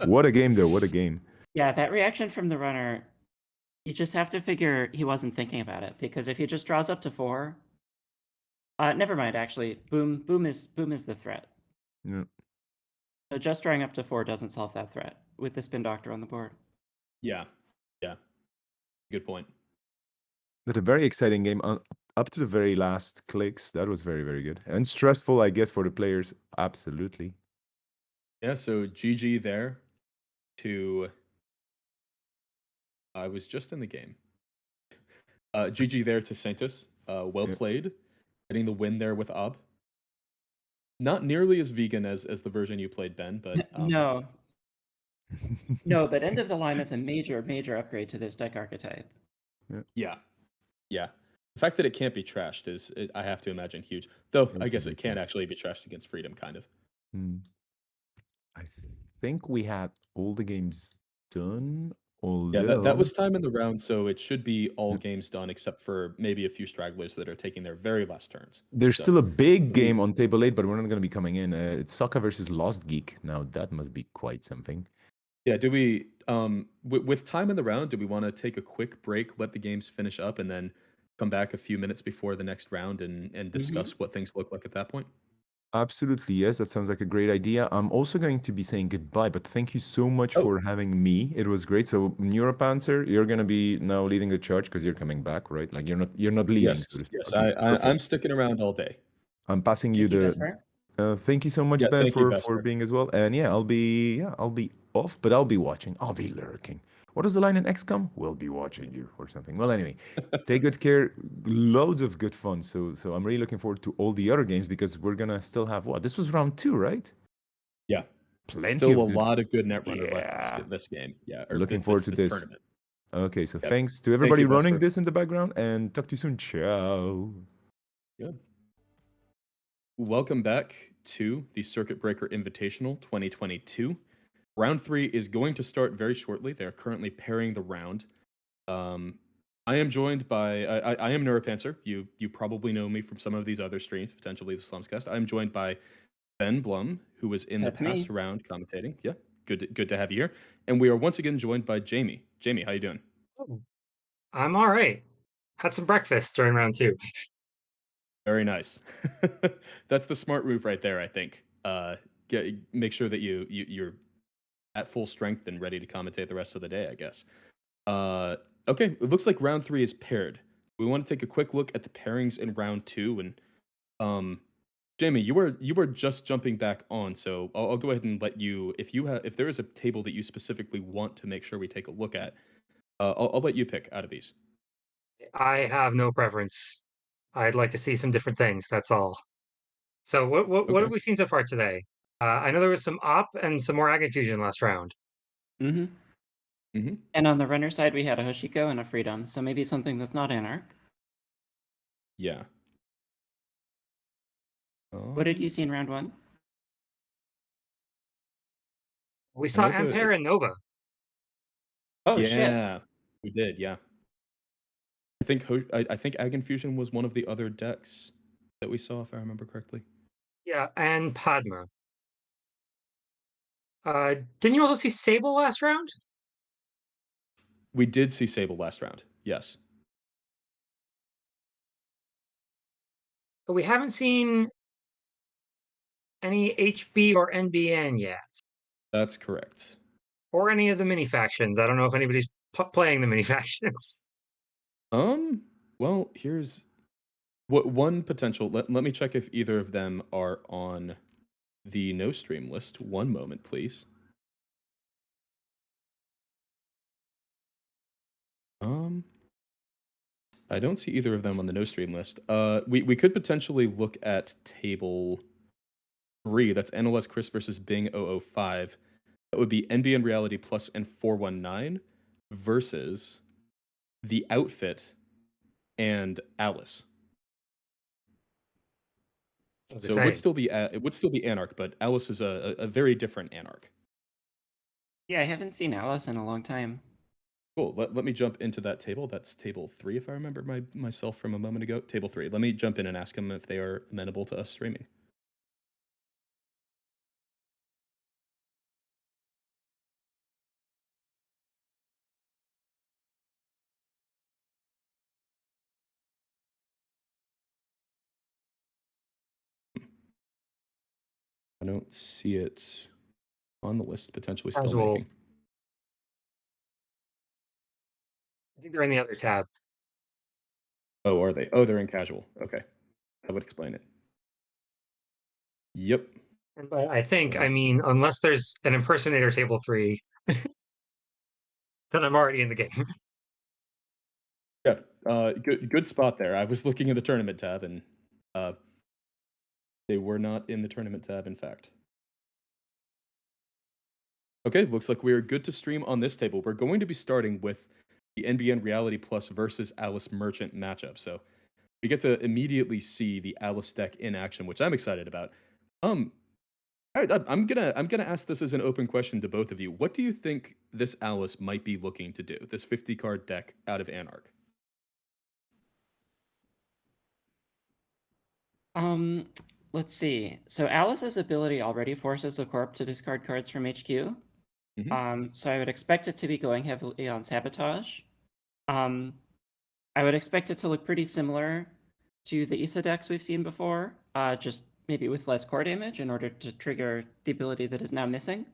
B: What a game, though. What a game.
E: Yeah, that reaction from the runner, you just have to figure he wasn't thinking about it, because if he just draws up to 4, never mind. Actually, boom is the threat.
B: Yeah.
E: So just drawing up to 4 doesn't solve that threat with the Spin Doctor on the board.
C: Yeah. Good point.
B: But a very exciting game up to the very last clicks. That was very, very good. And stressful, I guess, for the players. Absolutely.
C: Yeah, so GG there to I was just in the game. GG there to Santos. Well
B: Yeah.
C: played. Getting the win there with Ob. Not nearly as vegan as the version you played, Ben, but
E: No, but End of the Line is a major upgrade to this deck archetype.
C: Yeah. The fact that it can't be trashed is, I have to imagine, huge. Though I
B: That's a
C: guess it
B: big
C: can
B: one.
C: actually be trashed against Freedom, kind of.
B: I think we had all the games done.
C: Yeah,
B: Although
C: that was time in the round, so it should be all
B: Yeah.
C: games done except for maybe a few stragglers that are taking their very last turns.
B: there's
C: So,
B: still a big game on table 8, but we're not going to be coming in. It's Sokka versus Lost Geek. Now that must be quite something.
C: yeah, do we with time in the round, do we want to take a quick break, let the games finish up, and then come back a few minutes before the next round and discuss what things look like at that point?
B: Absolutely, yes. That sounds like a great idea. I'm also going to be saying goodbye, but thank you so much
C: Oh.
B: for having me. It was great. So, Neuropanzer, you're going to be now leading the charge because you're coming back, right? Like you're not leaving.
C: Yes,
B: so to speak.
C: yes,
B: Okay,
C: I'm
B: perfect.
C: sticking around all day.
B: I'm passing you
E: Thank you,
B: the.
E: Vesper.
B: Thank you so much,
C: Yeah,
B: Ben,
C: thank you,
B: for
C: Vesper.
B: being as well. And yeah, I'll be off, but I'll be watching. I'll be lurking. What does the line in XCOM? We'll be watching you or something. Well, anyway, take good care. Loads of good fun. So I'm really looking forward to all the other games because we're gonna still have what? This was round 2, right?
C: Yeah.
B: Plenty
C: Still
B: of
C: a
B: good.
C: lot of good Netrunner left
B: Yeah.
C: this game. Yeah. Or
B: Looking forward to
C: this
B: this.
C: tournament.
B: Okay, so
C: Yep.
B: thanks to
C: Thank
B: everybody
C: you,
B: running
C: Vesper.
B: this in the background, and talk to you soon. Ciao.
C: Yeah. Welcome back to the Circuit Breaker Invitational 2022. Round 3 is going to start very shortly. They're currently pairing the round. I am joined by I am Neuropanzer. You probably know me from some of these other streams, potentially the Slumscast. I am joined by Ben Blum, who was in
E: That's
C: the past
E: me.
C: round commentating. Yeah, good to have you here. And we are once again joined by Jamie. Jamie, how you doing?
A: Oh, I'm all right. Had some breakfast during round 2.
C: Very nice. That's the smart move right there, I think. Make sure that you're at full strength and ready to commentate the rest of the day, I guess. Okay, it looks like round 3 is paired. We want to take a quick look at the pairings in round 2, and Jamie, you were just jumping back on, so I'll go ahead and let you. If there is a table that you specifically want to make sure we take a look at, I'll let you pick out of these.
A: I have no preference. I'd like to see some different things, that's all. So what
C: Okay.
A: have we seen so far today? I know there was some op and some more Ag Fusion last round.
E: Mm-hmm.
C: Mm-hmm.
E: And on the runner side, we had a Hoshiko and a Freedom, so maybe something that's not Anarch.
C: Yeah.
E: What did you see in round 1?
A: We
C: I
A: saw
C: know the
A: Ampere and Nova.
E: Oh, shit.
C: yeah, we did. Yeah, I think Ag Infusion was one of the other decks that we saw, if I remember correctly.
A: Yeah, and Padma. Didn't you also see Sable last round?
C: We did see Sable last round. Yes,
A: But we haven't seen any HB or NBN yet,
C: that's correct.
A: or any of the mini factions. I don't know if anybody's playing the mini factions.
C: Well, here's what one potential. Let me check if either of them are on the no stream list. One moment, please. I don't see either of them on the no stream list. We could potentially look at table 3. That's NLS Chris versus Bing 005. That would be NBN Reality Plus and 419 versus the Outfit and Alice.
A: The
C: So
A: same.
C: it would still be Anarch, but Alice is a very different Anarch.
E: Yeah, I haven't seen Alice in a long time.
C: Cool. Let me jump into that table. That's table 3, if I remember myself from a moment ago. Table 3. Let me jump in and ask them if they are amenable to us streaming. I don't see it on the list, potentially still
A: Casual.
C: making.
A: I think they're in the other tab.
C: Oh, are they? Oh, they're in casual. Okay. That would explain it. Yep.
A: And by I think, I
C: Enough.
A: mean, unless there's an impersonator table 3, then I'm already in the game.
C: Yeah. Good spot there. I was looking at the tournament tab and they were not in the tournament tab, in fact. Okay, looks like we are good to stream on this table. We're going to be starting with the NBN Reality Plus versus Alice Merchant matchup. So we get to immediately see the Alice deck in action, which I'm excited about. I'm gonna ask this as an open question to both of you. What do you think this Alice might be looking to do? This 50 card deck out of Anarch.
E: Let's see. So Alice's ability already forces the corp to discard cards from HQ. So I would expect it to be going heavily on sabotage. I would expect it to look pretty similar to the Issa decks we've seen before, just maybe with less core damage in order to trigger the ability that is now missing.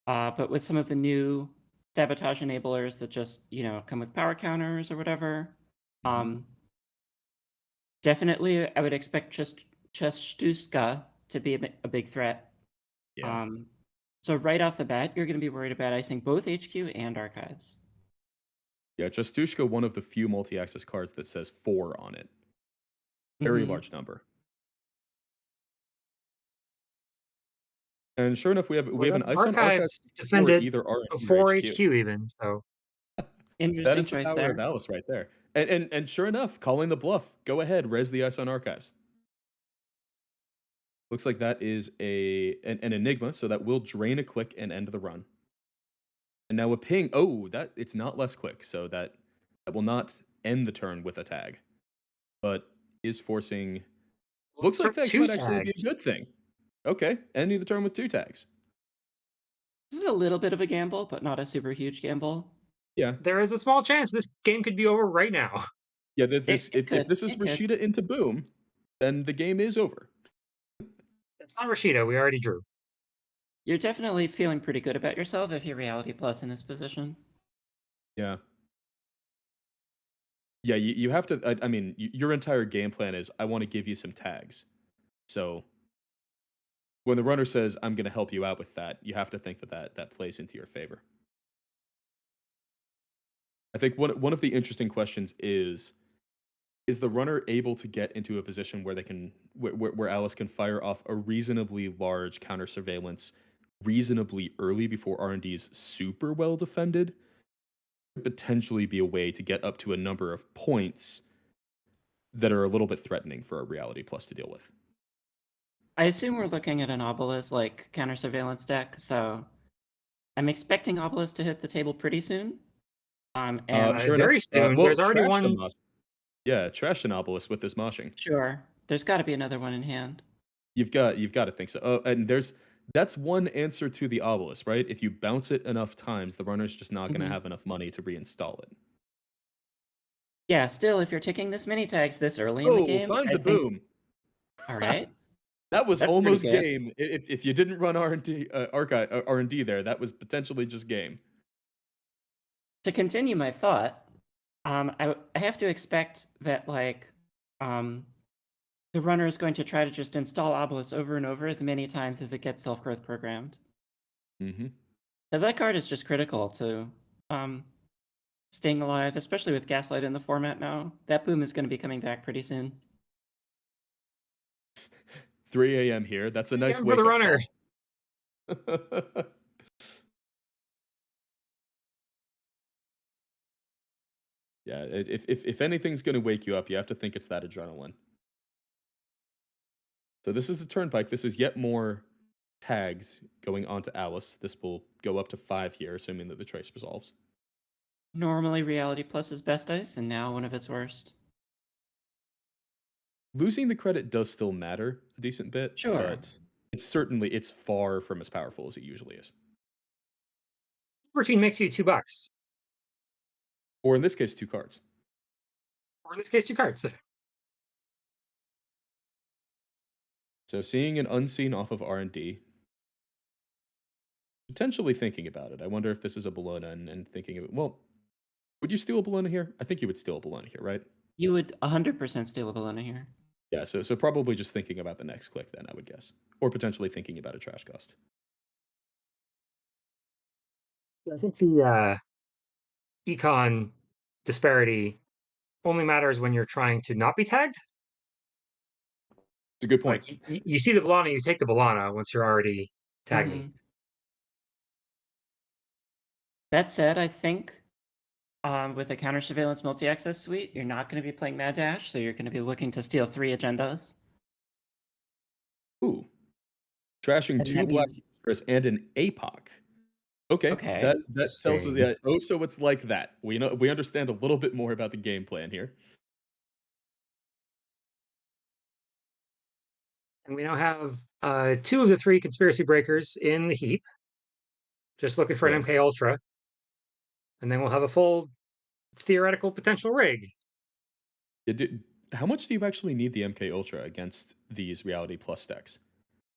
E: But with some of the new sabotage enablers that just, come with power counters or whatever. Definitely, I would expect just Chestuska to be a big threat.
C: Yeah.
E: So right off the bat, you're going to be worried about icing both HQ and archives.
C: Yeah, Justushka, one of the few multi-access cards that says 4 on it. Very
E: Mhm.
C: large number. And sure enough, we have
A: Well,
C: an
A: that's
C: ice on archive
A: archives
C: for
A: defended
C: either RNG or
A: before
C: HQ.
A: HQ even, so
C: That
E: Interesting
C: is the
E: choice
C: power of
E: there.
C: Alice right there. And sure enough, calling the bluff. Go ahead, res the ice on archives. Looks like that is an enigma, so that will drain a click and end the run. And now a ping. Oh, that it's not less quick, so that will not end the turn with a tag, but is forcing. Looks
A: looks
C: like
A: like
C: tags
A: two
C: might actually be a
A: tags.
C: good thing. Okay, ending the turn with 2 tags.
E: This is a little bit of a gamble, but not a super huge gamble.
C: Yeah,
A: There is a small chance this game could be over right now.
C: yeah.
E: It
C: If
E: could.
C: this is
E: It could.
C: Rashida into boom, then the game is over.
A: It's not Rashida. We already drew.
E: You're definitely feeling pretty good about yourself if you're Reality Plus in this position.
C: Yeah. Yeah, you have to. I mean, your entire game plan is I want to give you some tags. So when the runner says I'm going to help you out with that, you have to think that plays into your favor. I think one of the interesting questions is the runner able to get into a position where they can where Alice can fire off a reasonably large counter surveillance reasonably early before R&D is super well defended, could potentially be a way to get up to a number of points that are a little bit threatening for a Reality Plus to deal with.
E: I assume we're looking at an Obelisk like counter surveillance deck, so I'm expecting Obelisk to hit the table pretty soon. And
C: Sure enough,
A: Very soon.
C: well,
A: There's already
C: trash the
A: one.
C: mosh. Yeah, trash an obelisk with this moshing.
E: sure, there's got to be another one in hand.
C: You've got to think so. Oh, and that's one answer to the obelisk, right? If you bounce it enough times, the runner's just not going to
E: Mhm.
C: have enough money to reinstall it.
E: Yeah, still, if you're taking this many tags this early in the
C: Oh,
E: game,
C: finds
E: I
C: a
E: think.
C: boom.
E: All right,
C: That was
E: that's pretty
C: almost
E: good.
C: game. If you didn't run R&D archive R&D there, that was potentially just game.
E: To continue my thought, I have to expect that like, the runner is going to try to just install Obelisk over and over as many times as it gets self-growth programmed.
C: Mm-hmm.
E: Because that card is just critical to staying alive, especially with Gaslight in the format now. That boom is going to be coming back pretty soon.
C: 3 a.m. here. That's a nice
A: AM for the
C: wake up
A: runner.
C: call. Yeah, if anything's going to wake you up, you have to think it's that adrenaline. So this is the turnpike. This is yet more tags going onto Alice. This will go up to 5 here, assuming that the trace resolves.
E: Normally, Reality Plus is best ice, and now one of its worst.
C: Losing the credit does still matter a decent bit,
E: Sure.
C: but it's far from as powerful as it usually is.
A: Routine makes you $2,
C: Or in this case, 2 cards.
A: or in this case, 2 cards.
C: So seeing an unseen off of R&D, potentially thinking about it. I wonder if this is a Bologna and thinking of it. Well, would you steal a Bologna here? I think you would steal a Bologna here, right?
E: You would 100% steal a Bologna here.
C: Yeah, so probably just thinking about the next click then, I would guess. Or potentially thinking about a trash cost.
A: I think the econ disparity only matters when you're trying to not be tagged.
C: It's a good point.
A: Like you see the Bologna, you take the Bologna once you're already tagged me.
E: Mhm. That said, I think with a counter surveillance multi-access suite, you're not going to be playing Mad Dash, so you're going to be looking to steal 3 agendas.
C: Ooh. Trashing
E: And
C: 2
E: that
C: Black
E: means,
C: Chris and an APOC. Okay,
E: okay,
C: that tells us
A: Interesting.
C: that. Oh, so it's like that. We understand a little bit more about the game plan here.
A: And we now have 2 of the 3 conspiracy breakers in the heap. Just looking for an
C: Good.
A: MK Ultra, and then we'll have a full theoretical potential rig.
C: How much do you actually need the MK Ultra against these Reality Plus decks?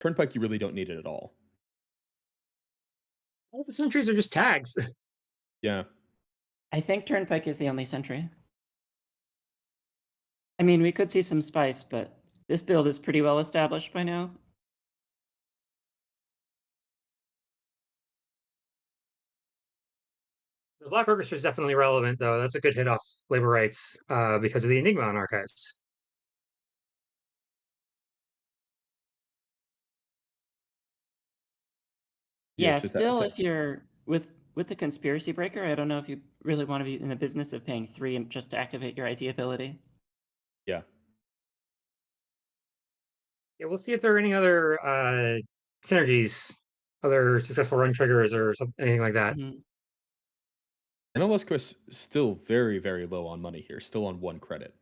C: Turnpike, you really don't need it at all.
A: All the sentries are just tags.
C: Yeah.
E: I think Turnpike is the only sentry. I mean, we could see some spice, but this build is pretty well established by now.
A: The Black Orchestra is definitely relevant, though. That's a good hit off labor rights because of the Enigma on archives.
E: Yeah,
C: Yes,
E: still, if you're with the conspiracy breaker, I don't know if you really want to be in the business of paying 3 and just to activate your ID ability.
C: yeah.
A: Yeah, we'll see if there are any other synergies, other successful run triggers, or anything like that.
E: Mhm.
C: And unless Chris still very, very low on money here, still on 1 credit.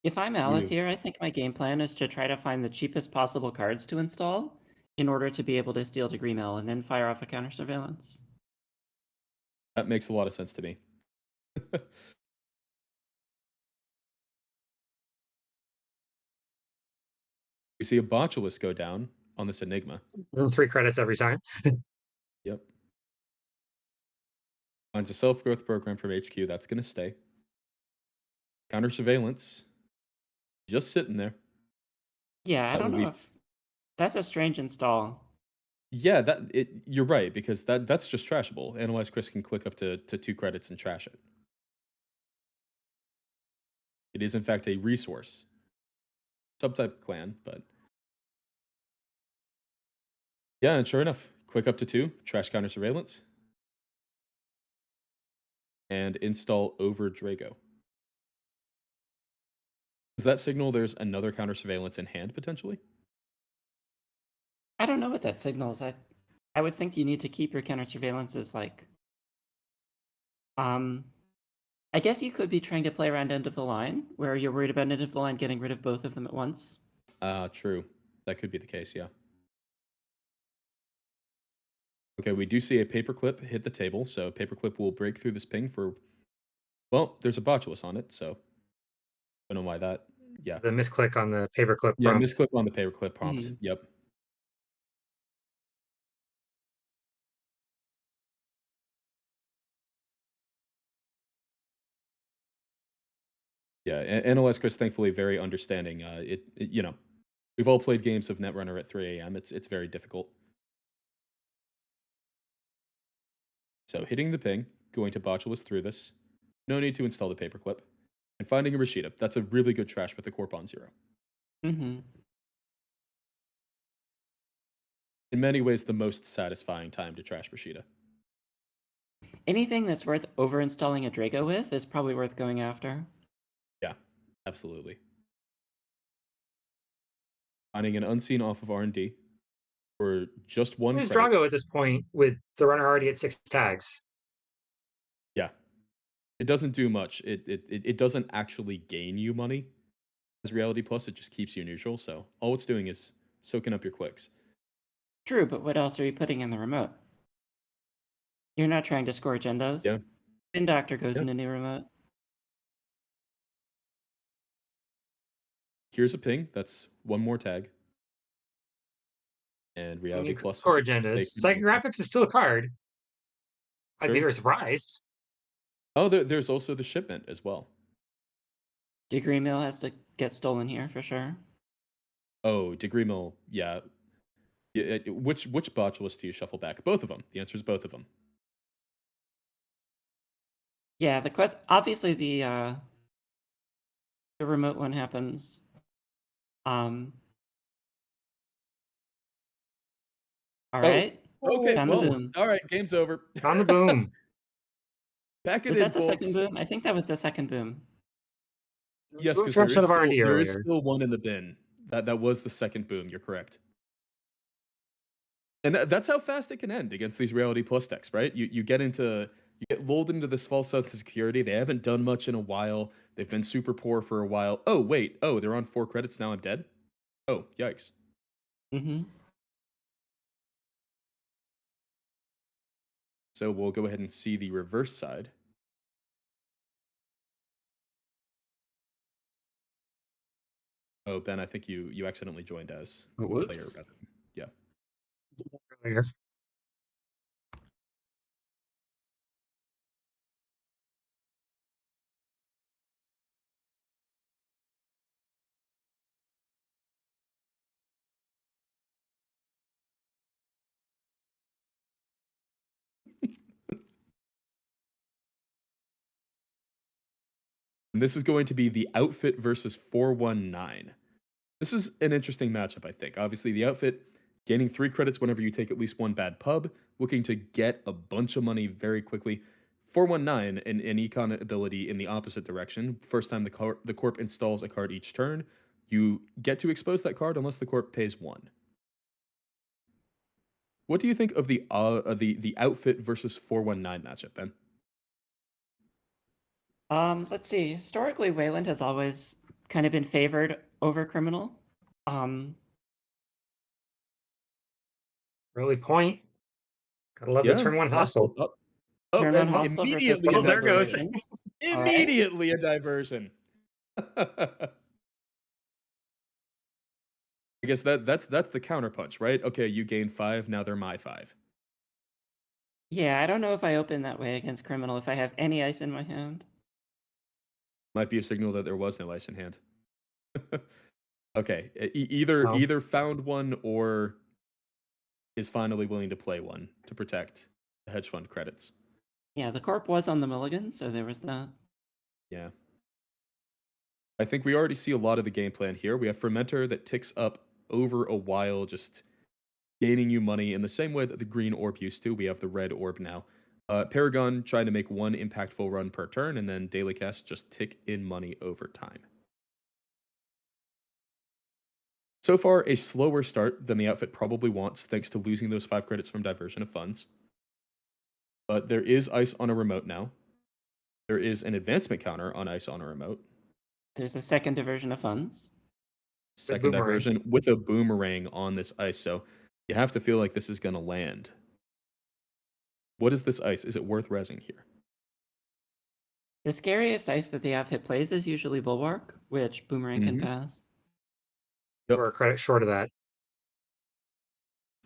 E: If I'm Alice
C: You
E: here, I think my game plan is to try to find the cheapest possible cards to install in order to be able to steal Degree Mill and then fire off a counter surveillance.
C: that makes a lot of sense to me. We see a Botulus go down on this Enigma.
A: 3 credits every time.
C: Yep. Finds a self-growth program from HQ, that's gonna stay. Counter surveillance, just sitting there.
E: Yeah, I
C: That
E: don't
C: would
E: know
C: be
E: if that's a strange install.
C: yeah, you're right, because that's just trashable. Analyze Chris can click up to 2 credits and trash it. It is in fact a resource. Subtype of clan, but yeah, and sure enough, click up to 2, trash counter surveillance, and install over Drago. Does that signal there's another counter surveillance in hand potentially?
E: I don't know what that signals. I would think you need to keep your counter surveillances like um I guess you could be trying to play around end of the line where you're worried about end of the line getting rid of both of them at once.
C: True. That could be the case, yeah. Okay, we do see a paperclip hit the table, so paperclip will break through this ping for well, there's a botulus on it, so don't know why that. Yeah.
A: The misclick on the paperclip
C: Yeah,
A: prompt.
C: misclick on the paperclip prompt.
E: Mhm.
C: Yep. Yeah, NOS Chris thankfully very understanding. You know, we've all played games of Netrunner at 3 a.m. It's very difficult. So hitting the ping, going to botulus through this. No need to install the paperclip. And finding a Rashida. That's a really good trash with the Corp on 0.
E: Mhm.
C: In many ways, the most satisfying time to trash Rashida.
E: Anything that's worth overinstalling a Drago with is probably worth going after.
C: Yeah, absolutely. Finding an unseen off of R&D for just 1
A: Where's
C: credit.
A: Drago at this point with the runner already at 6 tags?
C: Yeah. It doesn't do much. It doesn't actually gain you money as Reality Plus. It just keeps you neutral. So all it's doing is soaking up your clicks.
E: True, but what else are you putting in the remote? You're not trying to score
C: Yeah.
E: agendas. Spin Doctor goes
C: Yeah.
E: in a new remote.
C: Here's a ping. That's 1 more tag. And
A: I mean,
C: Reality
A: you could
C: Plus is
A: score
C: going to
A: agendas.
C: take the
A: Psychic
C: neutral.
A: Graphics is still a card. I'd be
C: Sure.
A: very surprised.
C: Oh, there's also the shipment as well.
E: Degree Mill has to get stolen here for sure.
C: Oh, Degree Mill. Yeah. Which botulus do you shuffle back? Both of them. The answer is both of them.
E: Yeah, the quest obviously the remote one happens. All
C: Oh,
E: right.
C: okay.
E: Found the
C: Well,
E: boom.
C: all right. Game's over.
A: On the boom.
C: Pack it
E: Was
C: in,
E: that the second
C: folks.
E: boom? I think that was the second boom.
C: Yes, because
A: Trash out of R&D
C: there is
A: earlier.
C: still 1 in the bin. That was the second boom. You're correct. And that's how fast it can end against these Reality Plus decks, right? You get lulled into this false sense of security. They haven't done much in a while. They've been super poor for a while. Oh wait, they're on 4 credits now. I'm dead. Oh yikes.
E: Mm-hmm.
C: So we'll go ahead and see the reverse side. Oh Ben, I think you accidentally joined as a player
A: Whoops.
C: rather. Yeah.
A: Earlier.
C: And this is going to be the outfit versus 419. This is an interesting matchup, I think. Obviously, the outfit gaining 3 credits whenever you take at least one bad pub, looking to get a bunch of money very quickly. 419, an econ ability in the opposite direction. First time the corp installs a card each turn, you get to expose that card unless the corp pays 1. What do you think of the outfit versus 419 matchup, Ben?
E: Let's see. Historically, Wayland has always kind of been favored over Criminal.
A: Early point. Gotta love the
C: Yeah,
A: turn one
C: hostile.
A: hostel.
E: Turn one
C: And
E: hostile versus
C: immediately a
A: Oh, there it goes.
E: diversion. All right.
C: Immediately a diversion. I guess that's the counterpunch, right? Okay, you gained 5, now they're my 5.
E: Yeah, I don't know if I open that way against Criminal if I have any ice in my hand.
C: Might be a signal that there was no ice in hand. Okay,
A: No.
C: either found one or is finally willing to play one to protect the hedge fund credits.
E: Yeah, the corp was on the mulligan, so there was that.
C: Yeah. I think we already see a lot of the game plan here. We have Fermenter that ticks up over a while, just gaining you money in the same way that the green orb used to. We have the red orb now. Paragon trying to make one impactful run per turn, and then Daily Cast just tick in money over time. So far, a slower start than the outfit probably wants, thanks to losing those 5 credits from diversion of funds. But there is ice on a remote now. There is an advancement counter on ice on a remote.
E: There's a second diversion of funds.
C: Second
A: boomerang.
C: diversion with a boomerang on this ice, so you have to feel like this is going to land. What is this ice? Is it worth resing here?
E: The scariest ice that the outfit plays is usually Bulwark, which Boomerang can
C: Mhm.
E: pass.
C: Yep.
A: Or a credit short of that.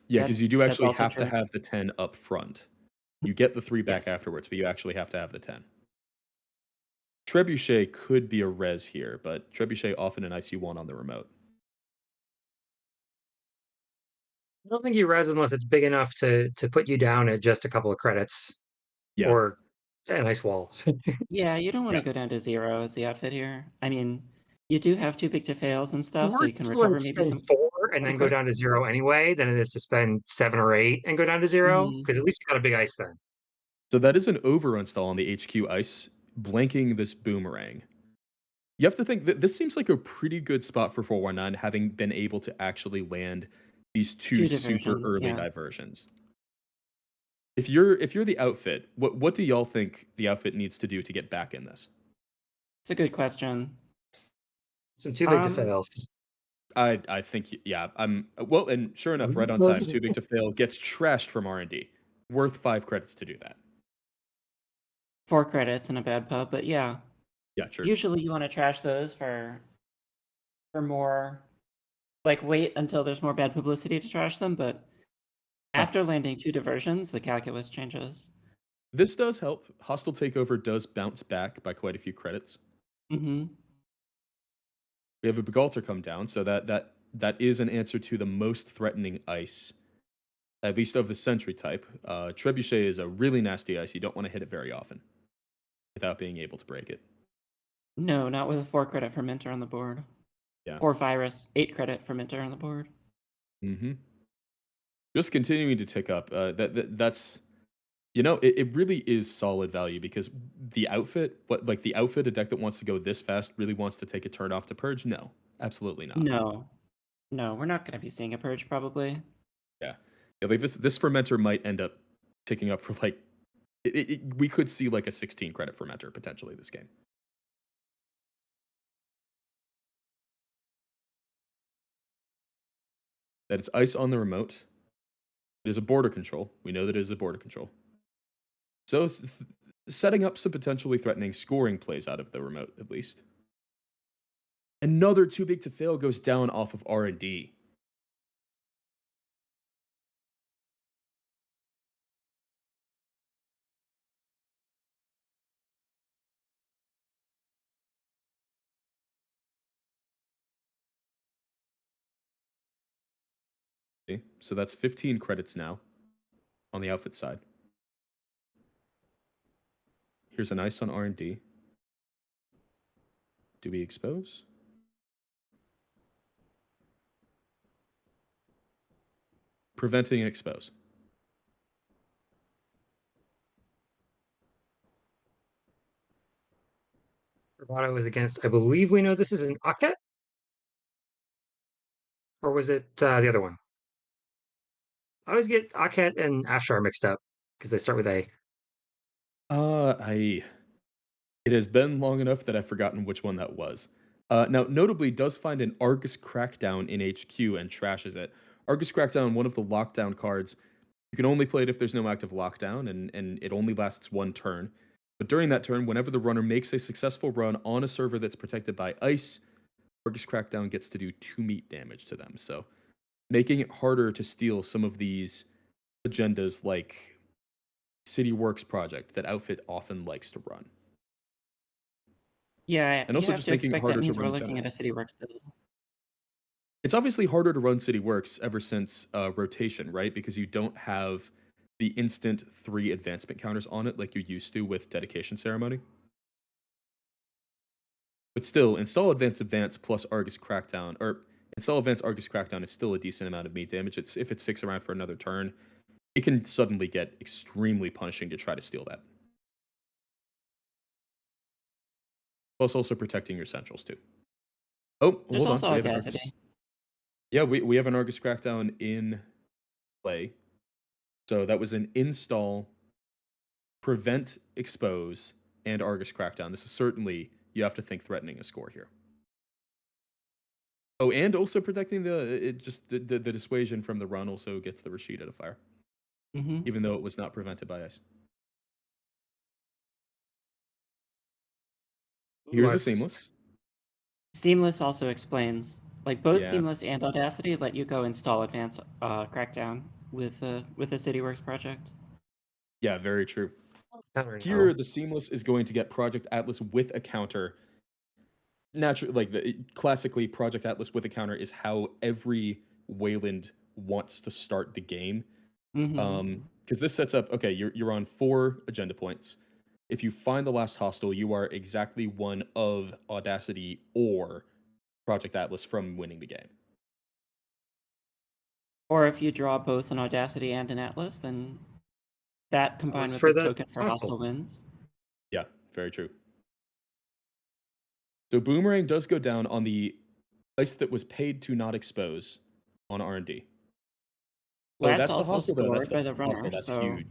C: Yeah, because you do
E: That's
C: actually
E: also
C: have to
E: true.
C: have the 10 up front. You get the 3 back
E: Yes.
C: afterwards, but you actually have to have the 10. Trebuchet could be a res here, but Trebuchet often an IC1 on the remote.
A: I don't think you res unless it's big enough to put you down at just a couple of credits
C: Yeah.
A: or a nice wall.
E: Yeah, you don't want to
C: Yeah.
E: go down to 0 as the outfit here. I mean, you do have too big to fails and
A: It's
E: stuff, so you
A: worse
E: can
A: to
E: recover
A: like
E: maybe
A: spend
E: some.
A: 4 and then go
C: Okay.
A: down to 0 anyway than it is to spend 7 or 8 and go down to 0
E: Mhm.
A: because at least you got a big ice then.
C: So that is an over install on the HQ ice, blanking this boomerang. You have to think that this seems like a pretty good spot for 419, having been able to actually land these 2
E: 2
C: super
E: diversions,
C: early
E: yeah.
C: diversions. If you're the outfit, what do y'all think the outfit needs to do to get back in this?
E: It's a good question.
A: Some too big to
E: Um,
A: fails.
C: I think yeah, I'm well, and sure enough, right on time, too big to fail gets trashed from R&D. Worth 5 credits to do that.
E: 4 credits and a bad pub, but yeah.
C: Yeah, true.
E: Usually you want to trash those for more, like wait until there's more bad publicity to trash them, but after landing 2 diversions, the calculus changes.
C: This does help. Hostile Takeover does bounce back by quite a few credits.
E: Mm-hmm.
C: We have a Begalter come down, so that is an answer to the most threatening ice, at least of the Sentry type. Trebuchet is a really nasty ice. You don't want to hit it very often without being able to break it.
E: No, not with a 4 credit for Minter on the board.
C: Yeah.
E: Or Virus, 8 credit for Minter on the board.
C: Mm-hmm. Just continuing to tick up. That's it really is solid value because the outfit, the outfit, a deck that wants to go this fast really wants to take a turn off to purge? No, absolutely not.
E: No. No, we're not going to be seeing a purge probably.
C: Yeah, like this fermenter might end up ticking up for like we could see like a 16 credit fermenter potentially this game. That it's ice on the remote. It is a border control. We know that it is a border control. So setting up some potentially threatening scoring plays out of the remote at least. Another too big to fail goes down off of R&D. Okay, so that's 15 credits now on the outfit side. Here's an ice on R&D. Do we expose? Preventing expose.
A: Bravado is against, I believe we know this is an Aket? Or was it the other one? I always get Aket and Afshar mixed up because they start with A.
C: I It has been long enough that I've forgotten which one that was. Now, notably, does find an Argus Crackdown in HQ and trashes it. Argus Crackdown, one of the lockdown cards. You can only play it if there's no active lockdown, and it only lasts one turn. But during that turn, whenever the runner makes a successful run on a server that's protected by ice, Argus Crackdown gets to do 2 meat damage to them. So, making it harder to steal some of these agendas like City Works Project that Outfit often likes to run.
E: Yeah,
C: And
E: you
C: also
E: have
C: just
E: to
C: making it
E: expect that
C: harder to
E: means
C: run
E: we're
C: in
E: looking
C: general.
E: at a City Works build.
C: It's obviously harder to run City Works ever since rotation, right? Because you don't have the instant 3 advancement counters on it like you used to with Dedication Ceremony. But still, install Advance plus Argus Crackdown, or install Advance Argus Crackdown is still a decent amount of meat damage. If it sticks around for another turn, it can suddenly get extremely punishing to try to steal that. Plus also protecting your centrals too. Oh,
E: There's
C: hold on.
E: also
C: We have an Argus.
E: Audacity.
C: Yeah, we have an Argus Crackdown in play. So that was an install, prevent, expose, and Argus Crackdown. This is certainly, you have to think threatening a score here. Oh, and also protecting the dissuasion from the run also gets the Rashid out of fire, even though it was not prevented by ice. Here's a seamless.
E: Seamless also explains, like both
C: Yeah.
E: Seamless and Audacity let you go install Advanced Crackdown with the City Works project.
C: Yeah, very true.
A: Counter
C: Here,
A: no.
C: the seamless is going to get Project Atlas with a counter. Naturally, like classically, Project Atlas with a counter is how every Wayland wants to start the game. Because this sets up, okay, you're on 4 agenda points. If you find the last hostile, you are exactly one of Audacity or Project Atlas from winning the game.
E: Or if you draw both an Audacity and an Atlas, then that combined with
A: for
E: the
A: the
E: token for
A: hostile.
E: hostile wins.
C: Yeah, very true. So Boomerang does go down on the ice that was paid to not expose on R&D. Oh,
E: Last
C: that's the
E: also
C: hostile, though. That's
E: scored by the
C: hostile.
E: runner,
C: That's
E: so
C: huge.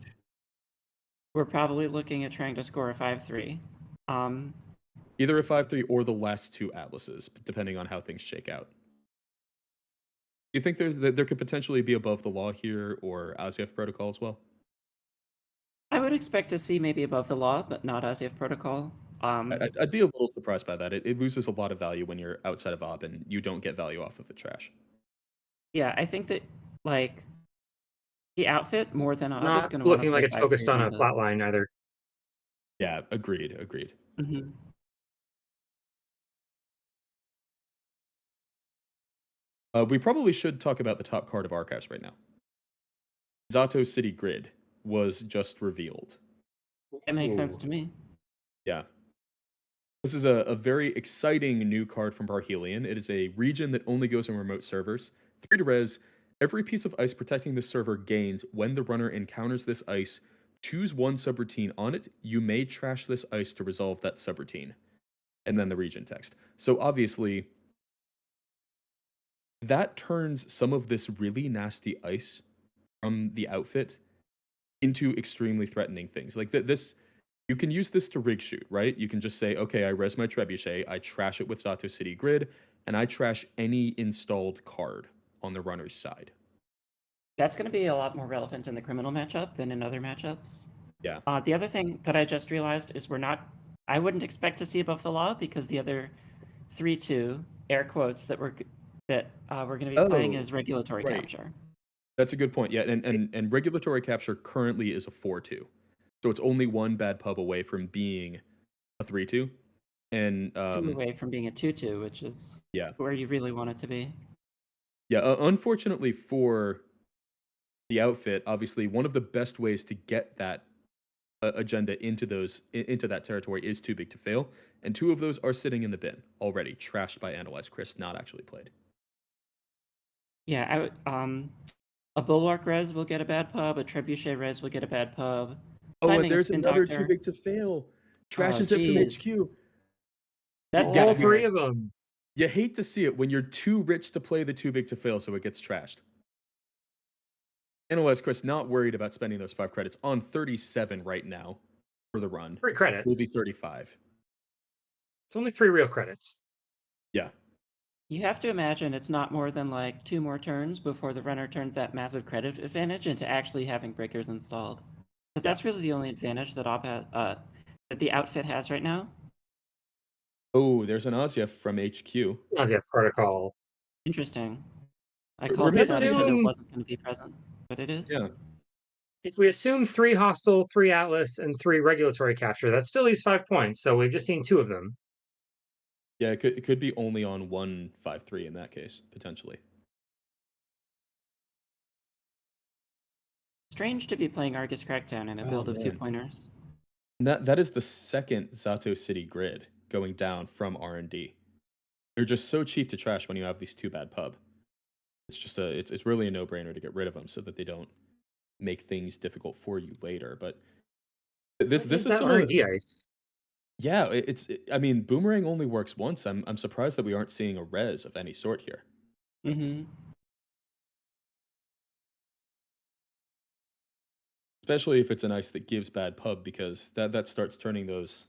E: we're probably looking at trying to score a 5-3.
C: Either a 5-3 or the last 2 Atlases, depending on how things shake out. Do you think there could potentially be above the law here or ASIAF protocol as well?
E: I would expect to see maybe above the law, but not ASIAF protocol.
C: I'd be a little surprised by that. It loses a lot of value when you're outside of op and you don't get value off of the trash.
E: Yeah, I think that like the outfit more than ob is
A: Not
E: going to want to
A: looking like
E: play
A: it's
E: 5-3
A: focused on a
E: agendas.
A: flat line either.
C: Yeah, agreed. We probably should talk about the top card of Archives right now. Zato City Grid was just revealed.
E: It makes sense to me.
C: Yeah. This is a very exciting new card from Parhelion. It is a region that only goes on remote servers. 3 to res. Every piece of ice protecting the server gains when the runner encounters this ice. Choose one subroutine on it. You may trash this ice to resolve that subroutine. And then the region text. So obviously, that turns some of this really nasty ice from the outfit into extremely threatening things. Like this, you can use this to rig shoot, right? You can just say, okay, I res my trebuchet, I trash it with Zato City Grid, and I trash any installed card on the runner's side.
E: That's going to be a lot more relevant in the criminal matchup than in other matchups.
C: Yeah.
E: The other thing that I just realized is I wouldn't expect to see above the law because the other 3-2 air quotes that we're going to be playing is regulatory
C: right.
E: capture.
C: That's a good point. Yeah, and regulatory capture currently is a 4-2. So it's only one bad pub away from being a 3-2. And
E: 2 away from being a 2-2, which is where you really want it to be.
C: Yeah, unfortunately for the outfit, obviously one of the best ways to get that agenda into that territory is too big to fail, and 2 of those are sitting in the bin already, trashed by Analyze Chris, not actually played.
E: Yeah, a Bulwark res will get a bad pub, a Trebuchet res will get a bad pub.
C: Oh, and
E: Finding a
C: there's
E: Spin
C: another too
E: Doctor.
C: big to fail.
E: Oh,
C: Trashes it from
E: jeez.
C: HQ.
E: That's
C: Yeah,
A: All
E: gotta
A: three
E: hurt.
A: of them.
C: you hate to see it when you're too rich to play the too big to fail, so it gets trashed. Analyze Chris not worried about spending those 5 credits on 37 right now for the run.
A: 3 credits.
C: Will be 35.
A: It's only 3 real credits.
C: Yeah.
E: You have to imagine it's not more than like 2 more turns before the runner turns that massive credit advantage into actually having breakers installed. Because that's really the only advantage that that the outfit has right now.
C: Oh, there's an Ozia from HQ.
A: Nausea protocol.
E: Interesting. I
C: R-
E: called that
C: remember
E: that it
A: Assume
E: wasn't going to be present, but it is.
C: Yeah.
A: if we assume 3 hostile, 3 atlas, and 3 regulatory capture, that still leaves 5 points. So we've just seen 2 of them.
C: Yeah, it could be only on 153 in that case, potentially.
E: Strange to be playing Argus Crackdown in a
C: Oh,
E: build of 2
C: man.
E: pointers.
C: And that is the second Zato City grid going down from R&D. They're just so cheap to trash when you have these 2 bad pub. It's just it's really a no-brainer to get rid of them so that they don't make things difficult for you later. But this
A: Is
C: is
A: that
C: something.
A: R&D ice?
C: Yeah, I mean, boomerang only works once. I'm surprised that we aren't seeing a res of any sort here.
E: Mm-hmm.
C: Especially if it's an ice that gives bad pub, because that starts turning those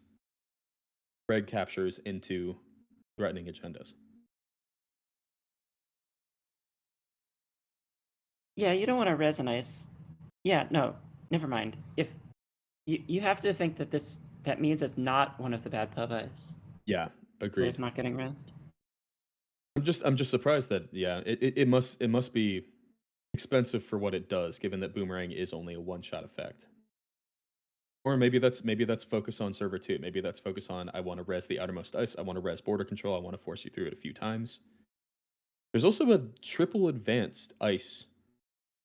C: red captures into threatening agendas.
E: Yeah, you don't want to resonize. Yeah, no, never mind. If you have to think that that means it's not one of the bad pub eyes.
C: Yeah,
E: Or
C: agreed.
E: it's not getting resed.
C: I'm just surprised that it must be expensive for what it does, given that boomerang is only a one-shot effect. Or maybe that's focus on server 2. Maybe that's focus on I want to res the outermost ice, I want to res border control, I want to force you through it a few times. There's also a triple advanced ice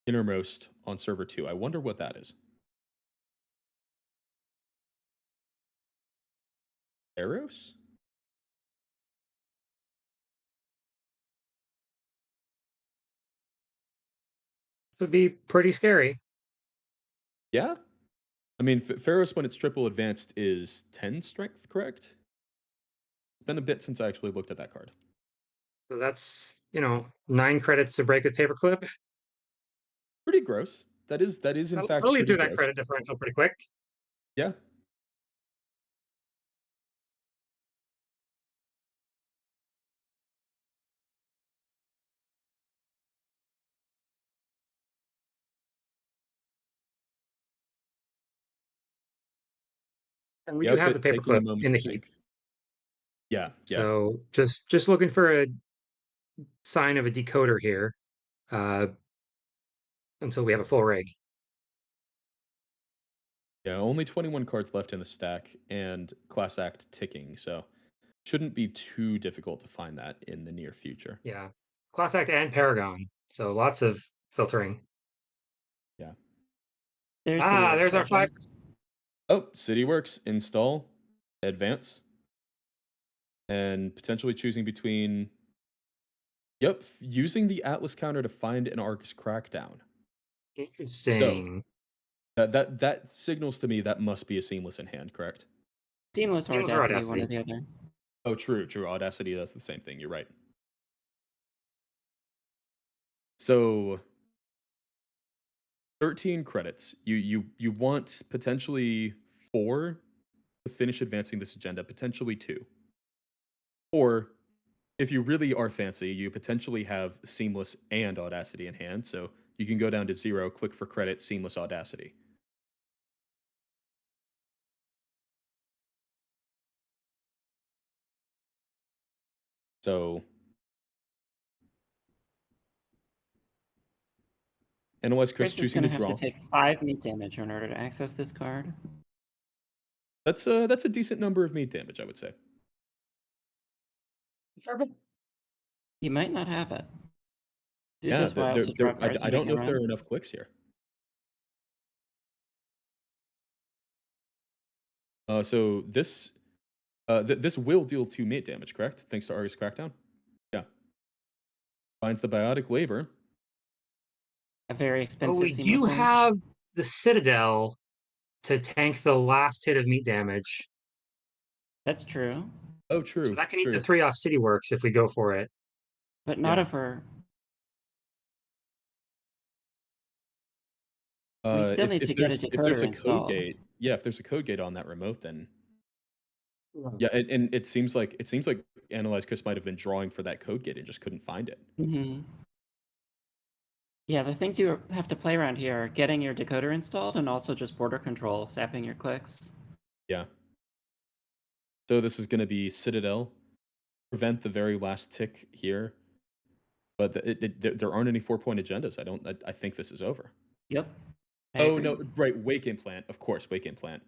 C: innermost on server 2. I wonder what that is. Eros?
A: Would be pretty scary.
C: Yeah? I mean, Pharos, when it's triple advanced, is 10 strength, correct? It's been a bit since I actually looked at that card.
A: So that's 9 credits to break with paperclip.
C: Pretty gross. That is in fact
A: I'll lead
C: pretty
A: through that
C: gross.
A: credit differential pretty quick.
C: Yeah.
A: And we do
C: Yeah,
A: have the
C: taking a
A: paperclip
C: moment
A: in the
C: to
A: heap.
C: think. Yeah, yeah.
A: So just looking for a sign of a decoder here uh, until we have a full rig.
C: Yeah, only 21 cards left in the stack and class act ticking, so shouldn't be too difficult to find that in the near future.
A: Yeah. Class Act and Paragon. So lots of filtering.
C: Yeah.
E: There's City
A: There's our 5.
E: Project.
C: Oh, City Works, install, advance, and potentially choosing between. Yep, using the Atlas counter to find an Arc's Crackdown. So
A: Interesting.
C: that signals to me that must be a seamless in hand, correct?
E: Seamless or
A: Seamless or
E: Audacity, one or
A: Audacity.
E: the other.
C: Oh, true. Audacity does the same thing. You're right. So 13 credits. You want potentially 4 to finish advancing this agenda, potentially 2. Or if you really are fancy, you potentially have Seamless and Audacity in hand, so you can go down to 0, click for credit, Seamless Audacity. So Analyze Chris
E: Chris is
C: choosing
E: going
C: to
E: to have to
C: draw.
E: take 5 meat damage in order to access this card.
C: That's a decent number of meat damage, I would say.
E: He might not have it. This
C: Yeah,
E: is wild to draw cards
C: I
E: and
C: don't
E: make
C: know
E: him
C: if there are
E: run.
C: enough clicks here. So this will deal 2 mate damage, correct? Thanks to Argus Crackdown? Yeah. Finds the biotic labor.
E: A very
A: Oh,
E: expensive
A: we
E: seamless
A: do
E: link.
A: have the Citadel to tank the last hit of meat damage.
E: That's true,
C: Oh,
A: So
C: true,
A: that can eat the
C: true.
A: 3 off City Works if we go for it.
E: but not
C: Yeah.
E: if we still need to get a
C: If there's
E: decoder
C: a code
E: installed.
C: gate, yeah, if there's a code gate on that remote, then
A: Yeah.
C: yeah, and it seems like Analyze Chris might have been drawing for that code gate and just couldn't find it.
E: Mm-hmm. Yeah, the things you have to play around here are getting your decoder installed and also just border control, zapping your clicks.
C: Yeah. So this is going to be Citadel, prevent the very last tick here, but there aren't any 4-point agendas. I think this is over.
E: Yep. I
C: Oh
E: agree.
C: no, right, Wake Implant, of course, Wake Implant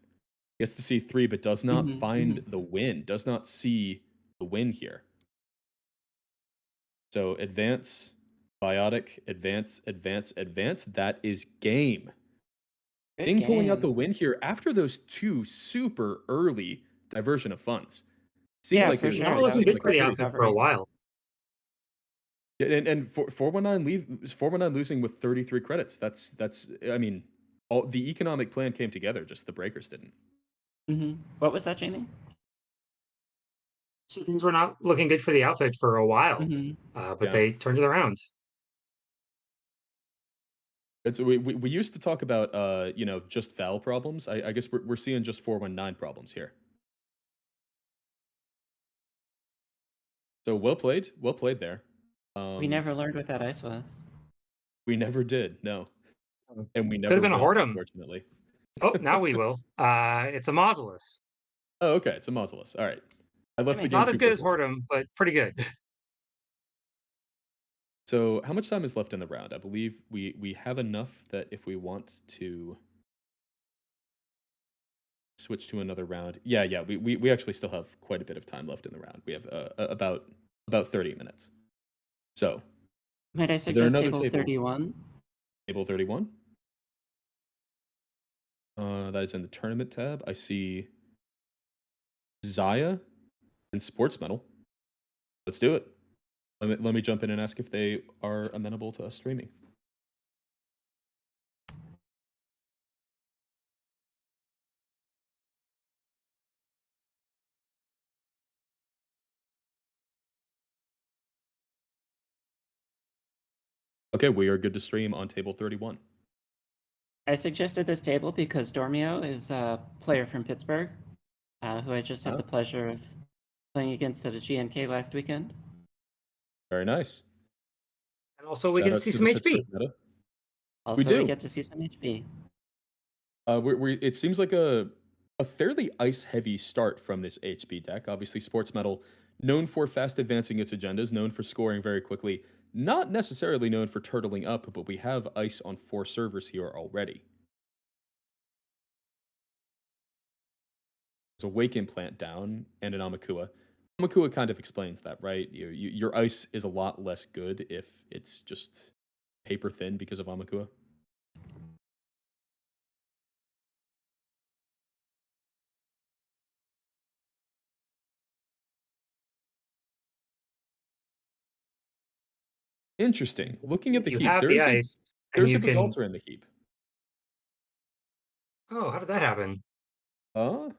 C: gets to see 3, but does not
E: Mhm,
C: find
E: mhm.
C: the win. Does not see the win here. So advance, biotic, advance, advance, advance. That is game.
E: Good
C: Bing pulling out the
E: game.
C: win here after those 2 super early diversion of funds. Seemed
E: Yeah,
C: like
E: for
C: they
A: It's
C: were
E: sure.
A: not
C: just
E: That
A: looking
E: was a
A: good
C: pulling
A: for
C: it
E: quick
A: the
C: through.
A: outfit for a
E: recovery.
A: while.
C: Yeah, and 419 losing with 33 credits. That's I mean, all the economic plan came together, just the breakers didn't.
E: What was that, Jamie?
A: So things were not looking good for the outfit for a while, but
C: Yeah.
A: they turned it around.
C: It's we used to talk about just foul problems. I guess we're seeing just 419 problems here. So well played there.
E: We never learned what that ice was.
C: We never did, no, and we
A: Could have
C: never
A: been a
C: will,
A: Hortum.
C: unfortunately.
A: Oh, now we will. It's a Mausolus.
C: Oh, okay, it's a Mausolus. All right, I left the
E: makes
C: game
A: Not as
C: too
A: good as
C: quickly.
A: Hortum, but pretty good.
C: So how much time is left in the round? I believe we have enough that if we want to switch to another round. Yeah, we actually still have quite a bit of time left in the round. We have about 30 minutes. So,
E: Might I
C: is there
E: suggest
C: another
E: table
C: table?
E: 31?
C: Table 31? That is in the tournament tab. I see Zaya and Sports Medal. Let's do it. Let me jump in and ask if they are amenable to us streaming. Okay, we are good to stream on table 31.
E: I suggested this table because Dormio is a player from Pittsburgh, who I just had the pleasure of playing against at a GNK last weekend.
C: Very nice.
A: And also, we get
C: Shout
A: to
C: outs
A: see
C: to the
A: some
C: Pittsburgh
A: HP.
C: meta.
E: Also, we
C: do.
E: get to see some HP.
C: It seems like a fairly ice heavy start from this HP deck. Obviously, Sports Metal, known for fast advancing its agendas, known for scoring very quickly, not necessarily known for turtling up, but we have ice on 4 servers here already. There's a Wake Implant down and an Amakua. Amakua kind of explains that, right? Your ice is a lot less good if it's just paper thin because of Amakua. Interesting. Looking at the
A: You
C: heap,
A: have the ice, and
C: there's a
A: you
C: big
A: can.
C: altar in the heap.
A: Oh, how did that happen?
C: Uh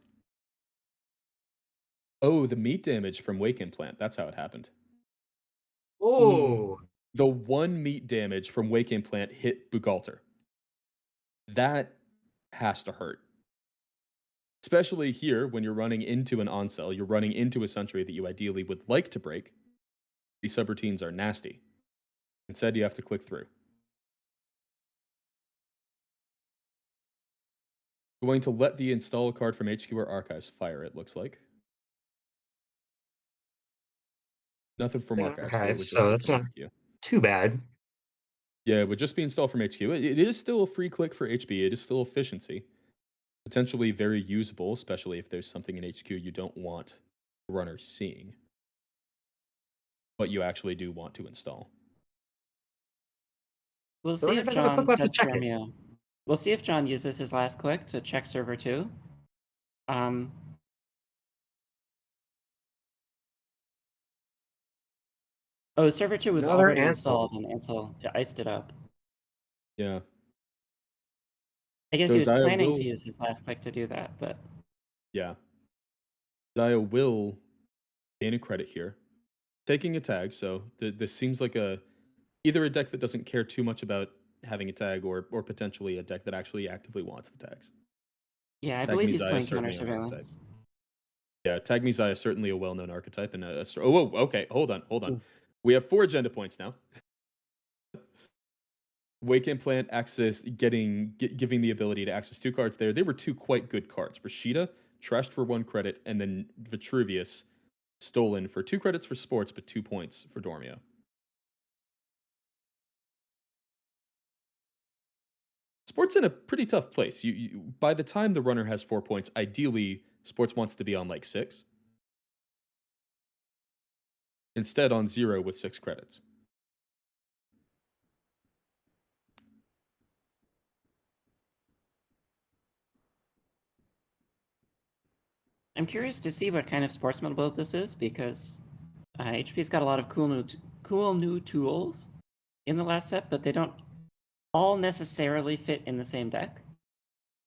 C: Oh, the meat damage from Wake Implant. That's how it happened.
A: Oh,
C: The 1 meat damage from Wake Implant hit Bugalter. That has to hurt. Especially here when you're running into an on-cell, you're running into a sentry that you ideally would like to break. These subroutines are nasty. Instead, you have to click through. Going to let the install card from HQ or Archives fire, it looks like. Nothing from
A: in
C: Archives, so it would
A: archives,
C: just
A: so
C: be
A: that's
C: from
A: not
C: HQ.
A: too bad.
C: Yeah, it would just be installed from HQ. It is still a free click for HB. It is still efficiency. Potentially very usable, especially if there's something in HQ you don't want the runner seeing, but you actually do want to install.
E: We'll
A: The
E: see
A: runner
E: if
A: doesn't have a
E: John
A: click left to
E: does
A: check it.
E: Dormio. We'll see if John uses his last click to check server 2. Um, oh, server 2 was
A: Another
E: already
A: Ansel.
E: installed, and Ansel iced it up.
C: Yeah.
E: I guess
C: So
E: he was
C: Zaya
E: planning to
C: will,
E: use his last click to do that, but
C: yeah, Zaya will gain a credit here, taking a tag. So this seems like either a deck that doesn't care too much about having a tag, or potentially a deck that actually actively wants the tags.
E: yeah, I
C: Tag
E: believe
C: Me
E: he's
C: Zaya is
E: playing counter
C: certainly an archetype.
E: surveillance.
C: Yeah, Tag Me Zaya is certainly a well-known archetype, and oh, whoa, okay, hold on.
A: Ooh.
C: We have 4 agenda points now. Wake and Plant access, giving the ability to access 2 cards there. They were 2 quite good cards. Rashida, trashed for 1 credit, and then Vitruvius, stolen for 2 credits for sports, but 2 points for Dormio. Sports in a pretty tough place. By the time the runner has 4 points, ideally, Sports wants to be on like 6. Instead on 0 with 6 credits.
E: I'm curious to see what kind of sportsman build this is, because HP's got a lot of cool new tools in the last set, but they don't all necessarily fit in the same deck.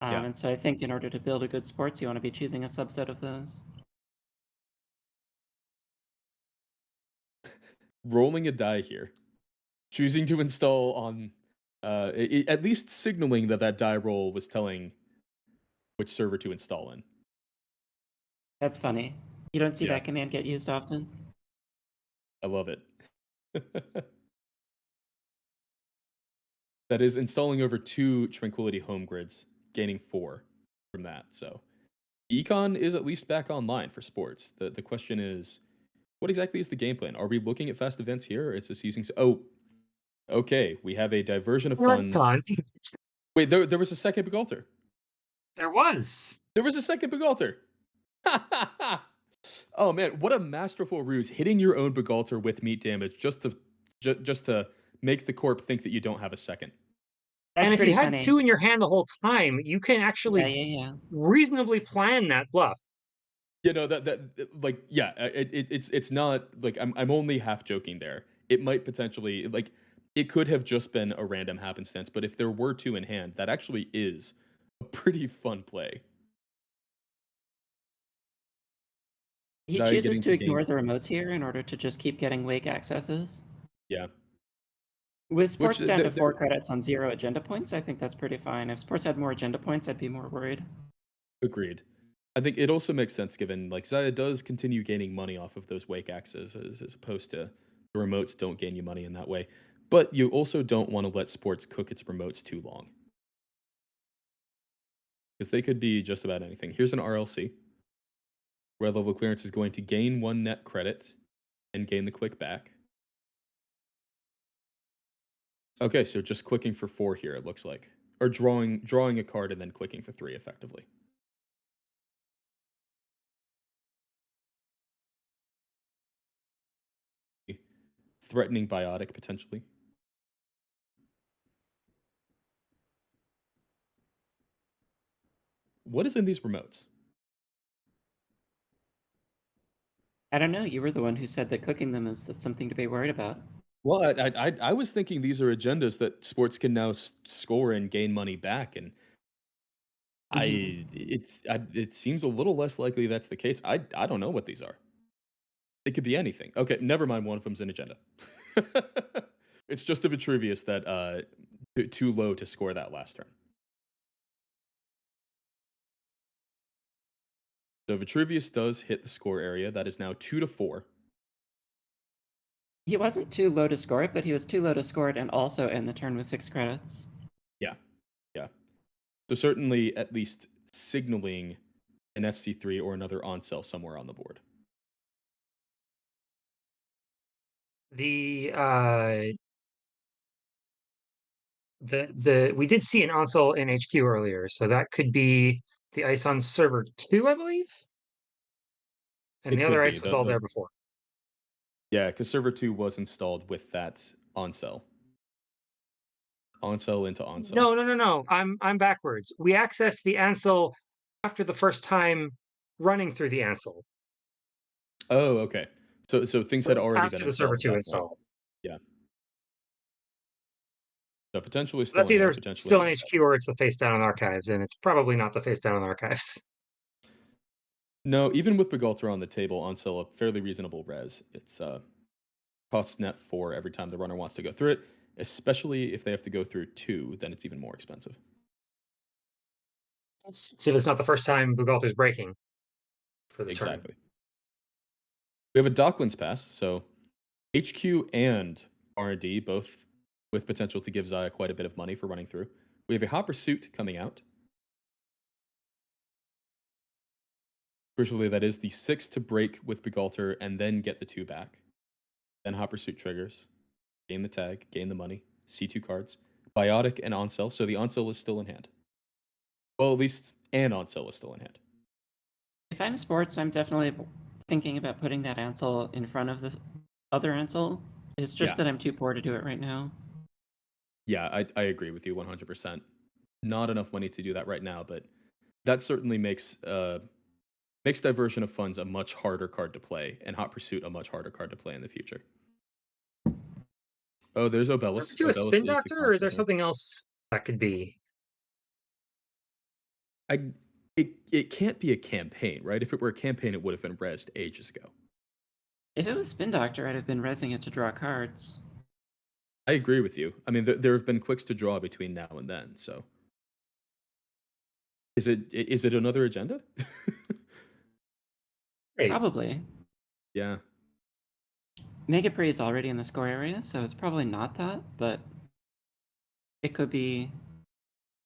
C: Yeah.
E: And so I think in order to build a good sports, you want to be choosing a subset of those.
C: Rolling a die here. Choosing to install on, at least signaling that die roll was telling which server to install in.
E: That's funny. You don't see
C: Yeah.
E: that command get used often.
C: I love it. That is installing over 2 Tranquility home grids, gaining 4 from that. So Econ is at least back online for sports. The question is, what exactly is the game plan? Are we looking at fast events here, or is this using? Oh, okay. We have a diversion of funds.
A: Icon.
C: Wait, there was a second big altar.
A: There was.
C: There was a second big altar. Oh man, what a masterful ruse! Hitting your own Begalter with meat damage just to make the corp think that you don't have a second.
E: That's
A: And if you
E: pretty
A: had
E: funny.
A: 2 in your hand the whole time, you can actually
E: Yeah.
A: reasonably plan that bluff.
C: You know like yeah, it's not like I'm only half joking there. It might potentially like it could have just been a random happenstance, but if there were 2 in hand, that actually is a pretty fun play.
E: He
C: Zaya
E: chooses
C: getting
E: to
C: to gain,
E: ignore the remotes here in order to just keep getting wake accesses.
C: yeah.
E: With
C: Which
E: sports down to 4 credits on 0 agenda points, I think that's pretty fine. If sports had more agenda points, I'd be more worried.
C: Agreed. I think it also makes sense given like Zaya does continue gaining money off of those wake axes as opposed to the remotes don't gain you money in that way. But you also don't want to let sports cook its remotes too long. Because they could be just about anything. Here's an RLC. Red level clearance is going to gain 1 net credit and gain the click back. Okay, so just clicking for 4 here, it looks like. Or drawing a card and then clicking for 3 effectively. Threatening biotic potentially. What is in these remotes?
E: I don't know. You were the one who said that cooking them is something to be worried about.
C: Well, I was thinking these are agendas that sports can now score and gain money back, and it seems a little less likely that's the case. I don't know what these are. It could be anything. Okay, never mind. One of them's an agenda. It's just a Vitruvius that too low to score that last turn. So Vitruvius does hit the score area. That is now 2 to 4.
E: He wasn't too low to score it, but he was too low to score it and also end the turn with 6 credits.
C: Yeah, yeah. So certainly at least signaling an FC3 or another on sell somewhere on the board.
A: The we did see an Ansel in HQ earlier, so that could be the ice on server 2, I believe. And
C: It
A: the
C: could
A: other
C: be
A: ice was all there before.
C: yeah, because server 2 was installed with that on sell. On sell into on sell.
A: No. I'm backwards. We accessed the Ansel after the first time running through the Ansel.
C: Oh, okay. So things
A: So
C: had
A: it's
C: already been
A: after the server
C: installed at
A: 2
C: that point.
A: install.
C: Yeah. So potentially still
A: That's
C: in
A: either
C: hand, potentially
A: still
C: not
A: in
C: yet.
A: HQ or it's the face down in archives, and it's probably not the face down in archives.
C: No, even with Begalter on the table on still a fairly reasonable res. It's costs net 4 every time the runner wants to go through it, especially if they have to go through 2, then it's even more expensive.
A: See if it's not the first time Bugalter's breaking for the turn.
C: Exactly. We have a Docklands pass, so HQ and R&D both with potential to give Zaya quite a bit of money for running through. We have a Hot Pursuit coming out. Crucially, that is the 6 to break with Begalter and then get the 2 back. Then Hot Pursuit triggers. Gain the tag, gain the money, C2 cards. Biotic and Onsell, so the Onsell is still in hand. Well, at least an Onsell is still in hand.
E: If I'm sports, I'm definitely thinking about putting that Ansel in front of the other Ansel. It's just
C: Yeah.
E: that I'm too poor to do it right now.
C: Yeah, I agree with you 100%. Not enough money to do that right now, but that certainly makes Diversion of Funds a much harder card to play, and Hot Pursuit a much harder card to play in the future. Oh, there's
A: Server
C: Obelus.
A: 2 a
C: Obelus
A: spin
C: is the
A: doctor, or is there
C: constable.
A: something else that could be?
C: I it can't be a campaign, right? If it were a campaign, it would have been rezzed ages ago.
E: If it was Spin Doctor, I'd have been resing it to draw cards.
C: I agree with you. I mean, there have been clicks to draw between now and then, so is it another agenda?
A: Great.
E: Probably.
C: Yeah.
E: Megapre is already in the score area, so it's probably not that, but it could be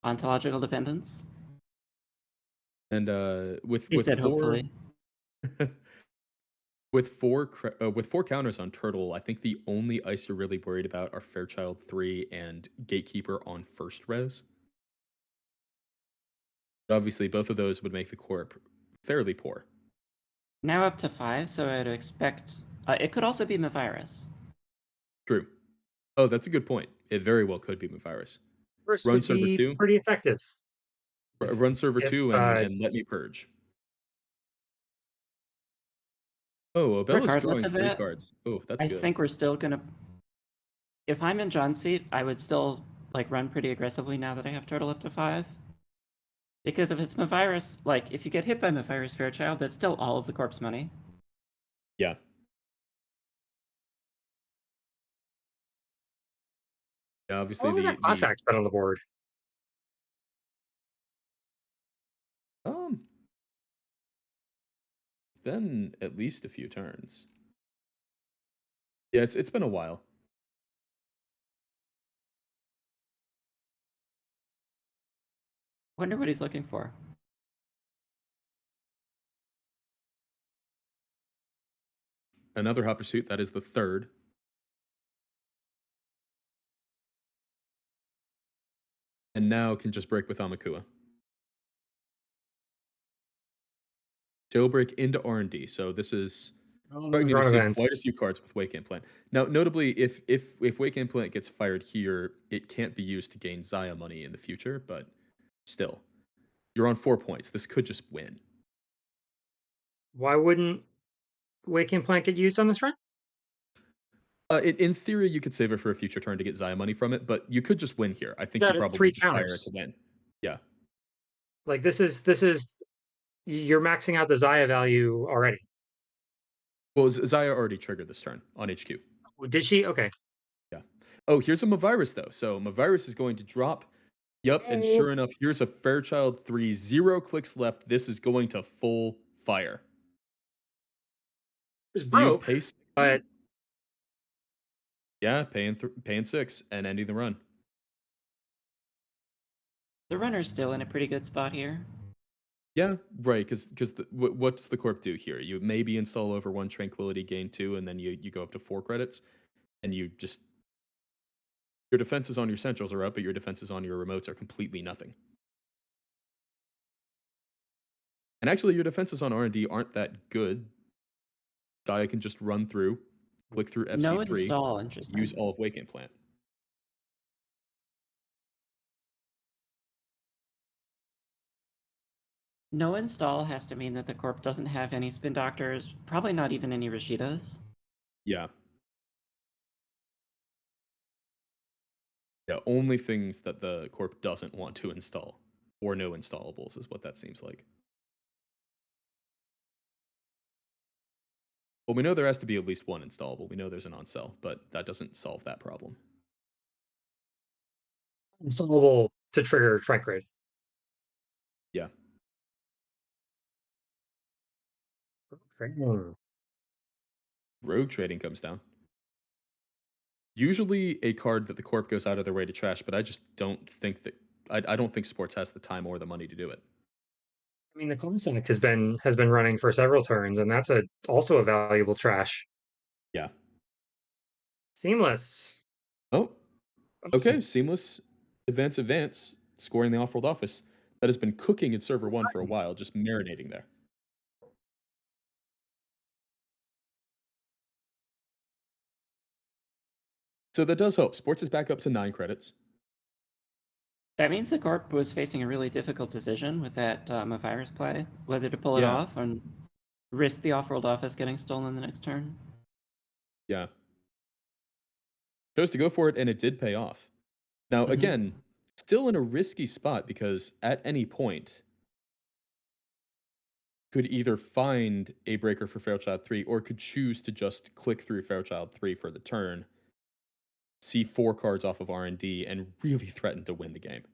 E: ontological dependence.
C: And with
E: He
C: with
E: said
C: 4
E: hopefully.
C: with 4 counters on Turtle, I think the only ice you're really worried about are Fairchild 3 and Gatekeeper on first res. But obviously, both of those would make the corp fairly poor.
E: Now up to 5, so I'd expect... it could also be Mavirus.
C: True. Oh, that's a good point. It very well could be Mavirus.
A: First
C: Run
A: would
C: server
A: be
C: 2.
A: pretty effective.
C: Run server
A: If
C: 2 and let me purge. Oh, Obel's
E: Regardless
C: drawing
E: of
C: 3
E: that,
C: cards. Oh, that's
E: I
C: good.
E: think we're still gonna... If I'm in John's seat, I would still like run pretty aggressively now that I have Turtle up to 5. Because if it's Mavirus, like, if you get hit by Mavirus Fairchild, that's still all of the corpse money.
C: Yeah. Yeah,
A: how
C: obviously
A: long has that class act been on the board?
C: um been at least a few turns. Yeah, it's been a while.
E: Wonder what he's looking for.
C: Another Hot Pursuit, that is the 3rd. And now can just break with Amakua. Jailbreak into R&D. So this is starting to
A: Run
C: see
A: events.
C: quite a few cards with Wake Implant. Now, notably, if Wake Implant gets fired here, it can't be used to gain Zaya money in the future, but still. You're on 4 points. This could just win.
A: Why wouldn't Wake Implant get used on this run?
C: In theory, you could save it for a future turn to get Zaya money from it, but you could just win here. I think you
A: That at
C: probably
A: 3
C: just fire it to
A: counters.
C: win. Yeah.
A: Like this is you're maxing out the Zaya value already.
C: Well, Zaya already triggered this turn on HQ.
A: Did she? Okay.
C: Yeah. Oh, here's a Mavirus, though. So Mavirus is going to drop. Yep, and sure enough, here's a Fairchild 3. 0 clicks left. This is going to full fire.
A: It was
C: Do you
A: broke,
C: pay 6 now?
A: but
C: Yeah, paying 6 and ending the run.
E: The runner's still in a pretty good spot here.
C: Yeah, right. Because what's the corp do here? You maybe install over 1 Tranquility, gain 2, and then you go up to 4 credits, and you just your defenses on your centrals are up, but your defenses on your remotes are completely nothing. And actually, your defenses on R&D aren't that good. Dia can just run through, click through
E: No
C: FC3,
E: install, interesting.
C: use all of Wake Implant.
E: No install has to mean that the corp doesn't have any spin doctors, probably not even any Rashidas.
C: Yeah. Yeah, only things that the corp doesn't want to install, or no installables, is what that seems like. Well, we know there has to be at least one installable. We know there's an on sell, but that doesn't solve that problem.
A: Installable to trigger Trike Grid.
C: Yeah. Rogue trading comes down. Usually a card that the corp goes out of their way to trash, but I just don't think that I don't think sports has the time or the money to do it.
A: I mean, the Concept has been running for several turns, and that's also a valuable trash.
C: Yeah.
A: Seamless.
C: Oh, okay. Seamless advance, scoring the off-world office. That has been cooking in server 1 for a while, just marinating there. So that does help. Sports is back up to 9 credits.
E: That means the corp was facing a really difficult decision with that virus play, whether to pull it
C: Yeah.
E: off and risk the off-world office getting stolen the next turn.
C: Yeah. Chose to go for it, and it did pay off. Now,
E: Mhm.
C: again, still in a risky spot because at any point could either find a breaker for Fairchild 3 or could choose to just click through Fairchild 3 for the turn, see 4 cards off of R&D, and really threaten to win the game.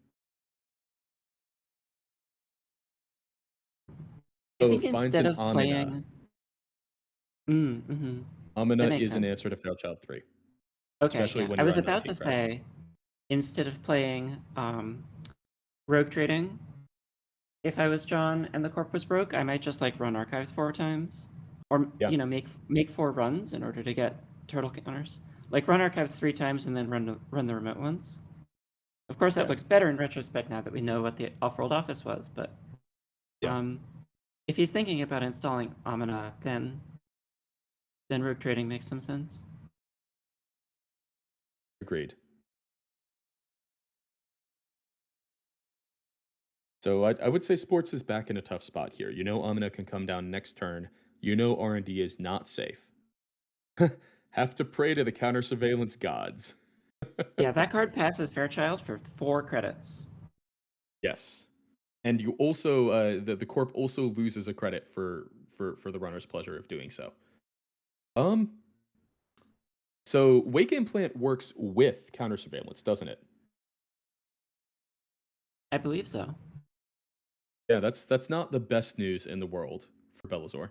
E: I
C: So
E: think
C: it finds
E: instead
C: an
E: of
C: Amina.
E: playing... That
C: Amina
E: makes
C: is an
E: sense.
C: answer to Fairchild 3,
E: Okay,
C: especially
E: yeah.
C: when
E: I
C: you're
E: was
C: on
E: about
C: 19
E: to
C: credit.
E: say, instead of playing rogue trading, if I was John and the corp was broke, I might just like run archives 4 times, or
C: Yeah.
E: make 4 runs in order to get turtle counters. Like run archives 3 times and then run the remote once. Of course, that
C: Yeah.
E: looks better in retrospect now that we know what the off-world office was. But
C: Yeah.
E: if he's thinking about installing Amina, then rogue trading makes some sense.
C: Agreed. So I would say sports is back in a tough spot here. You know Amina can come down next turn. You know R&D is not safe. Have to pray to the counter surveillance gods.
E: Yeah, that card passes Fairchild for 4 credits.
C: Yes. And you also the corp also loses a credit for the runner's pleasure of doing so. So Wake Implant works with counter surveillance, doesn't it?
E: I believe so.
C: Yeah, that's not the best news in the world for Bellator.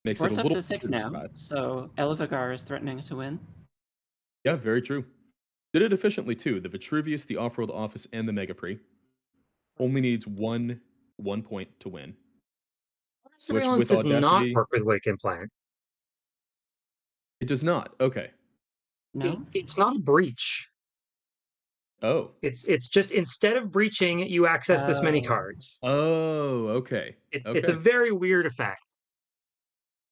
C: Makes it a
E: Sports up
C: little
E: to 6
C: harder to
E: now,
C: survive.
E: so Elevagar is threatening to win.
C: Yeah, very true. Did it efficiently too. The Vitruvius, the Off-World Office, and the Mega Prix only needs one point to win. Which
A: Surveillance
C: with
A: does not
C: Audacity,
A: work with Wake Implant.
C: it does not. Okay.
E: No?
A: It's not a breach.
C: Oh.
A: It's just instead of breaching, you access this many cards.
C: Oh, okay.
A: It's a very weird effect.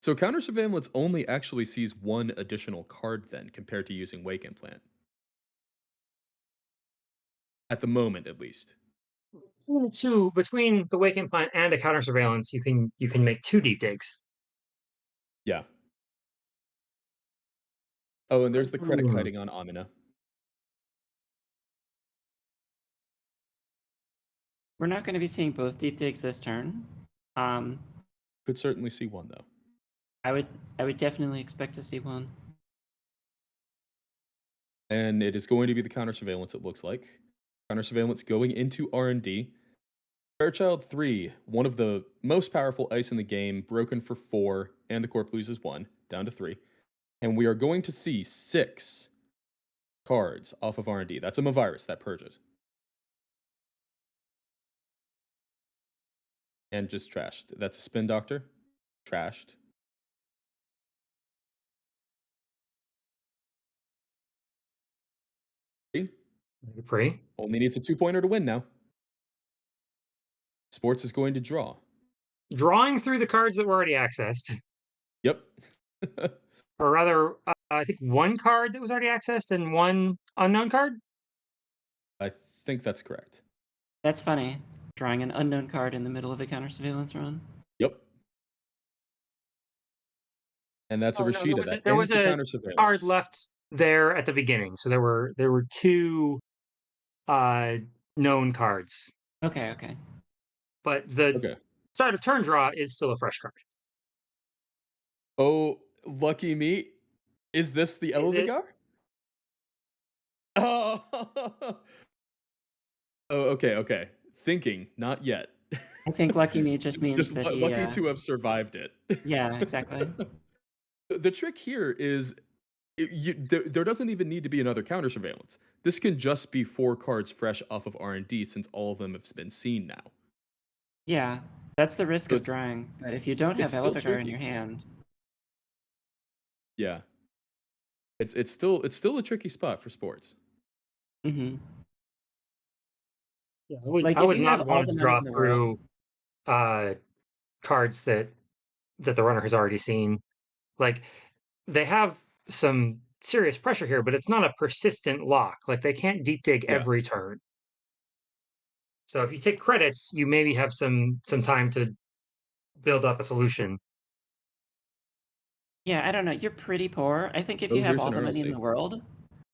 C: So counter surveillance only actually sees one additional card then compared to using Wake Implant. At the moment, at least.
A: Between the Wake Implant and a counter surveillance, you can make 2 deep digs.
C: Yeah. Oh, and there's the credit
A: Hmm.
C: kiting on Amina.
E: We're not going to be seeing both deep digs this turn.
C: Could certainly see one though.
E: I would definitely expect to see one.
C: And it is going to be the counter surveillance, it looks like. Counter surveillance going into R&D. Fairchild 3, one of the most powerful ice in the game, broken for 4, and the corp loses 1, down to 3. And we are going to see 6 cards off of R&D. That's a Mavirus that purges. And just trashed. That's a Spin Doctor. Trashed.
A: Pre.
C: Only needs a 2-pointer to win now. Sports is going to draw.
A: Drawing through the cards that were already accessed.
C: Yep.
A: Or rather, I think 1 card that was already accessed and 1 unknown card?
C: I think that's correct.
E: That's funny. drawing an unknown card in the middle of a counter surveillance run.
C: Yep. And that's a
A: Oh no,
C: Rashida. That
A: there
C: ends
A: was
C: the
A: a
C: counter
A: card
C: surveillance.
A: left there at the beginning, so there were two known cards,
E: Okay.
A: but the
C: Okay.
A: start of turn draw is still a fresh card.
C: Oh, lucky me. Is this the
A: Is it?
C: Elvigar? Oh. Oh, okay. Thinking, not yet.
E: I think lucky me just
C: It's
E: means
C: just
E: that he.
C: lucky to have survived it.
E: Yeah, exactly.
C: The trick here is there doesn't even need to be another counter surveillance. This can just be 4 cards fresh off of R&D since all of them have been seen now.
E: Yeah, that's the risk
C: So
E: of drawing. But if you don't have
C: it's still
E: Elvicar in your
C: tricky.
E: hand,
C: Yeah. It's still a tricky spot for sports.
E: hmm
A: Yeah,
E: like
A: I
E: if
A: would
E: you have
A: not
E: all
A: want
E: the
A: to
E: money
A: draw
E: in the world,
A: through uh, cards that the runner has already seen. Like they have some serious pressure here, but it's not a persistent lock. Like they can't deep dig
C: Yeah.
A: every turn. So if you take credits, you maybe have some time to build up a solution.
E: yeah, I don't know. You're pretty poor. I think if
C: Oh,
E: you have
C: here's
E: all
C: an
E: the money in
C: RLC.
E: the world,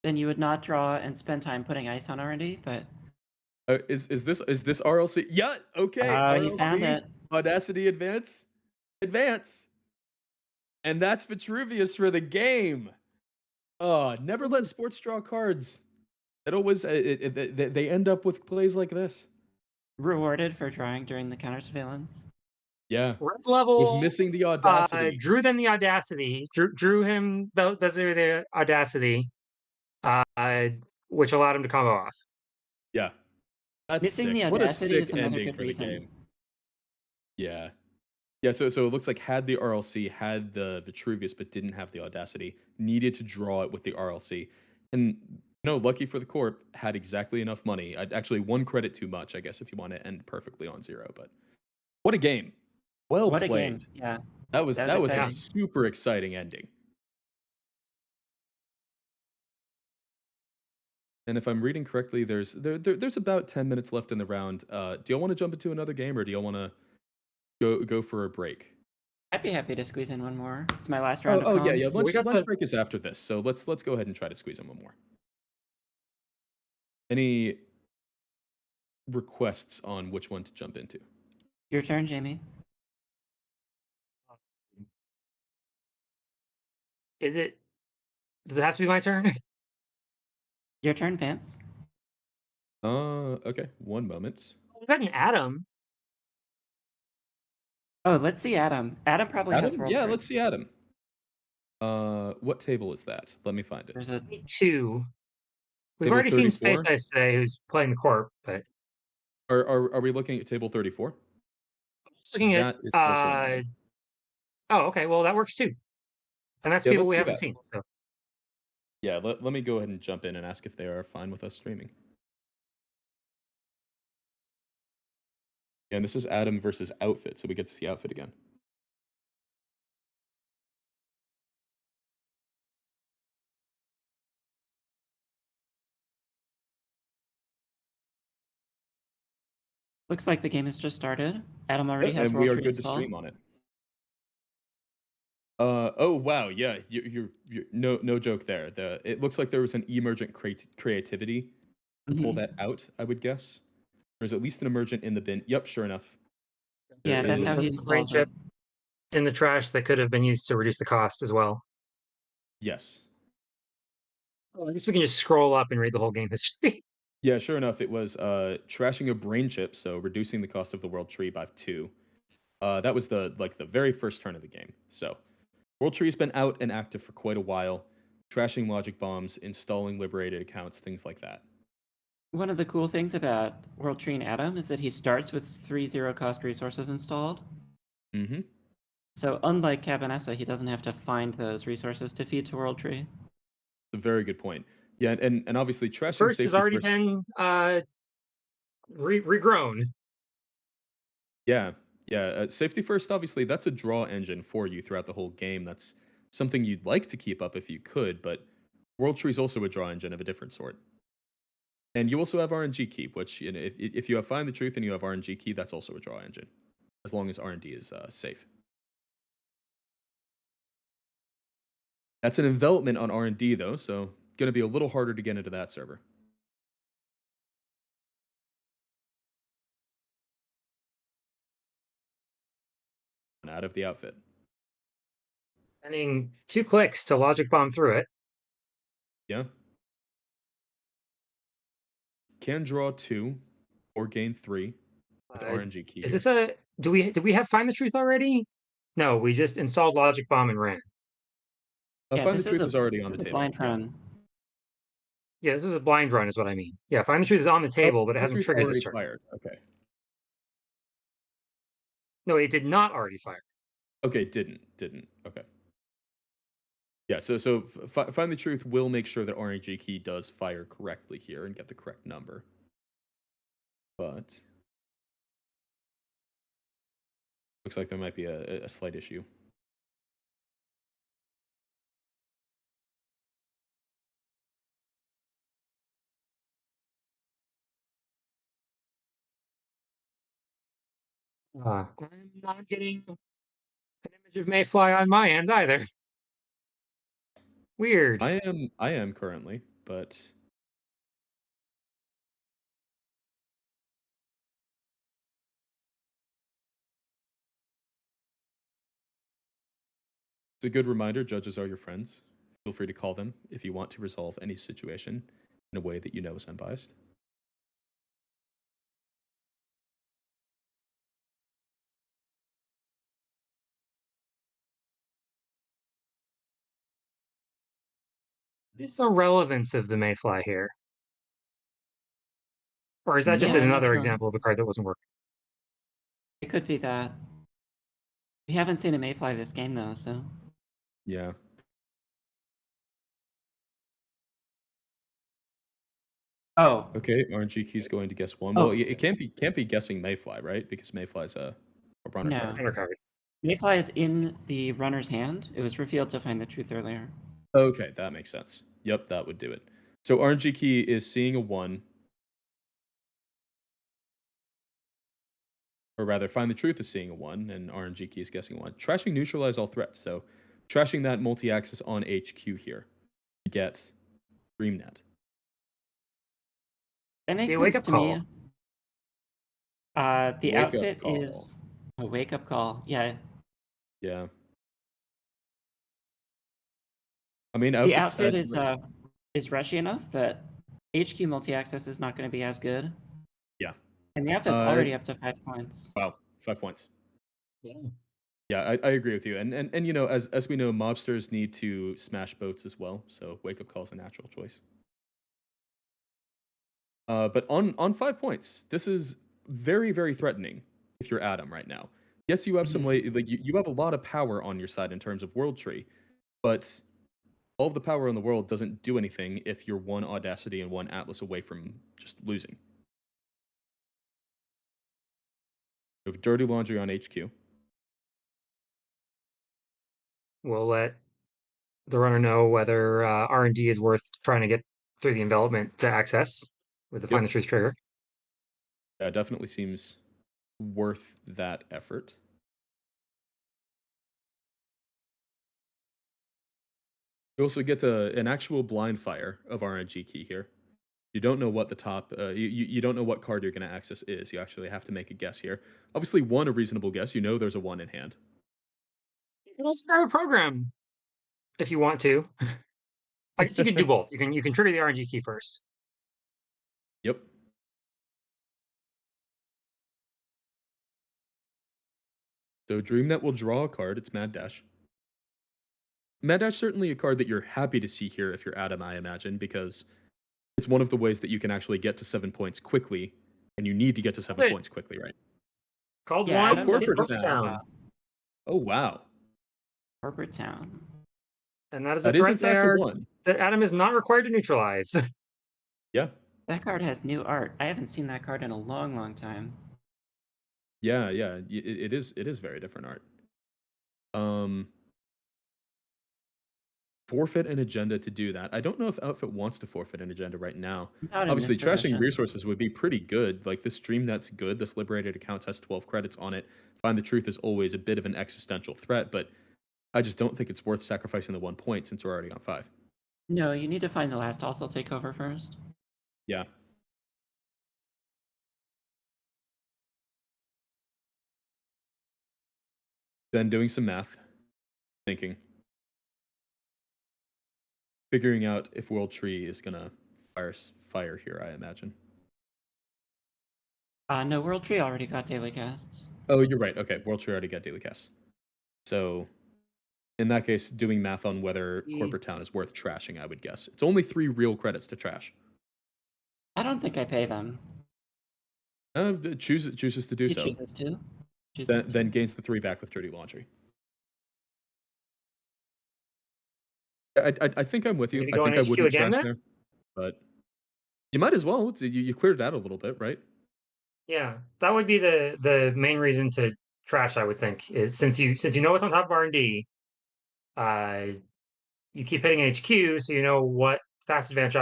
E: then you would not draw and spend time putting ice on R&D. But
C: Is this RLC? Yeah, okay.
E: oh, he found
C: RLC,
E: it.
C: Audacity Advance. And that's Vitruvius for the game. Never let sports draw cards. It always they end up with plays like this.
E: Rewarded for drawing during the counter surveillance.
C: Yeah.
A: Red
C: Was
A: level
C: missing the audacity.
A: drew them the audacity, drew him Bezier the audacity, uh, which allowed him to combo off.
C: Yeah. That's
E: Missing
C: sick.
E: the
C: What a
E: audacity
C: sick
E: is another
C: ending
E: good
C: for the
E: reason.
C: game. Yeah. Yeah, so it looks like had the RLC, had the Vitruvius, but didn't have the audacity, needed to draw it with the RLC. And lucky for the Corp, had exactly enough money. Actually, 1 credit too much, I guess, if you want to end perfectly on 0. But what a game. Well
E: What a
C: played.
E: game. Yeah,
C: That was
E: that was
C: that was a
E: exciting.
C: super exciting ending. And if I'm reading correctly, there's about 10 minutes left in the round. Do y'all want to jump into another game, or do y'all want to go for a break?
E: I'd be happy to squeeze in one more. It's my last
C: Oh,
E: round of
C: oh yeah.
E: comms.
A: Well, we got
C: Lunch
A: the
C: break is after this, so let's go ahead and try to squeeze in one more. Any requests on which one to jump into?
E: Your turn, Jamie.
A: Is it? Does it have to be my turn?
E: Your turn, Pants.
C: Okay. One moment.
A: We got an Atom.
E: Oh, let's see Adam. Adam probably has
C: Adam?
E: World
C: Yeah,
E: Tree.
C: let's see Adam. What table is that? Let me find it.
E: There's a
A: 2. We've
C: Table
A: already seen Space
C: 34.
A: Ice today, who's playing the Corp, but
C: Are we looking at table 34?
A: just looking at
C: That is also an Adam.
A: oh, okay, well that works too. And that's
C: Yeah,
A: people
C: let's
A: we
C: do
A: haven't
C: that.
A: seen. So
C: Yeah, let me go ahead and jump in and ask if they are fine with us streaming. And this is Adam versus Outfit, so we get to see Outfit again.
E: looks like the game has just started. Adam already
C: Yeah,
E: has
C: and we
E: World
C: are
E: Tree
C: good to
E: installed.
C: stream on it. Oh wow, yeah, you're no joke there. It looks like there was an emergent creativity to pull
E: Mhm.
C: that out. I would guess there's at least an emergent in the bin. Yep, sure enough.
E: Yeah,
C: There
E: that's how
C: is.
E: he
A: there's a brain
E: installs it.
A: chip in the trash that could have been used to reduce the cost as well.
C: Yes.
A: Well, I guess we can just scroll up and read the whole game history.
C: Yeah, sure enough, it was trashing a brain chip, so reducing the cost of the world tree by 2. That was the very first turn of the game. So world tree's been out and active for quite a while, trashing logic bombs, installing liberated accounts, things like that.
E: One of the cool things about World Tree and Adam is that he starts with 3 0-cost resources installed.
C: Mm-hmm.
E: So unlike Cabanessa, he doesn't have to find those resources to feed to World Tree.
C: A very good point. Yeah, and obviously trashing
A: First has
C: safety
A: already
C: first.
A: been regrown.
C: Yeah, safety first. Obviously, that's a draw engine for you throughout the whole game. That's something you'd like to keep up if you could, but World Tree's also a draw engine of a different sort. And you also have RNG keep, which if you have find the truth and you have RNG key, that's also a draw engine, as long as R&D is safe. That's an envelopment on R&D though, so going to be a little harder to get into that server. Out of the outfit.
A: Spending 2 clicks to logic bomb through it.
C: Yeah. Can draw 2 or gain 3 with RNG key
A: Is
C: here.
A: this a did we have find the truth already? No, we just installed logic bomb and ran.
E: Yeah,
C: Find the
E: this is
C: truth is already
E: this
C: on
E: is
C: the
E: a
C: table.
E: blind
C: Yeah.
E: run.
A: Yeah, this is a blind run is what I mean. Yeah, find the truth is on the
C: Oh,
A: table, but it
C: Find the
A: hasn't
C: truth
A: triggered this
C: already
A: turn.
C: fired. Okay.
A: No, it did not already fire.
C: Okay, didn't. Okay. Yeah, so find the truth will make sure that RNG key does fire correctly here and get the correct number. But looks like there might be a slight issue.
A: I'm not getting an image of Mayfly on my end either. Weird.
C: I am currently, but it's a good reminder, judges are your friends. Feel free to call them if you want to resolve any situation in a way that you know is unbiased.
A: Is the relevance of the Mayfly here? Or is that just
E: Yeah, I'm not
A: another
E: sure.
A: example of a card that wasn't working?
E: It could be that. We haven't seen a Mayfly this game though, so
C: Yeah.
E: oh
C: Okay, RNG key's going to guess one.
E: Oh.
C: Well, it can't be guessing Mayfly, right? Because Mayfly's a runner
E: No.
C: card.
A: Runner card.
E: Mayfly is in the runner's hand. It was revealed to find the truth earlier.
C: Okay, that makes sense. Yep, that would do it. So RNG key is seeing a 1. Or rather, find the truth is seeing a 1, and RNG key is guessing 1. Trashing neutralize all threats. So trashing that multi-axis on HQ here to get DreamNet.
E: That makes
A: See, wake
E: sense
A: up
E: to
A: call.
E: me. The
C: Wake up
E: outfit
C: call.
E: is a wake-up call. Yeah.
C: Yeah. I mean,
E: The
C: outfits
E: outfit is rushy enough that HQ multi-access is not going to be as good.
C: Yeah.
E: And the outfit's already up to 5 points.
C: Wow, 5 points.
A: Yeah.
C: Yeah, I agree with you. And you know, as we know, mobsters need to smash boats as well. So wake up call is a natural choice. But on 5 points, this is very, very threatening if you're Adam right now. Yes, you have some like you have a lot of power on your side in terms of world tree, but all of the power in the world doesn't do anything if you're one audacity and one atlas away from just losing. You have dirty laundry on HQ.
A: We'll let the runner know whether R&D is worth trying to get through the envelopment to access with the find the truth trigger.
C: Yeah, definitely seems worth that effort. You also get an actual blind fire of RNG key here. You don't know what the top, you don't know what card you're going to access is. You actually have to make a guess here. Obviously, one, a reasonable guess. You know there's a 1 in hand.
A: You can also grab a program if you want to. I guess you can do both. You can trigger the RNG key first.
C: Yep. So DreamNet will draw a card. It's Mad Dash. Mad Dash certainly a card that you're happy to see here if you're Adam, I imagine, because it's one of the ways that you can actually get to 7 points quickly, and you need to get to 7 points quickly, right?
A: Called
E: Yeah,
A: one.
E: Adam does
C: Corporate
A: Corporate
C: Town.
A: Town.
C: Oh, wow.
E: Corporate Town.
A: And that is a
C: That is, in
A: threat
C: fact, a
A: there
C: 1.
A: that Adam is not required to neutralize.
C: Yeah.
E: That card has new art. I haven't seen that card in a long, long time.
C: Yeah. It is very different art. forfeit an agenda to do that. I don't know if Outfit wants to forfeit an agenda right now.
E: Not in this
C: Obviously, trashing
E: position.
C: resources would be pretty good. Like this stream net's good. This liberated accounts has 12 credits on it. Find the truth is always a bit of an existential threat, but I just don't think it's worth sacrificing the 1 point since we're already on 5.
E: No, you need to find the last hostile takeover first.
C: Yeah. Then doing some math, thinking, figuring out if World Tree is gonna fire here. I imagine.
E: No, World Tree already got daily casts.
C: Oh, you're right. Okay, World Tree already got daily casts. So in that case, doing math on whether Corporate Town is worth trashing, I would guess. It's only 3 real credits to trash.
E: I don't think I pay them.
C: Chooses to do
E: He
C: so.
E: chooses to.
C: Then gains the 3 back with Dirty Laundry. I think I'm with
A: You
C: you.
A: gonna
C: I
A: go on
C: think I
A: HQ
C: wouldn't
A: again
C: trash
A: then?
C: there, but you might as well. You cleared that a little bit, right?
A: Yeah, that would be the main reason to trash, I would think, is since you know what's on top of R&D, uh, you keep hitting HQ, so you know what fast advance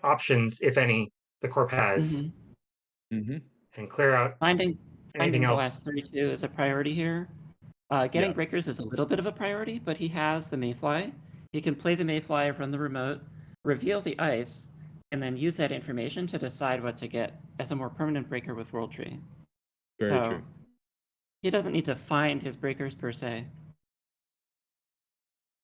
A: options, if any, the corp has,
C: Mm-hmm.
A: and clear out
E: Finding
A: anything
E: the
A: else.
E: last 32 is a priority here. Getting
C: Yeah.
E: breakers is a little bit of a priority, but he has the Mayfly. He can play the Mayfly from the remote, reveal the ice, and then use that information to decide what to get as a more permanent breaker with World Tree.
C: Very true.
E: He doesn't need to find his breakers per se.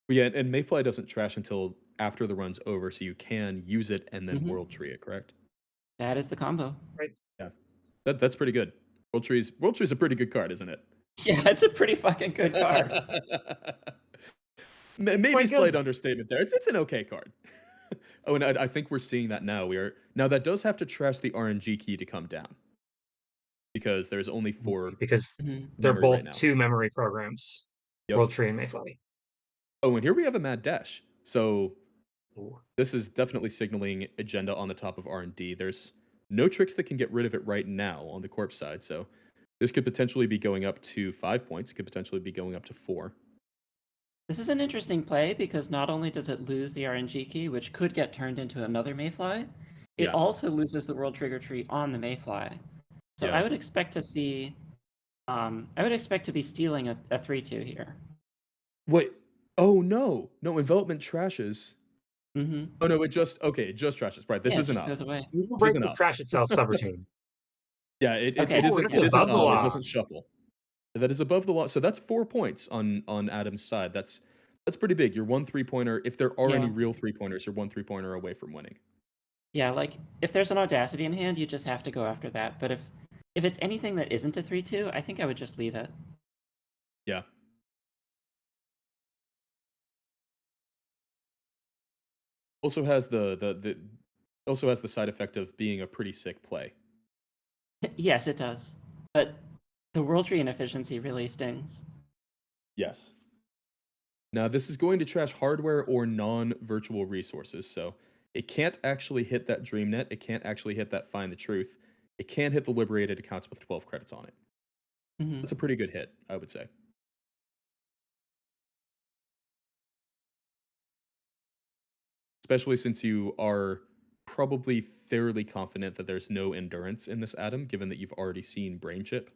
C: Yeah, and Mayfly doesn't trash until after the run's over, so you can use it and then World Tree it, correct?
E: That is the combo.
A: Right.
C: Yeah. That's pretty good. World Tree's a pretty good card, isn't it?
E: Yeah, it's a pretty fucking good card.
C: Maybe
A: Quite
C: slight
A: good.
C: understatement there. It's an okay card. Oh, and I think we're seeing that now. Now that does have to trash the RNG key to come down because there's only 4
A: Because they're
C: memory right
A: both
C: now.
A: 2 memory programs,
C: Yep.
A: World Tree and Mayfly.
C: Oh, and here we have a mad dash. So
A: Ooh.
C: this is definitely signaling agenda on the top of R&D. There's no tricks that can get rid of it right now on the corpse side. So this could potentially be going up to 5 points. Could potentially be going up to 4.
E: This is an interesting play because not only does it lose the RNG key, which could get turned into another Mayfly, it
C: Yeah.
E: also loses the World Trigger Tree on the Mayfly. So
C: Yeah.
E: I would expect to see, I would expect to be stealing a 3-2 here.
C: Wait. Oh no. No, envelopment trashes.
E: Mm-hmm.
C: Oh no, it just trashes. Right. This
E: Yeah, it
C: isn't
E: just
C: up.
E: goes away.
C: This
A: Break
C: isn't
A: the
C: up.
A: trash itself subroutine.
C: Yeah,
E: Okay.
C: it
A: Oh,
C: isn't
A: that's above the
C: up. It
A: law.
C: doesn't shuffle. That is above the law. So that's 4 points on Adam's side. That's pretty big. You're 1 3-pointer. If there are any
E: Yeah.
C: real 3-pointers, you're 1 3-pointer away from winning.
E: Yeah, like if there's an Audacity in hand, you just have to go after that. But if it's anything that isn't a 3-2, I think I would just leave it.
C: Yeah. Also has also has the side effect of being a pretty sick play.
E: Yes, it does. But the World Tree inefficiency really stings.
C: Yes. Now this is going to trash hardware or non-virtual resources, so it can't actually hit that DreamNet. It can't actually hit that Find the Truth. It can hit the liberated accounts with 12 credits on it.
E: Mm-hmm.
C: That's a pretty good hit, I would say. Especially since you are probably fairly confident that there's no endurance in this atom, given that you've already seen Brain Chip.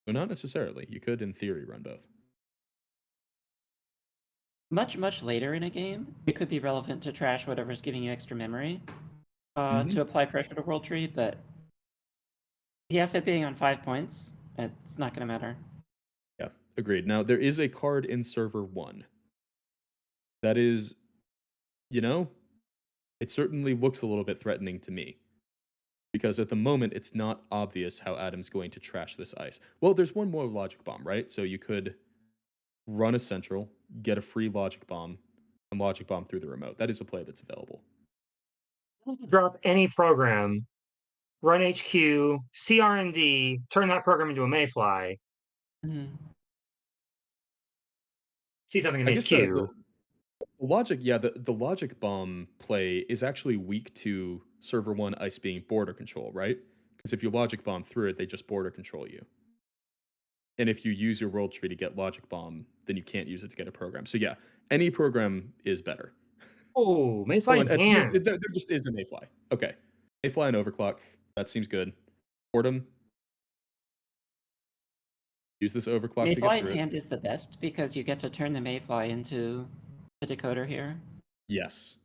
C: So not necessarily. You could, in theory, run both.
E: Much later in a game, it could be relevant to trash whatever's giving you extra memory
C: Mhm.
E: to apply pressure to World Tree, but yeah, if it being on 5 points, it's not going to matter.
C: Yeah, agreed. Now, there is a card in server 1 that is, it certainly looks a little bit threatening to me. Because at the moment, it's not obvious how Adam's going to trash this ice. Well, there's one more logic bomb, right? So you could run a central, get a free logic bomb, and logic bomb through the remote. That is a play that's available.
A: Drop any program, run HQ, CRND, turn that program into a Mayfly,
E: Mm-hmm.
A: see something in
C: I guess
A: HQ.
C: the logic, yeah, the logic bomb play is actually weak to server 1 ice being border control, right? Because if you logic bomb through it, they just border control you. and if you use your world tree to get Logic Bomb, then you can't use it to get a program. So yeah, any program is better.
A: Oh,
C: Oh,
A: Mayfly in
C: and
A: hand.
C: there just is a Mayfly. Okay, Mayfly and Overclock. That seems good. Fordham. Use this Overclock to get
E: Mayfly in
C: through it.
E: hand is the best because you get to turn the Mayfly into a decoder here.
C: Yes.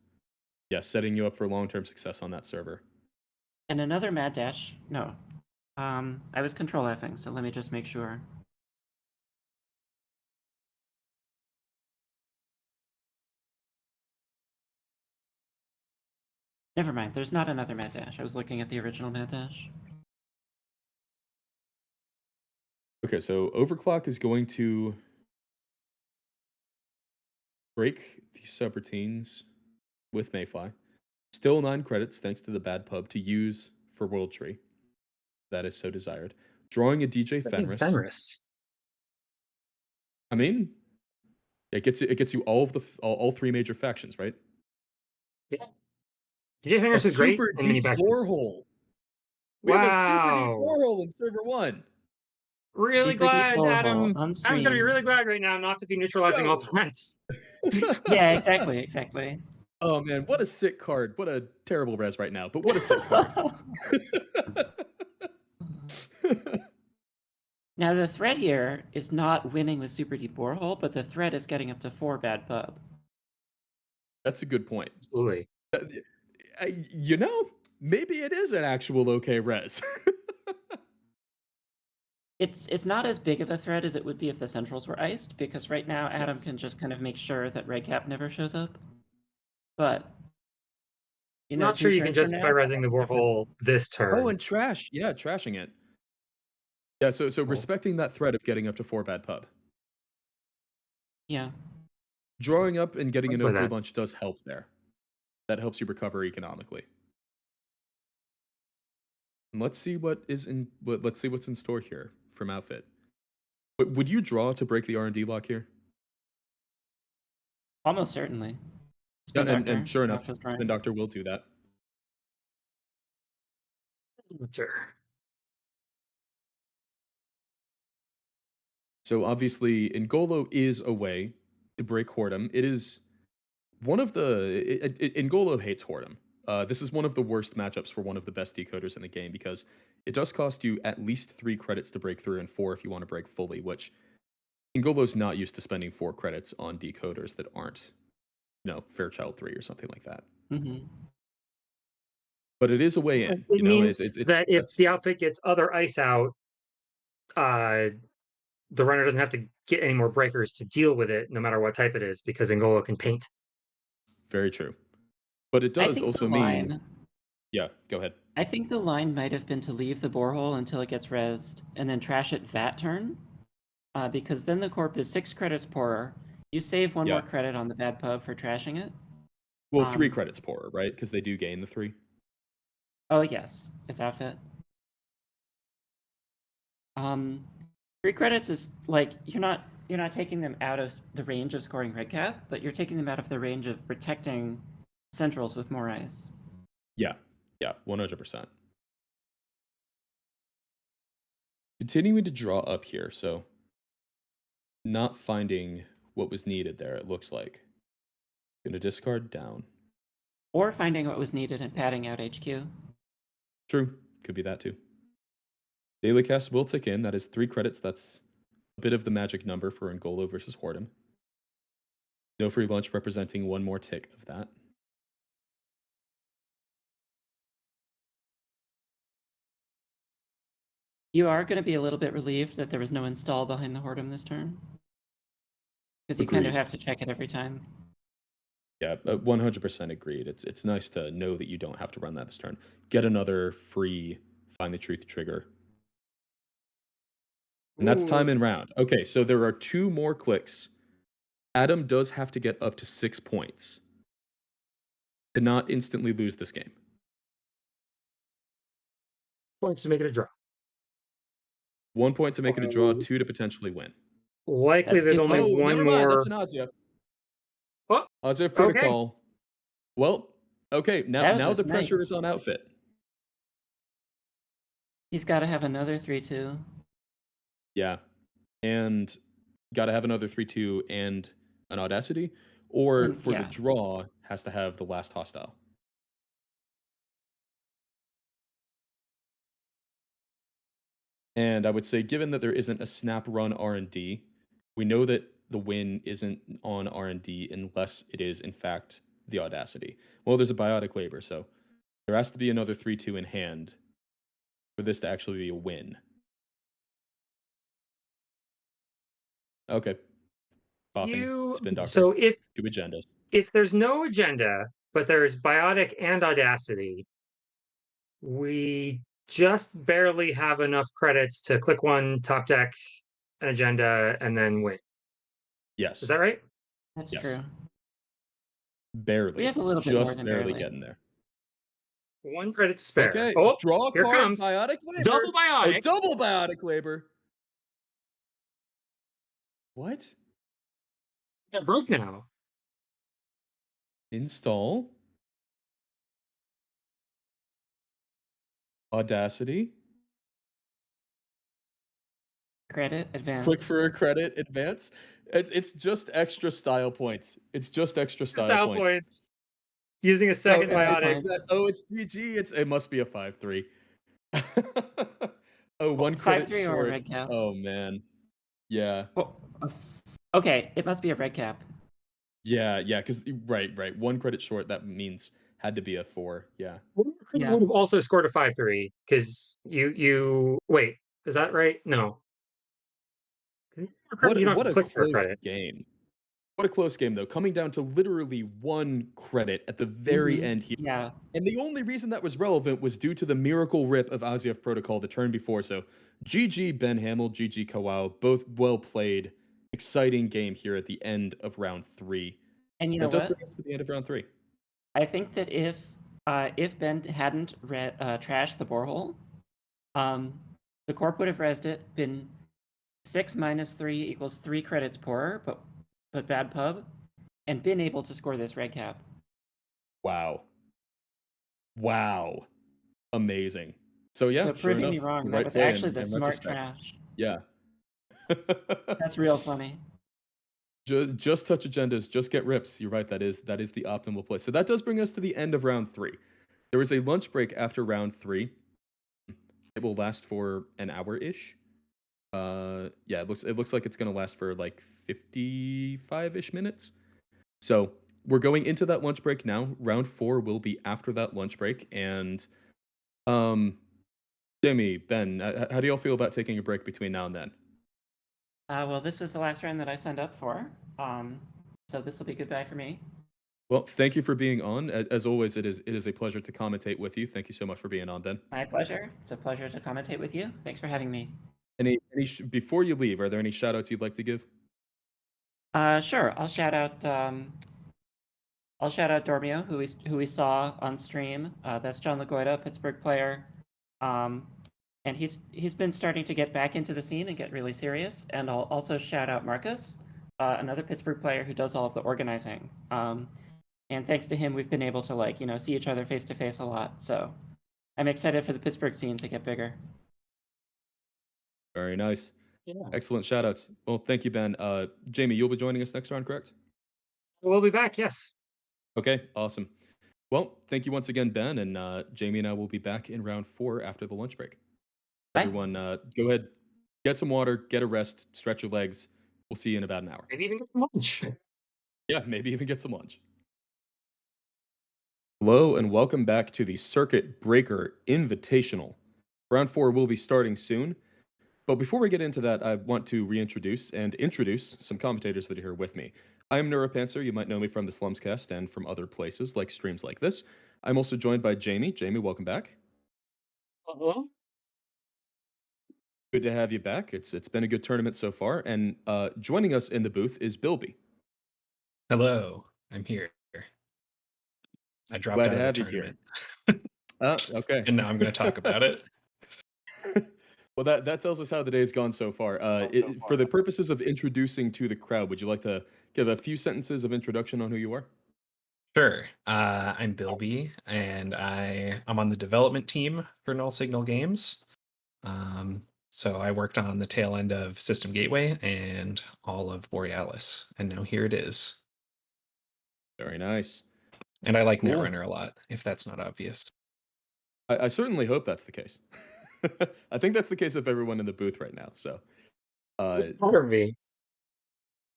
C: Yes, setting you up for long-term success on that server.
E: And another mad dash. No. I was control Fing, so let me just make sure. Never mind, there's not another mad dash. I was looking at the original mad dash.
C: Okay, so Overclock is going to break the subroutines with Mayfly. Still 9 credits thanks to the bad pub to use for World Tree. That is so desired. Drawing a DJ Fenris.
A: Fenris.
C: I mean, it gets you all of the all 3 major factions, right?
A: Yeah. DJ
C: A
A: Fenris is great
C: super
A: in many
C: deep
A: factions.
C: borehole. We have a super deep
A: Wow.
C: borehole in server 1.
A: Really
E: Super deep
A: glad,
E: borehole
A: Adam.
E: on
A: Adam's gonna be
E: stream.
A: really glad right now not to be neutralizing all
C: Go!
A: threats.
E: Yeah, exactly.
C: Oh man, what a sick card. What a terrible res right now, but what a sick card.
E: Now the threat here is not winning with super deep borehole, but the threat is getting up to 4 bad pub.
C: That's a good point.
A: Absolutely.
C: You know, maybe it is an actual okay res.
E: It's not as big of a threat as it would be if the centrals were iced, because right now Adam
C: Yes.
E: can just kind of make sure that red cap never shows up. But you
A: I'm
E: know,
A: not sure
E: 2
A: you can
E: turns from
A: justify
E: now,
A: resing the borehole this turn.
C: Oh, and trash. Yeah, trashing it. Yeah, so
A: Cool.
C: respecting that threat of getting up to 4 bad pub.
E: yeah.
C: Drawing up and getting a
A: I'd
C: no
A: play
C: free
A: that.
C: lunch does help there. That helps you recover economically. And let's see let's see what's in store here from Outfit. Would you draw to break the R&D lock here?
E: Almost certainly.
C: Yeah,
E: Spin
C: and
E: Doctor,
C: sure enough,
E: that's his drawing.
C: Spin Doctor will do that.
A: Sure.
C: So obviously, Ngolo is a way to break Whoredom. It is one of the Ngolo hates Whoredom. This is one of the worst matchups for one of the best decoders in the game because it does cost you at least 3 credits to break through and 4 if you want to break fully, which Ngolo's not used to spending 4 credits on decoders that aren't, Fairchild 3 or something like that.
E: Mm-hmm.
C: But it is a way in.
A: It means
C: it's
A: that if
C: that's
A: the outfit gets other ice out, the runner doesn't have to get any more breakers to deal with it, no matter what type it is, because Ngolo can paint.
C: very true. But it
E: I
C: does
E: think
C: also
E: the
C: mean.
E: line.
C: Yeah, go ahead.
E: I think the line might have been to leave the borehole until it gets rezzed and then trash it that turn, because then the corp is 6 credits poorer. You save 1
C: Yeah.
E: more credit on the bad pub for trashing it.
C: Well, 3 credits poorer, right? Because they do gain the 3.
E: Oh yes, it's outfit. 3 credits is like you're not taking them out of the range of scoring red cap, but you're taking them out of the range of protecting centrals with more ice.
C: Yeah, 100%. Continuing to draw up here, so not finding what was needed there, it looks like. Gonna discard down.
E: Or finding what was needed and padding out HQ.
C: True, could be that too. Daily cast will tick in, that is 3 credits, that's a bit of the magic number for Ngolo versus Whoredom. No free lunch representing 1 more tick of that.
E: You are going to be a little bit relieved that there was no install behind the Whoredom this turn. Because you kind of
C: Agreed.
E: have to check it every time.
C: Yeah, 100% agreed. It's nice to know that you don't have to run that this turn. Get another free Find the Truth trigger. And that's time in round. Okay, so there are 2 more clicks. Adam does have to get up to 6 points to not instantly lose this game.
A: Points to make it a draw.
C: 1 point to make it a draw, 2 to potentially win.
A: Likely
E: That's
A: there's
E: 2
A: only
E: points.
A: one
C: never
A: more.
C: mind. That's an Azia.
A: Oh,
C: Azia
A: okay.
C: protocol. Well, okay,
E: That was
C: now
E: a
C: the
E: snipe.
C: pressure is on Outfit.
E: He's got to have another 3-2.
C: Yeah. and got to have another 3-2 and an Audacity, or for the
E: Yeah.
C: draw has to have the last hostile. And I would say, given that there isn't a snap run R&D, we know that the win isn't on R&D unless it is, in fact, the Audacity. Well, there's a biotic labor, so there has to be another 3-2 in hand for this to actually be a win. Okay. Popping, spin doctor,
A: So
C: two agendas.
A: if there's no agenda, but there's biotic and audacity, we just barely have enough credits to click one, top deck an agenda, and then win.
C: Yes.
A: Is that right?
E: That's
C: Yes.
E: true.
C: Barely.
E: We have a little bit more
C: Just
E: than
C: barely
E: barely.
C: getting there.
A: One credit spare.
C: Okay,
A: Oh,
C: draw a
A: here
C: card,
A: comes
C: biotic labor.
A: double
C: Oh,
A: biotic.
C: double biotic labor. What?
A: They're broke now.
C: Install. Audacity.
E: Credit advance.
C: Click for a credit, advance. It's just extra style points. It's just extra style points.
A: Using a
C: Oh,
A: second
E: Style
C: and
A: biotic.
E: points.
C: it's GG. It must be a 5-3. Oh, one
E: 5-3
C: credit
E: or a
C: short.
E: red cap.
C: Oh man. Yeah.
E: Well, okay, it must be a red cap.
C: Yeah, because right. One credit short, that means had to be a 4. Yeah.
E: Yeah.
A: Would have also scored a 5-3 because you wait. Is that right? No. You don't have
C: What
A: to
C: a
A: click for a
C: close
A: credit.
C: game. What a close game though. Coming down to literally one credit at the very end here.
E: Yeah.
C: And the only reason that was relevant was due to the miracle rip of Aziev Protocol the turn before. So GG Ben Hamill, GG Kawao, both well played. Exciting game here at the end of round 3.
E: And you know
C: That does
E: what?
C: bring us to the end of round 3.
E: I think that if Ben hadn't trashed the borehole, the corp would have rezzed it, been 6 minus 3 equals 3 credits poorer, but bad pub, and been able to score this red cap.
C: Wow. Amazing. So yeah,
E: So
C: sure
E: proving
C: enough,
E: me wrong,
C: the
E: that
C: right
E: was
C: play
E: actually the
C: in
E: smart
C: retrospect.
E: trash.
C: Yeah.
E: That's real funny.
C: Just touch agendas, just get rips. You're right. That is the optimal play. So that does bring us to the end of round 3. There is a lunch break after round 3. It will last for an hour ish. Yeah, it looks like it's gonna last for like 55-ish minutes. So we're going into that lunch break now. Round 4 will be after that lunch break. And Jamie, Ben, how do y'all feel about taking a break between now and then?
E: Well, this is the last round that I signed up for. So this will be goodbye for me.
C: Well, thank you for being on. As always, it is a pleasure to commentate with you. Thank you so much for being on, Ben.
E: My pleasure. It's a pleasure to commentate with you. Thanks for having me.
C: Before you leave, are there any shout outs you'd like to give?
E: Sure. I'll shout out Dormio, who we saw on stream. That's John Lagoida, Pittsburgh player. And he's been starting to get back into the scene and get really serious. And I'll also shout out Marcus, another Pittsburgh player who does all of the organizing. And thanks to him, we've been able to see each other face to face a lot. So I'm excited for the Pittsburgh scene to get bigger.
C: Very nice.
A: Yeah.
C: Excellent shout outs. Well, thank you, Ben. Jamie, you'll be joining us next round, correct?
A: We'll be back. Yes.
C: Okay, awesome. Well, thank you once again, Ben, and Jamie and I will be back in round 4 after the lunch break.
E: Bye.
C: Everyone, go ahead, get some water, get a rest, stretch your legs. We'll see you in about an hour.
A: Maybe even get some lunch.
C: Yeah, maybe even get some lunch. Hello, and welcome back to the Circuit Breaker Invitational. Round 4 will be starting soon. But before we get into that, I want to reintroduce and introduce some commentators that are here with me. I am Neuropanther. You might know me from the Slumscast and from other places like streams like this. I'm also joined by Jamie. Jamie, welcome back.
A: Hello.
C: Good to have you back. It's been a good tournament so far. And joining us in the booth is Bilby.
F: Hello, I'm here. I dropped
C: Glad
F: out
C: to
F: of the
C: have you here.
F: tournament.
C: Okay.
F: And now I'm going to talk about it.
C: Well, that tells us how the day's gone so far. For the purposes of introducing to the crowd, would you like to give a few sentences of introduction on who you are?
F: Sure. I'm Bilby, and I'm on the development team for Null Signal Games. So I worked on the tail end of System Gateway and all of Borealis, and now here it is.
C: Very nice.
F: And I like
C: Cool.
F: Netrunner a lot, if that's not obvious.
C: I certainly hope that's the case. I think that's the case of everyone in the booth right now. So,
A: Better be.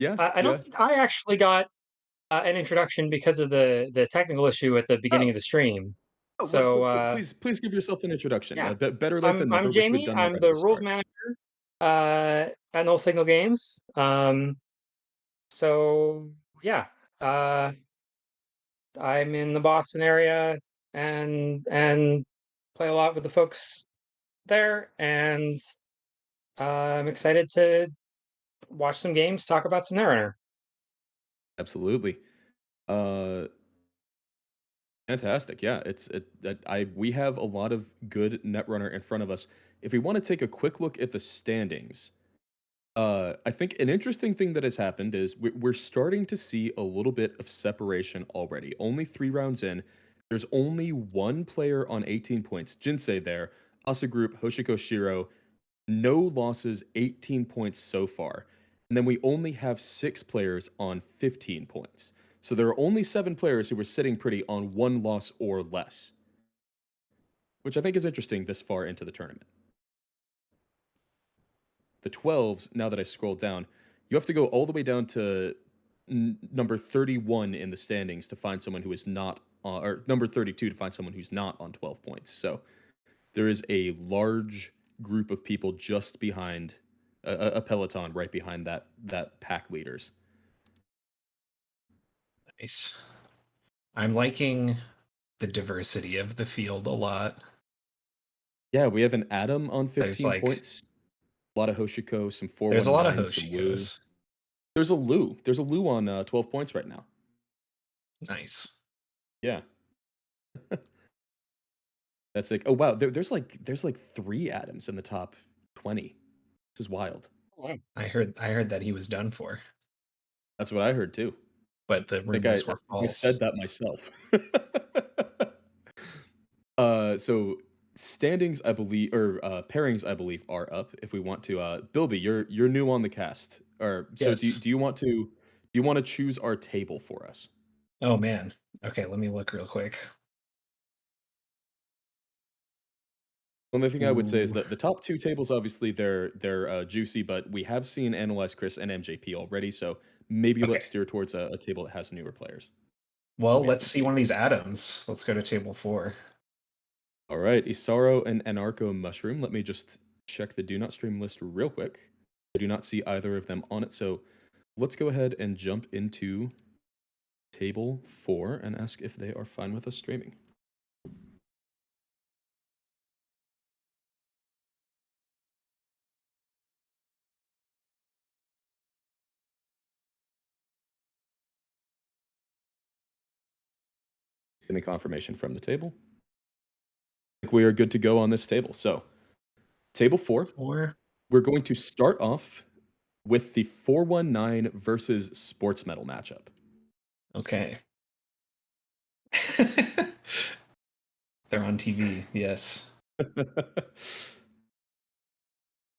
C: yeah,
A: I
C: yeah.
A: don't think I actually got an introduction because of the technical issue at the beginning
C: Oh,
A: of the stream.
C: oh,
A: So
C: please give yourself an introduction.
A: yeah,
C: Better late than
A: I'm
C: never. Wish we'd
A: Jamie.
C: done that
A: I'm
C: right at
A: the
C: the
A: rules
C: start.
A: manager at Null Signal Games. So yeah, uh, I'm in the Boston area and play a lot with the folks there, and I'm excited to watch some games, talk about some Netrunner.
C: Absolutely. Uh, Fantastic. Yeah, we have a lot of good Netrunner in front of us. If we want to take a quick look at the standings, I think an interesting thing that has happened is we're starting to see a little bit of separation already. Only 3 rounds in, there's only one player on 18 points. Jinsei there, Asa Group, Hoshiko Shiro, no losses, 18 points so far. And then we only have 6 players on 15 points. So there are only 7 players who are sitting pretty on 1 loss or less, which I think is interesting this far into the tournament. The 12s, now that I scroll down, you have to go all the way down to number 31 in the standings to find someone who is not, or number 32 to find someone who's not on 12 points. So there is a large group of people just behind a peloton right behind that pack leaders.
F: Nice. I'm liking the diversity of the field a lot.
C: Yeah, we have an Adam on
F: There's
C: 15
F: like
C: points, a lot of Hoshiko, some
F: there's a lot of
C: 419, some Wu.
F: Hoshikos.
C: There's a Lou. There's a Lou on 12 points right now.
F: Nice.
C: Yeah. That's like, oh wow, there's like 3 Adams in the top 20. This is wild.
F: I heard that he was done for,
C: That's what I heard too.
F: but the
C: I think I
F: rumors were
C: said
F: false.
C: that myself. So standings, I believe, or pairings, I believe, are up. If we want to, Bilby, you're new on the cast, or so
F: Yes.
C: do you want to choose our table for us?
F: Oh man. Okay, let me look real quick.
C: Only thing I would say is
F: Ooh.
C: that the top 2 tables, obviously, they're juicy, but we have seen Analyze Chris and MJP already, so maybe
F: Okay.
C: let's steer towards a table that has newer players.
F: Well,
C: We
F: let's
C: haven't
F: see one
C: seen.
F: of these atoms. Let's go to table 4.
C: All right, Isaro and Anarcho Mushroom. Let me just check the do not stream list real quick. I do not see either of them on it, so let's go ahead and jump into table 4 and ask if they are fine with us streaming. Getting confirmation from the table. I think we are good to go on this table. So, table 4,
F: 4.
C: we're going to start off with the 419 versus Sports Metal matchup.
F: Okay. They're on TV. Yes.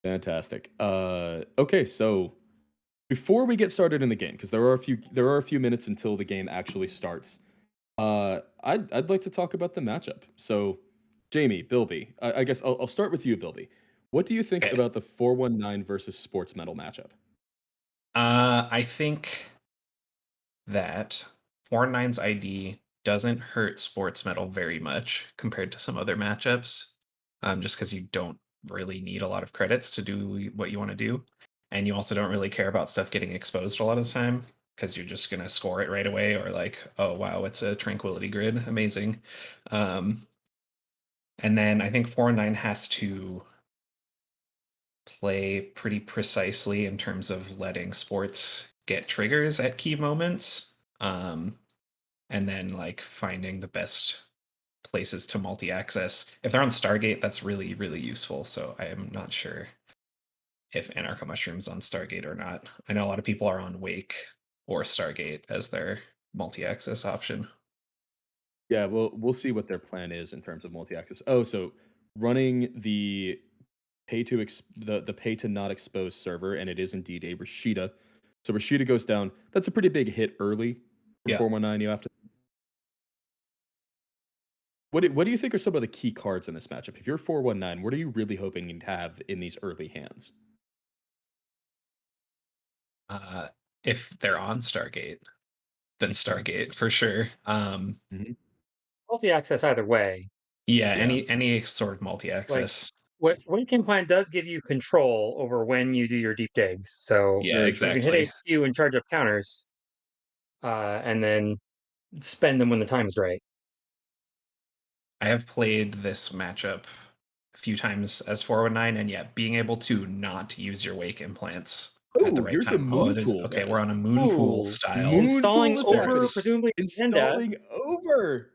C: Fantastic. Okay, so before we get started in the game, because there are a few minutes until the game actually starts, I'd like to talk about the matchup. So, Jamie, Bilby, I guess I'll start with you, Bilby. What do you think
F: Okay.
C: about the 419 versus Sports Metal matchup?
F: I think that 4-9's ID doesn't hurt Sports Metal very much compared to some other matchups, just because you don't really need a lot of credits to do what you want to do. And you also don't really care about stuff getting exposed a lot of the time because you're just going to score it right away or like, oh, wow, it's a Tranquility Grid. Amazing. And then I think 4-9 has to play pretty precisely in terms of letting sports get triggers at key moments. And then like finding the best places to multi-access. If they're on Stargate, that's really, really useful. So I am not sure if Anarcho Mushroom's on Stargate or not. I know a lot of people are on Wake or Stargate as their multi-access option.
C: Yeah, we'll see what their plan is in terms of multi-access. Oh, so running the the pay to not expose server, and it is indeed a Rashida. So Rashida goes down. That's a pretty big hit early for
F: Yeah.
C: 419. You have to. What do you think are some of the key cards in this matchup? If you're 419, what are you really hoping to have in these early hands?
F: Uh, if they're on Stargate, then Stargate for sure.
C: Mhm.
A: Multi-access either way.
F: Yeah,
C: Yeah.
F: any sort of
A: Like
F: multi-access.
A: what Weekend Plan does give you control over when you do your deep digs. So
F: Yeah,
C: Very
A: you
C: true.
A: can hit
F: exactly.
A: HQ and charge up counters, and then spend them when the time is right.
F: I have played this matchup a few times as 419, and yeah, being able to not use your wake implants at the
C: Oh,
F: right
C: here's a
F: time. Oh,
C: moon
F: there's
C: pool,
F: okay,
C: guys.
F: we're on a moon pool
A: Ooh,
F: style
C: Moon
A: installing
C: pool is
A: over
C: happening.
F: sports.
A: presumably Panda.
C: Installing over.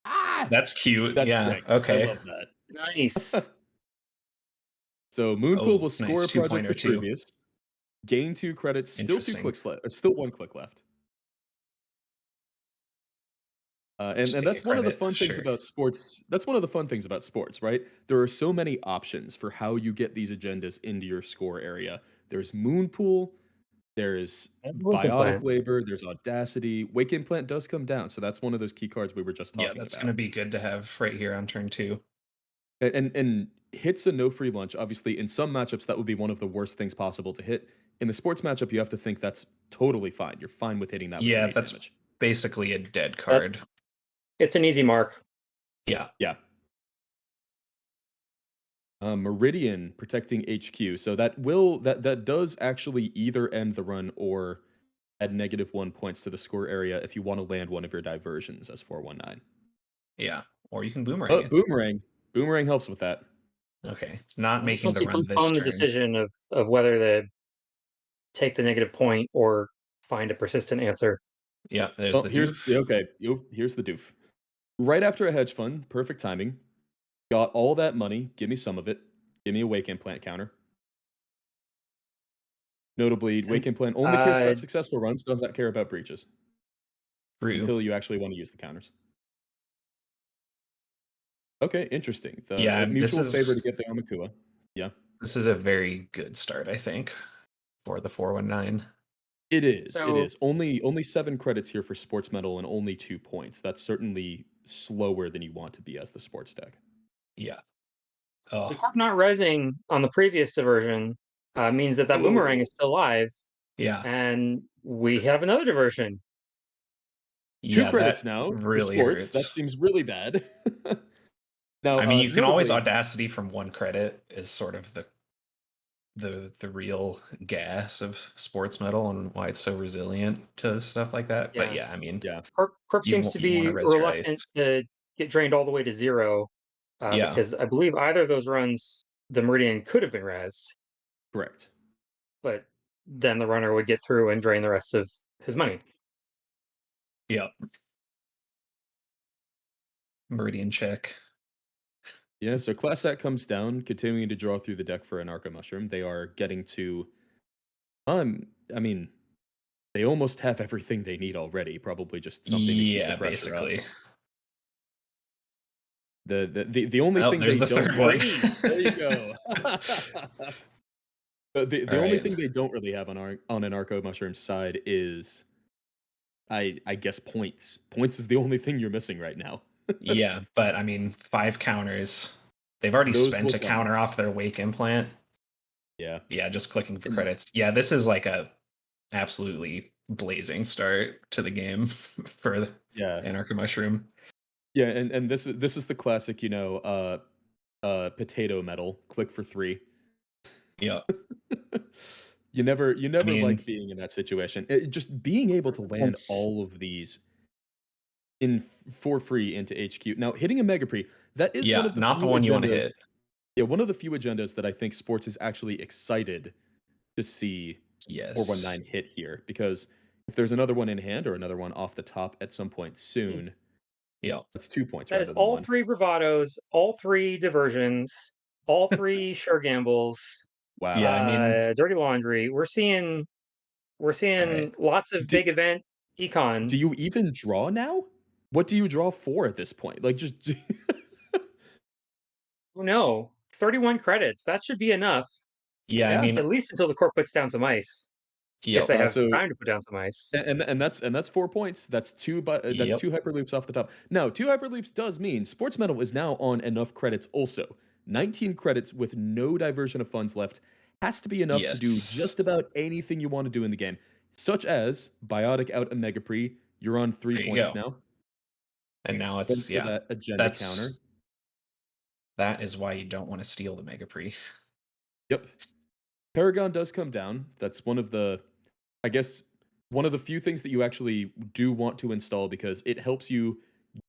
C: Ah,
F: That's cute.
C: that's
F: Yeah.
C: sick. I
F: Okay.
C: love
A: Nice.
C: that. So Moonpool
F: Oh,
C: will score
F: nice.
C: a project
F: 2 pointer too.
C: Vitruvius, gain 2 credits, still 2
F: Interesting.
C: clicks left, or still 1 click left. And
F: Just
C: and
F: take a
C: that's one of the
F: credit.
C: fun things
F: Sure.
C: about sports. That's one of the fun things about sports, right? There are so many options for how you get these agendas into your score area. There's Moonpool, there's
A: That's a Weekend
C: Biotic
A: Plan.
C: Labor, there's Audacity. Wake Implant does come down, so that's one of those key cards we were just
F: Yeah,
C: talking
F: that's gonna
C: about.
F: be good to have right here on turn 2.
C: And hits a no free lunch. Obviously, in some matchups, that would be one of the worst things possible to hit. In the sports matchup, you have to think that's totally fine. You're fine with hitting that with
F: Yeah,
C: raise
F: that's
C: damage.
F: basically a dead
A: That
F: card.
A: it's an easy mark.
F: Yeah.
C: Yeah. Meridian protecting HQ. So that does actually either end the run or add -1 points to the score area if you want to land one of your diversions as 419.
F: Yeah. Or you can boomerang
C: But
F: it.
C: boomerang helps with that.
F: Okay. Not
A: This
F: making
A: lets
F: the
A: you
F: run this
A: postpone the
F: turn.
A: decision of whether to take the negative point or find a persistent answer.
F: Yeah, there's
C: Well,
F: the
C: here's
F: doof.
C: okay. Here's the doof. Right after a hedge fund, perfect timing. Got all that money. Give me some of it. Give me a wake implant counter. Notably, wake
A: Since
C: implant only cares
A: uh,
C: about successful runs, does not care about breaches
F: True.
C: until you actually want to use the counters. Okay, interesting.
F: Yeah,
C: The mutual favor to get the Omakua. Yeah,
F: this is a very good start, I think, for the 419.
C: it is. It
A: so
C: is. Only 7 credits here for sports medal and only 2 points. That's certainly slower than you want to be as the sports deck.
F: Yeah.
A: the
F: Oh,
A: corp not resing on the previous diversion means that that boomerang is
C: Oh,
A: still live,
F: yeah.
A: and we have another diversion.
C: 2
F: Yeah,
C: credits
F: that
C: now for
F: really
C: sports. That
F: hurts.
C: seems really bad. Now,
F: I mean, you can always
C: notably,
F: audacity from 1 credit is sort of the real gas of sports metal and why it's so resilient to stuff like that. But
A: Yeah,
F: yeah, I mean,
C: yeah,
A: corp
F: you
A: seems to
F: you want to
A: be
F: res your
A: reluctant
F: ice.
A: to get drained all the way to zero
F: Yeah.
A: because I believe either of those runs the meridian could have been rezzed,
C: correct.
A: but then the runner would get through and drain the rest of his money.
F: Yeah. Meridian check.
C: Yeah, so Class Act comes down, continuing to draw through the deck for an Arca Mushroom. They are getting to, um, I mean, they almost have everything they need already. Probably just something to keep the
F: Yeah,
C: pressure up.
F: basically.
C: The only
F: Oh,
C: thing
F: there's
C: they
F: the
C: don't
F: third one.
C: raise. There you go. The
F: All
C: only
F: right.
C: thing they don't really have on an Arco Mushroom side is I guess points. Points is the only thing you're missing right now.
F: Yeah, but I mean, 5 counters. They've already
C: Those
F: spent
C: will
F: a
C: come.
F: counter off their wake implant.
C: Yeah.
F: Yeah, just clicking for
C: And
F: credits. Yeah, this is like a absolutely blazing start to the game for the
C: yeah.
F: Anarcha Mushroom.
C: Yeah, and this is the classic, potato metal, click for 3.
F: Yeah.
C: You
F: I
C: never
F: mean,
C: like being in that situation. Just being able to land
A: It's
C: all of these in for free into HQ. Now, hitting a Mega Pre, that is one
F: yeah,
C: of the
F: not the
C: few
F: one you want to hit.
C: agendas. Yeah, one of the few agendas that I think sports is actually excited to see
F: Yes.
C: 419 hit here because if there's another one in hand or another one off the top at some point
A: is
C: soon,
F: Yeah.
C: that's 2 points
A: that is
C: rather than
A: all
C: 1.
A: three bravados, all three diversions, all three sure gambles,
F: Yeah,
C: Wow.
F: I mean,
A: dirty laundry. We're
F: all right.
A: seeing lots of
C: Do
A: big event
C: do
A: econ.
C: you even draw now? What do you draw for at this point? Like just
A: Oh no, 31 credits. That should be enough,
F: Yeah, I
C: Yeah.
F: mean,
A: at least until the court puts down some ice, if
F: yep,
A: they have
C: So
A: time to put down some ice.
C: and that's 4 points. That's that's
F: yep,
C: 2 hyperloops off the top. Now, 2 hyperloops does mean sports medal is now on enough credits also. 19 credits with no diversion of funds left has to be enough to do
F: yes.
C: just about anything you want to do in the game, such as biotic out a Mega Pre. You're on 3
F: There you
C: points
F: go.
C: now.
F: And now
A: Yes.
C: Thanks
F: it's
C: to
F: yeah,
C: that agenda
F: that's
C: counter.
F: that is why you don't want to steal the Mega Pre.
C: Yep. Paragon does come down. That's one of the, I guess, one of the few things that you actually do want to install because it helps you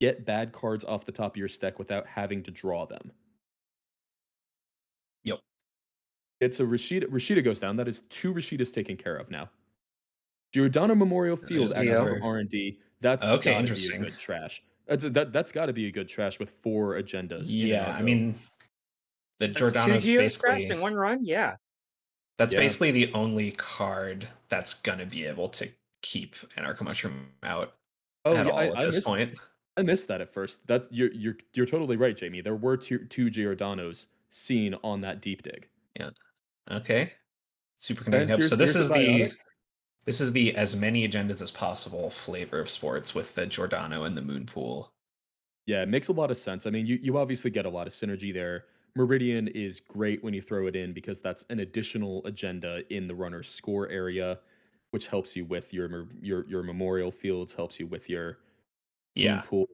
C: get bad cards off the top of your stack without having to draw them.
F: Yep,
C: It's a Rashida. Rashida goes down. That is 2 Rashidas taken care of now. Giordano Memorial Field
F: there's
C: axes
A: Geo.
C: for
F: another.
C: R&D. That's
F: Okay,
C: got to be a
F: interesting.
C: good trash. That's got to be a good trash with 4 agendas in an
F: Yeah, I
C: Argo.
F: mean, the
A: That's 2
F: Giordano's
A: Geos crashed
F: basically
A: in 1 run? Yeah.
F: that's
C: Yeah.
F: basically the only card that's gonna be able to keep an Arca Mushroom out
C: Oh
F: at
C: yeah,
F: all at
C: I
F: this
C: missed
F: point.
C: I missed that at first. That's you're totally right, Jamie. There were 2 Giordanos seen on that deep dig.
F: Yeah. Okay. Superconducting
C: And
F: hub. So
C: here's a biotic.
F: this is the as many agendas as possible flavor of sports with the Giordano and the Moon Pool.
C: Yeah, it makes a lot of sense. I mean, you obviously get a lot of synergy there. Meridian is great when you throw it in because that's an additional agenda in the runner's score area, which helps you with your memorial fields, helps you with your moon
F: Yeah.
C: pool.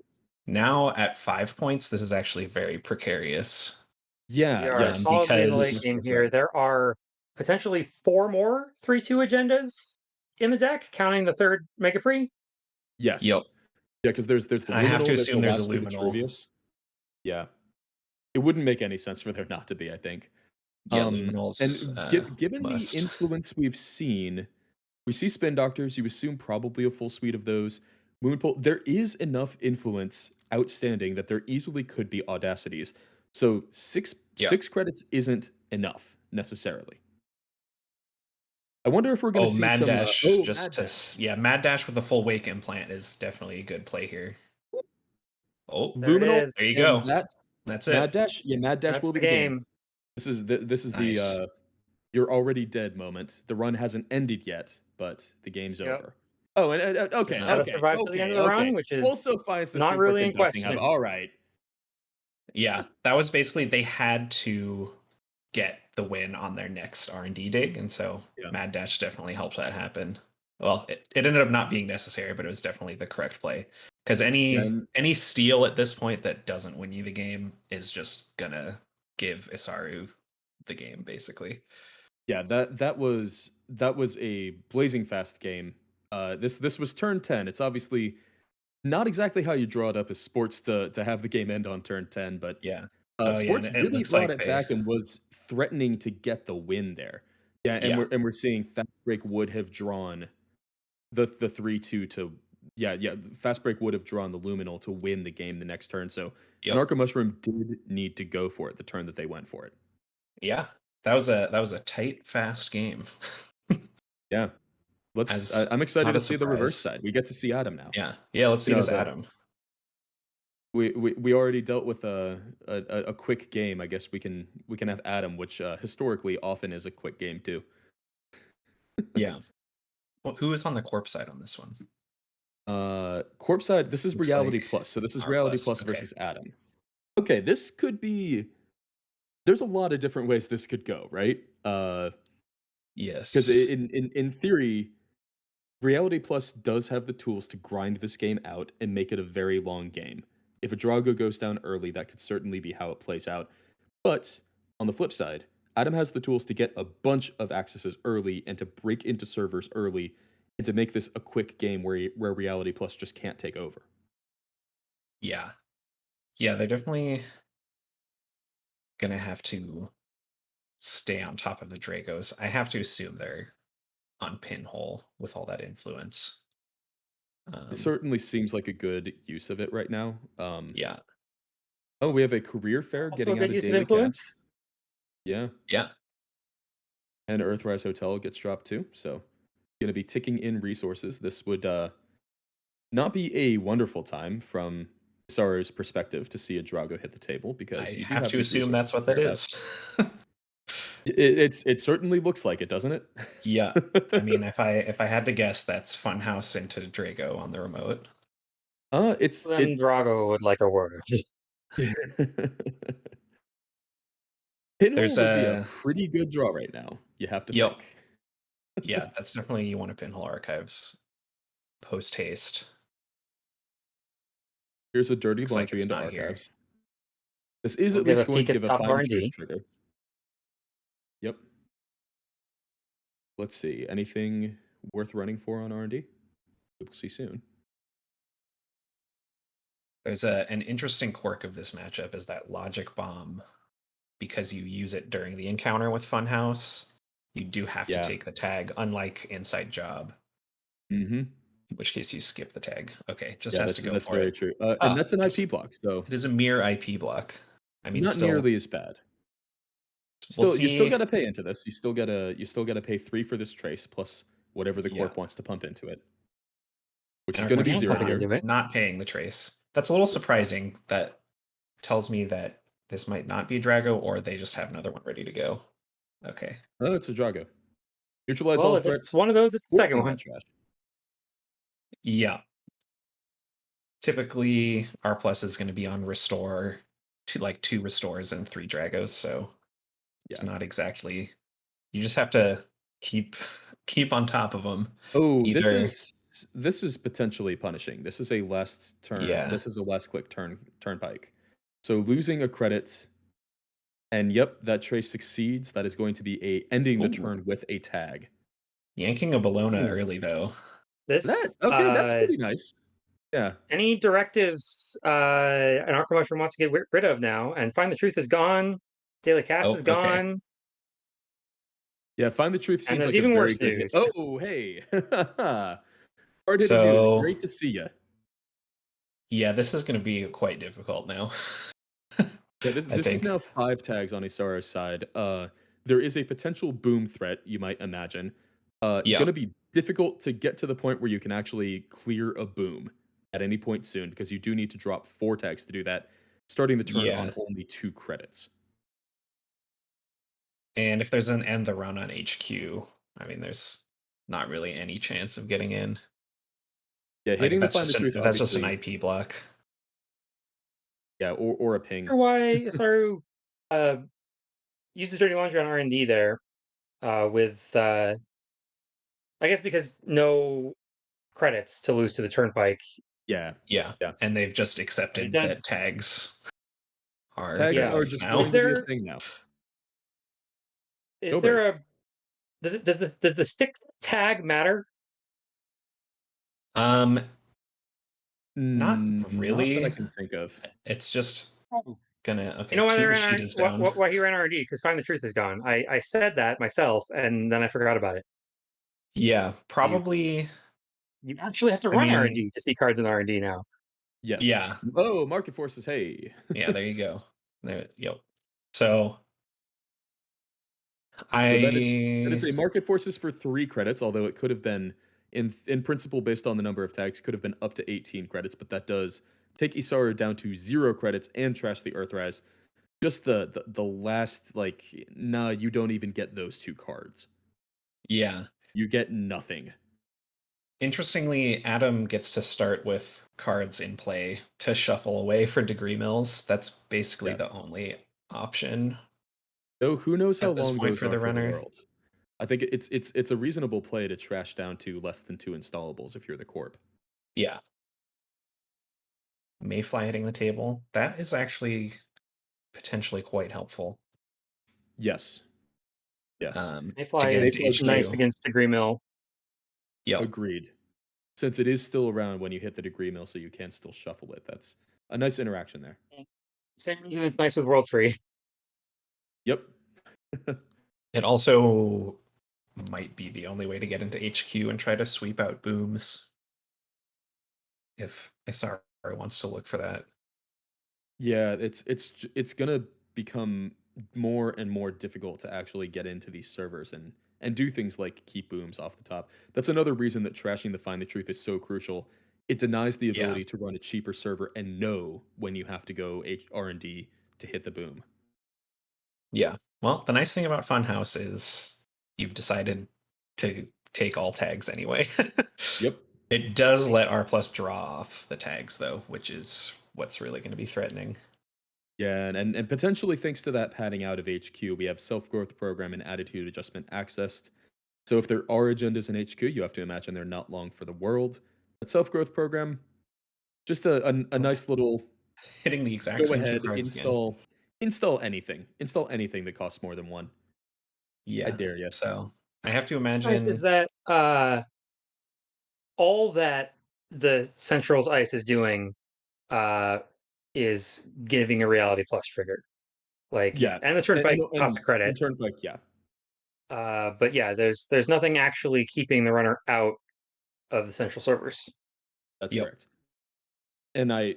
F: Now at 5 points, this is actually very precarious.
A: We
C: Yeah, yeah,
A: are
C: and
A: solidly in the late
F: Because
C: Superconducting
A: game
C: hub.
A: here. There are potentially 4 more 3/2 agendas in the deck, counting the 3rd Mega Pre.
C: Yes.
F: yep,
C: Yeah, because there's the
F: I have to
C: luminal, there's the
F: assume there's a
C: last of the
F: luminal.
C: Trivius. Yeah. It wouldn't make any sense for there not to be, I think.
F: Yeah, luminals
C: And given the
F: must.
C: influence we've seen, we see spin doctors. You assume probably a full suite of those. Moonpool. There is enough influence outstanding that there easily could be audacities. So
F: Yeah.
C: 6 credits isn't enough necessarily. I wonder if we're going
F: Oh,
C: to see
F: Mad
C: some.
F: Dash
C: Oh,
F: just
C: Mad
F: to
C: Dash.
F: yeah, Mad Dash with the full wake implant is definitely a good play here. Oh,
A: There it
C: Luminal,
A: is.
F: there you
C: and
F: go.
C: that's
F: That's
C: Mad
F: it.
C: Dash. Yeah, Mad Dash
A: That's
C: will
A: the
C: be the game.
A: game.
C: This is the
F: Nice.
C: you're already dead moment. The run hasn't ended yet, but the game's
A: Yep.
C: over. Oh, and
A: Just
C: okay,
F: No.
A: gotta
C: okay,
A: survive to the end
C: okay,
A: of the
C: okay.
A: run, which is
C: Also finds the
A: not really in
C: superconducting hub.
A: question.
C: All right.
F: Yeah, that was basically they had to get the win on their next R&D dig, and so
C: Yeah.
F: Mad Dash definitely helped that happen. Well, it ended up not being necessary, but it was definitely the correct play. Because
C: Yeah, and
F: any steal at this point that doesn't win you the game is just gonna give Isaru the game, basically.
C: yeah, that was a blazing fast game. This was turn 10. It's obviously not exactly how you draw it up as sports to have the game end on turn 10, but
F: Yeah. Oh yeah, and
C: sports
F: it
C: really
F: looks
C: brought
F: like
C: it
F: they
C: back and was threatening to get the win there. Yeah, and
F: yeah.
C: we're seeing Fast Break would have drawn the 3-2 to yeah, Fast Break would have drawn the Luminal to win the game the next turn. So an
F: Yep.
C: Arca Mushroom did need to go for it the turn that they went for it.
F: Yeah. That was a tight, fast game.
C: Yeah.
F: As
C: I'm excited
F: not
C: to
F: a
C: see the reverse
F: surprise.
C: side. We get to see Adam now.
F: Yeah. Yeah, let's see
C: You know,
F: this Adam.
C: we already dealt with a quick game. I guess we can have Adam, which historically often is a quick game too.
F: Yeah. Well, who is on the corpse side on this one?
C: Corpse side, this is
F: Looks
C: Reality
F: like
C: Plus. So this is
F: R
C: Reality
F: plus.
C: Plus
F: Okay.
C: versus Adam. Okay, this could be. There's a lot of different ways this could go, right? Because
F: Yes.
C: in theory, Reality Plus does have the tools to grind this game out and make it a very long game. If a Drago goes down early, that could certainly be how it plays out. But on the flip side, Adam has the tools to get a bunch of accesses early and to break into servers early and to make this a quick game where Reality Plus just can't take over.
F: Yeah. Yeah, they're definitely gonna have to stay on top of the Dragos. I have to assume they're on pinhole with all that influence.
C: It certainly seems like a good use of it right now.
F: Yeah.
C: Oh, we have a career fair
A: Also a
C: getting out
A: good
C: of
A: use of
C: daily caps.
A: influence.
C: Yeah.
F: Yeah.
C: And Earthrise Hotel gets dropped too. So going to be ticking in resources. This would not be a wonderful time from Isaru's perspective to see a Drago hit the table
F: I
C: because you do
F: have
C: have
F: to
C: these
F: assume
C: resources
F: that's
C: to
F: what that
C: spare that.
F: is.
C: It certainly looks like it, doesn't it?
F: Yeah. I mean, if I had to guess, that's Funhouse into Drago on the remote.
C: It's
A: Then
C: it.
A: Drago would like a word.
C: Pinhole
F: There's
C: would be a
F: a
C: pretty good draw right now. You have to
F: Yep.
C: think.
F: Yeah, that's definitely one of Pinhole Archives post haste.
C: Here's a dirty
F: Looks like
C: laundry
F: it's
C: into
F: not here.
C: archives. This is
A: We'll
C: at
A: give a
C: least going
A: peek
C: to
A: at
C: give
A: the
C: a
A: top of
C: find the truth
A: R&D.
C: trigger. Yep. Let's see. Anything worth running for on R&D? We'll see soon.
F: There's an interesting quirk of this matchup is that Logic Bomb, because you use it during the encounter with Funhouse, you do have to
C: Yeah.
F: take the tag, unlike Inside Job,
C: Mm-hmm.
F: in which case you skip the tag. Okay, just
C: Yeah,
F: has to go
C: that's
F: for
C: very
F: it.
C: true. And that's an
F: It's
C: IP block, so
F: it is a mere IP block. I mean,
C: not
F: still,
C: nearly as bad.
F: we'll
C: You still
F: see.
C: got to pay into this. You still got to pay 3 for this trace plus whatever the
F: Yeah,
C: corp wants to pump into it, which is
F: and
C: going to
F: we're
C: be
A: Yeah,
C: 0
A: pumping
F: not
C: here.
A: into it.
F: not paying the trace. That's a little surprising. That tells me that this might not be Drago, or they just have another one ready to go. Okay.
C: Oh, it's a Drago. Neutralize
A: Well,
C: all
A: if it's
C: threats
A: one of those, it's the
C: or
A: second
C: format
A: one.
C: trash.
F: Yeah. Typically, R plus is going to be on restore, to like 2 restores and 3 Dragos, so it's
C: Yeah.
F: not exactly. You just have to keep keep on top of them.
C: Oh,
F: Either
C: this is potentially punishing. This is a last turn.
F: yeah,
C: This is a last click turnpike. So losing a credit, and yep, that trace succeeds. That is going to be a ending the
F: ooh,
C: turn with a tag.
F: yanking a Bologna
C: Ooh.
F: early though.
C: That
A: This,
C: okay? That's pretty nice. Yeah.
A: any directives an Arc Promotion wants to get rid of now, and Find the Truth is gone, Daily Cast
F: Oh,
A: is
F: okay.
A: gone,
C: Yeah, Find the Truth
A: and
C: seems
A: there's
C: like a
A: even
C: very
A: worse
C: good hit.
A: news.
C: Oh, hey. Hard-hitting news.
F: So
C: Great to see you.
F: yeah, this is going to be quite difficult now.
C: Yeah,
F: I
C: this is
F: think.
C: now 5 tags on Isaru's side. There is a potential boom threat, you might imagine.
F: Yeah,
C: Gonna be difficult to get to the point where you can actually clear a boom at any point soon, because you do need to drop 4 tags to do that, starting the turn on
F: yeah.
C: only 2 credits.
F: And if there's an end the run on HQ, I mean, there's not really any chance of getting in.
C: Yeah,
F: Like
C: hitting the Find the Truth,
F: that's just an
C: obviously.
F: IP block.
C: Yeah, or a ping.
A: Wonder why Isaru uh, uses Dirty Laundry on R&D there, with I guess because no credits to lose to the Turnpike,
C: Yeah,
F: Yeah,
C: yeah.
F: and they've just
A: but it
F: accepted
A: does.
F: that tags are
C: Tags
F: their
A: Yeah,
C: are
F: life
C: just
F: now.
A: is
C: going to be a
A: there
C: thing now.
A: is
C: Go
A: there
C: break.
A: a does the stick tag matter?
F: Um, not
C: Not that I
F: really.
C: can think of.
F: It's just
A: Oh.
F: gonna
A: You
F: okay.
A: know why they
F: 2
A: ran
F: Rashida's down.
A: why he ran R&D? Because Find the Truth is gone. I said that myself, and then I forgot about it.
F: Yeah,
A: You
F: probably.
A: you actually have to
F: I
A: run
F: mean,
A: R&D to see cards in R&D now.
C: Yes.
F: yeah,
C: Oh, market forces, hey.
F: yeah. There you go. There, yep. So
C: So that is
F: I
C: a market forces for 3 credits, although it could have been in principle based on the number of tags could have been up to 18 credits, but that does take Isaru down to 0 credits and trash the Earthrise. Just the last like nah, you don't even get those 2 cards.
F: yeah.
C: You get nothing.
F: Interestingly, Adam gets to start with cards in play to shuffle away for degree mills. That's basically
C: Yes.
F: the only option
C: Though who knows how
F: at this
C: long
F: point
C: those
F: for
C: are
F: the
C: for the
F: runner.
C: world. I think it's a reasonable play to trash down to less than 2 installables if you're the corp.
F: Yeah. Mayfly hitting the table. That is actually potentially quite helpful
C: Yes. Yes.
F: to
A: Mayfly
F: get into
A: is
C: Mayfly's
A: nice
F: HQ.
C: nice.
A: against Degree Mill.
F: Yep.
C: Agreed. Since it is still around when you hit the degree mill, so you can still shuffle it. That's a nice interaction there.
A: Same reason it's nice with World Free.
C: Yep.
F: It also might be the only way to get into HQ and try to sweep out booms if SR wants to look for that.
C: Yeah, it's gonna become more and more difficult to actually get into these servers and do things like keep booms off the top. That's another reason that trashing the Find the Truth is so crucial. it denies the
F: Yeah.
C: ability to run a cheaper server and know when you have to go R&D to hit the boom.
F: Yeah. Well, the nice thing about Funhouse is you've decided to take all tags anyway.
C: Yep.
F: It does let R plus draw off the tags though, which is what's really going to be threatening.
C: Yeah, and potentially thanks to that padding out of HQ, we have self-growth program and attitude adjustment accessed. So if there are agendas in HQ, you have to imagine they're not long for the world. But self-growth program, just a
F: Oh,
C: nice little
F: hitting the exact
C: go
F: same two
C: ahead,
F: cards again.
C: install anything. Install anything that costs more than one. I
F: Yeah.
C: dare you.
F: So I have to
A: Nice is
F: imagine.
A: that all that the Central's ice is doing uh, is giving a reality plus trigger. Like,
C: Yeah.
A: and the
C: And
A: turnpike
C: and,
A: costs
C: and,
A: a credit.
C: and turnpike, yeah.
A: But yeah, there's nothing actually keeping the runner out of the central servers.
C: That's
F: Yep.
C: correct. And I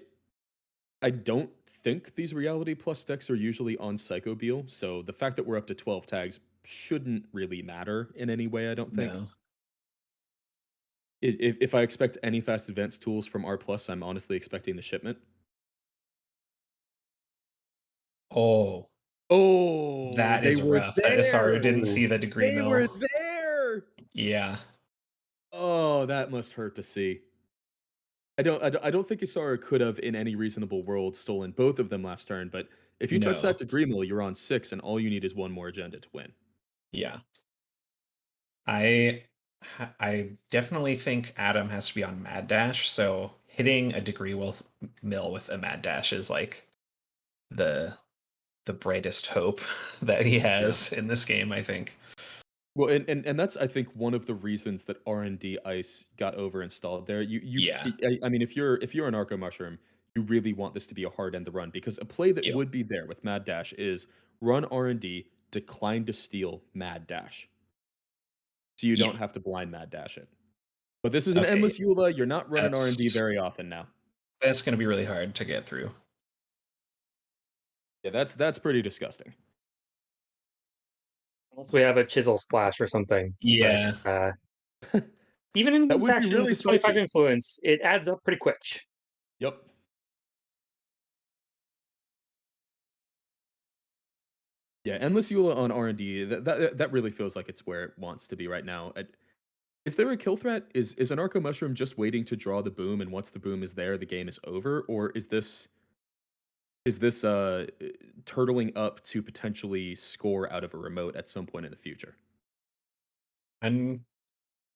C: don't think these reality plus decks are usually on Psycho Beal, so the fact that we're up to 12 tags shouldn't really matter in any way, I don't think.
F: No.
C: If I expect any fast advanced tools from R plus, I'm honestly expecting the shipment.
F: Oh,
C: Oh,
F: that
C: they
F: is
C: were
F: rough that Isaru
C: there.
F: didn't see the degree
C: They were
F: mill.
C: there.
F: Yeah.
C: Oh, that must hurt to see. I don't think Isaru could have, in any reasonable world, stolen both of them last turn. But if you touch that
F: No.
C: degree mill, you're on 6, and all you need is one more agenda to win.
F: Yeah. I I definitely think Adam has to be on Mad Dash, so hitting a degree mill with a Mad Dash is like the the brightest hope that he
C: Yeah.
F: has in this game, I think.
C: Well, and that's I think one of the reasons that R&D Ice got over installed there.
F: Yeah.
C: I mean if you're an Arco Mushroom, you really want this to be a hard end to run because a play that
F: Yep.
C: would be there with Mad Dash is run R&D, decline to steal Mad Dash. So you
F: Yeah.
C: don't have to blind Mad Dash it. But this is an
F: Okay.
C: endless EULA. You're not running R&D
F: That's
C: very often now.
F: that's going to be really hard to get through.
C: Yeah, that's pretty disgusting.
A: Unless we have a chisel splash or something. But
F: Yeah.
A: even in
C: That
A: the
C: would be
A: faction
C: really
A: with 25
C: spicy.
A: influence, it adds up pretty quick.
C: Yep. Yeah, endless EULA on R&D. That really feels like it's where it wants to be right now. Is there a kill threat? Is an Arco Mushroom just waiting to draw the boom, and once the boom is there, the game is over? Or is this turtling up to potentially score out of a remote at some point in the future?
F: I'm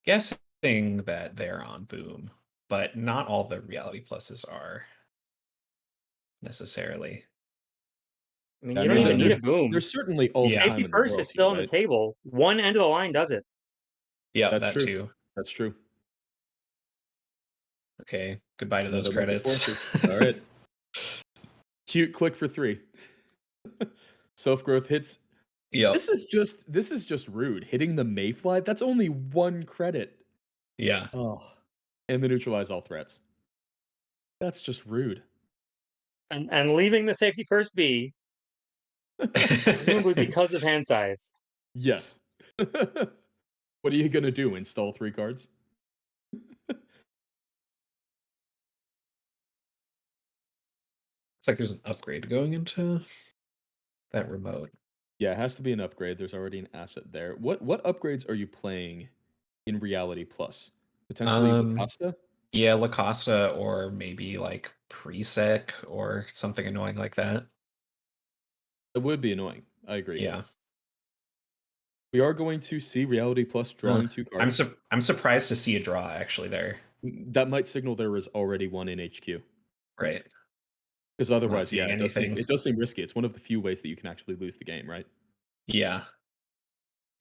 F: guessing that they're on Boom, but not all the reality pluses are necessarily.
A: I mean,
C: I
A: you don't
C: mean,
A: even need a
C: there's
A: boom.
C: there's certainly all the
F: Yeah.
A: Safety
C: time in the
A: first
C: world
A: is
C: here,
A: still on the
C: right?
A: table. One end of the line does it.
F: Yeah,
C: That's
F: that
C: true.
F: too.
C: That's true.
F: Okay. Goodbye to those
C: Another level
F: credits.
C: forces. All right. Cute click for 3. Self growth hits.
F: Yep.
C: This is just rude. Hitting the Mayfly. That's only 1 credit.
F: Yeah.
C: Oh, and the neutralize all threats. That's just rude.
A: And leaving the safety first be, presumably because of hand size.
C: Yes. What are you gonna do? Install 3 cards?
F: It's like there's an upgrade going into that remote.
C: Yeah, it has to be an upgrade. There's already an asset there. What upgrades are you playing in Reality Plus? Potentially
F: Um,
C: Lacosta?
F: yeah, Lacosta or maybe like Presec or something annoying like that.
C: It would be annoying. I agree.
F: Yeah.
C: We are going to see Reality Plus
F: Huh.
C: drawing 2 cards.
F: I'm surprised to see a draw actually there.
C: That might signal there was already one in HQ.
F: Right.
C: Because
F: I'm not
C: otherwise, yeah,
F: seeing anything.
C: it does seem risky. It's one of the few ways that you can actually lose the game, right?
F: Yeah.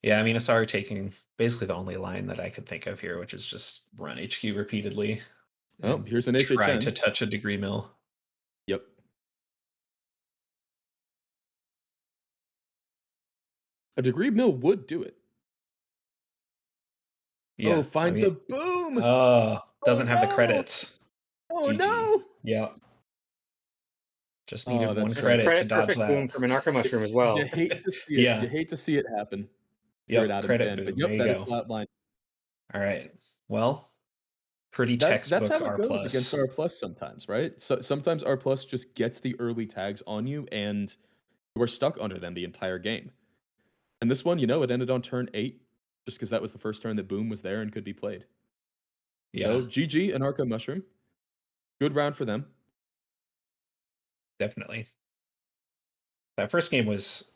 F: Yeah, I mean, Asari taking basically the only line that I could think of here, which is just run HQ repeatedly
C: Oh,
F: and
C: here's an
F: try to
C: HHN.
F: touch a degree mill.
C: Yep. A degree mill would do it. Oh,
F: Yeah, I
C: finds a
F: mean,
C: boom! Oh
F: doesn't have the
C: no!
F: credits.
C: Oh
F: GG.
C: no!
F: Yep. Just
C: Oh,
F: needed one
C: that's
A: That's a
C: funny.
F: credit to
A: credit
F: dodge
A: perfect
F: that.
A: boom from an Arca Mushroom as
C: You
A: well.
C: hate to see it. You
F: Yeah.
C: hate to see it happen. If you're an
F: Yep.
C: Adam
F: Credit
C: fan, but
F: boom.
C: yep,
F: There you
C: that is
F: go.
C: flatline.
F: All right. Well, Pretty
C: That's
F: textbook
C: how it
F: R
C: goes against
F: plus.
C: R plus sometimes, right? So sometimes R plus just gets the early tags on you, and you are stuck under them the entire game. And this one, it ended on turn 8, just because that was the first turn that Boom was there and could be played.
F: Yeah,
C: So GG and Arco Mushroom. Good round for them.
F: definitely. That first game was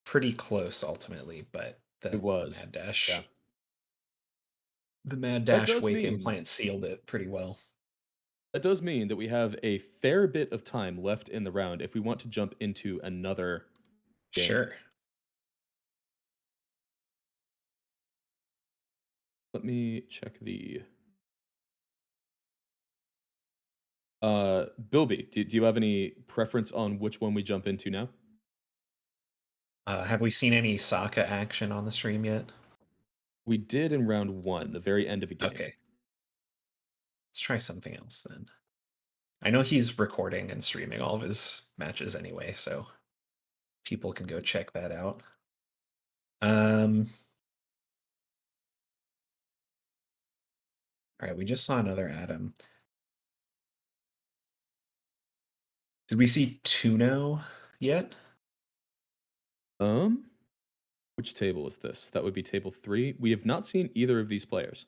F: pretty close ultimately, but
C: It was.
F: Mad Dash.
C: Yeah.
F: The Mad
C: That
F: Dash
C: does
F: Wake
C: mean
F: implant sealed it pretty well.
C: that does mean that we have a fair bit of time left in the round if we want to jump into another game.
F: Sure.
C: Let me check the Bilby, do you have any preference on which one we jump into now?
F: Have we seen any Sokka action on the stream yet?
C: We did in round 1, the very end of a game.
F: Okay. Let's try something else then. I know he's recording and streaming all of his matches anyway, so people can go check that out. All right, we just saw another Adam. Did we see Tuno yet?
C: Which table is this? That would be table 3. We have not seen either of these players.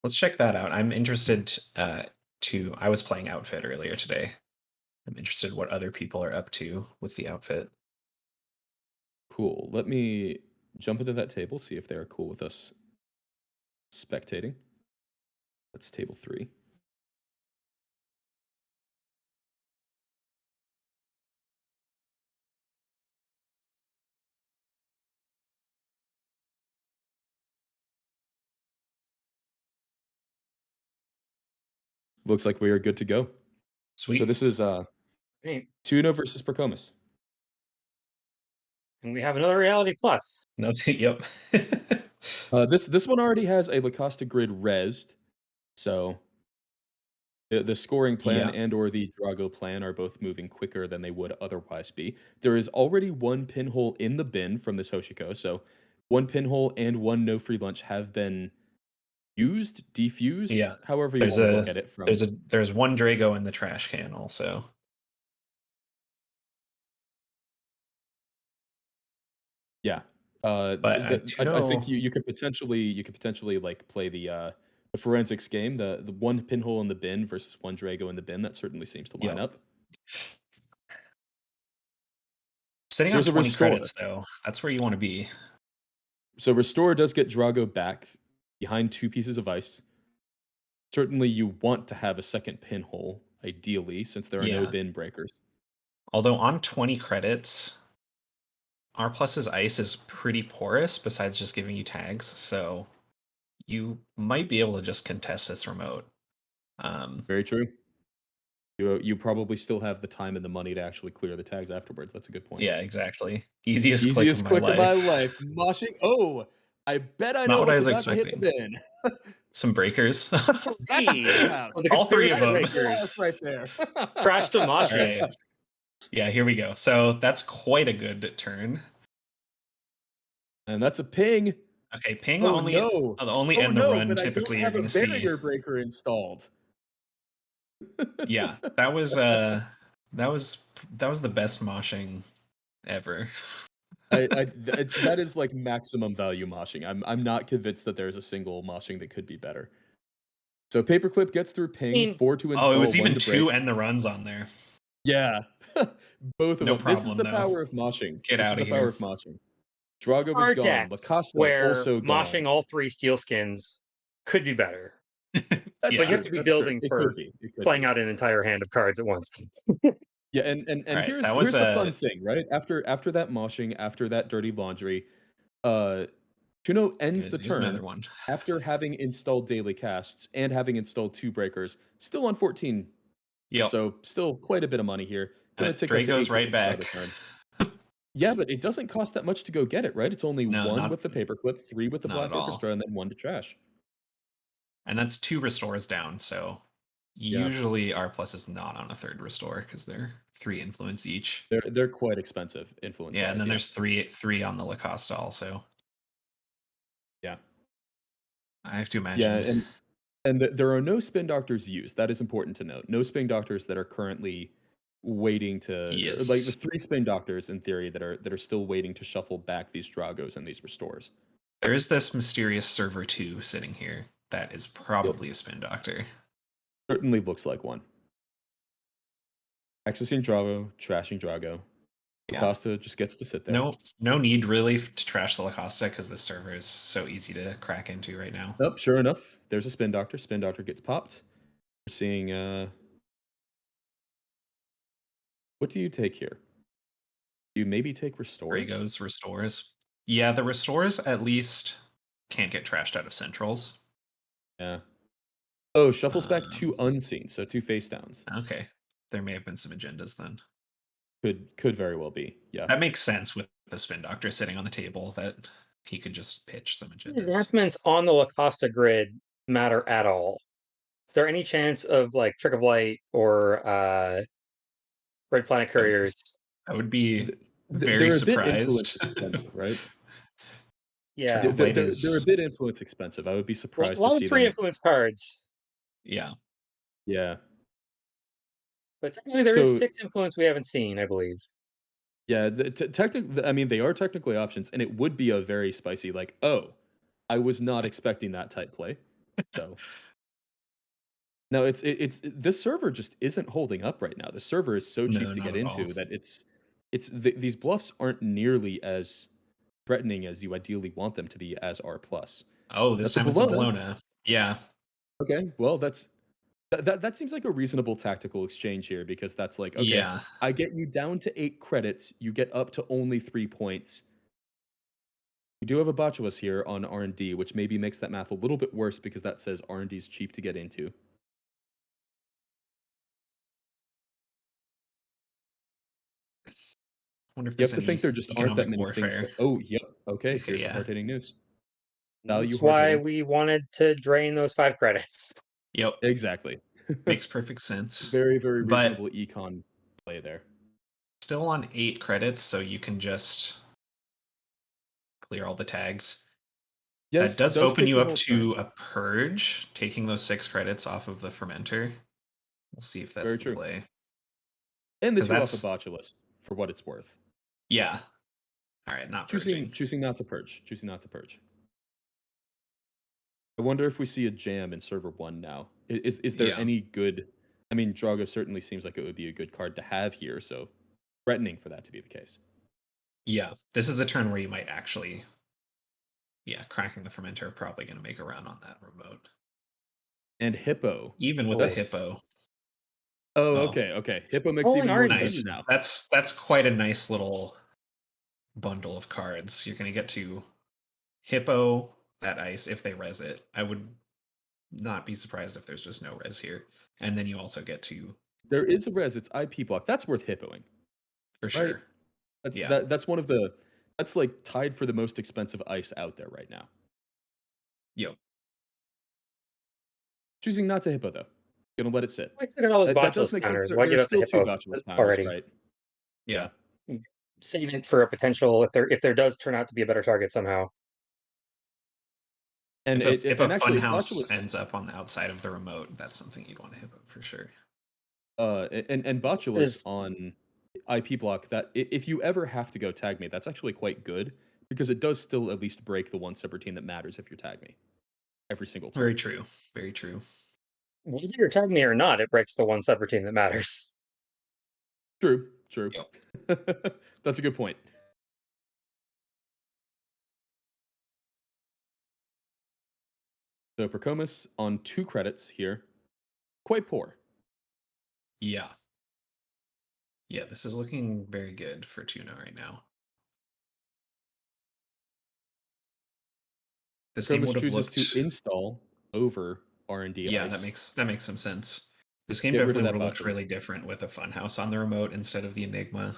F: Let's check that out. I'm interested I was playing Outfit earlier today. I'm interested what other people are up to with the outfit.
C: Cool. Let me jump into that table, see if they are cool with us spectating. That's table 3. Looks like we are good to go.
F: Sweet.
C: So this is
A: Great.
C: Tuno versus Percomus.
A: And we have another Reality Plus.
F: No, yep.
C: This one already has a Lacosta grid resed, so the scoring plan
F: Yeah.
C: and or the Drago plan are both moving quicker than they would otherwise be. There is already one pinhole in the bin from this Hoshiko, so one pinhole and one no free lunch have been used, defused,
F: Yeah.
C: however you
F: There's
C: want to look at it from.
F: there's one Drago in the trash can also.
C: Yeah.
F: But
C: I think
F: Tuno,
C: you could potentially like play the forensics game, the one pinhole in the bin versus one Drago in the bin. That certainly seems to line
F: yeah.
C: up.
F: Sitting on
C: There's a
F: 20
C: restore.
F: credits though, that's where you want to be.
C: So restore does get Drago back behind 2 pieces of ice. Certainly you want to have a second pinhole, ideally, since there are no
F: Yeah.
C: bin breakers.
F: Although on 20 credits, R Plus's ice is pretty porous besides just giving you tags, so you might be able to just contest this remote.
C: Very true. You probably still have the time and the money to actually clear the tags afterwards. That's a good point.
F: Yeah, exactly. Easiest click of
C: Easiest
F: my
C: click of my
F: life.
C: life. Moshing. Oh, I bet I
F: Not
C: know
F: what I
C: what's
F: was
C: about to hit the
F: expecting.
C: bin.
F: Some breakers.
C: That's a full house.
A: Oh, the
F: All three
A: conspiracy
F: of them.
C: That is a full
A: breakers.
C: house right there.
A: Crash to
F: All
A: Moshing.
F: right. Yeah, here we go. So that's quite a good turn.
C: And that's a ping.
F: Okay, ping
C: Oh
F: only
C: no.
F: the only
C: Oh
F: end the
C: no,
F: run
C: but I don't
F: typically you're
C: have a
F: gonna see.
C: barrier breaker installed.
F: Yeah, that was the best moshing ever.
C: That is like maximum value moshing. I'm not convinced that there's a single moshing that could be better. So paperclip gets through ping, 4 to install,
F: Oh, it was
C: 1
F: even
C: to
F: 2
C: break.
F: end the runs on there.
C: Yeah. Both of
F: No
C: them. This is
F: problem,
C: the
F: though.
C: power of moshing.
F: Get
C: This is
F: outta
C: the power
F: here.
C: of moshing. Drago was
A: Our
C: gone.
A: decks
C: Lacosta
A: where
C: also
A: moshing
C: gone.
A: all 3 steel skins could be better.
C: That's
A: But you
C: true.
A: have to be
C: That's true.
A: building
C: It
A: for
C: could be. It could
A: playing
C: be.
A: out an ententire hand of cards at once.
C: Yeah, and
F: Alright,
C: here's
F: that was
C: the fun thing, right? After that moshing, after that dirty laundry, Tuno ends the
F: Here's another
C: turn
F: one.
C: after having installed daily casts and having installed 2 breakers, still on 14.
F: Yep.
C: So still quite a bit of money here. Gonna take up to
F: Drago's
C: 8 to
F: right
C: start the
F: back.
C: turn. Yeah, but it doesn't cost that much to go get it, right? It's only
F: No,
C: 1
F: not-
C: with the paperclip, 3 with the
F: not
C: black
F: at all.
C: orchestra, and then 1 to trash.
F: And that's 2 restores down, so
C: Yeah.
F: usually R plus is not on a 3rd restore because they're 3 influence each.
C: They're quite expensive influence.
F: Yeah, and then there's three on the Lacosta also.
C: Yeah.
F: I have to imagine.
C: Yeah, And there are no spin doctors used. That is important to note. No spin doctors that are currently waiting to like the
F: Yes.
C: 3 spin doctors in theory that are still waiting to shuffle back these Dragos and these restores.
F: There is this mysterious server 2 sitting here that is
C: Yep.
F: probably a spin doctor.
C: Certainly looks like one. Accessing Drago, trashing Drago.
F: Yeah.
C: Acosta just gets to sit there.
F: No need really to trash the Lacosta because this server is so easy to crack into right now.
C: Nope, sure enough, there's a spin doctor. Spin doctor gets popped. We're seeing what do you take here? You maybe take restores?
F: Dragos, restores. Yeah, the restores at least can't get trashed out of centrals.
C: Yeah. Oh, shuffles back 2 unseen, so 2 face downs.
F: Okay. There may have been some agendas then.
C: Could very well be. Yeah.
F: That makes sense with the spin doctor sitting on the table that he could just pitch some agendas.
A: Advancements on the Lacosta grid matter at all? Is there any chance of like Trick of Light or Red Planet Couriers?
F: I would be very
C: They're a bit influence
F: surprised.
C: expensive, right?
A: Yeah.
F: Trick of Light
C: They're a
F: is
C: bit influence expensive. I would be surprised to
A: Level
C: see
A: 3
C: them.
A: influence cards.
F: yeah.
C: Yeah.
A: But technically there is
C: So
A: 6 influence we haven't seen, I believe.
C: yeah, technically, I mean, they are technically options, and it would be a very spicy, like, oh, I was not expecting that type play. So no, it's this server just isn't holding up right now. The server is so cheap
F: No,
C: to
F: not
C: get
F: at all.
C: into that these bluffs aren't nearly as threatening as you ideally want them to be as R plus.
F: Oh, this
C: That's a
F: time it's a
C: Bologna.
F: Bologna. Yeah.
C: Okay, well that seems like a reasonable tactical exchange here because that's like, okay,
F: Yeah.
C: I get you down to 8 credits, you get up to only 3 points. We do have a botulus here on R&D, which maybe makes that math a little bit worse because that says R&D is cheap to get into.
F: Wonder if
C: You have
F: there's
C: to
F: any
C: think there just aren't that
F: economic
C: many things
F: warfare.
C: that. Oh, yep. Okay, here's the
F: Yeah.
C: hard-hitting news. Value
A: That's why
C: hard-hitting.
A: we wanted to drain those 5 credits.
F: Yep.
C: Exactly.
F: Makes perfect sense.
C: Very, very
F: But
C: reasonable econ play there.
F: still on 8 credits, so you can just clear all the tags.
C: Yes,
F: That does open
C: take
F: you
C: the
F: up
C: whole
F: to
C: turn.
F: a purge, taking those 6 credits off of the fermenter. We'll see if that's
C: Very
F: the
C: true.
F: play.
C: And the
F: 'Cause
C: 2 off a
F: that's
C: botulus, for what it's worth.
F: yeah. All right, not purging.
C: Choosing not to purge. Choosing not to purge. I wonder if we see a jam in server 1 now. Is there
F: Yeah.
C: any good. I mean, Drago certainly seems like it would be a good card to have here, so threatening for that to be the case.
F: Yeah. This is a turn where you might actually cracking the fermenter probably going to make a run on that remote.
C: And Hippo.
F: Even with a
A: Nice.
F: hippo.
C: Oh,
F: Oh.
C: okay. Hippo makes
A: Oh,
C: even
A: and
C: more
A: Arnie.
C: sense
F: Nice.
C: now.
F: That's quite a nice little bundle of cards. You're going to get to hippo, that ice, if they res it. I would not be surprised if there's just no res here. And then you also get to
C: There is a res, it's IP block. That's worth hippoing.
F: for sure.
C: Right. That's
F: Yeah.
C: that's one of the that's like tied for the most expensive ice out there right now.
F: Yep.
C: Choosing not to hippo though. Gonna let it sit.
A: Why look at all those
C: That does
A: botulus
C: make sense.
A: counters? Why
C: There are
A: give up the
C: still 2
A: hippo
C: botulus counters,
A: already?
C: right?
F: Yeah.
A: Save it for a potential if there does turn out to be a better target somehow.
C: And
F: If a
C: actually
F: funhouse
C: botulus
F: ends up on the outside of the remote, that's something you'd want to hippo for sure.
C: and botulus
A: Is
C: on IP block that if you ever have to go tag me, that's actually quite good because it does still at least break the 1 subroutine that matters if you tag me every single turn.
F: Very true. Very true.
A: whether you're tagging me or not, it breaks the 1 subroutine that matters.
C: True.
F: Yep.
C: That's a good point. So Percomus on 2 credits here. Quite poor.
F: Yeah. Yeah, this is looking very good for Tuna right now. This game
C: Percomus
F: would have
C: chooses
F: looked
C: to install over R&D
F: Yeah,
C: ice.
F: that makes some sense. This game
C: Get rid of
F: definitely
C: that
F: would have looked
C: botulus.
F: really different with a funhouse on the remote instead of the Enigma.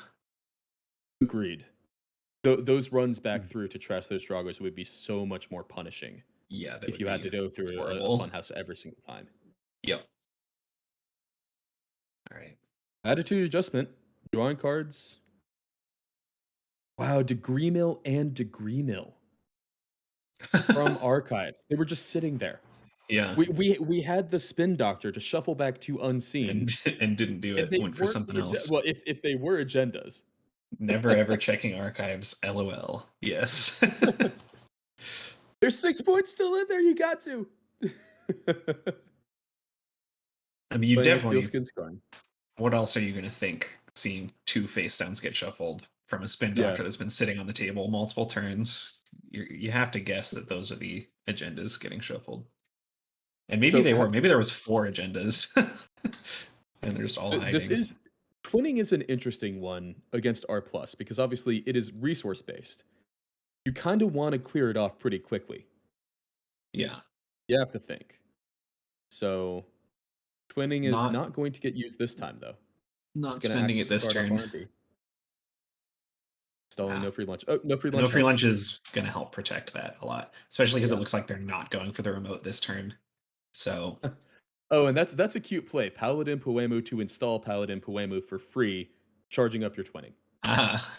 C: Agreed. Those runs back through to trash those Dragos would be so much more punishing
F: Yeah, that
C: if
F: would
C: you had
F: be
C: to go through a
F: horrible.
C: funhouse every single time.
F: Yep. All right.
C: Attitude adjustment. Drawing cards. Wow, Degree Mill and Degree Mill from archives. They were just sitting there.
F: Yeah,
C: We had the spin doctor to shuffle back to unseen,
F: and and didn't do
C: and
F: it.
C: they
F: Went for
C: weren't
F: something
C: the
F: else.
C: well, if they were agendas.
F: Never ever checking archives. LOL. Yes.
C: There's 6 points still in there, you got to.
F: I mean, you
C: Playing with steel
F: definitely.
C: skin scarring.
F: What else are you going to think seeing 2 face downs get shuffled from a spin
C: Yeah.
F: doctor that's been sitting on the table multiple turns? You have to guess that those are the agendas getting shuffled. And maybe
C: So
F: they were. Maybe there was 4 agendas, and they're just all
C: this
F: hiding.
C: is twinning is an interesting one against R+, because obviously it is resource based. You kind of want to clear it off pretty quickly.
F: Yeah,
C: You have to think. So twinning is
F: not
C: not going to get used this time, though. Just
F: not
C: going to
F: spending it
C: access a
F: this
C: card off
F: turn.
C: R&D. Installing
F: Ah,
C: no free lunch. Oh, no free
F: the
C: lunch
F: no free
C: helps.
F: lunch is going to help protect that a lot, especially because it
C: Yeah.
F: looks like they're not going for the remote this turn. So
C: Oh, and that's a cute play. Paladin Poemu to install Paladin Poemu for free, charging up your twinning.
F: ah.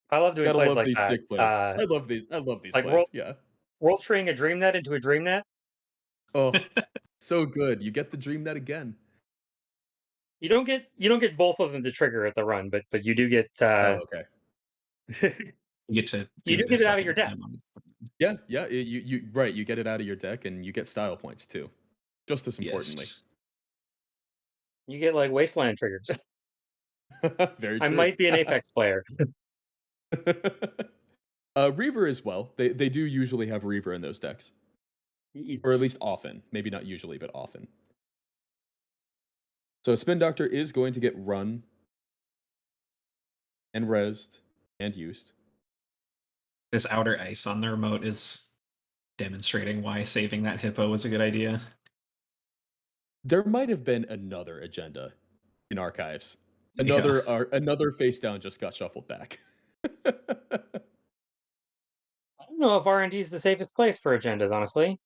A: I love doing
C: Gotta
A: plays
C: love
A: like
C: these
A: that.
C: sick plays. I love these. I love these
A: Like
C: plays. Yeah.
A: world treeing a dream net into a dream net.
C: Oh, so good. You get the dream net again.
A: You don't get both of them to trigger at the run, but you do get
C: Oh, okay.
F: You get to
A: you
F: do
A: do
F: it a
A: get it out of your
F: second
A: deck.
F: time on the
C: Yeah, yeah. You right. You get it out of your deck, and you get style points too. Just as importantly.
F: Yes.
A: You get like wasteland triggers.
C: Very
A: I
C: true.
A: might be an Apex player.
C: Reaver as well. They do usually have Reaver in those decks, or at
A: It's
C: least often. Maybe not usually, but often. So Spin Doctor is going to get run and rezzed and used.
F: This outer ice on the remote is demonstrating why saving that hippo was a good idea.
C: There might have been another agenda in archives.
F: Yeah.
C: Another face down just got shuffled back.
A: I don't know if R&D is the safest place for agendas, honestly.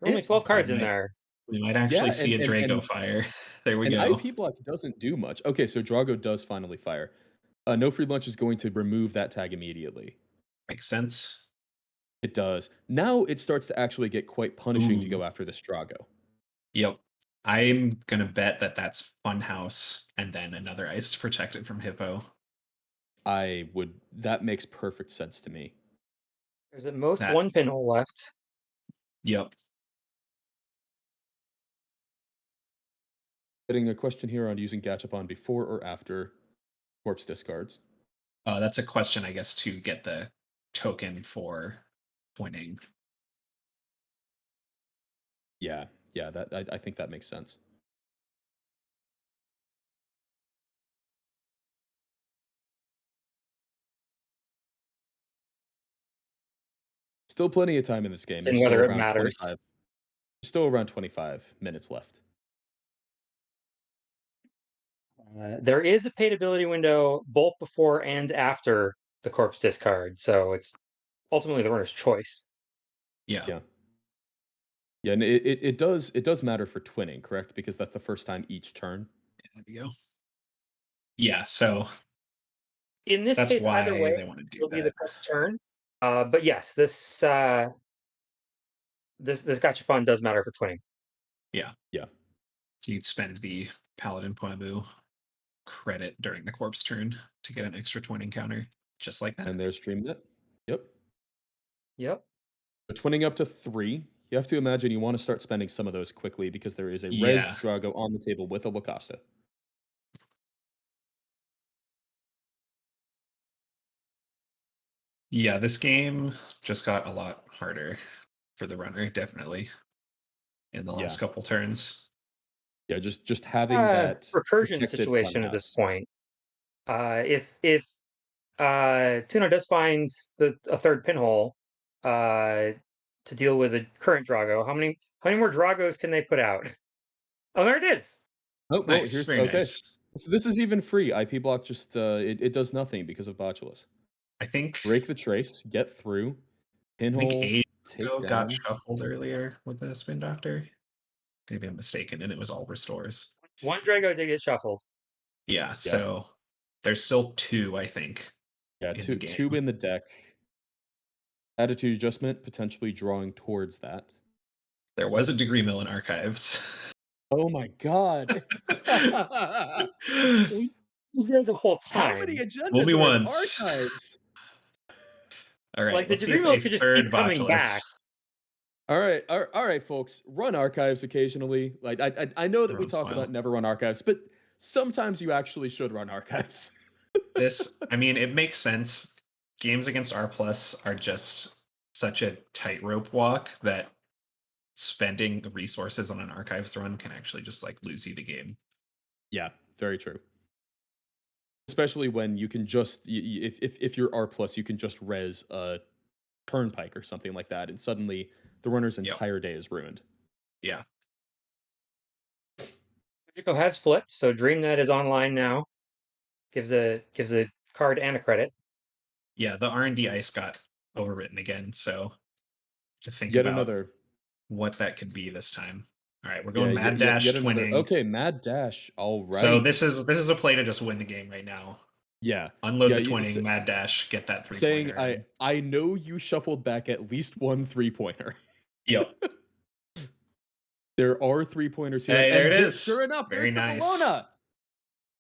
A: There are only
C: It
A: 12
F: We
A: cards in
F: might
A: there.
F: we might actually
C: yeah,
F: see a Drago fire. There we
C: and
F: go.
C: IP block doesn't do much. Okay, so Drago does finally fire. No free lunch is going to remove that tag immediately.
F: Makes sense.
C: It does. Now it starts to actually get quite punishing to
F: Ooh.
C: go after this Drago.
F: Yep. I'm gonna bet that that's Funhouse and then another ice to protect it from hippo.
C: That makes perfect sense to me.
A: There's at most
F: That
A: one pinhole left.
F: yep.
C: Getting a question here on using Gachapon before or after corpse discards.
F: That's a question, I guess, to get the token for winning.
C: Yeah, that I think that makes sense. Still plenty of time in this game. There's
A: And
C: still
A: whether it
C: around
A: matters.
C: 25. There's still around 25 minutes left.
A: There is a paid ability window both before and after the corpse discard, so it's ultimately the runner's choice.
F: Yeah.
C: Yeah. Yeah, and it does matter for twinning, correct? Because that's the first time each turn.
F: There we go. Yeah, so
A: In this
F: that's
A: case, either
F: why
A: way,
F: they want to do
A: it'll be the
F: that.
A: correct turn. But yes, this gotcha fund does matter for twinning.
F: Yeah.
C: Yeah.
F: So you'd spend the Paladin Poibu credit during the corpse turn to get an extra twinning counter, just like that.
C: And there's StreamNet. Yep.
A: Yep.
C: But twinning up to 3, you have to imagine you want to start spending some of those quickly because there is a res
F: Yeah.
C: Drago on the table with a Lacosta.
F: Yeah, this game just got a lot harder for the runner, definitely, in the last
C: Yeah.
F: couple turns.
C: Yeah, just having that
A: Recursion
C: protected
A: situation at this
C: funhouse.
A: point. If Tuna does find a third pinhole to deal with the current Drago, how many more Dragos can they put out? Oh, there it is.
C: Oh, well,
F: Nice,
C: here's
F: very
C: okay.
F: nice.
C: So this is even free. IP block just it does nothing because of Botulus.
F: I think
C: Break the trace, get through,
F: I think
C: pinhole,
F: A
C: take
F: got
C: down.
F: shuffled earlier with the Spin Doctor. Maybe I'm mistaken, and it was all restores.
A: One Drago did get shuffled.
F: Yeah,
C: Yeah.
F: so there's still 2, I think,
C: Yeah,
F: in the
C: two
F: game.
C: in the deck. Attitude adjustment, potentially drawing towards that.
F: There was a degree mill in archives.
C: Oh my god.
A: We were there the whole
C: How many
A: time.
F: Fool me
C: agendas are in
F: once.
C: archives?
F: All right,
A: Like, the
F: let's see
A: degree
F: if a
A: mills could just keep
F: third
A: coming back.
F: botulus.
C: All right, folks. Run archives occasionally. Like I know that we
F: Everyone's
C: talk about
F: smile.
C: never run archives, but sometimes you actually should run archives.
F: I mean, it makes sense. Games against R plus are just such a tightrope walk that spending resources on an archives run can actually just like lose you the game.
C: Yeah, very true. Especially when you can just if you're R plus, you can just res a turnpike or something like that, and suddenly the runner's
F: Yep.
C: entire day is ruined.
F: Yeah.
A: Fujiko has flipped, so DreamNet is online now. Gives a card and a credit.
F: Yeah, the R&D ice got overwritten again, so to think
C: Yet
F: about
C: another.
F: what that could be this time. All right, we're
C: Yeah,
F: going Mad Dash
C: yet another.
F: twinning.
C: Okay, Mad Dash. All right.
F: So this is a play to just win the game right now.
C: Yeah.
F: Unload
C: Yeah,
F: the twinning, Mad Dash, get that 3-pointer.
C: saying I know you shuffled back at least one 3-pointer.
F: Yep.
C: There are 3-pointers here.
F: Hey, there
C: and
F: it is.
C: Sure enough,
F: Very
C: there's the
F: nice.
C: Bologna.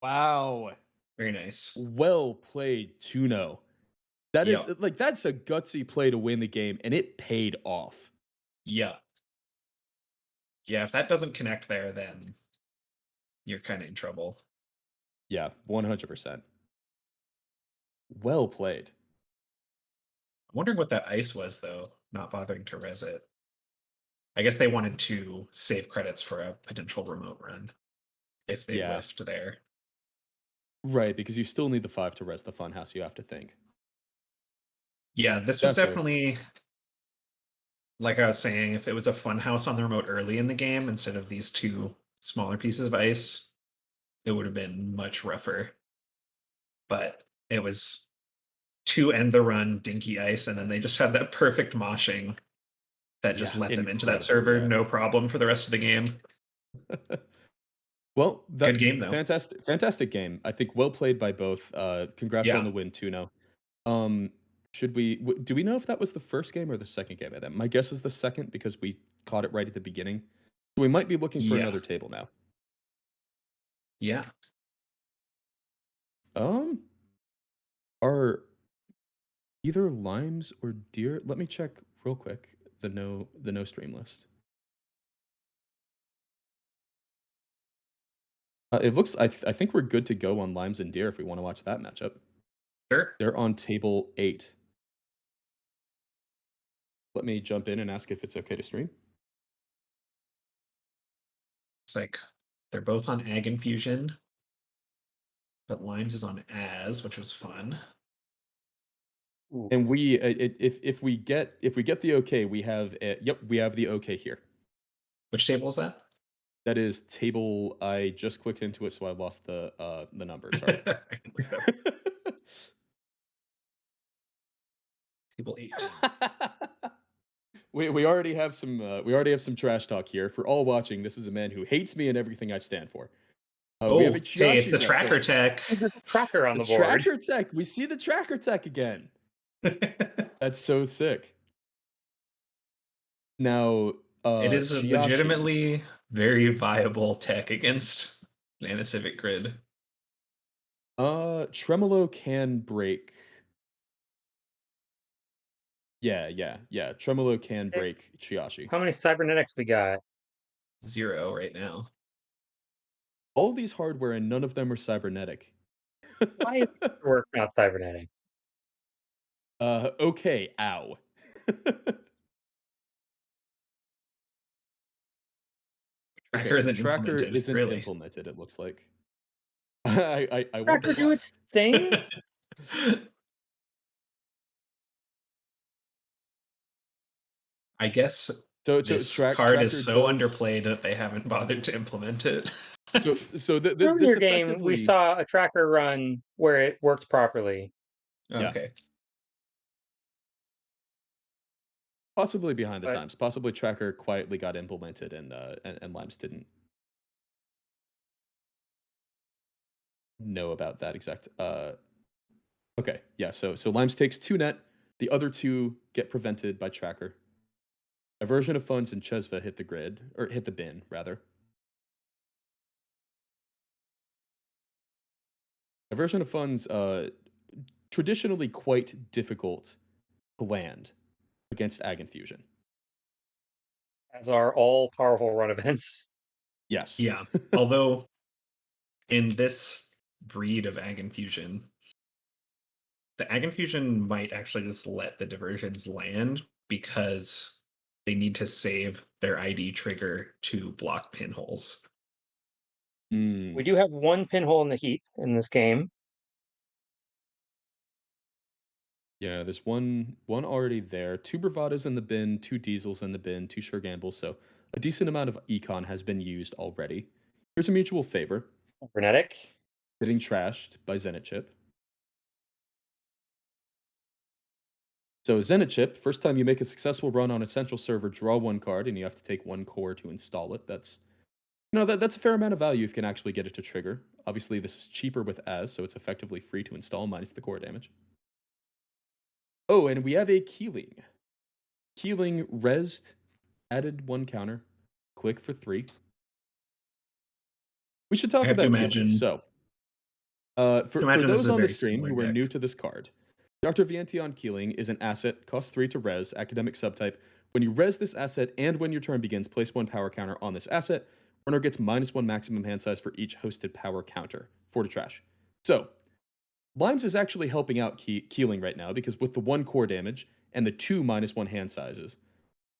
C: Wow.
F: Very nice.
C: Well played, Tuno. That is
F: Yep.
C: like that's a gutsy play to win the game, and it paid off.
F: Yeah. Yeah, if that doesn't connect there, then you're kind of in trouble.
C: Yeah, 100%. Well played.
F: I'm wondering what that ice was, though, not bothering to res it. I guess they wanted to save credits for a potential remote run if they
C: Yeah.
F: whiffed there.
C: Right, because you still need the 5 to res the funhouse, you have to think.
F: Yeah, this was
C: Yes, sir.
F: definitely, like I was saying, if it was a funhouse on the remote early in the game instead of these two smaller pieces of ice, it would have been much rougher. But it was to end the run, dinky ice, and then they just had that perfect moshing that just
C: Yeah,
F: let them into that
C: incredible,
F: server,
C: yeah.
F: no problem for the rest of the game.
C: Well,
F: Good game, though.
C: fantastic game. I think well played by both. Congrats
F: Yeah.
C: on the win, Tuno. Should we do we know if that was the first game or the second game of them? My guess is the second because we caught it right at the beginning. So we might be looking for
F: Yeah.
C: another table now.
F: Yeah.
C: Are either limes or deer? Let me check real quick the no stream list. It looks I think we're good to go on limes and deer if we want to watch that matchup.
F: Sure.
C: They're on table 8. Let me jump in and ask if it's okay to stream.
F: It's like they're both on Ag Infusion, but Limes is on As, which was fun.
A: Ooh.
C: And we if we get the okay, we have we have the okay here.
F: Which table is that?
C: That is table. I just clicked into it, so I lost the number. Sorry.
F: Table 8.
C: we already have some trash talk here. For all watching, this is a man who hates me and everything I stand for. We have a
F: Hey, it's the
C: Chiashi
F: tracker
C: wrestler.
F: tech.
A: There's a tracker on the board.
C: Tracker tech. We see the tracker tech again. That's so sick. Now,
F: It is a
C: Chiashi.
F: legitimately very viable tech against Civic Grid.
C: Tremolo can break. Yeah. Tremolo can break Chiashi.
A: How many cybernetics we got?
F: 0 right now.
C: All these hardware and none of them are cybernetic.
A: Why is work not cybernetic?
C: Okay, ow.
F: Tracker isn't
C: Tracker
F: implemented,
C: isn't
F: really.
C: implemented, it looks like. I wonder
A: Tracker do
C: why.
A: its thing?
F: I guess
C: So
F: this card
C: Tracker
F: is so
C: does...
F: underplayed that they haven't bothered to implement it.
C: So
A: Earlier
C: this
A: game,
C: effectively...
A: we saw a tracker run where it worked properly.
C: Yeah.
F: Okay.
C: Possibly behind the
A: But-
C: times. Possibly Tracker quietly got implemented and Limes didn't know about that exact. Okay, yeah. So Limes takes 2 net. The other two get prevented by Tracker. Aversion of Funds and Chesva hit the grid, or hit the bin, rather. Aversion of Funds, traditionally quite difficult to land against Ag Infusion.
A: As are all powerful run events.
C: Yes.
F: Yeah. Although in this breed of Ag Infusion, the Ag Infusion might actually just let the diversions land because they need to save their ID trigger to block pinholes.
C: Mm,
A: We do have one pinhole in the heat in this game.
C: yeah, there's one already there. Two Bravadas in the bin, two Diesels in the bin, two Sure Gambles. So a decent amount of econ has been used already. Here's a mutual favor.
A: Frenetic.
C: Getting trashed by Zenit Chip. So Zenit Chip, first time you make a successful run on a central server, draw one card, and you have to take one core to install it. That's that's a fair amount of value if you can actually get it to trigger. Obviously, this is cheaper with As, so it's effectively free to install minus the core damage. Oh, and we have a Keeling. Keeling resed, added one counter, quick for 3. We should
F: I
C: talk
F: have to
C: about Keeling.
F: imagine.
C: So, for
F: Imagine this
C: those
F: is a
C: on the
F: very
C: stream
F: similar
C: who are
F: deck.
C: new to this card, Dr. Vientiane Keeling is an asset, cost 3 to res, academic subtype. When you res this asset and when your turn begins, place 1 power counter on this asset. Runner gets -1 maximum hand size for each hosted power counter. 4 to trash. So, Limes is actually helping out Keeling right now because with the 1 core damage and the 2 -1 hand sizes,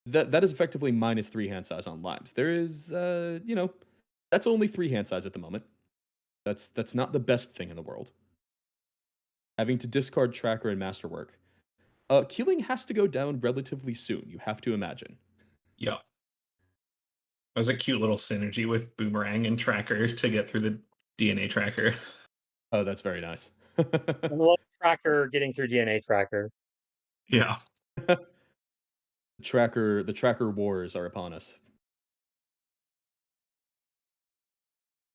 C: that is effectively -3 hand size on Limes. There is, that's only 3 hand size at the moment. That's not the best thing in the world. Having to discard Tracker and Masterwork. Keeling has to go down relatively soon, you have to imagine.
F: Yeah. It was a cute little synergy with Boomerang and Tracker to get through the DNA tracker.
C: Oh, that's very nice.
A: I love Tracker getting through DNA Tracker.
F: Yeah.
C: The Tracker wars are upon us.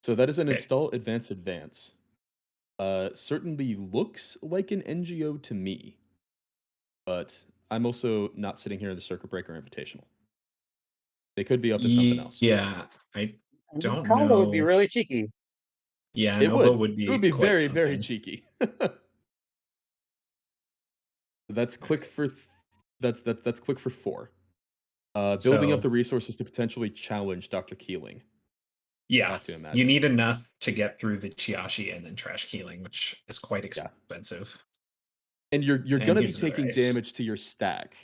C: So that is an
F: Okay.
C: install advance. Certainly looks like an NGO to me, but I'm also not sitting here in the Circuit Breaker Invitational. They could be up to something else.
F: Yeah. I don't
A: Combo would be
F: know.
A: really cheeky.
F: Yeah,
C: It
F: Nova
C: would.
F: would
C: It would
F: be
C: be
F: quite
C: very, very
F: something.
C: cheeky. That's click for that's click for 4. Building up
F: So
C: the resources to potentially challenge Dr. Keeling. I
F: yeah,
C: have to
F: you
C: imagine.
F: need enough to get through the Chiashi and then Trash Keeling, which is quite
C: Yeah.
F: expensive.
C: And you're
F: And
C: gonna be
F: here's another
C: taking
F: ice.
C: damage to your stack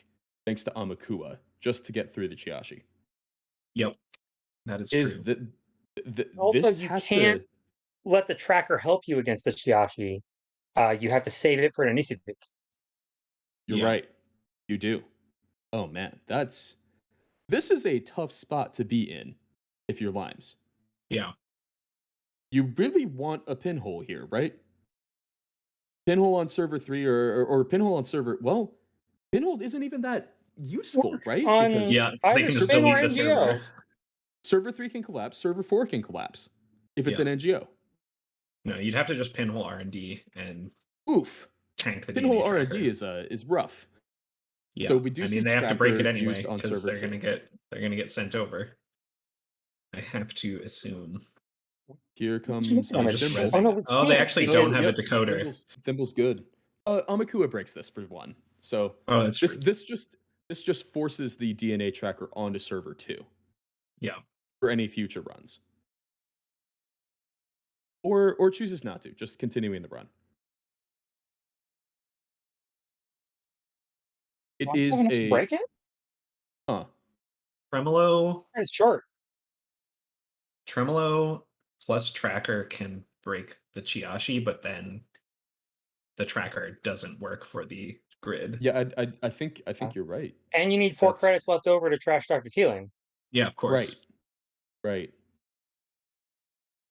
C: thanks to Amakua just to get through the Chiashi.
F: Yep, that is
C: Is
F: true.
A: Also,
C: this
A: you
C: has
A: can't
C: to
A: let the tracker help you against the Chiashi. You have to save it for an Anisipik.
C: You're
F: Yeah.
C: right. You do. Oh man, this is a tough spot to be in if you're Limes.
F: Yeah.
C: You really want a pinhole here, right? Pinhole on server 3 or pinhole on server. Well, pinhole isn't even that useful, right?
A: On
C: Because
F: Yeah, they
A: either
F: can just
A: spin or
F: delete the
A: NGO.
F: server.
C: server 3 can collapse, server 4 can collapse if it's
F: Yeah.
C: an NGO.
F: No, you'd have to just pinhole R&D and
C: Oof.
F: tank the
C: Pinhole
F: DNA
C: R&D
F: tracker.
C: is rough.
F: Yeah.
C: So we do
F: I
C: see
F: mean, they have to break
C: Tracker
F: it
C: used
F: anyway
C: on
F: because
C: server
F: they're
C: 2.
F: gonna get sent over. I have to assume.
C: Here
A: We can hit
C: comes
F: Oh,
C: a
A: damage.
F: just
A: Oh
C: Thimble.
A: no,
F: resing.
A: we
F: Oh, they
A: can't.
F: actually
C: Oh,
F: don't have a
C: yep.
F: decoder.
C: Thimble's good. Amakua breaks this for 1. So
F: Oh, that's true.
C: this just forces the DNA tracker onto server 2
F: Yeah.
C: for any future runs. Or chooses not to, just continuing the run. It
A: Why
C: is
A: someone have to
C: a
A: break it?
F: Tremolo
A: It's short.
F: Tremolo plus tracker can break the Chiashi, but then the tracker doesn't work for the grid.
C: Yeah, I think you're right.
A: And you need 4
C: That's
A: credits left over to trash Dr. Keeling.
F: Yeah, of
C: right.
F: course.
C: Right.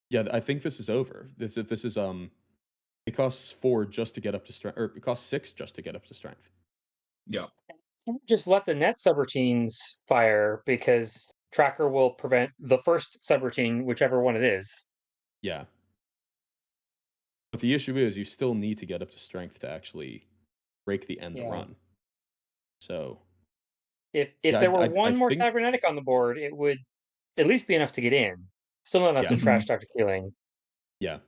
C: Yeah, I think this is over. This is it costs 4 just to get up to strength, or it costs 6 just to get up to strength.
F: Yeah.
A: Can't just let the net subroutines fire because tracker will prevent the first subroutine, whichever one it is.
C: Yeah. But the issue is you still need to get up to strength to actually break the end
A: Yeah.
C: run. So
A: If
C: yeah,
A: there were
C: I
A: one more
C: think
A: cybernetic on the board, it would at least be enough to get in. Still not enough
C: yeah,
A: to trash
F: Mhm.
A: Dr. Keeling.
C: yeah.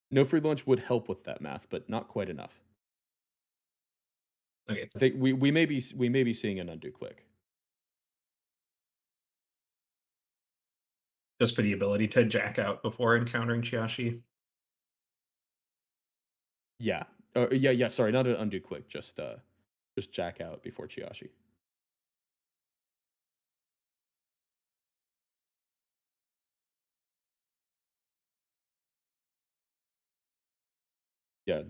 C: No free lunch would help with that math, but not quite enough.
F: Okay.
C: I think we may be seeing an undo click.
F: Just for the ability to jack out before encountering Chiashi.
C: Yeah. Yeah, sorry, not an undo click, just jack out before Chiashi. Yeah,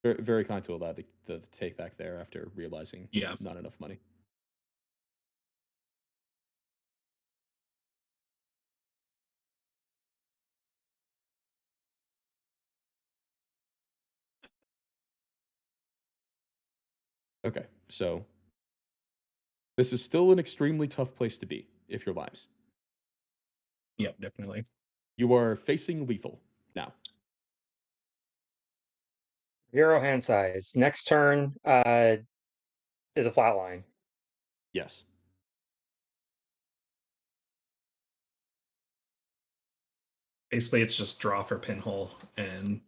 C: very, very kind to allow the take back there after realizing
F: Yeah.
C: not enough money. Okay, so this is still an extremely tough place to be if you're Limes.
F: Yep, definitely.
C: You are facing lethal now.
A: 0 hand size. Next turn is a flat line.
C: Yes.
F: Basically, it's just draw for pinhole and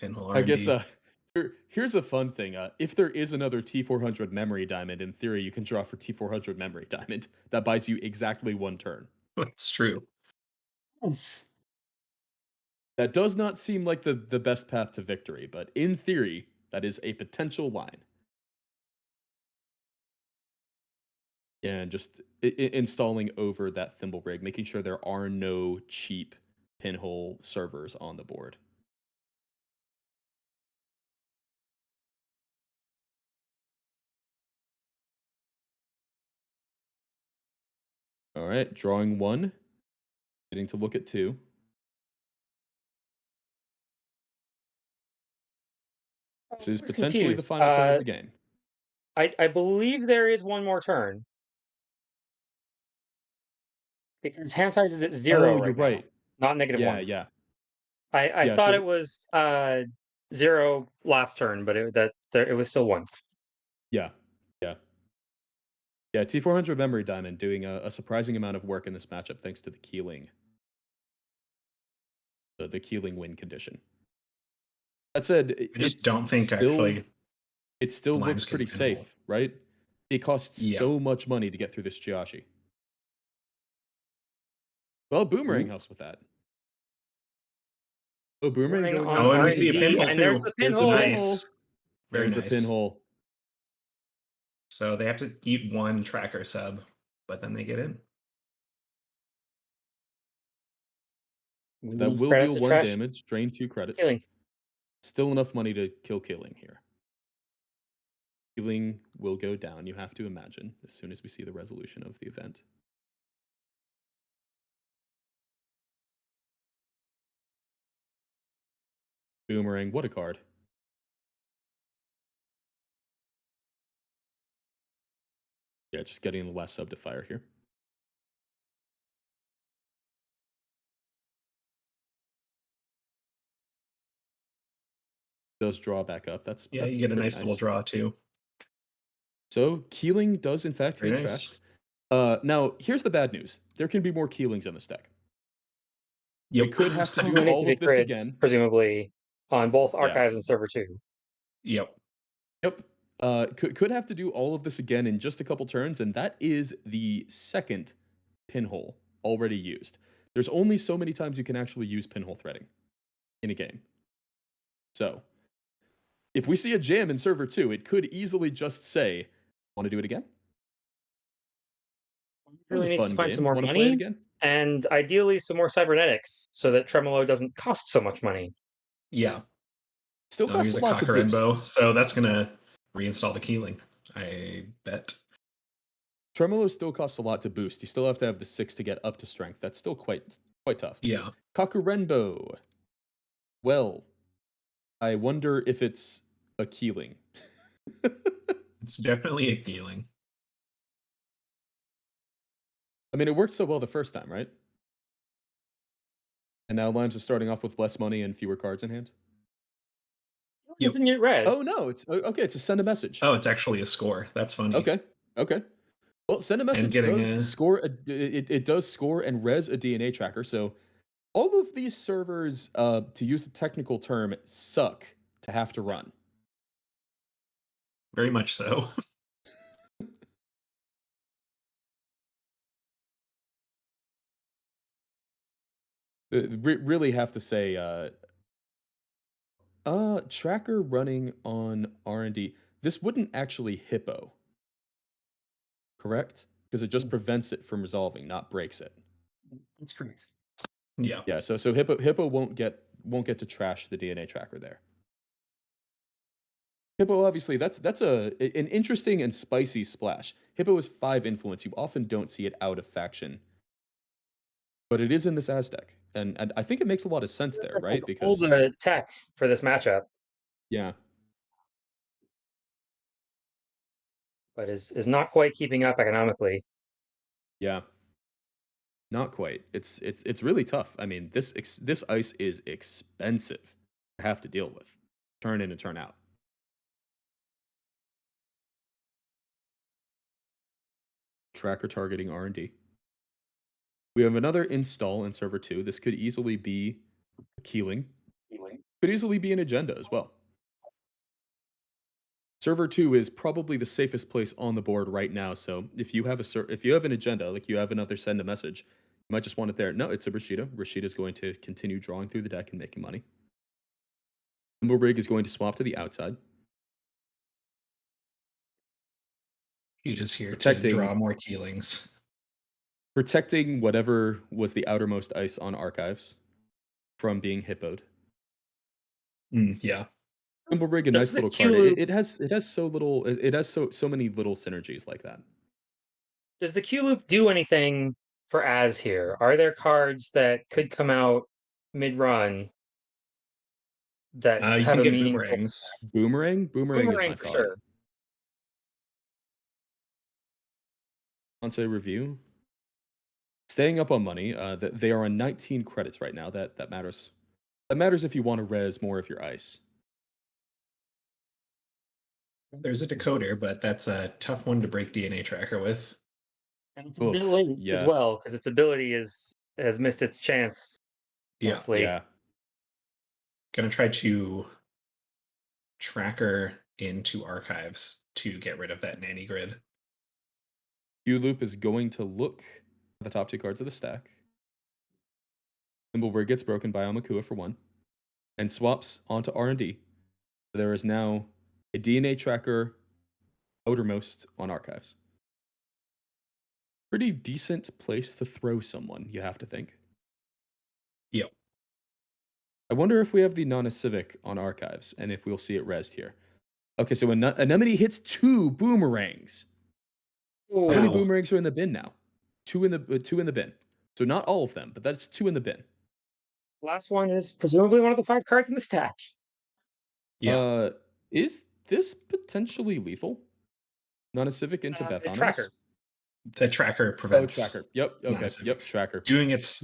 F: pinhole
C: I guess
F: R&D.
C: here's a fun thing. If there is another T400 memory diamond, in theory, you can draw for T400 memory diamond. That buys you exactly 1 turn.
F: It's true.
A: Yes.
C: That does not seem like the best path to victory, but in theory, that is a potential line. And just installing over that thimble rig, making sure there are no cheap pinhole servers on the board. All right, drawing 1, getting to look at 2. This
A: I
C: is
A: was
C: potentially the
A: confused.
C: final turn of the game.
A: I believe there is one more turn because hand size is at 0
C: Oh, you're
A: right now,
C: right.
A: not
C: Yeah,
A: -1.
C: yeah.
A: I
C: Yeah,
A: thought
C: so
A: it was 0 last turn, but it was still 1.
C: yeah, yeah. Yeah, T400 Memory Diamond doing a surprising amount of work in this matchup thanks to the Keeling. The Keeling win condition. That said,
F: I just don't think actually
C: it still looks
F: Limes can
C: pretty
F: pinhole.
C: safe, right? It costs
F: Yeah.
C: so much money to get through this Chiashi. Well, Boomerang
A: Ooh.
C: helps with that. Oh, Boomerang
A: Running
C: going
A: on
C: in
F: Oh, and we see a
C: R&D.
A: R&D,
F: pinhole
A: and there's
F: too.
A: the
C: There's a
A: pinhole.
C: pinhole.
F: Nice. Very
C: There's a
F: nice.
C: pinhole.
F: So they have to eat 1 tracker sub, but then they get in.
C: That will
A: Credits
C: deal
A: to
C: 1
A: trash
C: damage, drain 2 credits.
A: Keeling.
C: Still enough money to kill Keeling here. Keeling will go down, you have to imagine, as soon as we see the resolution of the event. Boomerang, what a card. Yeah, just getting the last sub to fire here. Does draw back up. That's
F: Yeah, you get a
C: pretty
F: nice little
C: nice.
F: draw too.
C: So Keeling does in fact
F: Very
C: get
F: nice.
C: trashed. Now here's the bad news. There can be more Keelings on this deck. We
F: Yep.
C: could have to
A: Too
C: do
A: many to
C: all
A: be
C: of this
A: grids,
C: again.
A: presumably, on both
C: Yeah.
A: archives and server 2.
F: Yep.
C: Yep. Could have to do all of this again in just a couple turns, and that is the second pinhole already used. There's only so many times you can actually use pinhole threading in a game. So if we see a jam in server 2, it could easily just say, want to do it again? It was a
A: Really needs to
C: fun
A: find some
C: game.
A: more
C: Want to play it
A: money,
C: again?
A: and ideally some more cybernetics, so that Tremolo doesn't cost so much money.
F: Yeah.
C: Still
F: Oh,
C: costs
F: here's
C: a
F: a
C: lot to boost.
F: Cockerenbow, so that's gonna reinstall the Keeling, I bet.
C: Tremolo still costs a lot to boost. You still have to have the 6 to get up to strength. That's still quite tough.
F: Yeah.
C: Cockerenbow. Well, I wonder if it's a Keeling.
F: It's definitely a Keeling.
C: I mean, it worked so well the first time, right? And now Limes is starting off with less money and fewer cards in hand.
A: It didn't get res.
C: Oh no, it's okay. It's a send a message.
F: Oh, it's actually a score. That's funny.
C: Okay. Well, send a message
F: getting
C: does
F: a-
C: score it does score and res a DNA tracker. So all of these servers, to use a technical term, suck to have to run.
F: Very much so.
C: Really have to say, tracker running on R&D. This wouldn't actually hippo, correct? Because it just prevents it from resolving, not breaks it.
A: That's correct.
F: Yeah.
C: Yeah, so hippo won't get to trash the DNA tracker there. Hippo, obviously, that's an interesting and spicy splash. Hippo is 5 influence. You often don't see it out of faction, but it is in this Aztec, and I think it makes a lot of sense there, right?
A: Has all
C: Because
A: the tech for this matchup,
C: yeah,
A: but is not quite keeping up economically.
C: yeah, not quite. It's really tough. I mean, this ice is expensive to have to deal with, turn in and turn out. Tracker targeting R&D. We have another install in server 2. This could easily be a Keeling. Could easily be an agenda as well. Server 2 is probably the safest place on the board right now. So if you have if you have an agenda, like you have another send a message, you might just want it there. No, it's a Rashida. Rashida is going to continue drawing through the deck and making money. Thimblerig is going to swap to the outside.
F: He is here to
C: Protecting-
F: draw more keelings.
C: Protecting whatever was the outermost ice on archives from being hippoed.
F: Yeah.
C: Thimblerig, a
A: Does
C: nice
A: the
C: little card.
A: Q-
C: It has so little. It has so many little synergies like that.
A: Does the Q loop do anything for Az here? Are there cards that could come out mid-run that
F: You
A: have
F: can
A: a
F: get
A: meaningful
F: boomerangs.
C: Boomerang is
A: Boomerang
C: my
A: for
C: thought.
A: sure?Onsei
C: review. Staying up on money. They are on 19 credits right now. That matters. That matters if you want to res more of your ice.
F: There's a decoder, but that's a tough one to break DNA tracker with.
A: And it's
C: Oof,
A: a bit late as
C: yeah.
A: well, because its ability has missed its chance
F: Yeah.
A: mostly.
C: Yeah.
F: Gonna try to tracker into archives to get rid of that nanny grid.
C: Q loop is going to look at the top 2 cards of the stack. Thimbleware gets broken by Amakua for 1, and swaps onto R&D. There is now a DNA tracker outermost on archives. Pretty decent place to throw someone, you have to think.
F: Yep.
C: I wonder if we have the non-civic on archives and if we'll see it rezzed here. Okay, so Anemone hits 2 boomerangs. How many
F: Wow.
C: boomerangs are in the bin now? 2 in the bin. So not all of them, but that's 2 in the bin.
A: Last one is presumably one of the 5 cards in the stack.
F: Yeah.
C: Is this potentially lethal? Non-civic into
A: The
C: Bethonymous?
A: tracker.
F: The tracker
C: Oh,
F: prevents.
C: tracker. Yep. Okay.
F: non-civic.
C: Yep. Tracker.
F: Doing its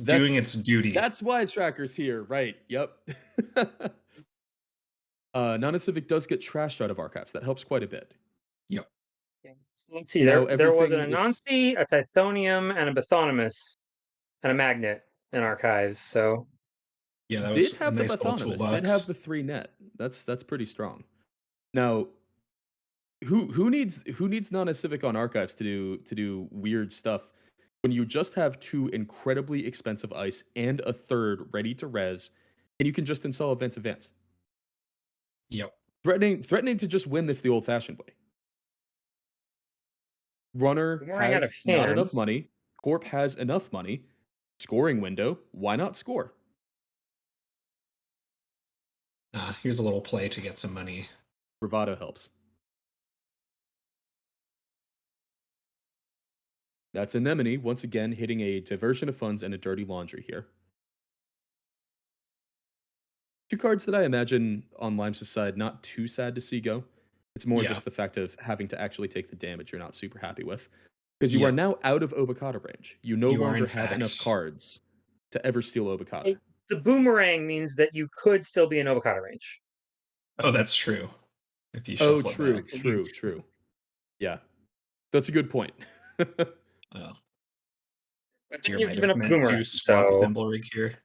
F: duty.
C: That's why tracker's here. Right. Yep. Non-civic does get trashed out of archives. That helps quite a bit.
F: Yep.
A: So let's see.
C: Now
A: There was an
C: everything is-
A: Anansi, a Tithonium, and a Bethonymous, and a Magnet in archives. So
F: Yeah, that was
C: Did
F: a
C: have the
F: nice little
C: Bethonymous.
F: toolbox.
C: Did have the 3 net. That's pretty strong. Now, who needs non-civic on archives to do weird stuff when you just have 2 incredibly expensive ice and a 3rd ready to res, and you can just install advance.
F: Yep.
C: Threatening to just win this the old-fashioned way. Runner
A: We're running out
C: has
A: of
C: not enough
A: hands.
C: money. Corp has enough money. Scoring window. Why not score?
F: Here's a little play to get some money.
C: Bravado helps. That's Anemone, once again, hitting a diversion of funds and a dirty laundry here. 2 cards that I imagine on Limes' side not too sad to see go. It's more
F: Yeah.
C: just the fact of having to actually take the damage you're not super happy with. Because you
F: Yeah.
C: are now out of Obokata range. You no
F: You are,
C: longer
F: in
C: have enough
F: fact-
C: cards to ever steal Obokata.
A: the boomerang means that you could still be in Obokata range.
F: Oh, that's true. If you
C: Oh,
F: shuffle it
C: true,
F: back.
C: true. Yeah, that's a good point.
F: Oh,
A: But then
F: dear
A: you've
F: might
A: given
F: have
A: up the
F: meant
A: boomerang,
F: to swap
A: so
F: Thimblerig here.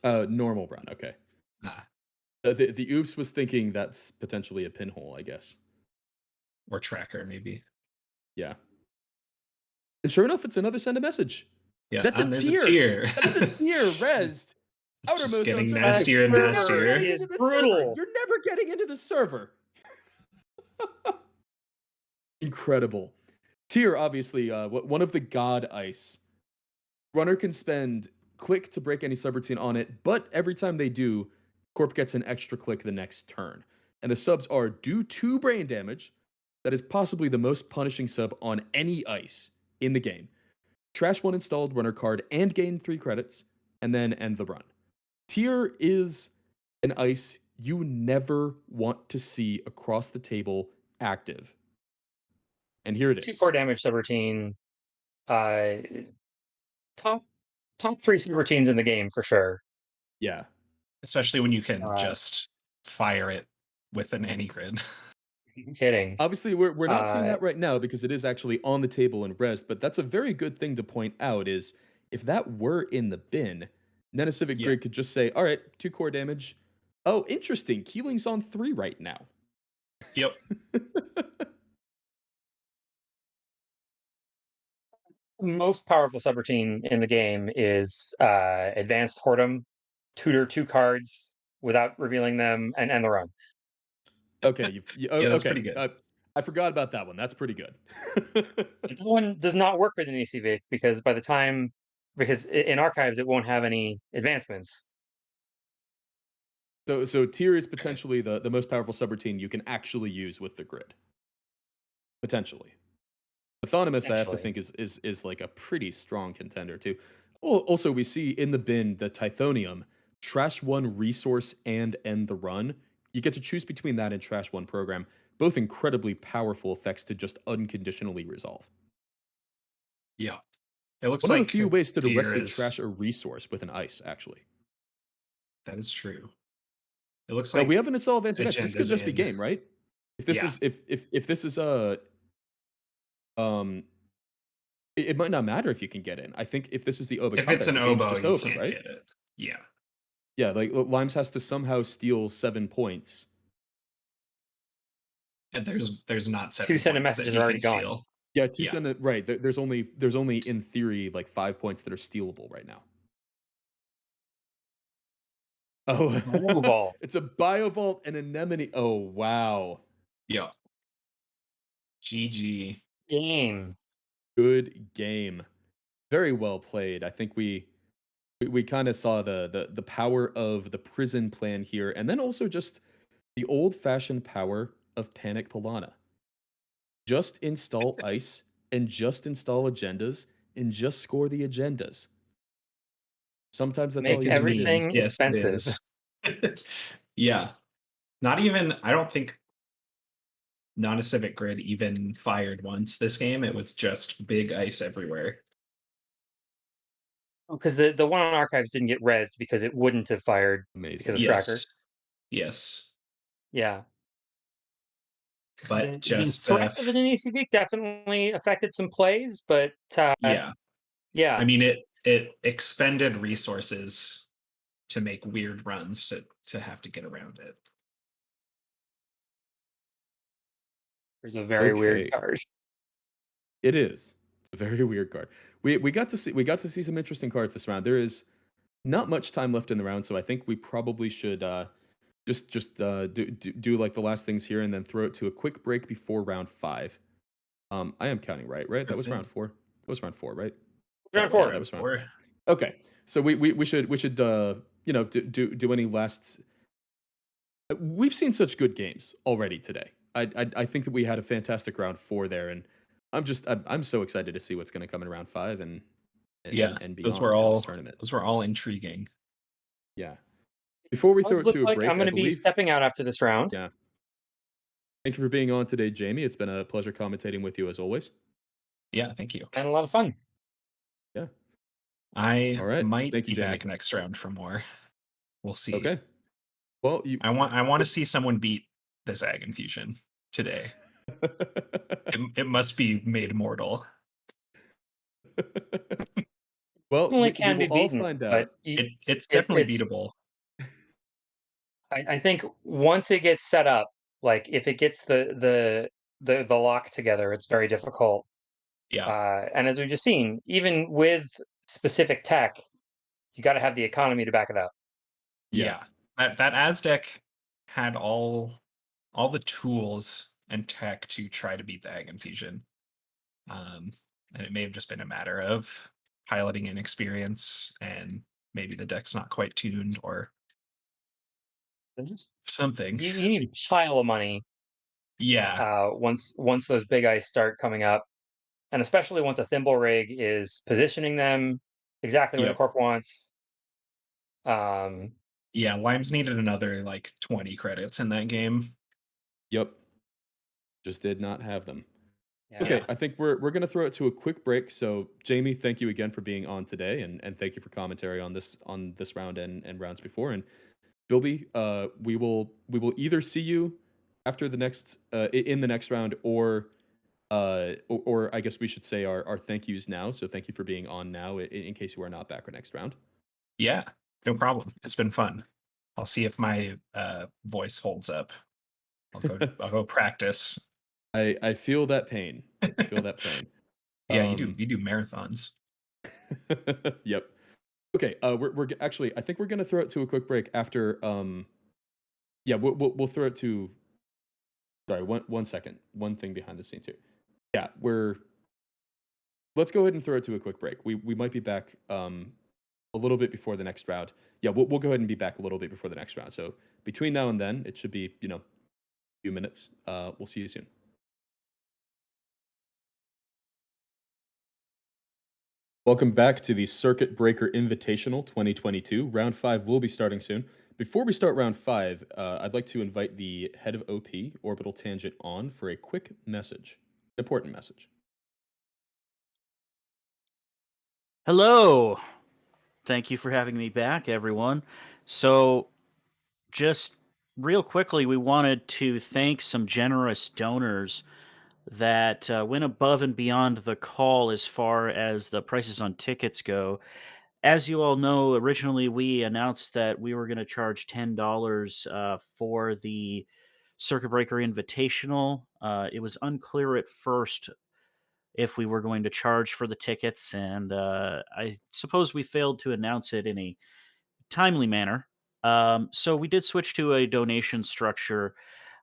C: Normal run, okay.
F: Ah,
C: The oops was thinking that's potentially a pinhole, I guess.
F: or tracker, maybe.
C: Yeah. And sure enough, it's another send a message.
F: Yeah,
C: That's a
F: and there's a
C: tier.
F: tier.
C: That's a tier, Rezzed.
F: Just
C: Outermost
F: getting
C: uncertain.
F: nastier and
C: You're never
F: nastier.
C: getting
A: is
C: into the server.
A: brutal.
C: You're never getting into the server. Incredible. Tier, obviously, one of the god ice. Runner can spend click to break any subroutine on it, but every time they do, Corp gets an extra click the next turn. And the subs are do 2 brain damage. That is possibly the most punishing sub on any ice in the game. Trash 1 installed runner card and gain 3 credits, and then end the run. Tier is an ice you never want to see across the table active. And here it
A: Two
C: is.
A: core damage subroutine. Uh, top 3 subroutines in the game for sure.
C: Yeah.
F: Especially when you can
A: Uh,
F: just fire it with an any grid.
A: I'm kidding.
C: Obviously, we're not seeing
A: Uh,
C: that right now because it is actually on the table in rest, but that's a very good thing to point out is if that were in the bin, Civic
F: Yeah.
C: Grid could just say, all right, 2 core damage. Oh, interesting. Keeling's on 3 right now.
F: Yep.
A: Most powerful subroutine in the game is Advanced Whoredom, tutor 2 cards without revealing them, and end the run.
C: Okay,
F: Yeah, that's
C: okay.
F: pretty good.
C: I forgot about that one. That's pretty good.
A: That one does not work with an ECV because in archives it won't have any advancements.
C: So tier is potentially the most powerful subroutine you can actually use with the grid. Potentially. Autonomous, I have to think, is like a pretty strong contender too. Also, we see in the bin the Tithonium, Trash 1 resource and end the run. You get to choose between that and Trash 1 program, both incredibly powerful effects to just unconditionally resolve.
F: Yeah. It looks
C: One of the
F: like
C: few ways to
F: tier
C: directly
F: is
C: trash a resource with an ice, actually.
F: that is true. It looks
C: Now we
F: like
C: haven't installed advanced events. This could
F: agenda's
C: just be
F: in.
C: game, right? If this
F: Yeah.
C: is if this is um it might not matter if you can get in. I think if this is the Oba
F: If it's
C: combat,
F: an
C: the game's
F: oboe,
C: just
F: you
C: over,
F: can't
C: right?
F: get it. Yeah.
C: Yeah, like Limes has to somehow steal 7 points.
F: And there's not
A: 2
F: 7
A: send a
F: points that
A: messages
F: he
A: are
F: can
A: already gone.
F: steal.
C: Yeah,
F: Yeah.
C: right. There's only in theory like 5 points that are stealable right now. Oh,
A: Biovault.
C: it's a Biovault and Anemone. Oh, wow.
F: Yeah. GG.
A: Game.
C: Good game. Very well played. I think we kind of saw the power of the prison plan here, and then also just the old-fashioned power of Panic Pilana. Just install ice and just install agendas and just score the agendas. Sometimes that's all
A: Make
C: you
F: Is
C: have to do.
A: everything
F: Yes, it
A: expensive.
F: is. Yeah. Not even I don't think not a Civic Grid even fired once this game. It was just big ice everywhere.
A: Because the one on archives didn't get rezzed because it wouldn't have fired because
C: Amazing.
A: of tracker.
F: Yes. Yes.
A: Yeah.
F: But
A: The
F: just
A: threat of an ECV definitely affected some plays, but
F: yeah.
A: yeah.
F: I mean it expended resources to make weird runs to have to get around it.
A: There's a very weird
C: Okay.
A: card.
C: It is. It's a very weird card. We got to see some interesting cards this round. There is not much time left in the round, so I think we probably should do like the last things here and then throw it to a quick break before round 5. I am counting right? That was
F: Okay.
C: round 4. That was round 4, right?
A: Round
F: That was
A: 4.
C: That was round
F: four.
C: 4. Okay. So we should do any last. We've seen such good games already today. I think that we had a fantastic round 4 there, and I'm so excited to see what's going to come in round 5 and
F: Yeah.
C: and
F: Those
C: beyond
F: were
C: in this
F: all
C: tournament.
F: intriguing.
C: Yeah. Before we
A: Does
C: throw it
A: look
C: to a
A: like
C: break,
A: I'm
C: I
A: going to be
C: believe.
A: stepping out after this round.
C: Yeah. Thank you for being on today, Jamie. It's been a pleasure commentating with you as always.
F: Yeah, thank you.
A: And a lot of fun.
C: Yeah.
F: I
C: All right.
F: might
C: Thank you,
F: be
C: Jamie.
F: back next round for more. We'll see.
C: Okay. Well, you.
F: I want to see someone beat this Ag Infusion today. It must be made mortal.
C: Well,
A: Only
C: we
A: can
C: will
A: be
C: all
A: beaten,
C: find
A: but
C: out.
F: It's definitely
A: it's.
F: beatable.
A: I think once it gets set up, like if it gets the lock together, it's very difficult.
F: Yeah.
A: And as we've just seen, even with specific tech, you got to have the economy to back it up.
F: Yeah. That Aztec had all the tools and tech to try to beat the Ag Infusion. And it may have just been a matter of piloting inexperience and maybe the deck's not quite tuned or
A: There's just-
F: something.
A: You need a pile of money
F: Yeah.
A: once those big ice start coming up, and especially once a thimble rig is positioning them exactly where the
F: Yep.
A: corp wants. Um,
F: Yeah, Limes needed another like 20 credits in that game.
C: Yep. Just did not have them.
A: yeah.
C: Okay, I think we're gonna throw it to a quick break. So, Jamie, thank you again for being on today, and thank you for commentary on this round and rounds before. And Bilby, we will either see you after the next in the next round, or I guess we should say our thank yous now. So thank you for being on now, in case you are not back for next round.
F: Yeah, no problem. It's been fun. I'll see if my voice holds up. I'll go practice.
C: I feel that pain. I feel that pain.
F: Yeah, you do marathons.
C: Yep. Okay. Actually, I think we're gonna throw it to a quick break after. Yeah, we'll throw it to. Sorry, one second. One thing behind the scenes here. Yeah, let's go ahead and throw it to a quick break. We might be back a little bit before the next round. Yeah, we'll go ahead and be back a little bit before the next round. So between now and then, it should be a few minutes. We'll see you soon. Welcome back to the Circuit Breaker Invitational 2022. Round 5 will be starting soon. Before we start round 5, I'd like to invite the head of OP, Orbital Tangent, on for a quick message. Important message.
D: Hello. Thank you for having me back, everyone. So, just real quickly, we wanted to thank some generous donors that went above and beyond the call as far as the prices on tickets go. As you all know, originally we announced that we were going to charge $10 for the Circuit Breaker Invitational. It was unclear at first if we were going to charge for the tickets, and I suppose we failed to announce it in a timely manner. So we did switch to a donation structure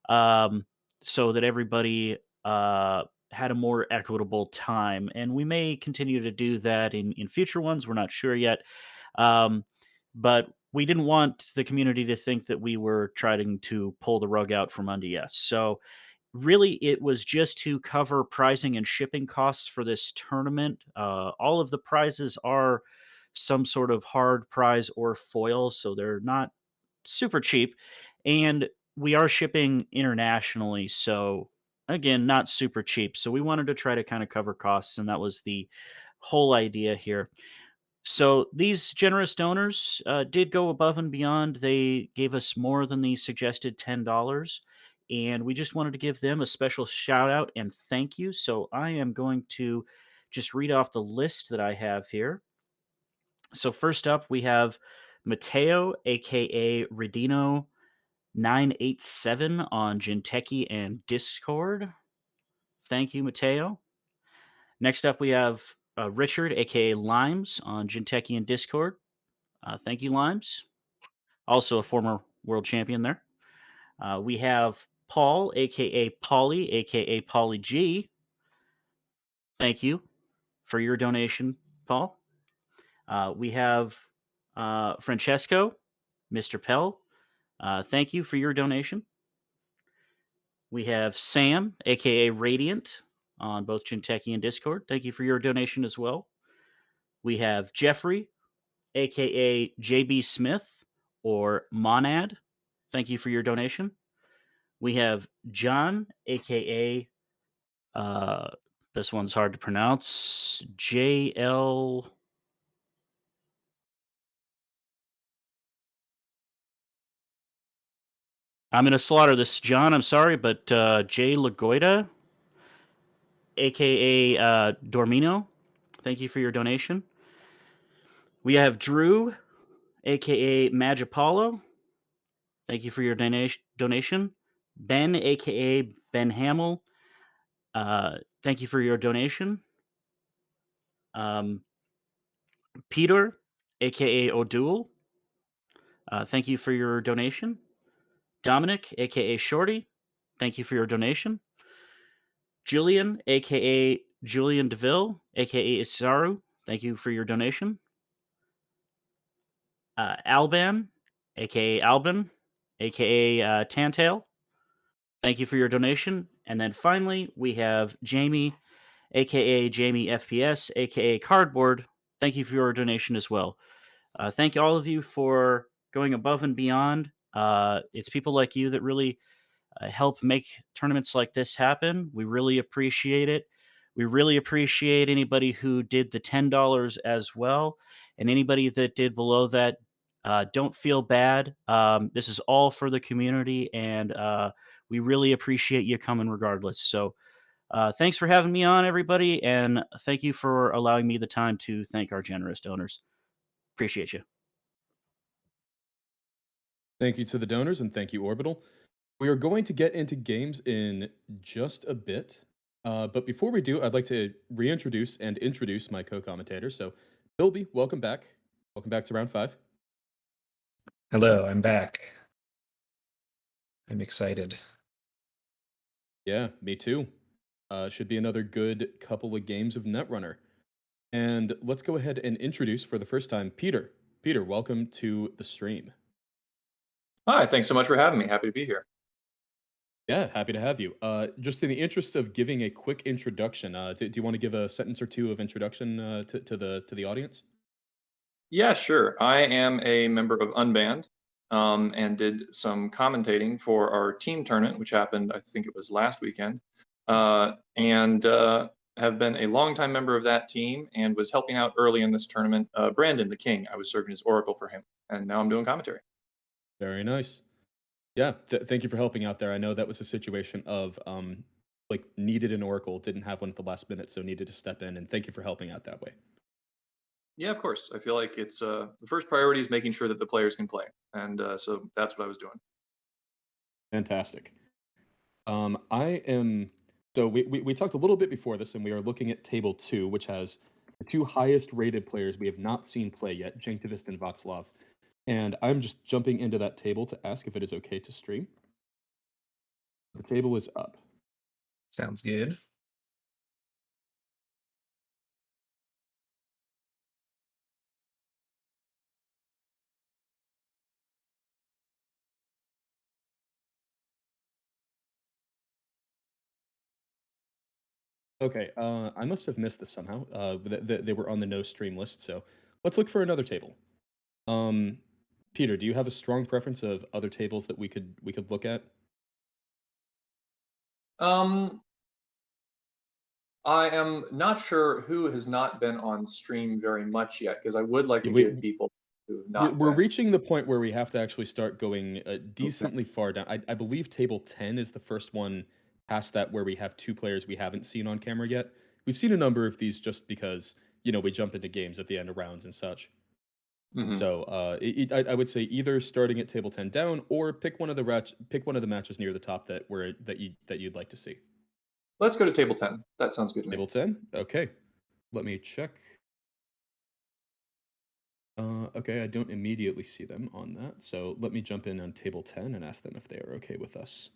D: um, so that everybody had a more equitable time. And we may continue to do that in future ones. We're not sure yet. Um, but we didn't want the community to think that we were trying to pull the rug out from under us. So really, it was just to cover pricing and shipping costs for this tournament. All of the prizes are some sort of hard prize or foil, so they're not super cheap. And we are shipping internationally, so again, not super cheap. So we wanted to try to kind of cover costs, and that was the whole idea here. So these generous donors did go above and beyond. They gave us more than the suggested $10, and we just wanted to give them a special shout out and thank you. So I am going to just read off the list that I have here. So first up, we have Mateo, aka Redino 987 on Jinteki and Discord. Thank you, Mateo. Next up, we have Richard, aka Limes, on Jinteki and Discord. Thank you, Limes. Also a former world champion there. We have Paul, aka Polly, aka Polly G. Thank you for your donation, Paul. We have Francesco, Mr. Pell. Thank you for your donation. We have Sam, aka Radiant, on both Jinteki and Discord. Thank you for your donation as well. We have Jeffrey, aka JB Smith or Monad. Thank you for your donation. We have John, aka uh, this one's hard to pronounce. JL. I'm going to slaughter this, John. I'm sorry, but Jay Lagoida, aka Dormino, thank you for your donation. We have Drew, aka Magapollo. Thank you for your donation. Ben, aka Ben Hamill. Thank you for your donation. Peter, aka O'Doul. Thank you for your donation. Dominic, aka Shorty. Thank you for your donation. Julian, aka Julian DeVille, aka Isaru. Thank you for your donation. Alban, aka Albin, aka Tantail. Thank you for your donation. And then finally, we have Jamie, aka Jamie FPS, aka Cardboard. Thank you for your donation as well. Thank all of you for going above and beyond. It's people like you that really help make tournaments like this happen. We really appreciate it. We really appreciate anybody who did the $10 as well, and anybody that did below that. Don't feel bad. This is all for the community, and we really appreciate you coming regardless. So, thanks for having me on, everybody, and thank you for allowing me the time to thank our generous donors. Appreciate you.
C: Thank you to the donors and thank you, Orbital. We are going to get into games in just a bit. But before we do, I'd like to reintroduce and introduce my co-commentator. So, Bilby, welcome back. Welcome back to round 5.
F: Hello, I'm back. I'm excited.
C: Yeah, me too. Should be another good couple of games of Netrunner. And let's go ahead and introduce for the first time Peter. Peter, welcome to the stream.
G: Hi, thanks so much for having me. Happy to be here.
C: Yeah, happy to have you. Just in the interest of giving a quick introduction, do you want to give a sentence or two of introduction to the audience?
G: Yeah, sure. I am a member of Unbanned and did some commentating for our team tournament, which happened, I think it was last weekend, and have been a longtime member of that team and was helping out early in this tournament. Brandon, the king, I was serving as Oracle for him, and now I'm doing commentary.
C: Very nice. Yeah, thank you for helping out there. I know that was a situation of like needed an Oracle, didn't have one at the last minute, so needed to step in, and thank you for helping out that way.
G: Yeah, of course. I feel like it's the first priority is making sure that the players can play, and so that's what I was doing.
C: Fantastic. I am. So we talked a little bit before this, and we are looking at table 2, which has the 2 highest rated players we have not seen play yet, Janktivist and Václav. And I'm just jumping into that table to ask if it is okay to stream. The table is up.
F: Sounds good.
C: Okay, I must have missed this somehow. They were on the no stream list, so let's look for another table. Um, Peter, do you have a strong preference of other tables that we could look at?
G: Um, I am not sure who has not been on stream very much yet, because I would like to give
C: We
G: people who have
C: we-
G: not
C: we're
G: been.
C: reaching the point where we have to actually start going
G: Okay.
C: decently far down. I believe table 10 is the first one past that where we have 2 players we haven't seen on camera yet. We've seen a number of these just because, we jump into games at the end of rounds and such.
G: Mhm.
C: So I would say either starting at table 10 down or pick one of the matches near the top that you'd like to see.
G: Let's go to table 10. That sounds good to me.
C: Table 10? Okay. Let me check. Okay, I don't immediately see them on that. So let me jump in on table 10 and ask them if they are okay with us.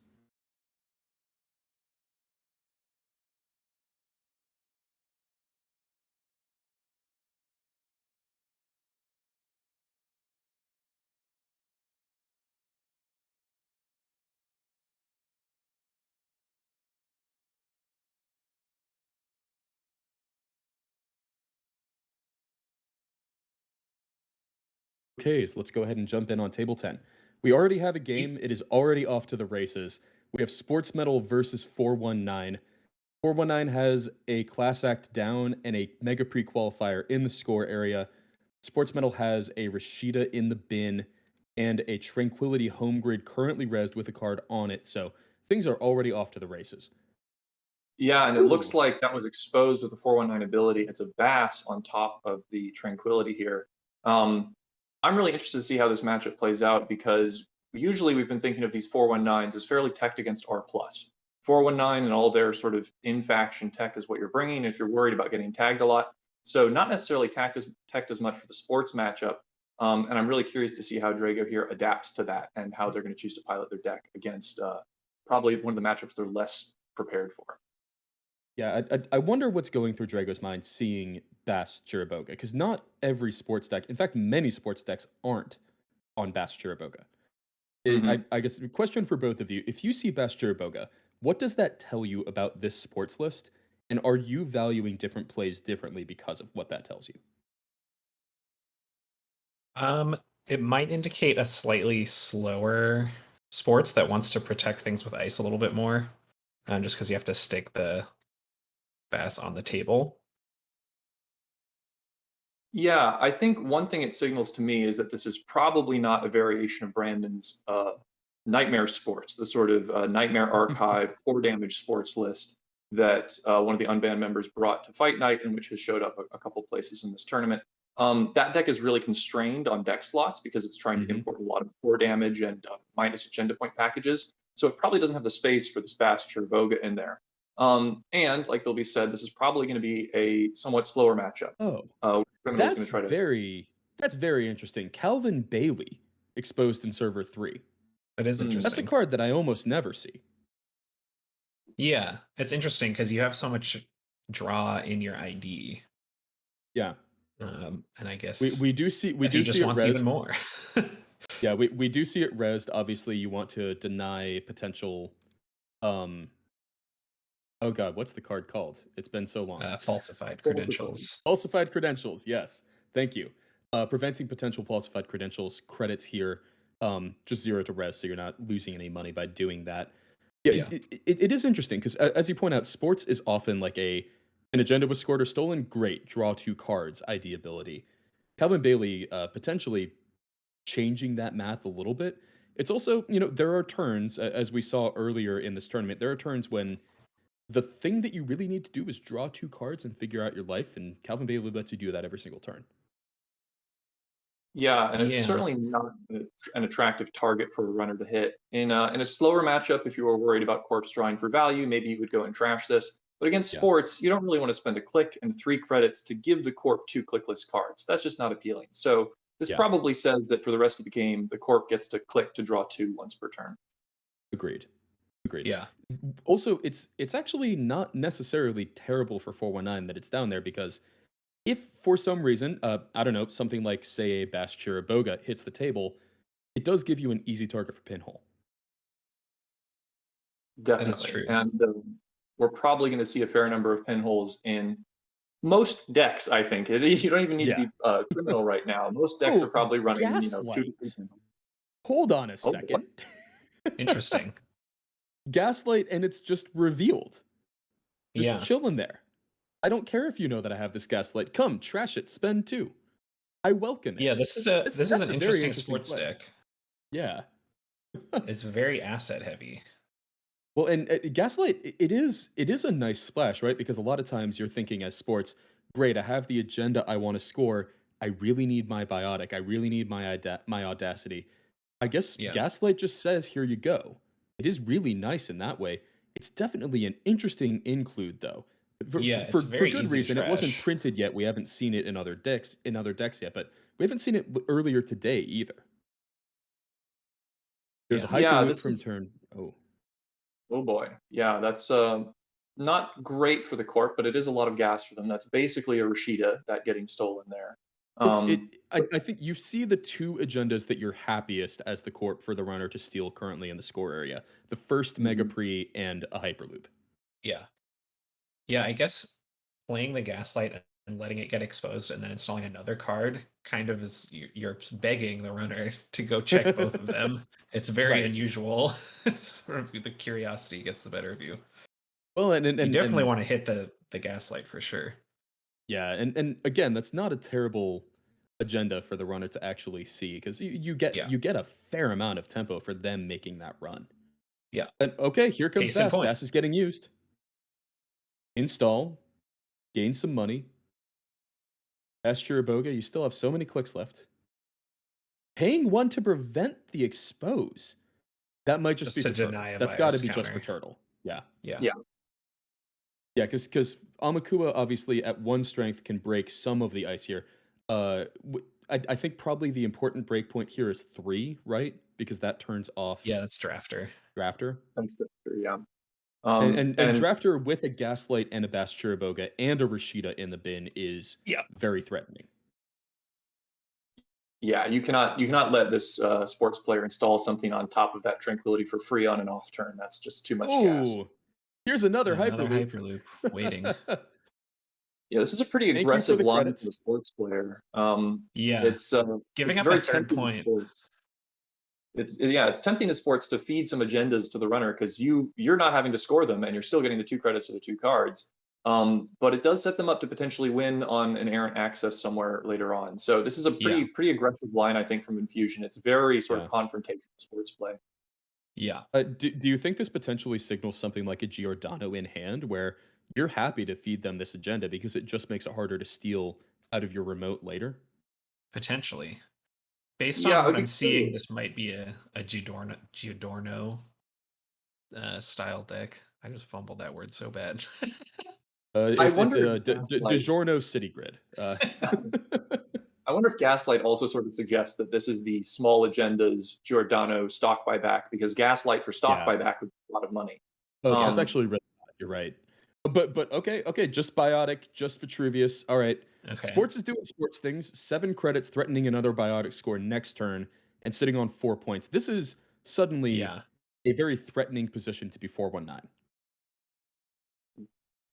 C: Okay, so let's go ahead and jump in on table 10. We already have a game. It is already off to the races. We have Sports Metal versus 419. 419 has a class act down and a mega pre qualifier in the score area. Sports Metal has a Rashida in the bin and a Tranquility home grid currently resed with a card on it. So things are already off to the races.
G: Yeah, and it looks
C: Ooh.
G: like that was exposed with the 419 ability. It's a Bass on top of the Tranquility here. I'm really interested to see how this matchup plays out because usually we've been thinking of these 419s as fairly teched against R+. 419 and all their sort of in-faction tech is what you're bringing if you're worried about getting tagged a lot. So not necessarily teched as much for the sports matchup. And I'm really curious to see how Drago here adapts to that and how they're going to choose to pilot their deck against probably one of the matchups they're less prepared for.
C: Yeah, I wonder what's going through Drago's mind seeing Bass Chiriboga, because not every sports deck, in fact, many sports decks aren't on Bass Chiriboga.
G: Mhm.
C: I guess the question for both of you, if you see Bass Chiriboga, what does that tell you about this sports list? And are you valuing different plays differently because of what that tells you?
F: It might indicate a slightly slower sports that wants to protect things with ice a little bit more, just because you have to stick the Bass on the table.
G: Yeah, I think one thing it signals to me is that this is probably not a variation of Brandon's Nightmare Sports, the sort of Nightmare Archive core damage sports list that one of the unbanned members brought to Fight Night and which has showed up a couple places in this tournament. That deck is really constrained on deck slots because it's trying to
C: Mhm.
G: import a lot of core damage and minus agenda point packages. So it probably doesn't have the space for this Bass Voga in there. And like Bilby said, this is probably going to be a somewhat slower matchup.
C: Oh,
G: Criminal's going to try to.
C: that's very interesting. Calvin Bailey exposed in server 3.
F: That is
C: That's a
F: interesting.
C: card that I almost never see.
F: Yeah, it's interesting because you have so much draw in your ID.
C: Yeah.
F: And I guess
C: We do see
F: he just
C: it
F: wants even
C: resed.
F: more.
C: Yeah, we do see it resed. Obviously, you want to deny potential um oh god, what's the card called? It's been so long.
F: Falsified
G: Falsified.
F: credentials.
C: Falsified credentials, yes. Thank you. Preventing potential falsified credentials credits here. Just 0 to res, so you're not losing any money by doing that. Yeah,
F: Yeah.
C: it is interesting because, as you point out, sports is often like an agenda was scored or stolen. Great, draw 2 cards, ID ability. Calvin Bailey potentially changing that math a little bit. It's also, there are turns, as we saw earlier in this tournament, there are turns when the thing that you really need to do is draw 2 cards and figure out your life, and Calvin Bailey lets you do that every single turn.
G: Yeah, and it's
F: Yeah.
G: certainly not an attractive target for a runner to hit. In a slower matchup, if you were worried about corpse drawing for value, maybe you would go and trash this. But against
C: Yeah.
G: sports, you don't really want to spend a click and 3 credits to give the corp 2 clickless cards. That's just not appealing. So this
C: Yeah.
G: probably says that for the rest of the game, the corp gets to click to draw 2 once per turn.
C: Agreed. Agreed.
F: Yeah.
C: Also, it's actually not necessarily terrible for 419 that it's down there, because if for some reason, I don't know, something like, say, a Bass Chiriboga hits the table, it does give you an easy target for pinhole.
G: Definitely.
F: true.
G: And we're probably going to see a fair number of pinholes in most decks, I think. You don't even need to
C: Yeah.
G: be criminal right now. Most decks are
C: Oh,
G: probably running, 2 to 3
C: Gaslight.
G: pinholes.
C: Hold on a
G: Oh, boy.
C: second.
F: Interesting.
C: Gaslight, and it's just revealed. Just
F: Yeah.
C: chilling there. I don't care if you know that I have this Gaslight. Come, trash it, spend 2. I welcome it.
F: Yeah, this is an
C: That's a very
F: interesting sports
C: play.
F: deck.
C: Yeah.
F: It's very asset heavy.
C: Well, and Gaslight, it is a nice splash, right? Because a lot of times you're thinking as sports, great, I have the agenda I want to score. I really need my biotic. I really need my my audacity. I guess
F: Yeah.
C: Gaslight just says, here you go. It is really nice in that way. It's definitely an interesting include, though.
F: Yeah, it's
C: For
F: very
C: good
F: easy to
C: reason. It wasn't
F: trash.
C: printed yet. We haven't seen it in other decks yet, but we haven't seen it earlier today either. There's a
F: Yeah.
G: Yeah,
C: hyperloop
G: this
C: from
G: is
C: turn.
G: oh boy. Yeah, that's not great for the corp, but it is a lot of gas for them. That's basically a Rashida that getting stolen there.
C: I think you see the 2 agendas that you're happiest as the corp for the runner to steal currently in the score area. The first Mega
G: Mhm.
C: Pre and a Hyperloop.
F: Yeah. Yeah, I guess playing the Gaslight and letting it get exposed and then installing another card kind of is you're begging the runner to go check both of them. It's very
C: Right.
F: unusual. It's sort of the curiosity gets the better of you.
C: Well,
F: You definitely want to hit the Gaslight for sure.
C: yeah, and again, that's not a terrible agenda for the runner to actually see because you get
F: Yeah.
C: you get a fair amount of tempo for them making that run.
F: Yeah.
C: And okay, here comes
F: Case in
C: Bass.
F: point.
C: Bass is getting used. Install, gain some money. Bass Chiriboga, you still have so many clicks left. Paying one to prevent the expose. That might just
F: Just
C: be
F: to
C: for Turtle.
F: deny a
C: That's got to
F: buyer's
C: be just for
F: counter.
C: Turtle. Yeah.
F: Yeah.
G: Yeah.
C: Yeah, because Amakua obviously at one strength can break some of the ice here. I think probably the important break point here is 3, right? Because that turns off
F: Yeah, that's drafter.
C: Drafter.
G: That's the, yeah.
C: And Drafter with a Gaslight and a Bass Chiriboga and a Rashida in the bin is
F: Yeah.
C: very threatening.
G: Yeah, you cannot let this sports player install something on top of that tranquility for free on an off turn. That's just too much gas.
C: Ooh, here's another
F: Another
C: Hyperloop.
F: Hyperloop waiting.
G: Yeah, this is a pretty
C: Thank you for
G: aggressive
C: the
G: line for
C: credits.
G: the sports player.
F: Yeah.
G: It's
F: Giving up a
G: very
F: third
G: tempting to
F: point.
G: sports. It's tempting to sports to feed some agendas to the runner because you're not having to score them and you're still getting the 2 credits or the 2 cards. But it does set them up to potentially win on an errant access somewhere later on. So this is a
F: Yeah.
G: pretty aggressive line, I think, from Infusion. It's very sort
C: Yeah.
G: of confrontational sports play.
F: Yeah.
C: Do you think this potentially signals something like a Giordano in hand where you're happy to feed them this agenda because it just makes it harder to steal out of your remote later?
F: Potentially. Based
G: Yeah,
F: on what
G: I'd be
F: I'm seeing,
G: curious.
F: this might be a Giordano style deck. I just fumbled that word so bad.
G: I
C: It's
G: wonder
C: a
G: if Gaslight.
C: DiGiorno City Grid.
G: I wonder if Gaslight also sort of suggests that this is the small agendas Giordano stock buyback because Gaslight for stock
C: Yeah.
G: buyback would be a lot of money.
C: Oh, that's
G: Um,
C: actually really bad. You're right. But okay, just Biotic, just Vitruvius. All right.
F: Okay.
C: Sports is doing sports things. 7 credits, threatening another Biotic score next turn, and sitting on 4 points. This is suddenly
F: Yeah.
C: a very threatening position to be 419.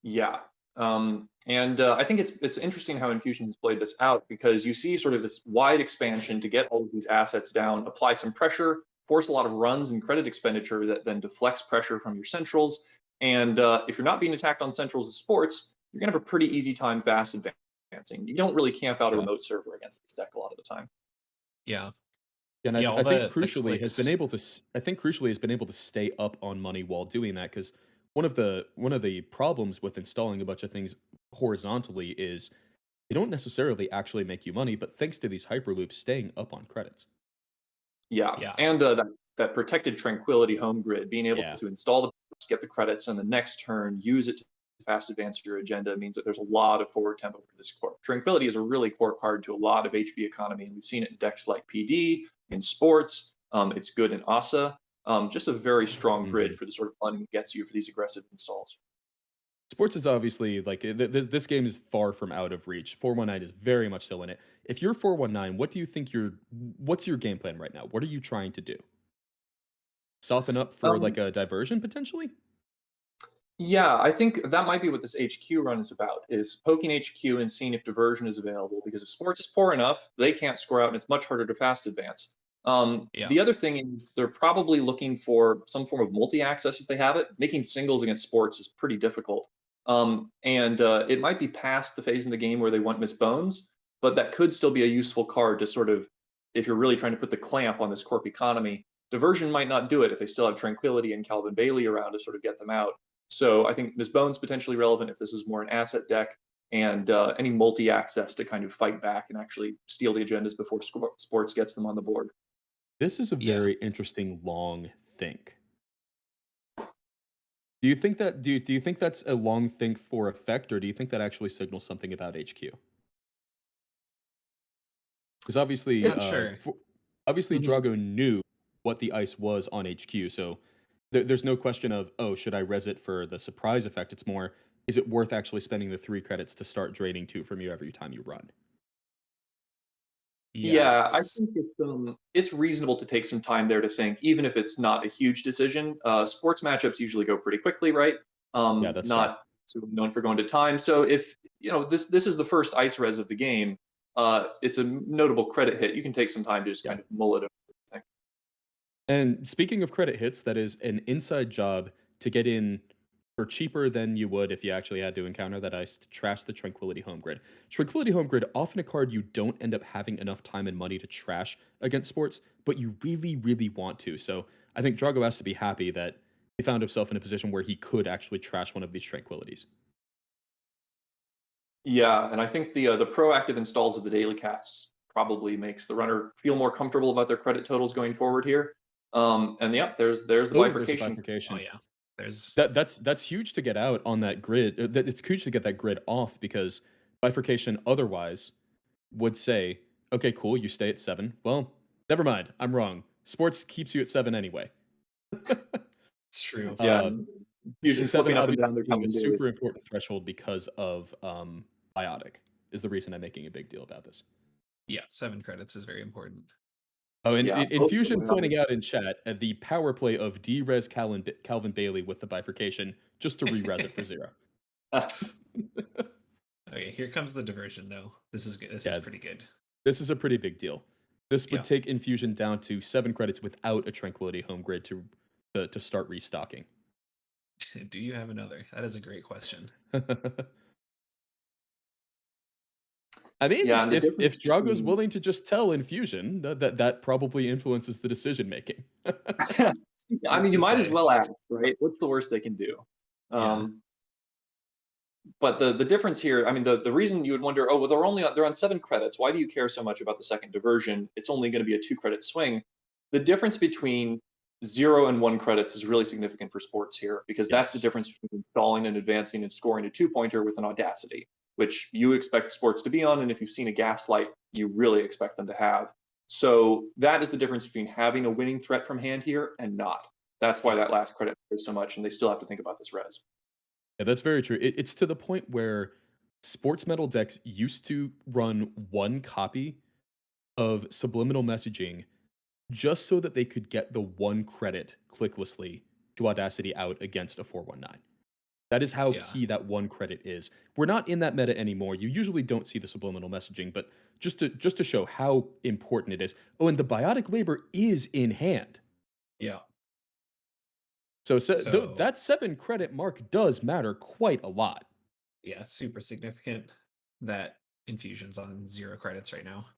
G: Yeah. And I think it's interesting how Infusion has played this out because you see sort of this wide expansion to get all of these assets down, apply some pressure, force a lot of runs and credit expenditure that then deflects pressure from your centrals. And if you're not being attacked on centrals of sports, you're gonna have a pretty easy time fast advancing. You don't really camp out a
F: Yeah.
G: remote server against this deck a lot of the time.
F: Yeah.
C: And
F: Yeah, all
C: I think
F: the
C: crucially has been
F: clicks.
C: able to stay up on money while doing that because one of the problems with installing a bunch of things horizontally is they don't necessarily actually make you money, but thanks to these hyperloops, staying up on credits.
G: Yeah,
F: Yeah.
G: and that protected tranquility home grid, being able
C: Yeah.
G: to install the get the credits, and the next turn use it to fast advance your agenda means that there's a lot of forward tempo for this core. Tranquility is a really core card to a lot of HB economy, and we've seen it in decks like PD, in sports. It's good in ASA. Just a very strong grid
C: Mhm.
G: for the sort of money it gets you for these aggressive installs.
C: Sports is obviously like this game is far from out of reach. 419 is very much still in it. If you're 419, what do you think what's your game plan right now? What are you trying to do? Soften up for like
G: Um,
C: a diversion potentially?
G: Yeah, I think that might be what this HQ run is about, is poking HQ and seeing if diversion is available, because if sports is poor enough, they can't score out and it's much harder to fast advance.
F: Yeah.
G: The other thing is they're probably looking for some form of multi-access if they have it. Making singles against sports is pretty difficult. And it might be past the phase in the game where they want Miss Bones, but that could still be a useful card to sort of, if you're really trying to put the clamp on this corp economy, diversion might not do it if they still have Tranquility and Calvin Bailey around to sort of get them out. So I think Ms. Bones potentially relevant if this is more an asset deck, and any multi-access to kind of fight back and actually steal the agendas before sports gets them on the board.
C: This is a
F: Yeah.
C: very interesting long think. Do you think that's a long think for effect, or do you think that actually signals something about HQ? Because obviously,
F: Not sure.
C: obviously
G: Mhm.
C: Drago knew what the ice was on HQ, so there's no question of, oh, should I res it for the surprise effect? It's more, is it worth actually spending the 3 credits to start draining 2 from you every time you run?
G: Yeah, I
F: Yes.
G: think it's reasonable to take some time there to think, even if it's not a huge decision. Sports matchups usually go pretty quickly, right?
C: Yeah, that's fair.
G: Not sort of known for going to time. So if this is the first ice res of the game, it's a notable credit hit. You can take some time to just
C: Yeah.
G: kind of mull it over. I think.
C: And speaking of credit hits, that is an inside job to get in for cheaper than you would if you actually had to encounter that ice to trash the Tranquility Home Grid. Tranquility Home Grid, often a card you don't end up having enough time and money to trash against sports, but you really, really want to. So I think Drago has to be happy that he found himself in a position where he could actually trash one of these Tranquilities.
G: Yeah, and I think the proactive installs of the daily casts probably makes the runner feel more comfortable about their credit totals going forward here. And yep, there's the
C: Oh, there's a
G: bifurcation.
F: Oh
C: bifurcation.
F: yeah. There's
C: That's huge to get out on that grid. It's huge to get that grid off because bifurcation otherwise would say, okay, cool, you stay at 7. Well, never mind, I'm wrong. Sports keeps you at 7 anyway.
F: it's true.
G: Yeah,
C: Uh,
G: Fusion
C: 7
G: flipping up and
C: obviously
G: down their
C: being a
G: common daily.
C: super important threshold because of biotic is the reason I'm making a big deal about this.
F: Yeah, 7 credits is very important.
C: Oh, and
G: Yeah, both
C: Infusion
G: going up.
C: pointing out in chat the power play of D-Res Calvin Bailey with the bifurcation just to re-res it for 0.
F: Okay, here comes the diversion though. This is good. This is
C: Yeah.
F: pretty good.
C: This is a pretty big deal. This would
F: Yeah.
C: take Infusion down to 7 credits without a Tranquility Home Grid to start restocking.
F: Do you have another? That is a great question.
C: I mean,
G: Yeah, and the
C: if
G: difference
C: Drago's
G: between-
C: willing to just tell Infusion, that probably influences the decision making.
G: I
F: Who's
G: mean, you
F: to
G: might as
F: say?
G: well ask, right? What's the worst they can do?
F: Yeah.
G: But the difference here, I mean, the reason you would wonder, oh, well, they're on 7 credits. Why do you care so much about the second diversion? It's only going to be a 2-credit swing. The difference between 0 and 1 credits is really significant for sports here because that's the
C: Yes.
G: difference between installing and advancing and scoring a 2-pointer with an Audacity, which you expect sports to be on, and if you've seen a Gaslight, you really expect them to have. So that is the difference between having a winning threat from hand here and not. That's why that last credit matters so much, and they still have to think about this res.
C: Yeah, that's very true. It's to the point where sports metal decks used to run 1 copy of subliminal messaging just so that they could get the 1 credit clicklessly to Audacity out against a 419. That is how
F: Yeah.
C: key that 1 credit is. We're not in that meta anymore. You usually don't see the subliminal messaging, but just to show how important it is. Oh, and the biotic labor is in hand.
F: Yeah.
C: So,
F: So-
C: that 7 credit mark does matter quite a lot.
F: Yeah, super significant that Infusion's on 0 credits right now.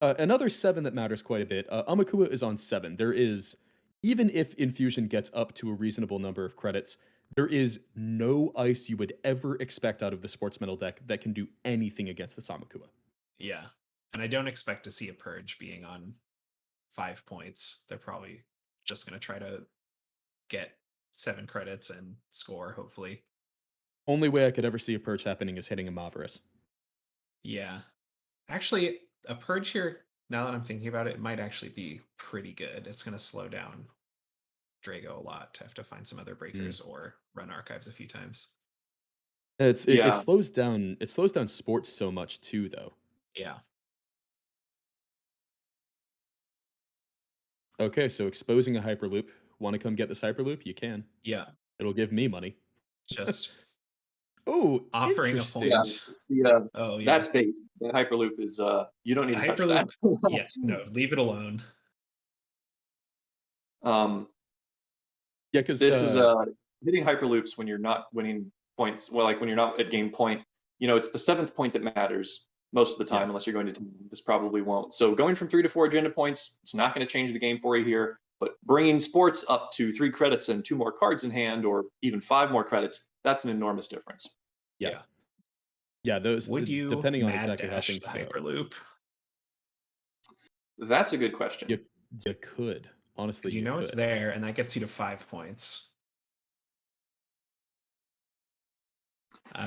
C: Another 7 that matters quite a bit. Amakua is on 7. There is, even if Infusion gets up to a reasonable number of credits, there is no ice you would ever expect out of the sports metal deck that can do anything against the Samakua.
F: Yeah. And I don't expect to see a purge being on 5 points. They're probably just going to try to get 7 credits and score, hopefully.
C: Only way I could ever see a purge happening is hitting a Maverus.
F: Yeah. Actually, a purge here, now that I'm thinking about it, might actually be pretty good. It's going to slow down Drago a lot to have to find some other breakers or run archives a few times.
C: It
G: Yeah.
C: slows down sports so much too, though.
F: Yeah.
C: Okay, so exposing a hyperloop. Want to come get this hyperloop? You can.
F: Yeah.
C: It'll give me money.
F: Just
C: Oh,
F: offering a
C: interesting.
F: point.
G: Yeah,
F: Oh, yeah.
G: that's bait. The Hyperloop is you don't need to touch that.
F: Yes. No, leave it alone.
G: Um,
C: Yeah, because
G: this is hitting Hyperloops when you're not winning points. Well, like when you're not at game point, it's the 7th point that matters most of the time,
C: Yes.
G: unless you're going to team. This probably won't. So going from 3 to 4 agenda points, it's not going to change the game for you here. But bringing sports up to 3 credits and 2 more cards in hand, or even 5 more credits, that's an enormous difference.
C: Yeah. Yeah, those
F: Would you
C: depending on
F: mad
C: exactly how
F: dash
C: things
F: the
C: go.
F: Hyperloop?
G: That's a good question.
C: You could. Honestly,
F: Because you know it's
C: could.
F: there, and that gets you to 5 points.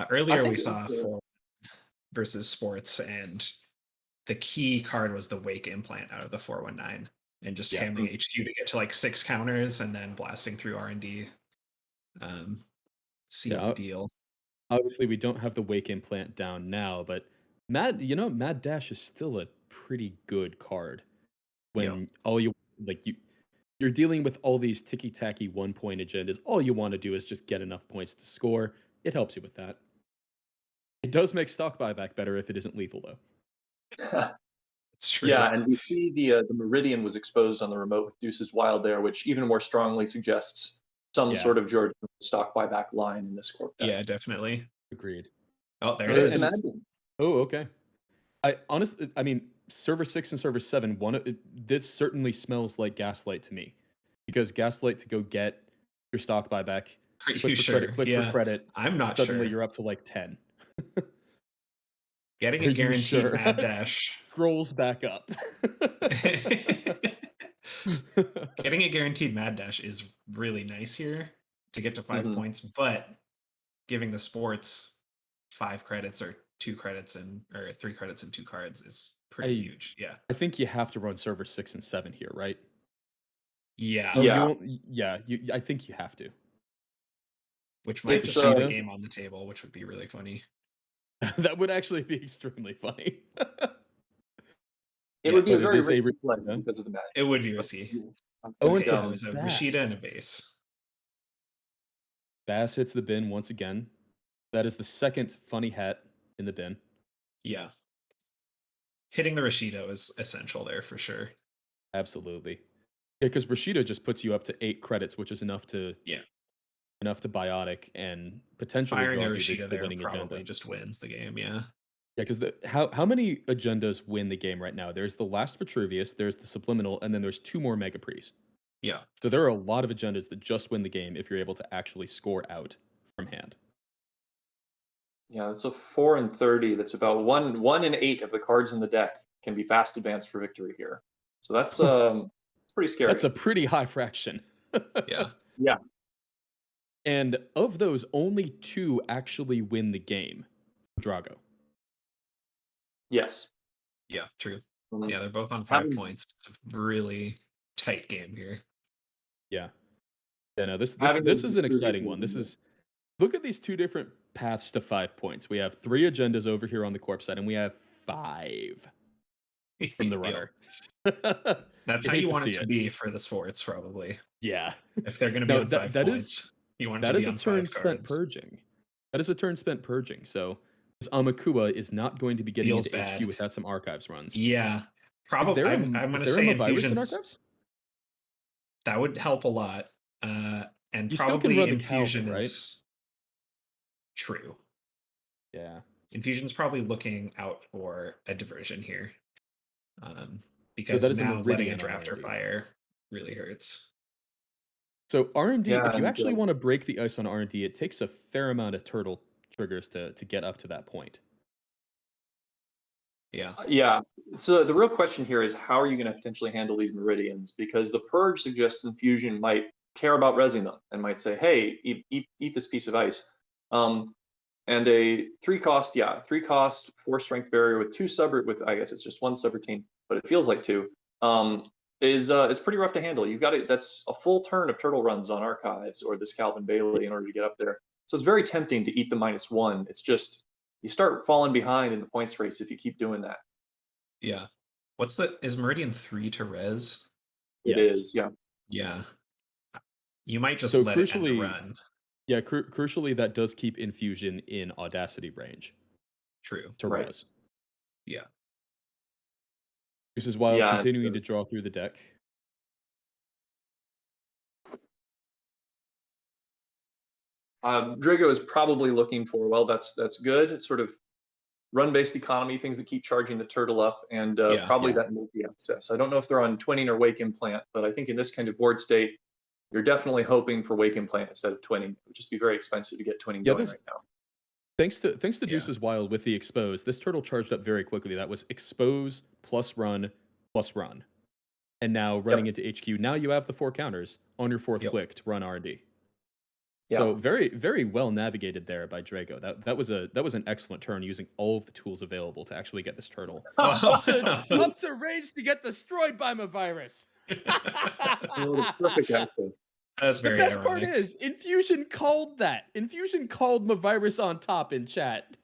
F: Earlier
G: think
F: we
G: it was
F: saw
G: the-
F: 4 versus sports, and the key card was the Wake Implant out of the 419, and just
C: Yeah.
F: hammering HQ to get to like 6 counters, and then blasting through R&D. Sealed
C: Yeah.
F: the deal.
C: Obviously, we don't have the Wake Implant down now, but Mad Dash is still a pretty good card. When all you're dealing with all these ticky-tacky 1-point agendas, all you want to do is just get enough points to score. It helps you with that. It does make stock buyback better if it isn't lethal, though.
F: It's true.
G: Yeah, and we see the Meridian was exposed on the remote with Deuce's Wild there, which even more strongly suggests some
C: Yeah.
G: sort of George stock buyback line in this corp deck.
F: Yeah, definitely.
C: Agreed.
F: Oh, there it
G: There's the
F: is.
G: Mad Beans.
C: Oh, okay. I mean, server 6 and server 7, this certainly smells like Gaslight to me. Because Gaslight to go get your stock buyback,
F: Are you
C: click for
F: sure?
C: credit, click
F: Yeah,
C: for credit,
F: I'm not
C: suddenly
F: sure.
C: you're up to like 10.
F: Getting
C: Are
F: a
C: you
F: guaranteed
C: sure?
F: Mad Dash.
C: Scrolls back up.
F: Getting a guaranteed Mad Dash is really nice here to get to 5
G: Mhm.
F: points, but giving the sports 5 credits or 2 credits or 3 credits and 2 cards is pretty huge. Yeah.
C: I think you have to run server 6 and 7 here, right?
F: Yeah.
C: Oh, you
G: Yeah.
C: won't. Yeah, I think you have to.
F: Which might
G: It's,
F: just have the
C: Rashida?
F: game on the table, which would be really funny.
C: That would actually be extremely funny.
G: It
F: Yeah,
G: would be a
C: but it
G: very
C: is a
G: risky play
C: Rashida.
G: because of the
F: it would
G: match.
F: be
G: But
F: risky.
G: yes, I
C: Oh,
G: think,
C: it's
F: Yeah, it was a
C: Bass.
F: Rashida and a base.
C: Bass hits the bin once again. That is the second funny hat in the bin.
F: Yeah. Hitting the Rashida is essential there for sure.
C: Absolutely. Yeah, because Rashida just puts you up to 8 credits, which is enough to
F: Yeah.
C: biotic and potentially
F: Firing a
C: draws you
F: Rashida
C: the
F: there
C: winning
F: probably
C: agenda.
F: just wins the game, yeah.
C: Yeah, because how many agendas win the game right now? There's the last Vitruvius, there's the Subliminal, and then there's 2 more Mega Prees.
F: Yeah.
C: So there are a lot of agendas that just win the game if you're able to actually score out from hand.
G: Yeah, that's a 4 and 30. That's about 1 in 8 of the cards in the deck can be fast advanced for victory here. So that's pretty scary.
C: That's a pretty high fraction.
F: Yeah.
G: Yeah.
C: And of those, only 2 actually win the game. Drago.
G: Yes.
F: Yeah, true.
G: Mhm.
F: Yeah, they're both on 5
G: Having-
F: points. It's a really tight game here.
C: Yeah. Yeah, no, this
G: Having
C: is
G: those
C: an
G: previous
C: exciting one. This
G: ones.
C: is look at these 2 different paths to 5 points. We have 3 agendas over here on the corp side, and we have 5 from the
F: Yep.
C: runner.
F: That's
C: I
F: how
C: hate
F: you
C: to
F: want it
C: see
F: to be for the sports, probably.
C: Yeah.
F: If they're going to be
C: No,
F: on 5
C: that
F: points, you want it to
C: that
F: be
C: is a
F: on
C: turn
F: 5
C: spent
F: cards.
C: purging. That is a turn spent purging. So this Amakua is not going to be getting
F: Feels
C: into
F: bad.
C: HQ without some archives runs.
F: Yeah.
C: Is
F: Probably.
C: there a,
F: I'm going
C: is
F: to
C: there
F: say
C: a virus in
F: infusions.
C: archives?
F: That would help a lot. And
C: You still can
F: probably
C: run the
F: infusion
C: Calvin, right?
F: is true.
C: Yeah.
F: Infusion's probably looking out for a diversion here.
C: that
F: Because
C: is a
F: now letting a
C: Meridian on
F: drafter
C: R&D.
F: fire really hurts.
C: So R&D,
G: Yeah,
C: if you
G: and,
C: actually want to break the ice on R&D, it takes a fair amount of turtle triggers to get up to that point.
F: Yeah.
G: Yeah. So the real question here is how are you going to potentially handle these meridians? Because the purge suggests infusion might care about resing them and might say, hey, eat this piece of ice. And a 3-cost, 4 strength barrier with 2 I guess it's just 1 subroutine, but it feels like 2. Is pretty rough to handle. You've got it. That's a full turn of turtle runs on archives or this Calvin Bailey in order to get up there. So it's very tempting to eat the -1. It's just you start falling behind in the points race if you keep doing that.
F: Yeah. Is Meridian 3 to res?
G: It
C: Yes.
G: is, yeah.
F: Yeah. You might just
C: So
F: let it end the
C: crucially,
F: run.
C: yeah, crucially, that does keep infusion in Audacity range
F: True.
C: to
G: Right.
C: res.
F: Yeah.
C: This is while
G: Yeah,
C: continuing to draw through the deck.
G: Drago is probably looking for, well, that's good. It's sort of run-based economy, things that keep charging the turtle up, and
F: Yeah.
G: probably
C: Yeah.
G: that multi-access. I don't know if they're on twinning or wake implant, but I think in this kind of board state, you're definitely hoping for wake implant instead of twinning. It would just be very expensive to get twinning
C: Yeah,
G: going
C: this-
G: right now.
C: Thanks to
F: Yeah.
C: Deuce's Wild with the expose, this turtle charged up very quickly. That was expose plus run plus run. And now running into HQ, now you have the 4 counters on your 4th
F: Yep.
C: click to run R&D.
G: Yeah.
C: So very, very well navigated there by Drago. That was an excellent turn using all of the tools available to actually get this turtle up to range to get destroyed by my virus.
G: Perfect access.
F: That's
C: The
F: very
C: best
F: ironic.
C: part is Infusion called that. Infusion called my virus on top in chat.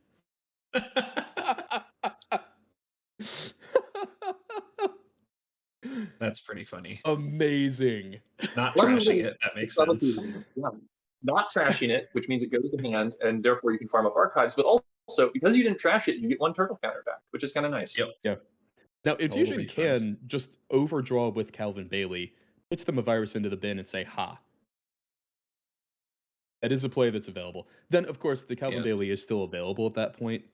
F: That's pretty funny.
C: Amazing.
F: Not
G: One
F: trashing
G: little
F: it. That makes
G: subtlety
F: sense.
G: there, yeah. Not trashing it, which means it goes to hand, and therefore you can farm up archives, but also because you didn't trash it, you get 1 turtle counter back, which is kind of nice.
F: Yep.
C: Yeah. Now Infusion
F: Totally
C: can
F: fun.
C: just overdraw with Calvin Bailey, pitch them a virus into the bin and say ha. That is a play that's available. Then, of course, the Calvin
F: Yeah.
C: Bailey is still available at that point.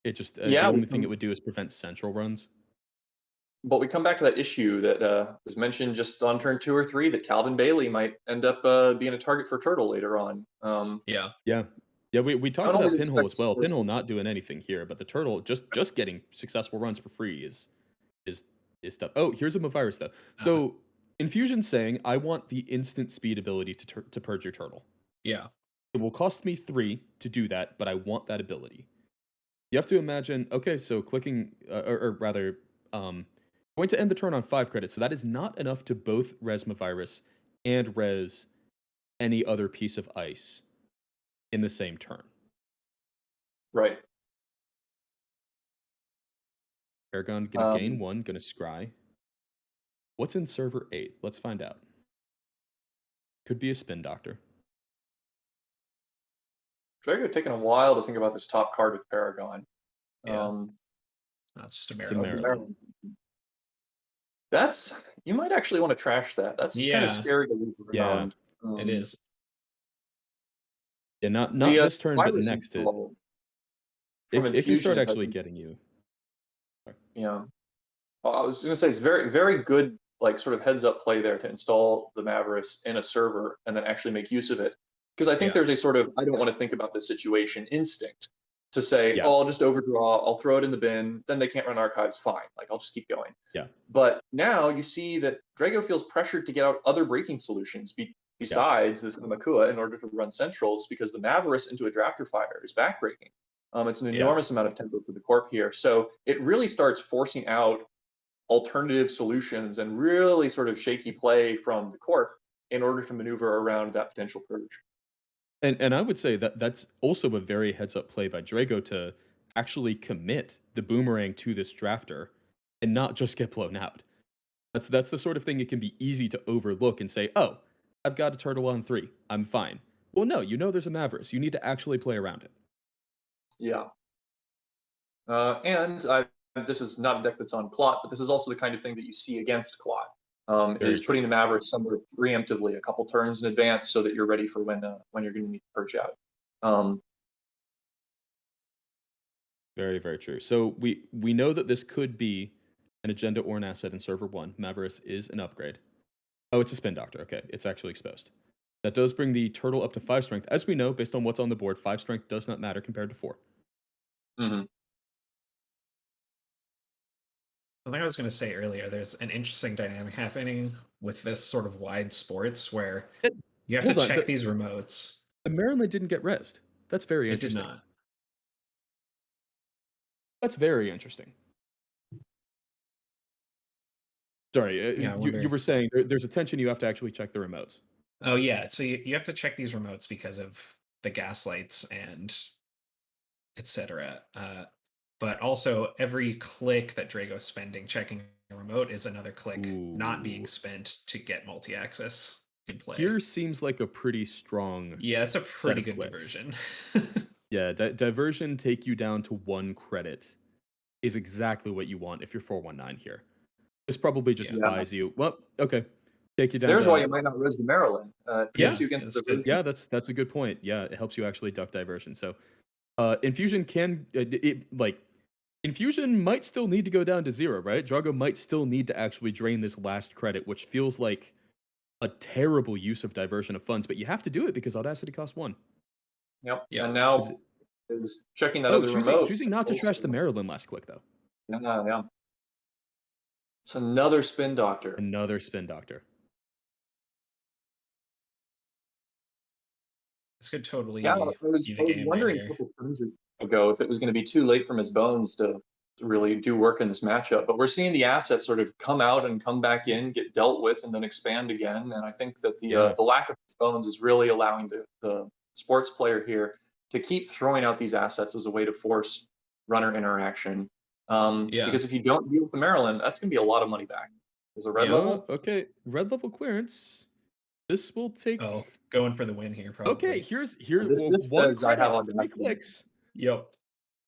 C: It just the
G: Yeah,
C: only thing it would do is prevent central runs.
G: but we come back to that issue that was mentioned just on turn 2 or 3 that Calvin Bailey might end up being a target for Turtle later on.
F: Yeah.
C: Yeah. Yeah, we talked
G: Don't
C: about
G: always
C: Pinhole
G: expect
C: as well.
G: sports
C: Pinhole
G: to.
C: not doing anything here, but the Turtle just getting successful runs for free is stuff. Oh, here's a virus though. So Infusion's saying I want the instant speed ability to purge your turtle.
F: Yeah.
C: It will cost me 3 to do that, but I want that ability. You have to imagine. Okay, so clicking, or rather, going to end the turn on 5 credits. So that is not enough to both res virus and res any other piece of ice in the same turn.
G: Right.
C: Paragon gonna gain 1, gonna scry. What's in server 8? Let's find out. Could be a spin doctor.
G: Drago taking a while to think about this top card with Paragon.
F: Yeah. That's just a
C: It's a
F: Maryland.
G: That's a
C: Maryland.
G: Maryland. You might actually want to trash that. That's kind
F: Yeah.
G: of scary to leave
C: Yeah.
G: around.
F: It is.
C: Yeah, not
G: The
C: this turn, but
G: virus
C: next it.
G: install from
C: It can start
G: Infusions, I
C: actually
G: think,
C: getting you.
G: yeah. Well, I was going to say it's very, very good, like sort of heads up play there to install the Mavericks in a server and then actually make use of it. Because I think
F: Yeah.
G: there's a sort of I don't want to think about this situation instinct to say,
C: Yeah.
G: oh, I'll just overdraw, I'll throw it in the bin, then they can't run archives, fine. Like I'll just keep going.
C: Yeah.
G: But now you see that Drago feels pressured to get out other breaking solutions besides this Makua in order to run centrals because the Mavericks into a drafter fire is backbreaking. It's an
C: Yeah.
G: enormous amount of tempo for the corp here. So it really starts forcing out alternative solutions and really sort of shaky play from the corp in order to maneuver around that potential purge.
C: And I would say that that's also a very heads up play by Drago to actually commit the boomerang to this drafter and not just get blown out. That's the sort of thing it can be easy to overlook and say, oh, I've got a turtle on 3. I'm fine. Well, no, there's a Mavericks. You need to actually play around it.
G: Yeah. This is not a deck that's on Clot, but this is also the kind of thing that you see against Clot. Is putting the Mavericks somewhere preemptively a couple turns in advance so that you're ready for when you're going to need to purge out.
C: Very, very true. So we know that this could be an agenda or an asset in server 1. Mavericks is an upgrade. Oh, it's a spin doctor. Okay, it's actually exposed. That does bring the turtle up to 5 strength. As we know, based on what's on the board, 5 strength does not matter compared to 4.
G: Mm-hmm.
F: Something I was going to say earlier, there's an interesting dynamic happening with this sort of wide sports where you have to check these remotes.
C: The Maryland didn't get rest. That's very interesting.
F: It did not.
C: That's very interesting. Sorry,
F: Yeah,
C: you were saying there's a tension you have to actually check the remotes.
F: Oh, yeah. So you have to check these remotes because of the gaslights and etc. But also every click that Drago's spending checking a remote is another click not being spent to get multi-access in play.
C: Here seems like a pretty strong.
F: Yeah, it's a pretty good diversion.
C: Yeah, diversion take you down to 1 credit is exactly what you want if you're 419 here. This probably just buys you. Well, okay. Take you down.
G: There's why you might not res the Maryland. Protects you against diversion.
C: Yeah, that's a good point. Yeah, it helps you actually duck diversion. So Infusion can Infusion might still need to go down to 0, right? Drago might still need to actually drain this last credit, which feels like a terrible use of diversion of funds, but you have to do it because Audacity costs 1.
G: Yep. And now is checking that other remote.
C: Choosing not to trash the Maryland last click though.
G: Yeah. It's another spin doctor.
C: Another spin doctor.
F: This could totally.
G: Yeah, I was wondering a couple turns ago if it was going to be too late from his bones to really do work in this matchup. But we're seeing the assets sort of come out and come back in, get dealt with, and then expand again. And I think that the lack of his bones is really allowing the sports player here to keep throwing out these assets as a way to force runner interaction. Because if you don't deal with the Maryland, that's going to be a lot of money back. There's a red level.
C: Okay, red level clearance. This will take.
F: Oh, going for the win here, probably.
C: Okay, here's
G: this
C: 1
G: says I have
C: credit, 3
G: Audacity.
C: clicks.
F: Yep.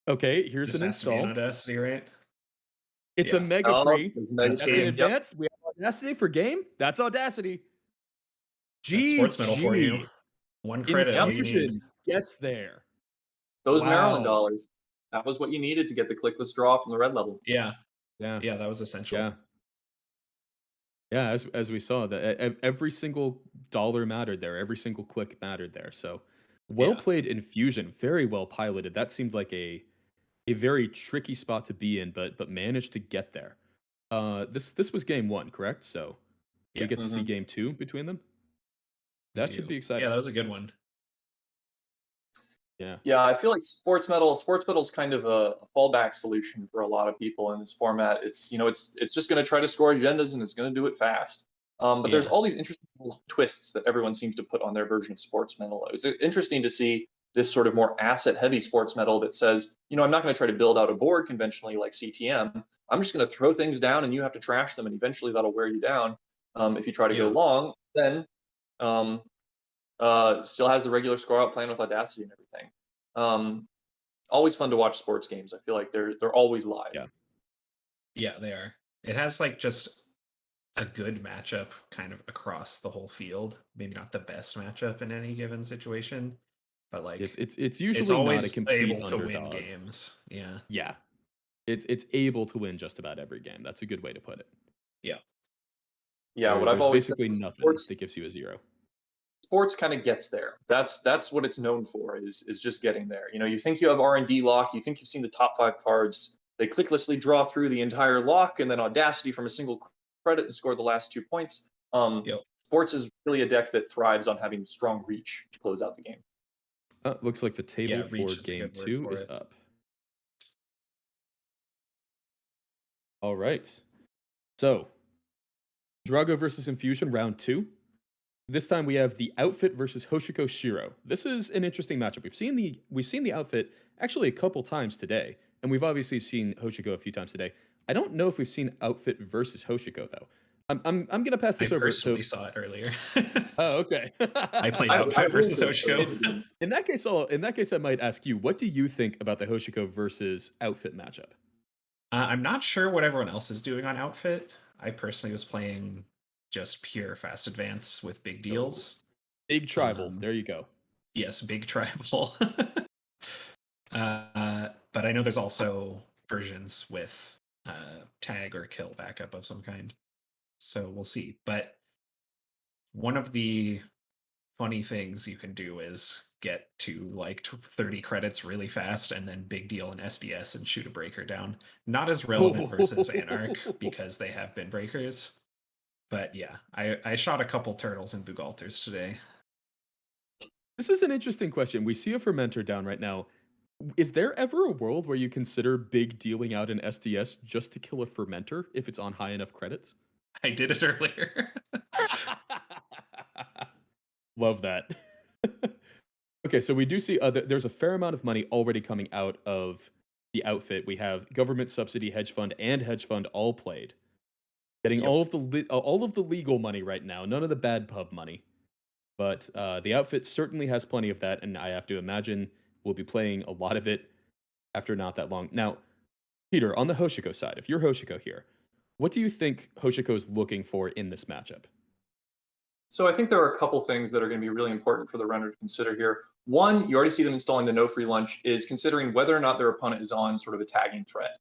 C: Okay, here's
F: Just
C: an
F: has to be
C: install.
F: an Audacity, right?
C: It's a mega free. That's in
G: Yep.
C: advance. We have Audacity for game. That's Audacity.
F: That's sports metal for you. 1 credit, all you need.
C: Infusion gets there.
G: Those Maryland
C: Wow.
G: dollars. That was what you needed to get the clickless draw from the red level.
F: Yeah,
C: Yeah.
F: yeah, that was essential.
C: Yeah. Yeah, as we saw, that every single dollar mattered there. Every single click mattered there. So well
F: Yeah.
C: played Infusion. Very well piloted. That seemed like a very tricky spot to be in, but managed to get there. This was game 1, correct? So we
F: Yeah,
C: get to see
G: Mhm.
C: game 2 between them.
F: we
C: That should
F: do.
C: be
F: Yeah,
C: exciting.
F: that was a good one.
C: Yeah.
G: Yeah, I feel like sports metal is kind of a fallback solution for a lot of people in this format. It's it's just going to try to score agendas and it's going to do it fast. But there's
F: Yeah.
G: all these interesting little twists that everyone seems to put on their version of sports metal. It's interesting to see this sort of more asset heavy sports metal that says, I'm not going to try to build out a board conventionally like CTM. I'm just going to throw things down and you have to trash them, and eventually that'll wear you down. If you try to go
F: Yeah.
G: long, then um, still has the regular score out playing with Audacity and everything. Always fun to watch sports games. I feel like they're always live.
C: Yeah.
F: Yeah, they are. It has like just a good matchup kind of across the whole field. Maybe not the best matchup in any given situation, but like
C: It's
F: it's
C: usually not a
F: always
C: complete
F: able to win
C: underdog.
F: games. Yeah.
C: Yeah. It's able to win just about every game. That's a good way to put it.
F: Yeah.
G: Yeah, what I've
C: There's
G: always said
C: basically
G: is
C: nothing that gives you a 0.
G: sports kind of gets there. That's what it's known for, is just getting there. You think you have R&D lock, you think you've seen the top 5 cards, they clicklessly draw through the entire lock, and then Audacity from a single credit and score the last 2 points.
F: Yep.
G: Sports is really a deck that thrives on having strong reach to close out the game.
C: Looks like the table
F: Yeah,
C: for
F: reach is a
C: game
F: good word
C: 2
F: for
C: is
F: it.
C: up. All right. So, Drago versus Infusion, round 2. This time we have the outfit versus Hoshiko Shiro. This is an interesting matchup. We've seen the outfit actually a couple times today, and we've obviously seen Hoshiko a few times today. I don't know if we've seen outfit versus Hoshiko though. I'm gonna pass
F: I
C: this over. So,
F: personally saw it earlier.
C: oh, okay.
F: I played
G: I
F: outfit versus
G: heard it, so
F: Hoshiko.
G: maybe.
C: In that case, I might ask you, what do you think about the Hoshiko versus outfit matchup?
F: I'm not sure what everyone else is doing on outfit. I personally was playing just pure fast advance with big deals.
C: Big tribal. There you go.
F: Yes, big tribal. But I know there's also versions with tag or kill backup of some kind. So we'll see. But one of the funny things you can do is get to like 30 credits really fast and then big deal in SDS and shoot a breaker down. Not as relevant versus Anarch because they have been breakers. But yeah, I shot a couple turtles and Bugalters today.
C: This is an interesting question. We see a fermenter down right now. Is there ever a world where you consider big dealing out an SDS just to kill a fermenter if it's on high enough credits?
F: I did it earlier.
C: Love that. Okay, so we do see there's a fair amount of money already coming out of the outfit. We have government subsidy, hedge fund, and hedge fund all played, getting
F: Yep.
C: all of the legal money right now. None of the bad pub money, but the outfit certainly has plenty of that, and I have to imagine we'll be playing a lot of it after not that long. Now, Peter, on the Hoshiko side, if you're Hoshiko here, what do you think Hoshiko is looking for in this matchup?
G: So I think there are a couple things that are going to be really important for the runner to consider here. One, you already see them installing the no free lunch, is considering whether or not their opponent is on sort of a tagging threat.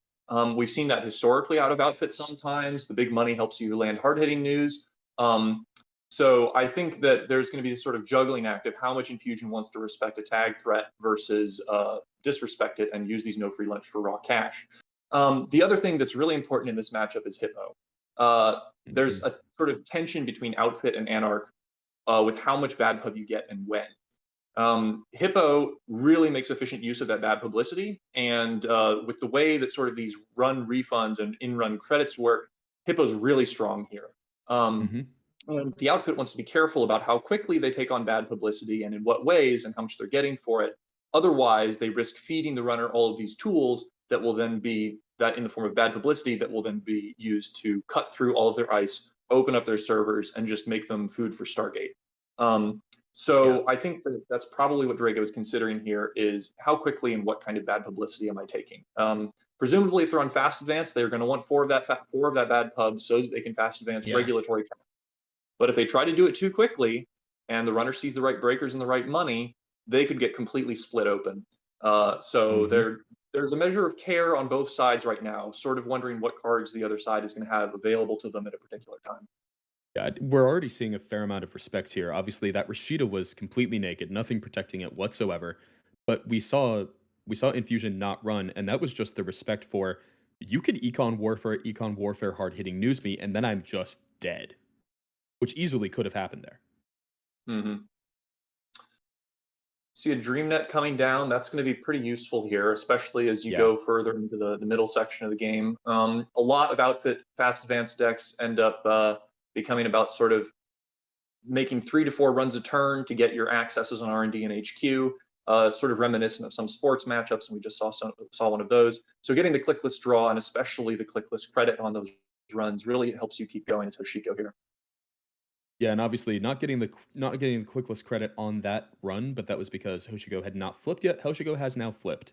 G: We've seen that historically out of outfit sometimes. The big money helps you land hard hitting news. So I think that there's going to be this sort of juggling act of how much Infusion wants to respect a tag threat versus disrespect it and use these no free lunch for raw cash. The other thing that's really important in this matchup is Hippo. There's a sort of tension between outfit and Anarch with how much bad pub you get and when. Hippo really makes efficient use of that bad publicity, and with the way that sort of these run refunds and in-run credits work, Hippo's really strong here. And the outfit wants to be careful about how quickly they take on bad publicity and in what ways and how much they're getting for it. Otherwise, they risk feeding the runner all of these tools that will then be that in the form of bad publicity that will then be used to cut through all of their ice, open up their servers, and just make them food for Stargate. So I think that that's probably what Drago is considering here, is how quickly and what kind of bad publicity am I taking? Presumably, if they're on fast advance, they're going to want four of that bad pub so that they can fast advance regulatory. But if they try to do it too quickly, and the runner sees the right breakers and the right money, they could get completely split open. So there's a measure of care on both sides right now, sort of wondering what cards the other side is going to have available to them at a particular time.
C: Yeah, we're already seeing a fair amount of respect here. Obviously, that Rashida was completely naked, nothing protecting it whatsoever. But we saw Infusion not run, and that was just the respect for you could econ warfare, hard hitting news me, and then I'm just dead, which easily could have happened there.
G: Hmm. See a DreamNet coming down. That's going to be pretty useful here, especially as you
C: Yeah.
G: go further into the middle section of the game. A lot of outfit fast advanced decks end up becoming about sort of making 3 to 4 runs a turn to get your accesses on R&D and HQ, sort of reminiscent of some sports matchups, and we just saw one of those. So getting the clickless draw and especially the clickless credit on those runs really helps you keep going as Hoshiko here.
C: Yeah, and obviously not getting the clickless credit on that run, but that was because Hoshigo had not flipped yet. Hoshigo has now flipped,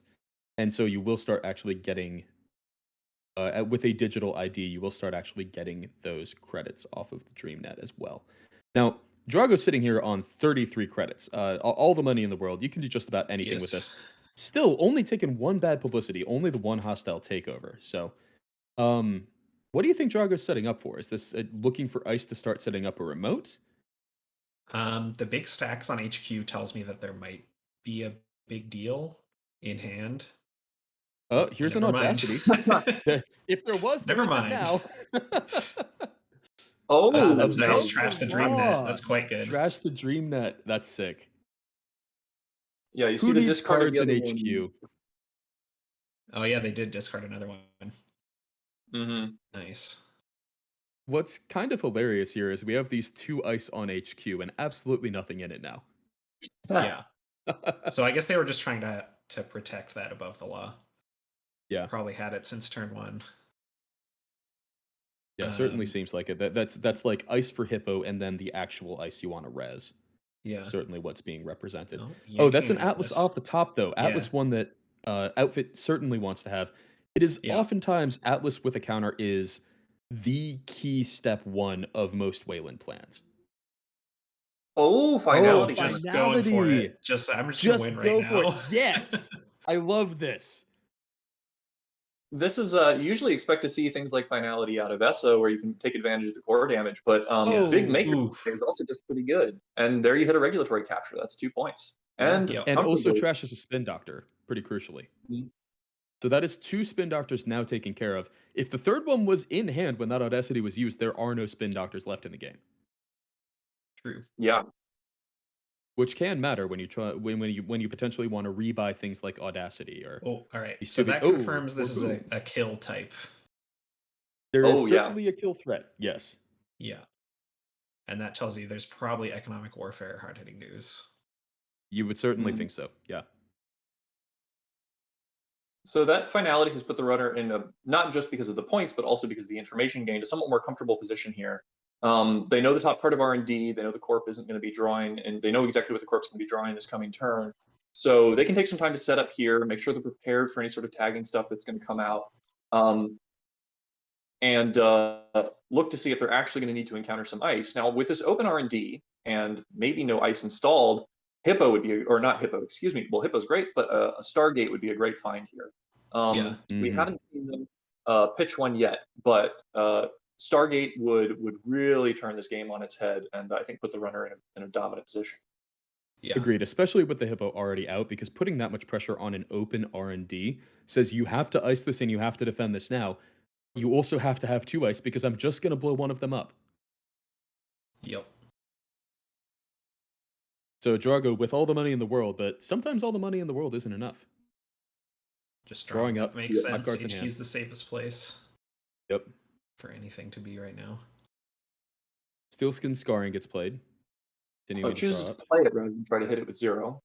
C: and so you will start actually getting with a digital ID, you will start actually getting those credits off of the DreamNet as well. Now, Drago's sitting here on 33 credits, all the money in the world. You can do just about anything with this.
F: Yes.
C: Still, only taking one bad publicity, only the one hostile takeover. So, what do you think Drago's setting up for? Is this looking for Ice to start setting up a remote?
F: The big stacks on HQ tells me that there might be a big deal in hand.
C: Oh,
F: But
C: here's an
F: never mind.
C: audacity. If there was, there
F: Never
C: isn't
F: mind.
C: now.
G: Oh,
F: That's nice.
C: above
F: Trash the
C: the
F: DreamNet.
C: law.
F: That's quite good.
C: Trash the DreamNet. That's sick.
G: yeah, you see
C: Who
G: the
C: needs
G: discard of
C: cards
G: the
C: in
G: other one.
C: HQ?
F: Oh yeah, they did discard another one.
G: Mm-hmm.
F: Nice.
C: What's kind of hilarious here is we have these 2 ice on HQ and absolutely nothing in it now.
F: Yeah. So I guess they were just trying to protect that above the law.
C: Yeah.
F: Probably had it since turn 1.
C: Yeah, certainly
F: Um,
C: seems like it. That's like ice for Hippo and then the actual ice you want to res.
F: Yeah.
C: Certainly what's being represented.
F: Oh,
C: Oh, that's
F: yanking
C: an Atlas off the top though.
F: Yeah.
C: Atlas one that Outfit certainly wants to have. It is
F: Yeah.
C: oftentimes Atlas with a counter is the key step 1 of most Wayland plans.
G: Oh, finality.
F: Just
G: coming.
F: going for
C: finality.
F: it. I'm just
C: Just
F: gonna win
C: go
F: right
C: for it.
F: now.
C: Yes. I love this.
G: This is you usually expect to see things like finality out of ESO where you can take advantage of the core damage, but
C: Oh,
G: Big Maker
F: Ooh.
G: is also just pretty good. And there you hit a regulatory capture. That's 2 points. And
F: Yep.
C: and also
G: comfortably.
C: trashes a spin doctor, pretty crucially.
G: Mhm.
C: So that is 2 spin doctors now taken care of. If the third one was in hand when that audacity was used, there are no spin doctors left in the game,
F: True.
G: Yeah.
C: which can matter when you try when you potentially want to rebuy things like audacity or
F: Oh, all right.
C: these
F: So
C: silly-
F: that
C: oh,
F: confirms this is
C: woohoo.
F: a kill type.
C: There is
G: Oh, yeah.
C: certainly a kill threat. Yes.
F: Yeah. And that tells you there's probably economic warfare, hard hitting news.
C: You would certainly
G: Mhm.
C: think so. Yeah.
G: So that finality has put the runner in a, not just because of the points, but also because of the information gained, a somewhat more comfortable position here. They know the top card of R&D, they know the corp isn't going to be drawing, and they know exactly what the corp's going to be drawing this coming turn. So they can take some time to set up here, make sure they're prepared for any sort of tagging stuff that's going to come out, and look to see if they're actually going to need to encounter some ice. Now, with this open R&D and maybe no ice installed, Hippo would be, or not Hippo, excuse me. Well, Hippo's great, but a Stargate would be a great find here.
F: Yeah.
G: We
C: Mhm.
G: haven't seen them pitch one yet, but Stargate would really turn this game on its head, and I think put the runner in a dominant position.
F: Yeah.
C: Agreed, especially with the Hippo already out, because putting that much pressure on an open R&D says you have to ice this and you have to defend this now. You also have to have 2 ice because I'm just going to blow one of them up.
F: Yep.
C: So Drago with all the money in the world, but sometimes all the money in the world isn't enough.
F: Just
C: Drawing
F: drawing
C: up,
F: up makes
C: yeah,
F: sense.
C: cards in hand.
F: HQ's the safest place
C: Yep.
F: for anything to be right now.
C: Steelskin Scarring gets played.
G: So
C: Continuing
G: it
C: to
G: chooses
C: draw
G: to
C: up.
G: play it rather than try to hit it with 0.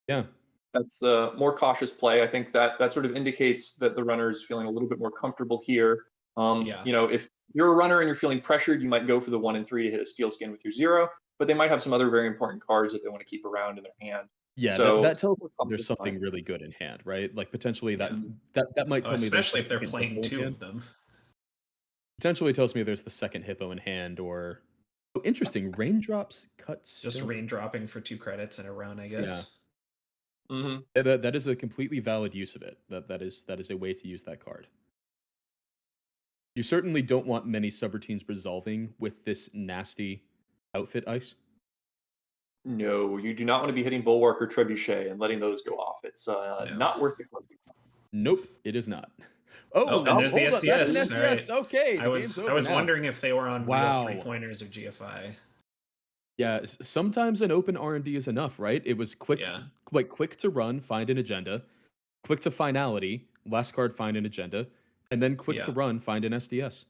C: Yeah.
G: That's a more cautious play. I think that sort of indicates that the runner is feeling a little bit more comfortable here.
F: Yeah.
G: You know, if you're a runner and you're feeling pressured, you might go for the 1 and 3 to hit a steel skin with your 0, but they might have some other very important cards that they want to keep around in their hand.
C: Yeah,
G: So
C: that tells
G: more
C: me there's
G: cautious
C: something
G: play.
C: really good in hand, right? Like potentially that
G: Mhm.
C: that might
F: Oh,
C: tell me there's
F: especially
C: the
F: if they're
C: second
F: playing
C: Hippo in
F: 2
C: hand.
F: of them.
C: Potentially tells me there's the second Hippo in hand, or Oh, interesting. Raindrops cut
F: Just
C: stone.
F: raindropping for 2 credits in a run, I
C: Yeah.
F: guess.
G: Hmm.
C: Yeah, that is a completely valid use of it. That is a way to use that card. You certainly don't want many subroutines resolving with this nasty outfit ice.
G: No, you do not want to be hitting Bulwark or Trebuchet and letting those go off. It's
F: No.
G: not worth the card.
C: Nope, it is not.
F: Oh,
C: Oh,
F: and there's the
C: hold up. That's an
F: SDS. All right.
C: SDS. Okay,
F: I
C: the game's
F: was I
C: over
F: was
C: now.
F: wondering if they were on real
C: Wow.
F: 3-pointers or GFI.
C: Yeah, sometimes an open R&D is enough, right? It was quick,
F: Yeah.
C: like quick to run, find an agenda, quick to finality, last card, find an agenda, and then quick to
F: Yeah.
C: run, find an SDS.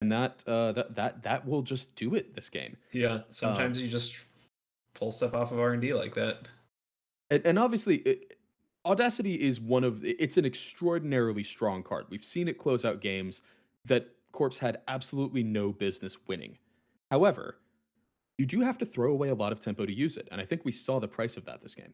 C: And that will just do it this game.
F: Yeah. Sometimes you just pull stuff off of R&D like that.
C: And obviously, Audacity is it's an extraordinarily strong card. We've seen it close out games that Corpse had absolutely no business winning. However, you do have to throw away a lot of tempo to use it, and I think we saw the price of that this game.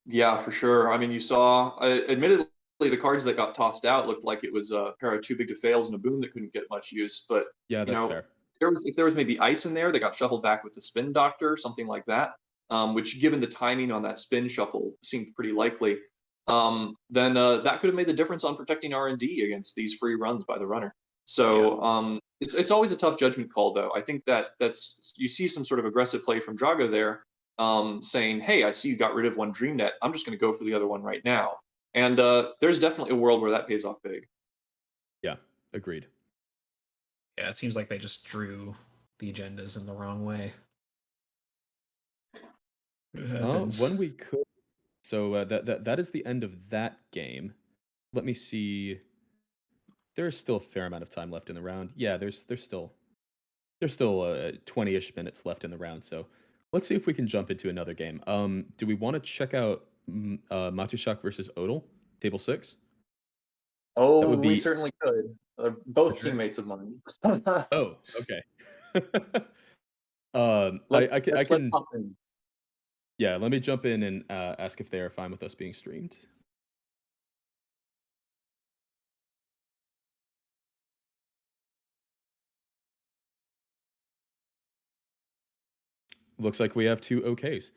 G: Yeah, for sure. I mean, you saw, admittedly, the cards that got tossed out looked like it was a pair of too big to fails and a boom that couldn't get much use. But
C: Yeah,
G: you
C: that's
G: know,
C: fair.
G: if there was maybe ice in there that got shuffled back with the spin doctor, something like that, which given the timing on that spin shuffle seemed pretty likely. Then that could have made the difference on protecting R&D against these free runs by the runner. So it's always a tough judgment call, though. I think that's you see some sort of aggressive play from Drago there, saying, "Hey, I see you got rid of one DreamNet. I'm just going to go for the other one right now." And there's definitely a world where that pays off big.
C: Yeah, agreed.
F: Yeah, it seems like they just drew the agendas in the wrong way. It happens.
C: When we could, so that is the end of that game. Let me see. There's still a fair amount of time left in the round. Yeah, there's still 20-ish minutes left in the round. So let's see if we can jump into another game. Do we want to check out Matushak versus Odal, table 6?
G: Oh,
C: That would
G: we
C: be
G: certainly could. Both
F: Sure.
G: teammates of mine.
C: Oh, okay. I
G: Let's
C: can
G: hop in.
C: yeah. Let me jump in and ask if they are fine with us being streamed. Looks like we have two OKs.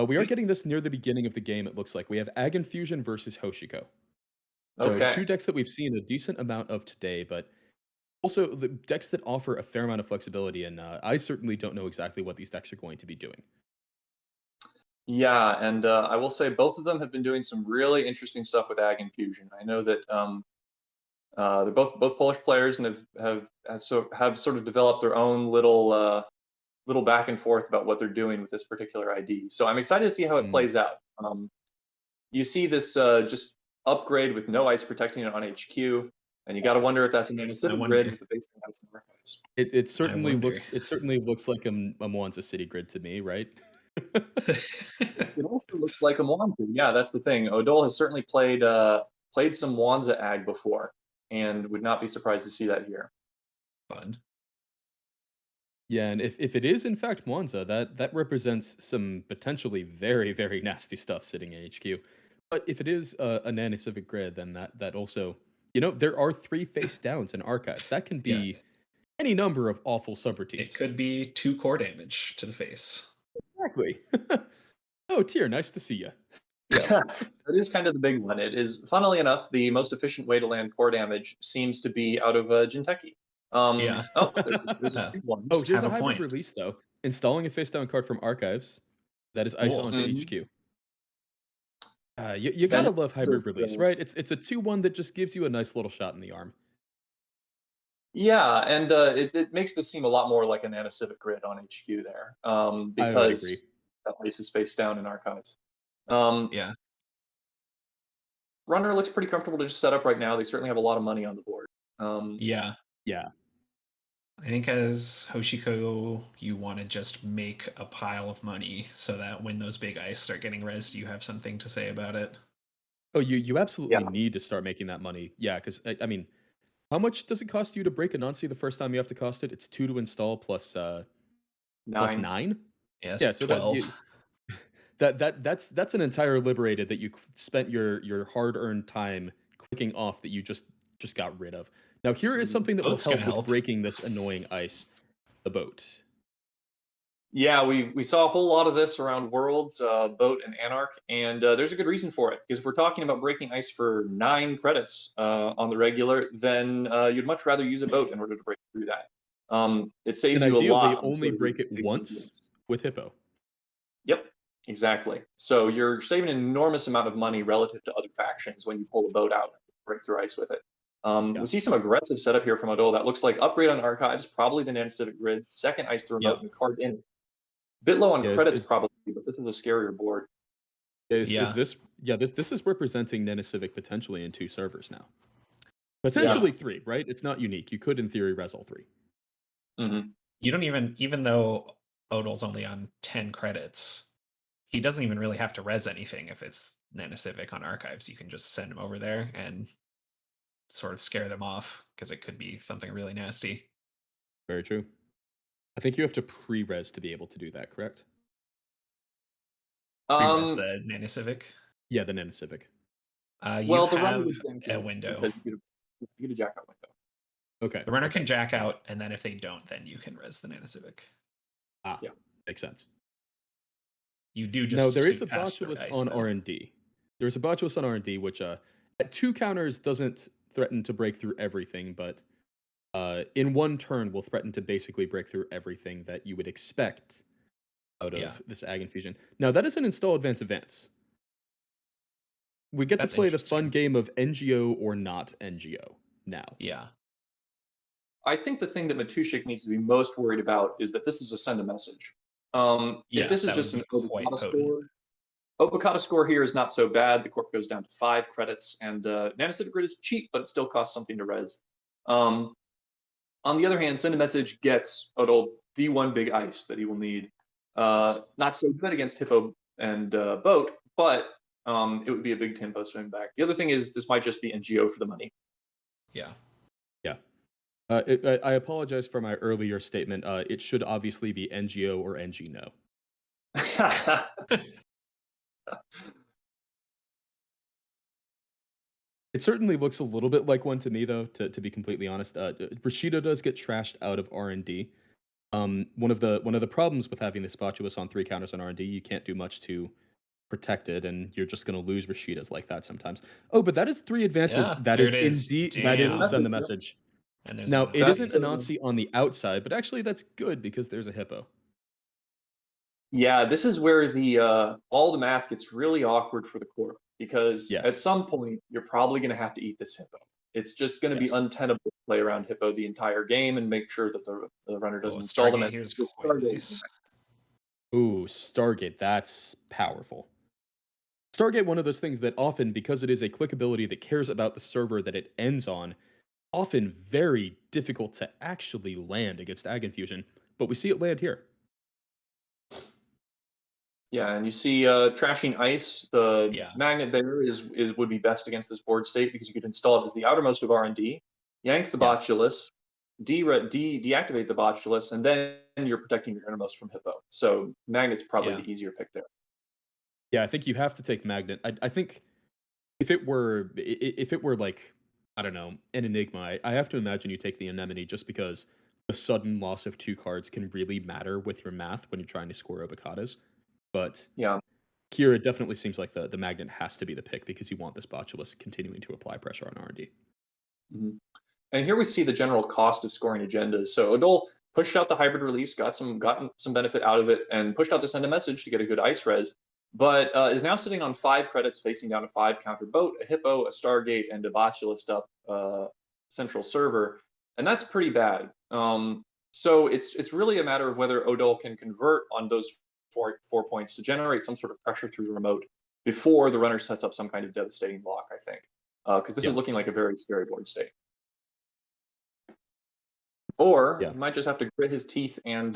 C: We are getting this near the beginning of the game. It looks like we have Ag Infusion versus Hoshiko. So
G: Okay.
C: two decks that we've seen a decent amount of today, but also the decks that offer a fair amount of flexibility. And I certainly don't know exactly what these decks are going to be doing.
G: Yeah, and I will say both of them have been doing some really interesting stuff with Ag Infusion. I know that they're both Polish players and have sort of developed their own little back and forth about what they're doing with this particular ID. So I'm excited to see how it
C: Mm.
G: plays out. You see this just upgrade with no ice protecting it on HQ, and you got to wonder if that's an
F: I
G: Civic
F: wonder.
G: grid with the base ice and archives.
C: It
F: I
C: certainly
F: wonder.
C: looks like a Mwanza City Grid to me, right?
G: It also looks like a Mwanza. Yeah, that's the thing. Odol has certainly played some Mwanza Ag before, and would not be surprised to see that here.
F: Fun.
C: Yeah, and if it is in fact Mwanza, that represents some potentially very, very nasty stuff sitting in HQ. But if it is a Nano Civic Grid, then that also, there are 3 face downs in archives. That can
F: Yeah.
C: be any number of awful
F: It
C: subroutines.
F: could be 2 core damage to the face.
C: Exactly. Oh, Tier, nice to see you.
G: That is kind of the big one. It is, funnily enough, the most efficient way to land core damage seems to be out of Jinteki.
F: Yeah.
G: Oh, there's a
F: Uh,
G: few ones.
C: Oh, here's
F: have
C: a
F: a
C: hybrid
F: point.
C: release though. Installing a face down card from archives. That is ice
F: Cool.
C: onto
G: Mhm.
C: HQ. You
G: Then
C: gotta love hybrid
G: this is,
C: release, right? It's a 2-1 that just gives you a nice little shot in the arm.
G: yeah, and it makes this seem a lot more like a Nano Civic Grid on HQ there,
C: I would agree.
G: because that ice is face down in archives.
F: Yeah.
G: Runner looks pretty comfortable to just set up right now. They certainly have a lot of money on the board.
F: Yeah.
C: Yeah.
F: I think as Hoshiko, you want to just make a pile of money so that when those big ice start getting rezzed, you have something to say about it.
C: Oh, you absolutely
G: Yeah.
C: need to start making that money. Yeah, because I mean, how much does it cost you to break a Nancy the first time you have to cost it? It's 2 to install plus
G: 9.
C: 9.
F: Yes,
C: Yeah, so
F: 12.
C: that's an entire liberated that you spent your hard-earned time clicking off that you just got rid of. Now here is something that
F: Oh,
C: will
F: it's gonna
C: help with
F: help.
C: breaking this annoying ice. the boat.
G: Yeah, we saw a whole lot of this around Worlds, Boat, and Anarch, and there's a good reason for it. Because if we're talking about breaking ice for 9 credits on the regular, then you'd much rather use a boat in order to break through that. It saves
C: And
G: you a
C: ideally,
G: lot on
C: only
G: sort of these
C: break it
G: big
C: once
G: tournaments.
C: with Hippo.
G: Yep, exactly. So you're saving an enormous amount of money relative to other factions when you pull a boat out and break through ice with it.
C: Yeah.
G: We see some aggressive setup here from Odol. That looks like upgrade on archives, probably the Civic grid, second ice the remote,
F: Yeah.
G: and card in. Bit low on
C: Yeah,
G: credits probably, but this is a scarier board.
C: Is
F: Yeah.
C: this this is representing Civic potentially in 2 servers now. Potentially 3, right? It's not unique. You could in theory res all 3.
G: Mm-hmm.
F: You don't even though Odol's only on 10 credits, he doesn't even really have to res anything if it's Civic on archives. You can just send him over there and sort of scare them off because it could be something really nasty.
C: Very true. I think you have to pre-res to be able to do that, correct?
F: Pre-res the Civic.
C: Yeah, the Civic.
F: You
G: Well, the runner
F: have
G: would jack
F: a
G: out
F: window.
G: because you get a jack out window.
C: Okay.
F: The runner can jack out, and then if they don't, then you can res the Civic.
C: Ah,
G: Yeah.
C: Makes sense.
F: You do just
C: No, there is a
F: scoot past the
C: botulus
F: ice,
C: on
F: though.
C: R&D. There's a botulus on R&D, which at 2 counters doesn't threaten to break through everything, but in 1 turn will threaten to basically break through everything that you would expect out of this Ag Infusion. Now, that is an install advance. We get
F: That's
C: to play the
F: interesting.
C: fun game of NGO or not NGO now.
F: Yeah.
G: I think the thing that Matushik needs to be most worried about is that this is a send a message. If this is
F: that
G: just
F: would
G: an
F: be quite
G: Obokata
F: potent.
G: score, Obokata score here is not so bad. The corp goes down to 5 credits, and Civic grid is cheap, but it still costs something to res. On the other hand, send a message gets Odol the one big ice that he will need. Not so good against Hippo and Boat, but it would be a big tempo swing back. The other thing is this might just be NGO for the money.
F: Yeah.
C: Yeah. I apologize for my earlier statement. It should obviously be NGO or NG no. It certainly looks a little bit like one to me, though. To be completely honest, Rashida does get trashed out of R&D. One of the problems with having this Spotulus on 3 counters on R&D, you can't do much to protect it, and you're just going to lose Rashidas like that sometimes. Oh, but that is 3 advances.
F: Yeah,
C: That
F: there
C: is
F: it is.
C: indeed that is
F: Damn.
C: send the message.
F: And there's
C: Now,
F: a
C: it
G: That's,
C: isn't a Nazi on the outside, but actually that's good because there's a Hippo.
G: Yeah, this is where the all the math gets really awkward for the corp because at
C: Yes.
G: some point you're probably going to have to eat this Hippo. It's just going to be
C: Yes.
G: untenable to play around Hippo the entire game and make sure that the runner doesn't
F: Oh,
G: install them.
F: Stargate
G: And
F: here's
G: this
F: quite
G: Stargate-
F: nice.
C: Ooh, Stargate, that's powerful. Stargate, one of those things that often, because it is a click ability that cares about the server that it ends on, often very difficult to actually land against Ag Infusion, but we see it land here.
G: Yeah, and you see trashing ice. The
F: Yeah.
G: magnet there is would be best against this board state because you could install it as the outermost of R&D, yank the
C: Yeah.
G: botulus, deactivate the botulus, and then you're protecting your innermost from Hippo. So magnet's probably
F: Yeah.
G: the easier pick there.
C: Yeah, I think you have to take Magnet. I think if it were like, I don't know, an Enigma, I have to imagine you take the Anemone just because the sudden loss of 2 cards can really matter with your math when you're trying to score Obokatas. But
G: Yeah.
C: here it definitely seems like the Magnet has to be the pick because you want this Botulus continuing to apply pressure on R&D.
G: Mm-hmm. And here we see the general cost of scoring agendas. So Odol pushed out the hybrid release, gotten some benefit out of it, and pushed out to send a message to get a good ice res, but is now sitting on 5 credits, facing down a 5 counter boat, a Hippo, a Stargate, and a Botulus up central server, and that's pretty bad. So it's really a matter of whether Odol can convert on those four points to generate some sort of pressure through the remote before the runner sets up some kind of devastating block, I think, because this is looking like a very scary board state. Or he might just have to grit his teeth and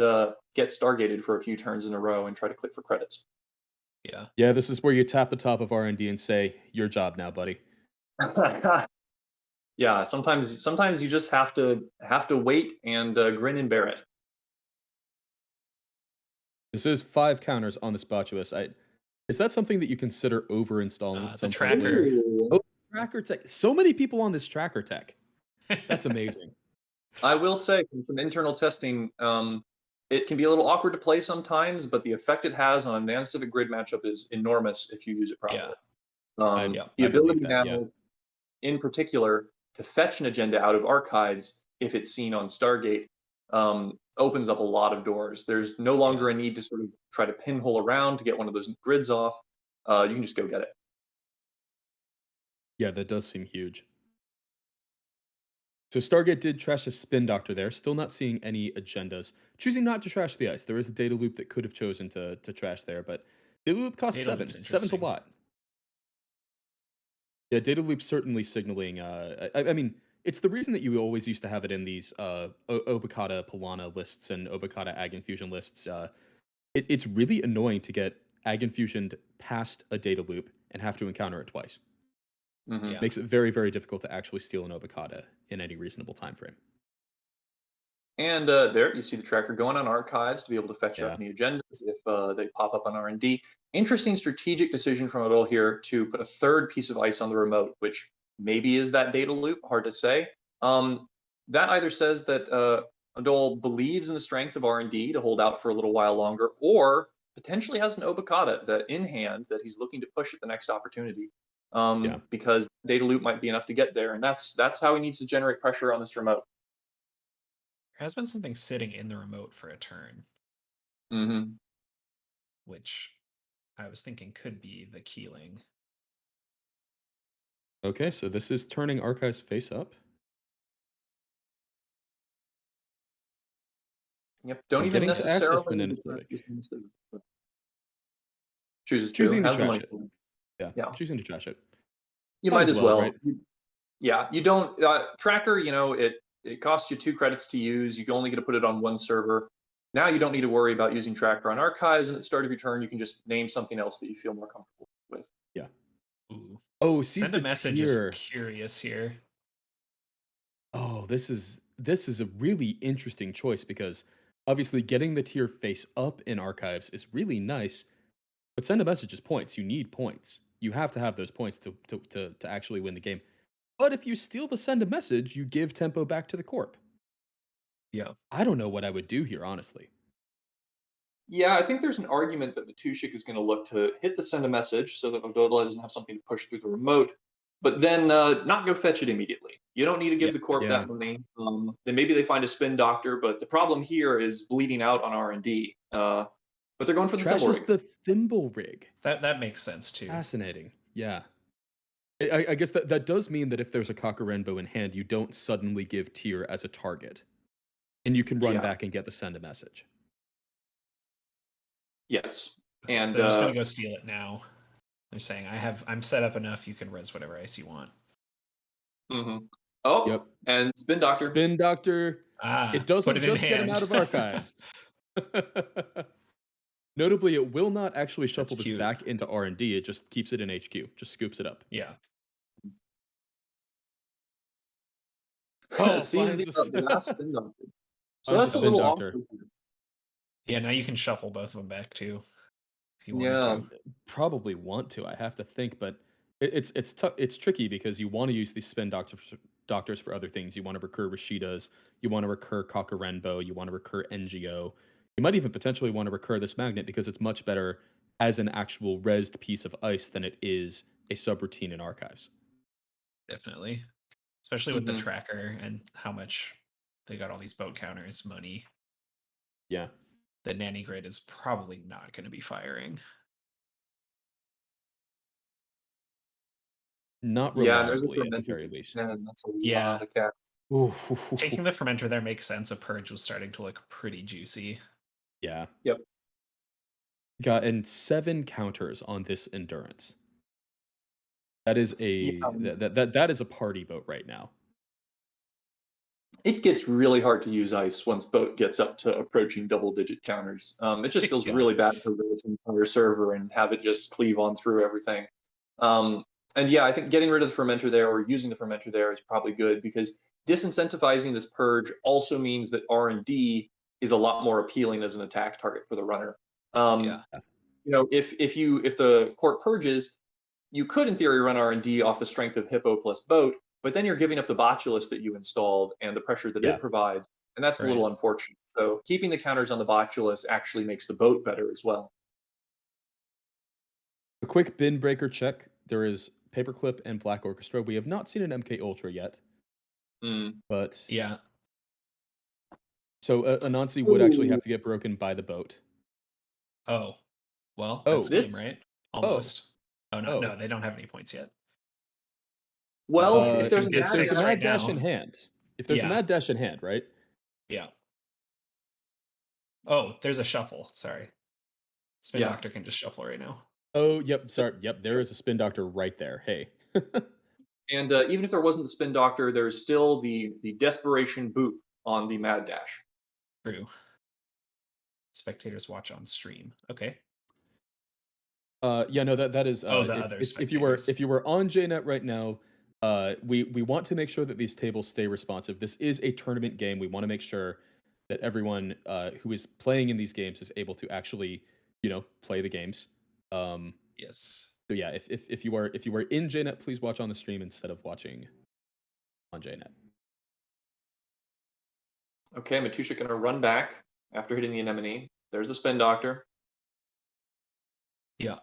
G: get Stargated for a few turns in a row and try to click for credits.
F: Yeah.
C: Yeah, this is where you tap the top of R&D and say, your job now, buddy.
G: Yeah, sometimes you just have to wait and grin and bear it.
C: This is 5 counters on the Spotulus. Is that something that you consider over installing at some
F: The
C: point later?
F: tracker.
C: Oh, tracker tech. So many people on this tracker tech. That's amazing.
G: I will say from some internal testing, it can be a little awkward to play sometimes, but the effect it has on a non-civic grid matchup is enormous if you use it
F: Yeah.
G: properly.
C: I
G: The
C: I believe
G: ability
C: that. Yeah.
G: now, in particular, to fetch an agenda out of archives if it's seen on Stargate, opens up a lot of doors. There's no longer
F: Yeah.
G: a need to sort of try to pinhole around to get one of those grids off. You can just go get it.
C: Yeah, that does seem huge. So Stargate did trash a spin doctor there. Still not seeing any agendas. Choosing not to trash the ice. There is a data loop that could have chosen to trash there, but data loop costs
F: Data
C: 7.
F: loop's
C: 7's a
F: interesting.
C: lot. Yeah, data loop certainly signaling. I mean, it's the reason that you always used to have it in these Obokata Polana lists and Obokata Ag Infusion lists. It's really annoying to get Ag Infusioned past a data loop and have to encounter it twice.
G: Mhm.
F: Yeah.
C: Makes it very, very difficult to actually steal an Obokata in any reasonable time frame.
G: And there you see the tracker going on archives to be able to fetch up
C: Yeah.
G: any agendas if they pop up on R&D. Interesting strategic decision from Adol here to put a third piece of ice on the remote, which maybe is that data loop, hard to say. That either says that Adol believes in the strength of R&D to hold out for a little while longer, or potentially has an Obokata that in hand that he's looking to push at the next opportunity.
C: Yeah.
G: Because data loop might be enough to get there, and that's how he needs to generate pressure on this remote.
F: There has been something sitting in the remote for a turn,
G: Hmm.
F: which I was thinking could be the Keeling.
C: Okay, so this is turning archives face up.
G: Yep. Don't
C: I'm
G: even
C: getting to access the
G: necessarily
C: Nana
G: decide
C: Civic.
G: to use Minnesota, but chooses to,
C: Choosing to
G: has the
C: trash
G: money
C: it.
G: for it.
C: Yeah,
G: Yeah.
C: choosing to trash it.
G: You
C: Might
G: might
C: as
G: as
C: well,
G: well.
C: right?
G: Yeah, you don't tracker, it costs you 2 credits to use. You can only get to put it on one server. Now you don't need to worry about using tracker on archives, and at the start of your turn, you can just name something else that you feel more comfortable with.
C: Yeah.
F: Ooh.
C: Oh, sees
F: Send a
C: the
F: message is
C: tier.
F: curious here.
C: Oh, this is a really interesting choice because obviously getting the tier face up in archives is really nice, but send a message is points. You need points. You have to have those points to actually win the game. But if you steal the send a message, you give tempo back to the corp.
F: Yeah.
C: I don't know what I would do here, honestly.
G: Yeah, I think there's an argument that Matushik is going to look to hit the send a message so that Odola doesn't have something to push through the remote, but then not go fetch it immediately. You don't need to
C: Yeah,
G: give the corp
C: yeah.
G: that money. Then maybe they find a spin doctor, but the problem here is bleeding out on R&D. But they're going for the thimble
C: Trashes
G: rig.
C: the thimble rig.
F: That makes sense too.
C: Fascinating. Yeah. I guess that does mean that if there's a Cockarenbo in hand, you don't suddenly give tier as a target. And you can run
G: Yeah.
C: back and get the send a message.
G: Yes.
F: Okay, so
G: And
F: they're just gonna go steal it now. They're saying I'm set up enough. You can res whatever ice you want.
G: oh,
C: Yep.
G: and spin doctor.
C: Spin doctor.
F: Ah,
C: It
F: put
C: doesn't
F: it in
C: just get him
F: hand.
C: out of archives. Notably, it will not actually shuffle
F: That's
C: this
F: cute.
C: back into R&D. It just keeps it in HQ. Just scoops it up.
F: Yeah.
C: Oh,
G: Sees
C: finds
G: the
C: a,
G: last spin doctor. So
C: finds a
G: that's a
C: spin
G: little
C: doctor.
G: awkward here.
F: Yeah, now you can shuffle both of them back too, if you wanted
G: Yeah.
F: to.
C: Probably want to. I have to think, but it's tricky because you want to use these spin doctors for other things. You want to recur Rashidas. You want to recur Cockarenbo. You want to recur NGO. You might even potentially want to recur this magnet because it's much better as an actual resed piece of ice than it is a subroutine in archives.
F: Definitely. Especially with the
G: Mhm.
F: tracker and how much they got all these boat counters money.
C: Yeah.
F: The nanny grid is probably not going to be firing.
C: Not
G: Yeah, and there's a
C: reliably at the
G: fermented
C: very least.
G: 10. That's a
F: Yeah.
G: lot of cash.
C: Ooh.
F: Taking the fermenter there makes sense. A purge was starting to look pretty juicy.
C: Yeah.
G: Yep.
C: Got and 7 counters on this endurance. That is
G: Yeah,
C: that is a party boat right now.
G: it gets really hard to use ice once boat gets up to approaching double-digit counters. It just feels
C: Yeah.
G: really bad to raise an entire server and have it just cleave on through everything. And yeah, I think getting rid of the fermenter there or using the fermenter there is probably good because disincentivizing this purge also means that R&D is a lot more appealing as an attack target for the runner.
F: Yeah.
G: If the court purges, you could in theory run R&D off the strength of Hippo plus boat, but then you're giving up the botulus that you installed and the pressure that
C: Yeah.
G: it provides, and that's a
F: Right.
G: little unfortunate. So keeping the counters on the botulus actually makes the boat better as well.
C: A quick bin breaker check. There is Paperclip and Black Orchestra. We have not seen an MK Ultra yet,
G: Mm.
C: but
F: Yeah.
C: so Anansi would actually have to get broken by the boat.
F: Oh, well,
C: Oh.
F: that's game,
G: This-
F: right? Almost. Oh, no,
C: Oh.
F: no, they don't have any points yet.
G: Well,
F: If
G: if
F: you
G: there's a
F: get
C: if there's a
F: six
C: mad
F: right
C: dash
F: now-
C: in hand, if there's a
F: Yeah.
C: mad dash in hand, right?
F: Yeah. Oh, there's a shuffle. Sorry. Spin
G: Yeah.
F: Doctor can just shuffle right now.
C: Oh, yep.
G: Spin-
C: Sorry. Yep. There is a spin doctor right there. Hey.
G: And even if there wasn't the spin doctor, there's still the desperation boop on the mad dash.
F: True. Spectators watch on stream. Okay.
C: Yeah, no, that is.
F: Oh, the
C: if,
F: other
C: if you were
F: spectators.
C: on JNet right now, we want to make sure that these tables stay responsive. This is a tournament game. We want to make sure that everyone who is playing in these games is able to actually, play the games.
F: Yes.
C: So yeah, if you are in JNet, please watch on the stream instead of watching on JNet.
G: Okay, Matusha going to run back after hitting the anemone. There's the spin doctor.
F: Yeah.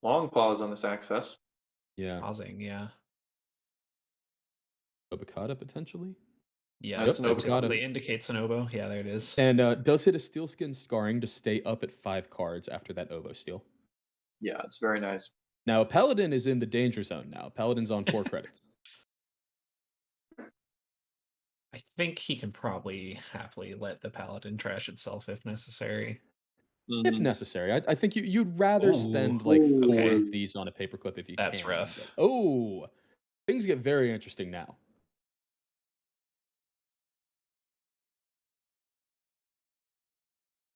G: Long pause on this access.
C: Yeah,
F: Pausing. Yeah.
C: Obicata potentially,
F: Yeah.
G: That's
C: Yep,
G: an
F: That
C: Obicata.
F: typically indicates an oboe. Yeah, there it is.
C: and does hit a steel skin scarring to stay up at 5 cards after that oboe steal.
G: Yeah, it's very nice.
C: Now Paladin is in the danger zone. Now Paladin's on 4 credits.
F: I think he can probably happily let the Paladin trash itself if necessary.
C: If
G: Mhm.
C: necessary. I think you'd rather
F: Ooh,
C: spend like 4
F: okay.
C: of these on a paperclip if you
F: That's
C: can.
F: rough.
C: But, oh, things get very interesting now.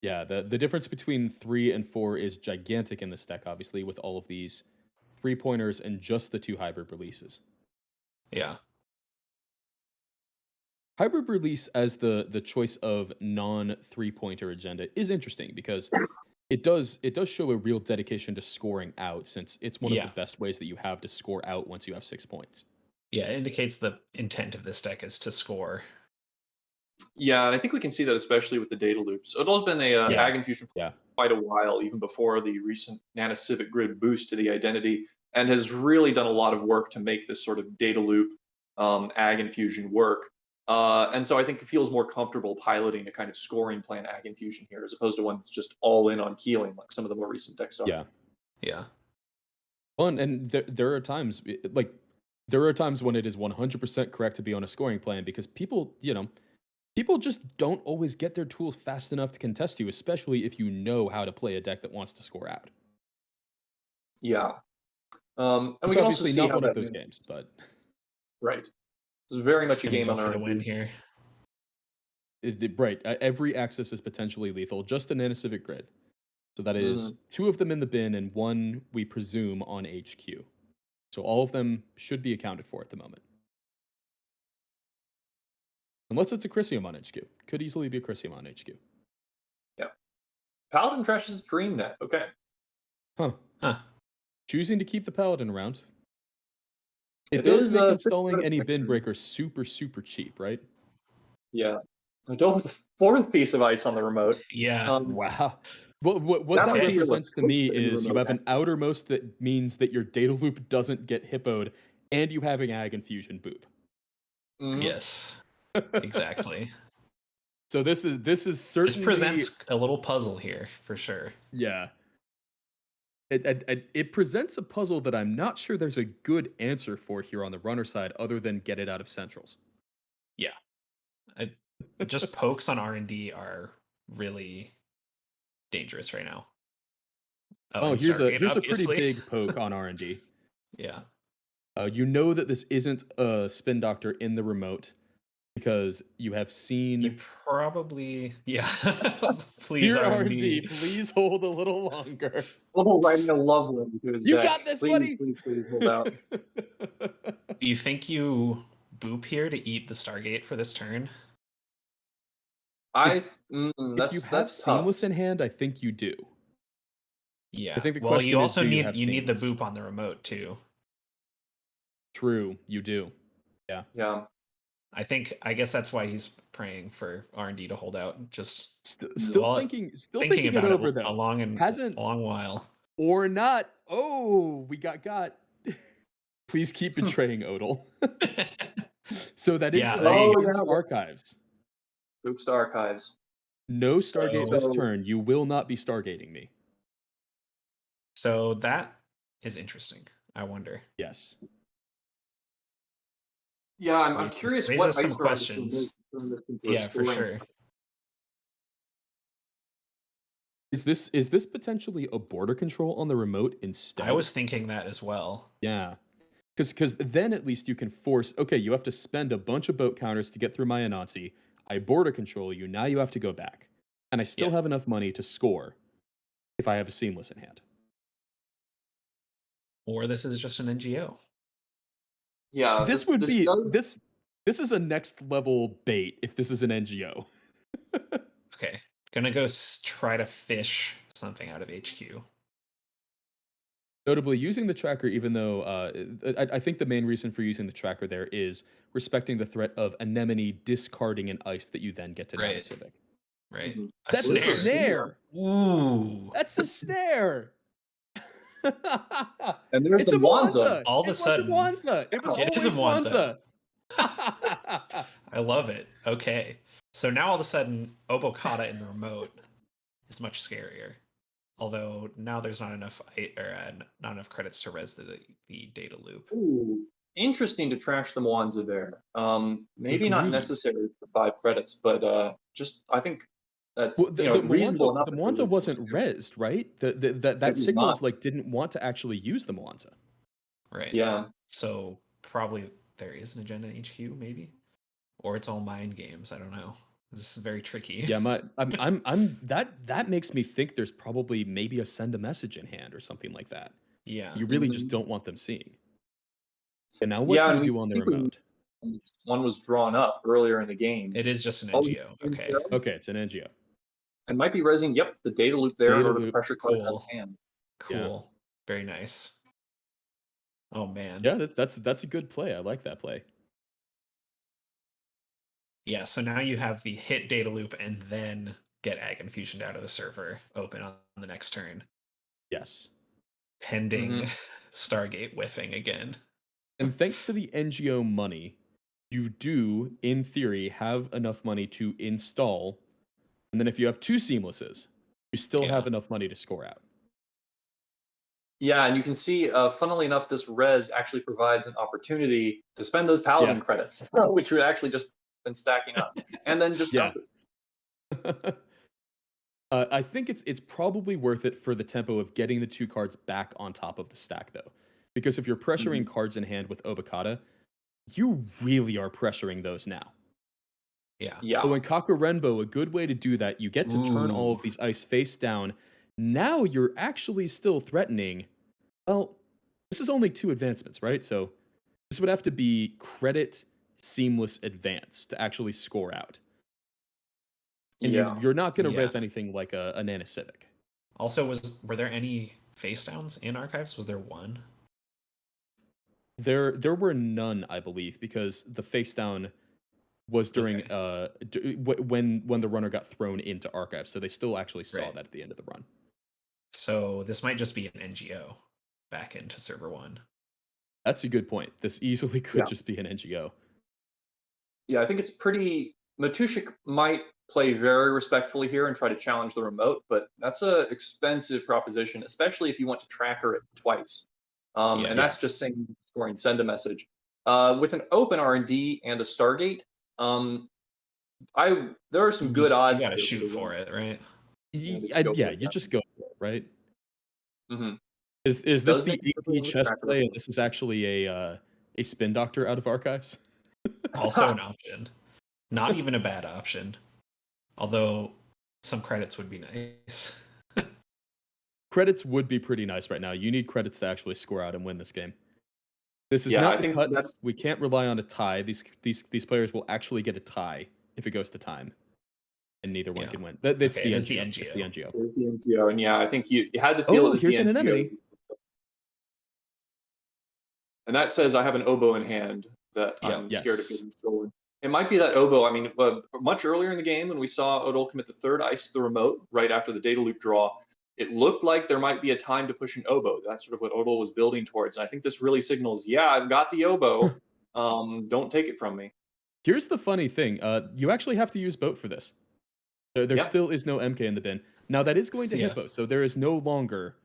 C: Yeah, the difference between 3 and 4 is gigantic in this deck, obviously, with all of these 3-pointers and just the 2 hybrid releases.
F: Yeah.
C: Hybrid release as the choice of non 3-pointer agenda is interesting because it does show a real dedication to scoring out, since it's one of
F: Yeah.
C: the best ways that you have to score out once you have 6 points.
F: Yeah, it indicates the intent of this deck is to score.
G: Yeah, and I think we can see that especially with the data loops. Odal's been a
C: Yeah.
G: Ag Infusion for
C: Yeah.
G: quite a while, even before the recent Nano Civic Grid boost to the identity, and has really done a lot of work to make this sort of data loop Ag Infusion work. And so I think it feels more comfortable piloting a kind of scoring plan Ag Infusion here, as opposed to one that's just all in on keeling, like some of the more recent decks are.
C: Yeah.
F: Yeah.
C: Well, and there are times when it is 100% correct to be on a scoring plan because people just don't always get their tools fast enough to contest you, especially if you know how to play a deck that wants to score out.
G: Yeah. And
C: It's
G: we can also
C: obviously
G: see
C: not
G: how
C: one of
G: that
C: those
G: manifests.
C: games, but
G: Right. It's very much
F: Just
G: a
F: gonna
G: game
F: go
G: on
F: for the
G: R&D.
F: win here.
C: right, every axis is potentially lethal. Just a Nanocivic grid, so that is 2 of them in the bin and 1 we presume on HQ. So all of them should be accounted for at the moment. Unless it's a Chrysium on HQ. Could easily be a Chrysium on HQ.
G: Yeah. Paladin trashes DreamNet. Okay.
C: Huh.
F: Huh.
C: Choosing to keep the Paladin around. It
G: It
C: does
G: is,
C: make
G: 6
C: installing
G: credits
C: any
G: next
C: bin
G: turn.
C: breaker super, super cheap, right?
G: Yeah. Odal with the 4th piece of ice on the remote.
F: Yeah.
C: Wow. What
G: That
C: that
G: might be
C: represents to me
G: replaced in the
C: is you
G: remote,
C: have an outermost that means that your data loop doesn't get hippoed, and you have an Ag Infusion boop.
G: Mhm.
F: Yes. Exactly.
C: So this is
F: This
C: certainly
F: presents a little puzzle here for sure.
C: yeah. It presents a puzzle that I'm not sure there's a good answer for here on the runner side, other than get it out of centrals.
F: Yeah. Just pokes on R&D are really dangerous right now.
C: Oh,
F: and
C: here's a
F: Stargate,
C: pretty
F: obviously.
C: big poke on R&D.
F: Yeah.
C: You know that this isn't a spin doctor in the remote because you have seen.
F: You probably please
C: Dear
F: R&D.
C: please hold a little longer.
G: Odal writing a love letter to his
C: You
G: deck.
C: got this,
G: please,
C: buddy.
G: please hold out.
F: Do you think you boop here to eat the Stargate for this turn?
G: I
C: If you have
G: that's
C: seamless
G: tough.
C: in hand, I think you do.
F: Yeah.
C: think the
F: Well, you
C: question is,
F: also
C: do you
F: need
C: have
F: the
C: seamless?
F: boop on the remote too.
C: True, you do. Yeah.
G: Yeah.
F: I guess that's why he's praying for R&D to hold out. Just
C: Still
F: well,
C: thinking
F: thinking
C: it
F: about
C: over
F: it a
C: though.
F: long
C: Hasn't
F: while.
C: or not. Oh, we got. Please keep betraying Odal. So that is
F: Yeah,
G: Oh,
C: Boop
G: yeah.
C: to Archives.
G: Boops to archives.
C: No Stargate
F: So-
C: this turn. You will not be Stargating me.
F: So that is interesting. I wonder.
C: Yes.
G: Yeah, I'm
F: Raises-
G: curious
F: raises
G: what
F: some
G: ice round can
F: questions.
G: turn this into a
F: Yeah, for
G: scoring.
F: sure.
C: Is this potentially a border control on the remote instead?
F: I was thinking that as well.
C: Yeah. Because then at least you can force, okay, you have to spend a bunch of boat counters to get through my Anansi. I border control you. Now you have to go back. And I still
F: Yeah.
C: have enough money to score if I have a seamless in hand.
F: Or this is just an NGO.
G: Yeah,
C: This would
G: this
C: be
G: does.
C: this is a next level bait if this is an NGO.
F: Okay. Gonna go try to fish something out of HQ.
C: Notably, using the tracker, even though I think the main reason for using the tracker there is respecting the threat of Anemone discarding an ice that you then get to
F: Right.
C: Civic.
F: Right.
G: Mhm.
F: A
C: That's
G: This
C: a
G: is
C: snare.
F: Ooh.
C: That's a snare.
G: And there's
C: It's
G: the
C: a
G: Mwanza.
C: Mwanza.
F: All of a
C: It was a
F: sudden-
C: Mwanza. It was
F: It is a
C: always
F: Mwanza.
C: Mwanza.
F: I love it. Okay. So now all of a sudden, Obokata in the remote is much scarier. Although now there's not enough not enough credits to res the data loop.
G: Ooh, interesting to trash the Mwanza there. Maybe not
C: Agreed.
G: necessary for 5 credits, but just I think that's
C: Well, the
G: reasonable enough.
C: The
G: if we're
C: Mwanza
G: looking
C: wasn't
G: for-
C: rezzed, right? That
G: It was
C: signals
G: not.
C: like didn't want to actually use the Mwanza.
F: Right.
G: Yeah.
F: So probably there is an agenda in HQ, maybe, or it's all mind games. I don't know. This is very tricky.
C: Yeah, I'm that makes me think there's probably maybe a send a message in hand or something like that.
F: Yeah.
C: You really just
G: Mhm.
C: don't want them seeing. And now what
G: Yeah,
C: do
G: and
C: you
G: we
C: do on the
G: think we-
C: remote?
G: One was drawn up earlier in the game.
F: It is just an
G: Oh,
F: NGO. Okay.
C: Okay, it's an NGO.
G: And might be resing. Yep, the data loop there in
C: Data
G: order to
C: loop,
G: pressure cards out
F: cool.
G: of hand.
F: Cool. Very nice. Oh man.
C: Yeah, that's a good play. I like that play.
F: Yeah, so now you have the hit data loop and then get Ag Infusioned out of the server open on the next turn,
C: Yes.
F: pending
G: Mhm.
F: Stargate whiffing again.
C: And thanks to the NGO money, you do, in theory, have enough money to install. And then if you have 2 seamlesses, you still
F: Yeah.
C: have enough money to score out.
G: Yeah, and you can see, funnily enough, this res actually provides an opportunity to spend those paladin
C: Yeah.
G: credits, which would actually just been stacking up, and then just
C: Yeah.
G: bounces.
C: I think it's probably worth it for the tempo of getting the 2 cards back on top of the stack, though. Because if you're pressuring cards in hand with Obokata, you really are pressuring those now.
F: Yeah.
G: Yeah.
C: So in Kakurenbo, a good way to do that, you get to turn all of
F: Ooh.
C: these ice face down. Now you're actually still threatening. Well, this is only 2 advancements, right? So this would have to be credit seamless advance to actually score out. And
G: Yeah.
C: you're not going to
F: Yeah.
C: res anything like a Nana Civic.
F: Also, were there any face downs in archives? Was there one?
C: There were none, I believe, because the face down was during
F: Okay.
C: when the runner got thrown into archives, so they still actually saw
F: Right.
C: that at the end of the run.
F: So this might just be an NGO back into server 1.
C: That's a good point. This easily could
G: Yeah.
C: just be an NGO.
G: Yeah, I think it's pretty. Matushik might play very respectfully here and try to challenge the remote, but that's a expensive proposition, especially if you want to tracker it twice.
F: Yeah.
G: And that's just saying scoring send a message. With an open R&D and a Stargate, there are some good odds.
F: You gotta
G: here
F: shoot
G: the
F: for
G: win.
F: it, right?
G: Yeah,
C: You just go for it, right?
G: hmm
C: Is this
G: Does
C: the
G: make it
C: AD chess
G: tracker.
C: play? And this is actually a spin doctor out of archives.
F: Also an option. Not even a bad option. Although some credits would be nice.
C: Credits would be pretty nice right now. You need credits to actually score out and win this game. This is
G: Yeah,
C: not
G: I
C: the
G: think
C: cut.
G: that's-
C: We can't rely on a tie. These players will actually get a tie if it goes to time. and neither one
F: Yeah.
C: can win. That's
F: Okay,
C: the
F: it is the
C: NGO. It's the
F: NGO.
C: NGO.
G: It was the NGO, and yeah, I think you had to feel it
C: Oh,
G: was the
C: here's an
G: NGO.
C: anemone.
G: And that says I have an oboe in hand that
F: Yep.
G: I'm scared of
C: Yes.
G: getting stolen. It might be that oboe. I mean, much earlier in the game when we saw Odol commit the third ice to the remote right after the data loop draw, it looked like there might be a time to push an oboe. That's sort of what Odol was building towards. And I think this really signals, yeah, I've got the oboe. Don't take it from me.
C: Here's the funny thing. You actually have to use boat for this. There
G: Yeah.
C: still is no MK in the bin. Now that is going to
F: Yeah.
C: hit both, so there is no longer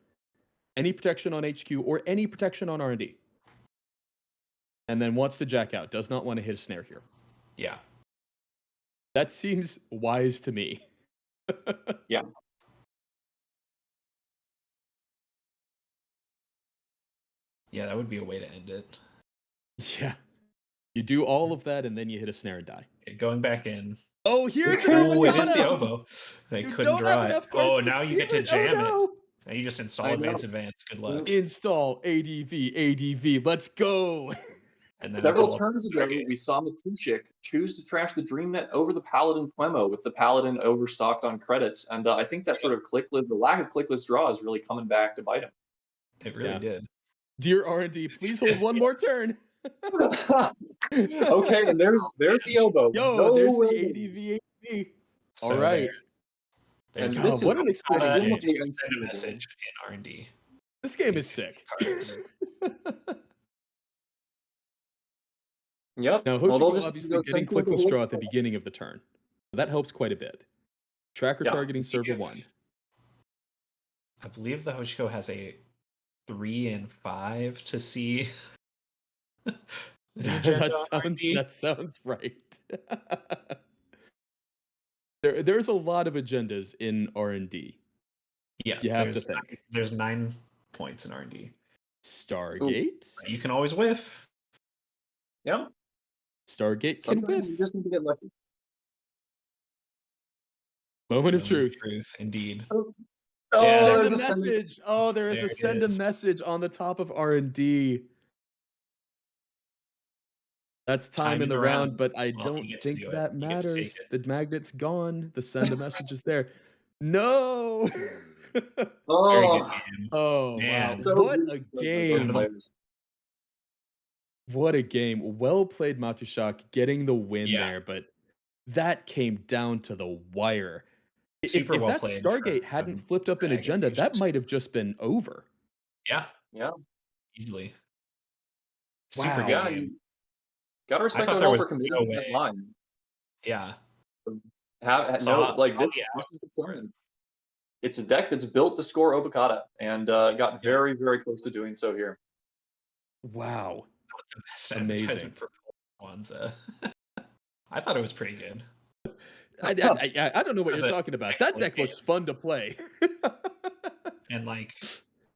C: any protection on HQ or any protection on R&D. And then wants to jack out. Does not want to hit a snare here.
F: Yeah.
C: That seems wise to me.
G: Yeah.
F: Yeah, that would be a way to end it.
C: Yeah. You do all of that and then you hit a snare and die.
F: Okay, going back in.
C: Oh, here's an
F: Oh, it is the
C: Armagana!
F: oboe. They
C: You
F: couldn't
C: don't
F: draw
C: have
F: it.
C: enough cards
F: Oh,
C: to
F: now you get to
C: steal it.
F: jam
C: Oh,
F: it.
C: no.
F: Now you just install
G: I know.
F: advance. Good luck.
C: Install ADV. Let's go.
F: And then
G: Several
F: it's all
G: turns ago,
F: frigate.
G: we saw Matushik choose to trash the DreamNet over the Paladin Puemo with the Paladin overstocked on credits. And I think that sort of the lack of clickless draw is really coming back to bite him.
F: It really
C: Yeah.
F: did.
C: Dear R&D, please hold one more turn.
G: Okay, and there's the oboe.
C: Yo,
G: No
C: there's
G: way.
C: the ADV.
F: So
C: All right.
F: There's
G: And this
C: what
G: is
C: an exciting game.
G: presumably
F: send a
G: unstealable.
F: message in R&D.
C: This game is sick.
F: Cards.
G: Yep.
C: Now,
G: Although
C: Hoshiko
G: just
C: obviously getting clickless draw at the beginning of the turn. That helps quite a bit. Tracker
G: Yeah.
C: targeting server 1.
F: I believe the Hoshiko has a 3 and 5 to see.
C: That sounds right. There's a lot of agendas in R&D.
F: Yeah,
C: You have to think.
F: There's 9 points in R&D.
C: Stargate?
F: You can always whiff.
G: Yeah.
C: Stargate can
G: Sometimes
C: whiff.
G: you just need to get lucky.
C: Moment of truth.
F: Indeed.
G: Oh,
F: Yeah.
C: Send a
G: there's the
C: message. Oh, there is
F: There
C: a
F: it
C: send a
F: is.
C: message on the top of R&D. That's time in the round, but I
F: Well,
C: don't
F: you get to
C: think
F: do it.
C: that
F: You get to take
C: matters.
F: it.
C: The magnet's gone. The send a message is there. No.
F: Very good
G: Oh,
F: game.
C: Oh,
F: Man.
C: wow.
G: so
C: What
G: good
C: a
G: to play by both
C: game.
G: players.
C: What a game. Well played, Matushak, getting the win
F: Yeah.
C: there, but that came down to the wire.
F: Super
C: If
F: well
C: that
F: played
C: Stargate
F: for,
C: hadn't flipped up an
F: Ag
C: agenda, that
F: Infusions.
C: might have just been over.
F: Yeah,
G: Yeah.
F: easily. Super
C: Wow.
F: good
G: Yeah,
F: game.
G: you gotta respect
F: thought there
G: Odell
F: was
G: for committing
F: no
G: to that
F: way.
G: line.
F: Yeah.
G: No, like
F: Saw
G: this
F: the
G: is the
F: for it.
G: plan. It's a deck that's built to score Obokata, and got very, very close to doing so here.
C: Wow.
F: Not the best
C: Amazing.
F: advertisement for Wanza. I thought it was pretty good.
C: I don't know what
F: It was
C: you're
F: an
C: talking about. That
F: excellent
C: deck looks fun to play.
F: And like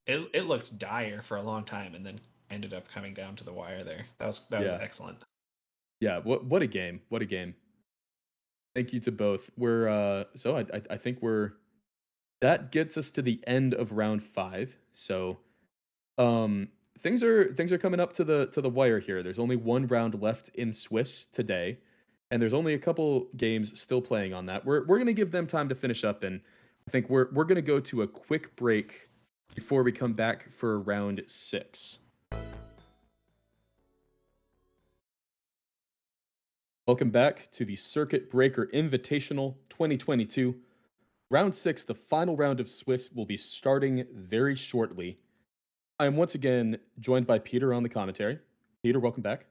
F: it looked dire for a long time and then ended up coming down to the wire there. That was
C: Yeah.
F: excellent.
C: Yeah, what a game. What a game. Thank you to both. We're so I think that gets us to the end of round 5. So things are coming up to the wire here. There's only one round left in Swiss today, and there's only a couple games still playing on that. We're going to give them time to finish up, and I think we're going to go to a quick break before we come back for round 6. Welcome back to the Circuit Breaker Invitational 2022. Round 6, the final round of Swiss, will be starting very shortly. I am once again joined by Peter on the commentary. Peter, welcome back.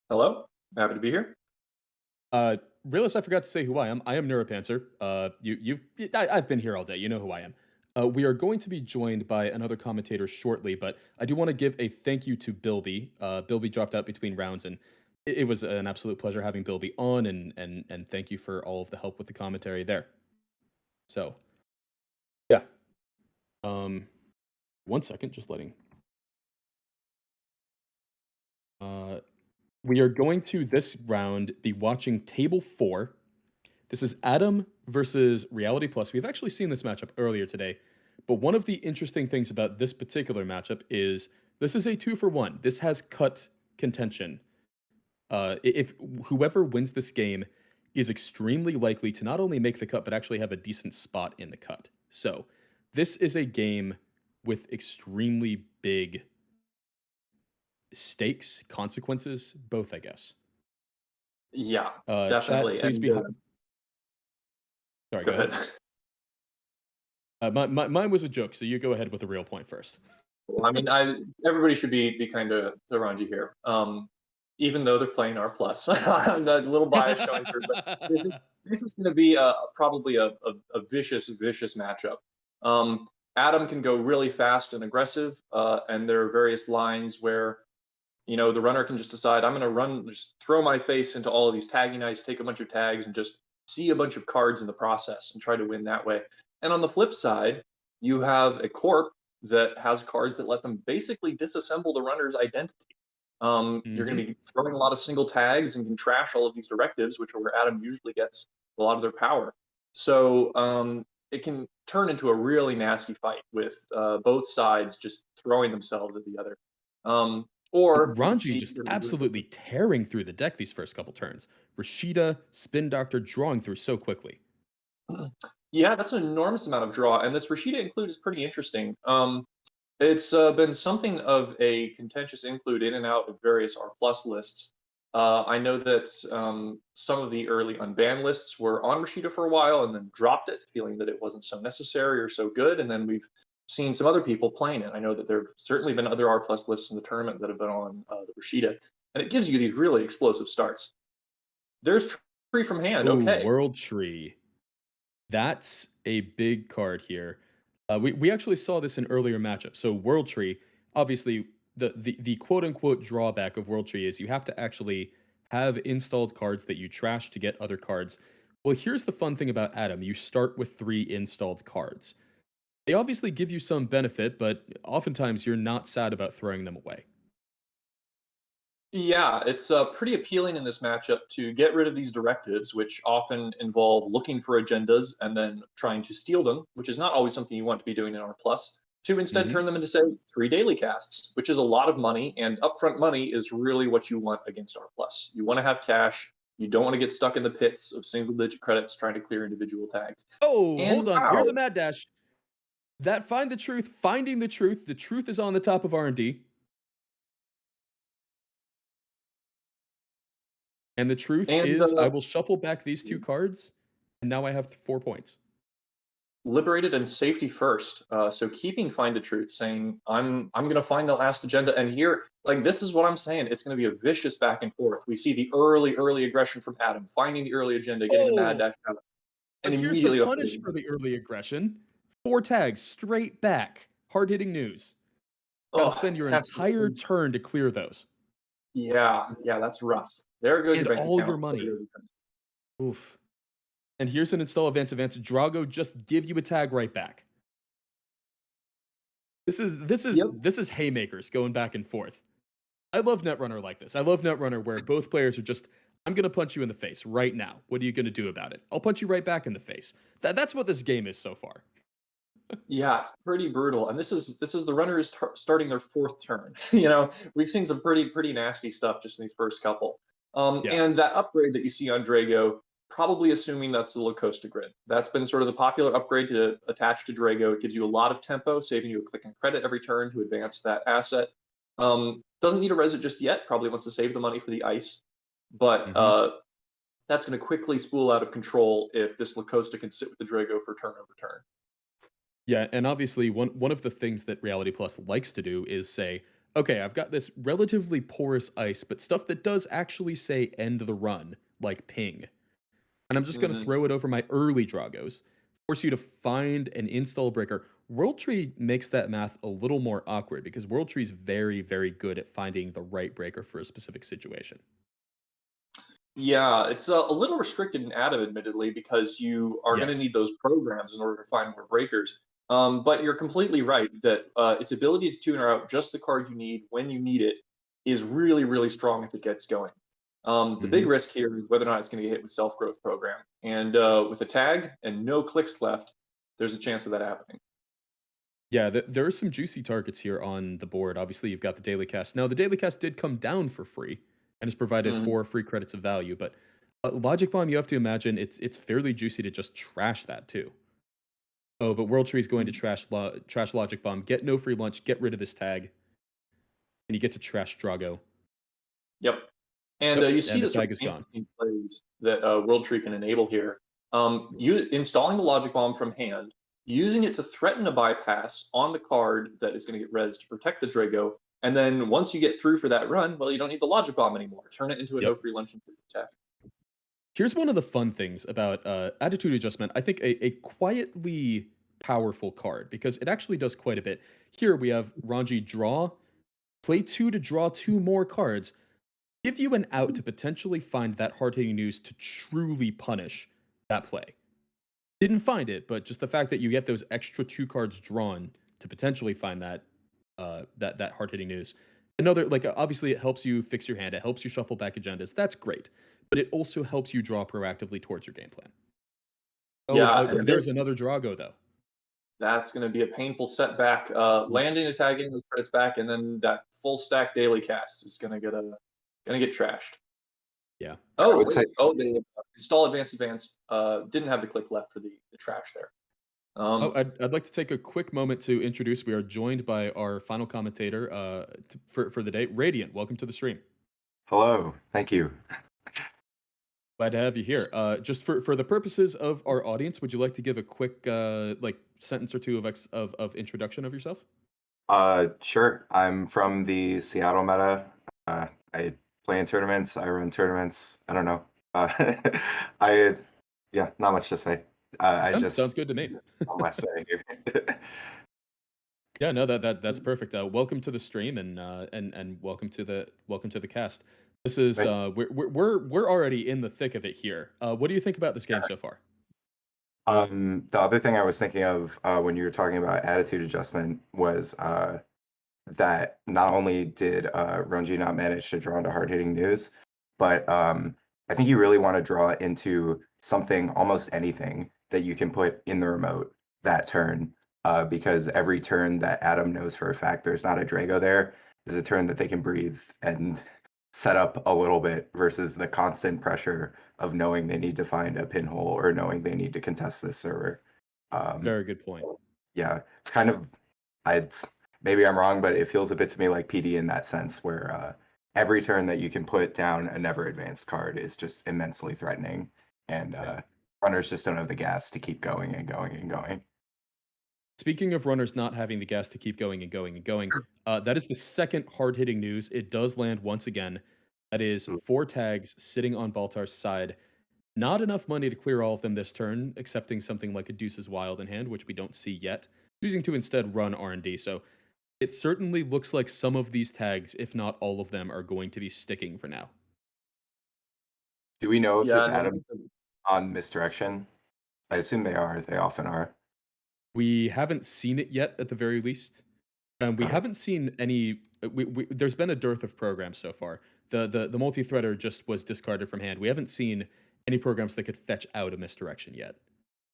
G: Hello, happy to be here.
C: Realize I forgot to say who I am. I am Neuropanzer. I've been here all day. You know who I am. We are going to be joined by another commentator shortly, but I do want to give a thank you to Bilby. Bilby dropped out between rounds, and it was an absolute pleasure having Bilby on, and thank you for all of the help with the commentary there. So, yeah. 1 second, just letting. We are going to this round be watching Table 4. This is Adam versus Reality Plus. We've actually seen this matchup earlier today, but one of the interesting things about this particular matchup is this is a 2-for-1. This has cut contention. If whoever wins this game is extremely likely to not only make the cut, but actually have a decent spot in the cut. So this is a game with extremely big stakes, consequences, both, I guess.
G: Yeah,
C: Chat,
G: definitely.
C: please
G: And
C: be. Sorry,
G: go
C: go ahead.
G: ahead.
C: Mine was a joke, so you go ahead with the real point first.
G: Well, I mean, everybody should be kind of around you here. Even though they're playing R plus, I'm a little bias showing through, but this is going to be probably a vicious matchup. Adam can go really fast and aggressive, and there are various lines where the runner can just decide, I'm going to run, just throw my face into all of these tagging ice, take a bunch of tags, and just see a bunch of cards in the process and try to win that way. And on the flip side, you have a corp that has cards that let them basically disassemble the runner's identity. You're going to be throwing a lot of single tags and can trash all of these directives, which are where Adam usually gets a lot of their power. So it can turn into a really nasty fight with both sides just throwing themselves at the other. Or we could
C: Ranji
G: see
C: just absolutely tearing through the deck these first couple turns. Rashida, Spin Doctor drawing through so quickly.
G: Yeah, that's an enormous amount of draw, and this Rashida include is pretty interesting. It's been something of a contentious include in and out of various R plus lists. I know that some of the early unbanned lists were on Rashida for a while and then dropped it, feeling that it wasn't so necessary or so good. And then we've seen some other people playing it. I know that there have certainly been other R plus lists in the tournament that have been on the Rashida, and it gives you these really explosive starts. There's Tree from Hand.
C: Ooh,
G: Okay.
C: World Tree. That's a big card here. We actually saw this in earlier matchups. So World Tree, obviously, the quote unquote drawback of World Tree is you have to actually have installed cards that you trash to get other cards. Well, here's the fun thing about Adam. You start with 3 installed cards. They obviously give you some benefit, but oftentimes you're not sad about throwing them away.
G: Yeah, it's pretty appealing in this matchup to get rid of these directives, which often involve looking for agendas and then trying to steal them, which is not always something you want to be doing in R plus. To instead
C: Mhm.
G: turn them into say 3 daily casts, which is a lot of money, and upfront money is really what you want against R plus. You want to have cash. You don't want to get stuck in the pits of single digit credits trying to clear individual tags.
C: Oh,
G: And
C: hold on. Here's a
G: wow,
C: mad dash. That find the truth, finding the truth. The truth is on the top of R&D. And the truth
G: and
C: is I will shuffle back these 2 cards, and now I have 4 points.
G: liberated and safety first. So keeping find the truth, saying I'm gonna find the last agenda, and here like this is what I'm saying. It's gonna be a vicious back and forth. We see the early aggression from Adam, finding the early agenda, getting the mad
C: Oh,
G: dash out, and
C: but here's the
G: immediately
C: punish
G: uploading.
C: for the early aggression. 4 tags straight back. Hard-hitting news. Gotta
G: Oh,
C: spend your
G: that's
C: entire turn to clear those.
G: yeah, that's rough. There goes
C: And
G: your bank
C: all your
G: account. There
C: money.
G: goes your turn.
C: Oof. And here's an install advance. Drago just give you a tag right back. This is this is
G: Yep.
C: this is haymakers going back and forth. I love Netrunner like this. I love Netrunner where both players are just, I'm gonna punch you in the face right now. What are you gonna do about it? I'll punch you right back in the face. That's what this game is so far.
G: Yeah, it's pretty brutal, and this is the runners starting their 4th turn. We've seen some pretty nasty stuff just in these first couple.
C: Yeah.
G: And that upgrade that you see on Drago, probably assuming that's the Lacosta grid. That's been sort of the popular upgrade to attach to Drago. It gives you a lot of tempo, saving you a click and credit every turn to advance that asset. Doesn't need a res it just yet. Probably wants to save the money for the ice, but
C: Mhm.
G: that's going to quickly spool out of control if this Lacosta can sit with the Drago for turn over turn.
C: Yeah, and obviously one of the things that Reality Plus likes to do is say, okay, I've got this relatively porous ice, but stuff that does actually say end the run, like ping. And I'm just going to
G: Mhm.
C: throw it over my early Dragos, force you to find an install breaker. World Tree makes that math a little more awkward because World Tree is very, very good at finding the right breaker for a specific situation.
G: Yeah, it's a little restricted in Adam, admittedly, because you are going to
C: Yes.
G: need those programs in order to find more breakers. But you're completely right that its ability to tune out just the card you need when you need it is really strong if it gets going. The big
C: Hmm.
G: risk here is whether or not it's going to get hit with self-growth program. And with a tag and no clicks left, there's a chance of that happening.
C: Yeah, there are some juicy targets here on the board. Obviously, you've got the daily cast. Now, the daily cast did come down for free and has provided
G: Mhm.
C: 4 free credits of value, but Logic Bomb, you have to imagine it's fairly juicy to just trash that too. Oh, but World Tree is going to trash Logic Bomb, get no free lunch, get rid of this tag, and you get to trash Drago.
G: Yep. And
C: Yep,
G: you
C: and
G: see
C: the
G: the sort
C: tag
G: of
C: is gone.
G: interesting plays that World Tree can enable here. You installing the Logic Bomb from hand, using it to threaten a bypass on the card that is going to get res to protect the Drago, and then once you get through for that run, well, you don't need the Logic Bomb anymore. Turn it into a no
C: Yep.
G: free lunch and attack.
C: Here's one of the fun things about Attitude Adjustment. I think a quietly powerful card because it actually does quite a bit. Here we have Ranji draw, play 2 to draw 2 more cards, give you an out to potentially find that hard-hitting news to truly punish that play. Didn't find it, but just the fact that you get those extra 2 cards drawn to potentially find that hard-hitting news. Another like, obviously, it helps you fix your hand, it helps you shuffle back agendas, that's great, but it also helps you draw proactively towards your game plan. Oh,
G: Yeah, and
C: there's
G: this
C: another Drago, though.
G: that's going to be a painful setback. Landing is getting those credits back, and then that full stack daily cast is going to get trashed.
C: Yeah.
G: Oh,
H: I would
G: wait.
H: say
G: Oh, they install advanced. Didn't have the click left for the trash there.
C: Oh, I'd like to take a quick moment to introduce. We are joined by our final commentator for the day, Radiant. Welcome to the stream.
H: hello, thank you.
C: Glad to have you here. Just for the purposes of our audience, would you like to give a quick like sentence or two of introduction of yourself?
H: Sure. I'm from the Seattle meta. I play in tournaments. I run tournaments. I don't know. I yeah, not much to say. I
C: Sounds
H: just
C: good to me.
H: on my way here.
C: Yeah, no, that's perfect. Welcome to the stream and welcome to the cast. This is
H: Thank
C: we're already in the thick of it here. What do you think about this game so far?
H: The other thing I was thinking of when you were talking about attitude adjustment was that not only did Runji not manage to draw into hard-hitting news, but I think you really want to draw into something, almost anything that you can put in the remote that turn, because every turn that Adam knows for a fact there's not a Drago there is a turn that they can breathe and set up a little bit versus the constant pressure of knowing they need to find a pinhole or knowing they need to contest this server.
C: Very good point.
H: Yeah, it's kind of I'd maybe I'm wrong, but it feels a bit to me like PD in that sense, where every turn that you can put down a never advanced card is just immensely threatening, and runners just don't have the gas to keep going and going and going.
C: Speaking of runners not having the gas to keep going and going and going, that is the second hard-hitting news. It does land once again. That is
H: Ooh.
C: 4 tags sitting on Baltar's side. Not enough money to clear all of them this turn, excepting something like a Deuce's Wild in hand, which we don't see yet, choosing to instead run R&D. So it certainly looks like some of these tags, if not all of them, are going to be sticking for now.
H: Do we know if
G: Yeah,
H: this
G: and then
H: Adam's on misdirection? I assume they are. They often are.
C: We haven't seen it yet, at the very least. We
H: Okay.
C: haven't seen any. There's been a dearth of programs so far. The multi-threader just was discarded from hand. We haven't seen any programs that could fetch out a misdirection yet.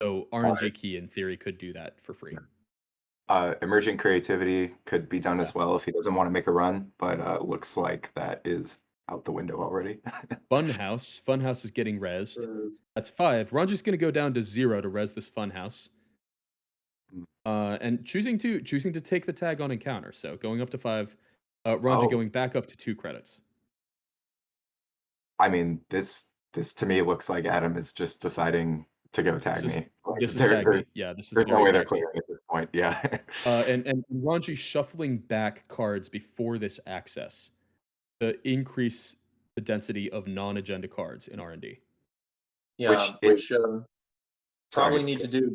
C: So RNG key in theory could do that for free.
H: Emergent creativity could be done
C: Yeah.
H: as well if he doesn't want to make a run, but looks like that is out the window already.
C: Funhouse is getting rezzed. That's 5. Ranji's going to go down to 0 to res this Funhouse. And choosing to take the tag on encounter. So going up to 5, Ranji
H: Oh.
C: going back up to 2 credits.
H: I mean, this to me looks like Adam is just deciding to go tag
C: This is
H: me. Like,
C: this is
H: there-
C: tag me.
H: there's
C: Yeah, this is
H: there's no
C: very
H: way they're
C: tag me.
H: clearing at this point. Yeah.
C: And Ranji shuffling back cards before this access to increase the density of non-agenda cards in R&D.
G: Yeah,
H: Which
G: which probably
H: sorry.
G: need to do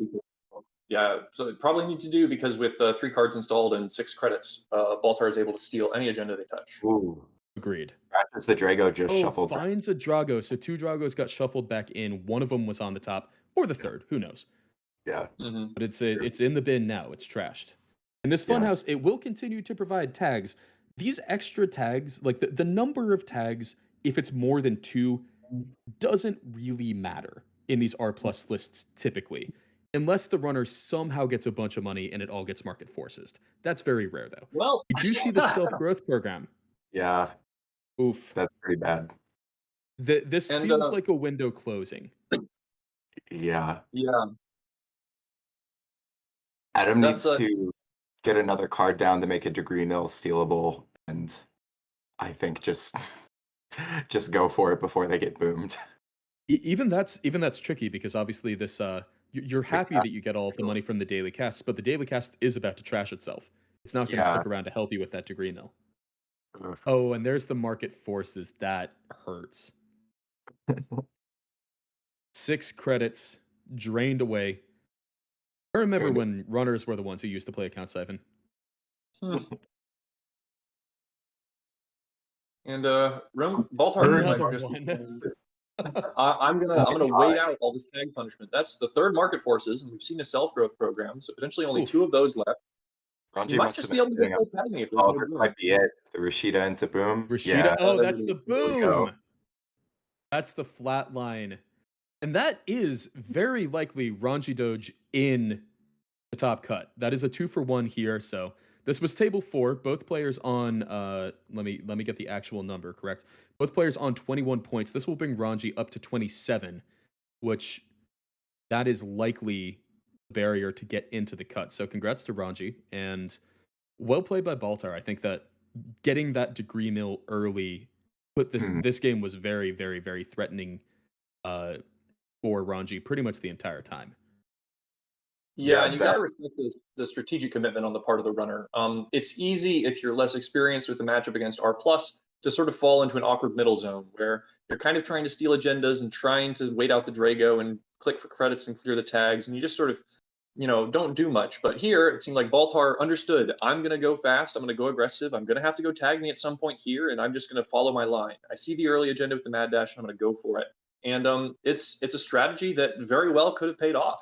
G: because probably need to do because with 3 cards installed and 6 credits, Baltar is able to steal any agenda they touch.
H: Ooh.
C: Agreed.
H: As the Drago just
C: Oh,
H: shuffled back.
C: finds a Drago. So 2 Dragos got shuffled back in. One of them was on the top, or the third. Who knows?
H: Yeah.
G: Mm-hmm.
C: But it's in the bin now. It's trashed. And this
H: Yeah.
C: Funhouse, it will continue to provide tags. These extra tags, like the number of tags, if it's more than 2, doesn't really matter in these R plus lists typically, unless the runner somehow gets a bunch of money and it all gets market forces. That's very rare though.
G: Well,
C: We do see the self growth program.
H: Yeah,
C: Oof.
H: that's pretty bad.
C: This
G: And
C: feels like a window closing.
B: Yeah.
G: yeah,
B: Adam
G: that's
B: needs
G: a
B: to get another card down to make a degree mill stealable, and I think just go for it before they get boomed.
C: Even that's tricky because obviously this you're
B: The
C: happy
B: cast,
C: that you get all of the money from the daily cast, but the daily cast is about to trash itself. It's not going to
B: yeah.
C: stick around to help you with that degree mill.
B: Ugh.
C: Oh, and there's the market forces. That hurts. 6 credits drained away. I remember
B: Good.
C: when runners were the ones who used to play account siphon.
G: hmm. And Baltar very much
C: Another
G: just
C: one.
G: I'm gonna wait out all this tag punishment. That's the third market forces, and we've seen a self growth program, so potentially only two
C: Oof.
G: of those left. You
B: Ranji
G: might
B: must
G: just
B: have
G: be
B: been
G: able to
B: hitting
G: get
B: up.
G: full tagging if there's
B: Oh,
G: no
B: this
G: boom.
B: might be it. The Rashida into boom.
C: Rashida.
B: Yeah,
C: Oh,
G: There
C: that's
G: it
C: the
G: is.
B: there we go.
C: boom. That's the flat line. And that is very likely Ranji Doge in the top cut. That is a 2-for-1 here. So this was table 4. Both players on let me get the actual number correct. Both players on 21 points. This will bring Ranji up to 27, which that is likely the barrier to get into the cut. So congrats to Ranji and well played by Baltar. I think that getting that degree mill early put
B: Hmm.
C: this game was very, very, very threatening uh, for Ranji pretty much the entire time.
G: Yeah,
B: Yeah,
G: and you got to respect the strategic commitment on the part of the runner. It's easy if you're less experienced with the matchup against R plus to sort of fall into an awkward middle zone where you're kind of trying to steal agendas and trying to wait out the Drago and click for credits and clear the tags, and you just sort of don't do much. But here it seemed like Baltar understood. I'm gonna go fast. I'm gonna go aggressive. I'm gonna have to go tag me at some point here, and I'm just gonna follow my line. I see the early agenda with the Mad Dash, and I'm gonna go for it. And it's a strategy that very well could have paid off.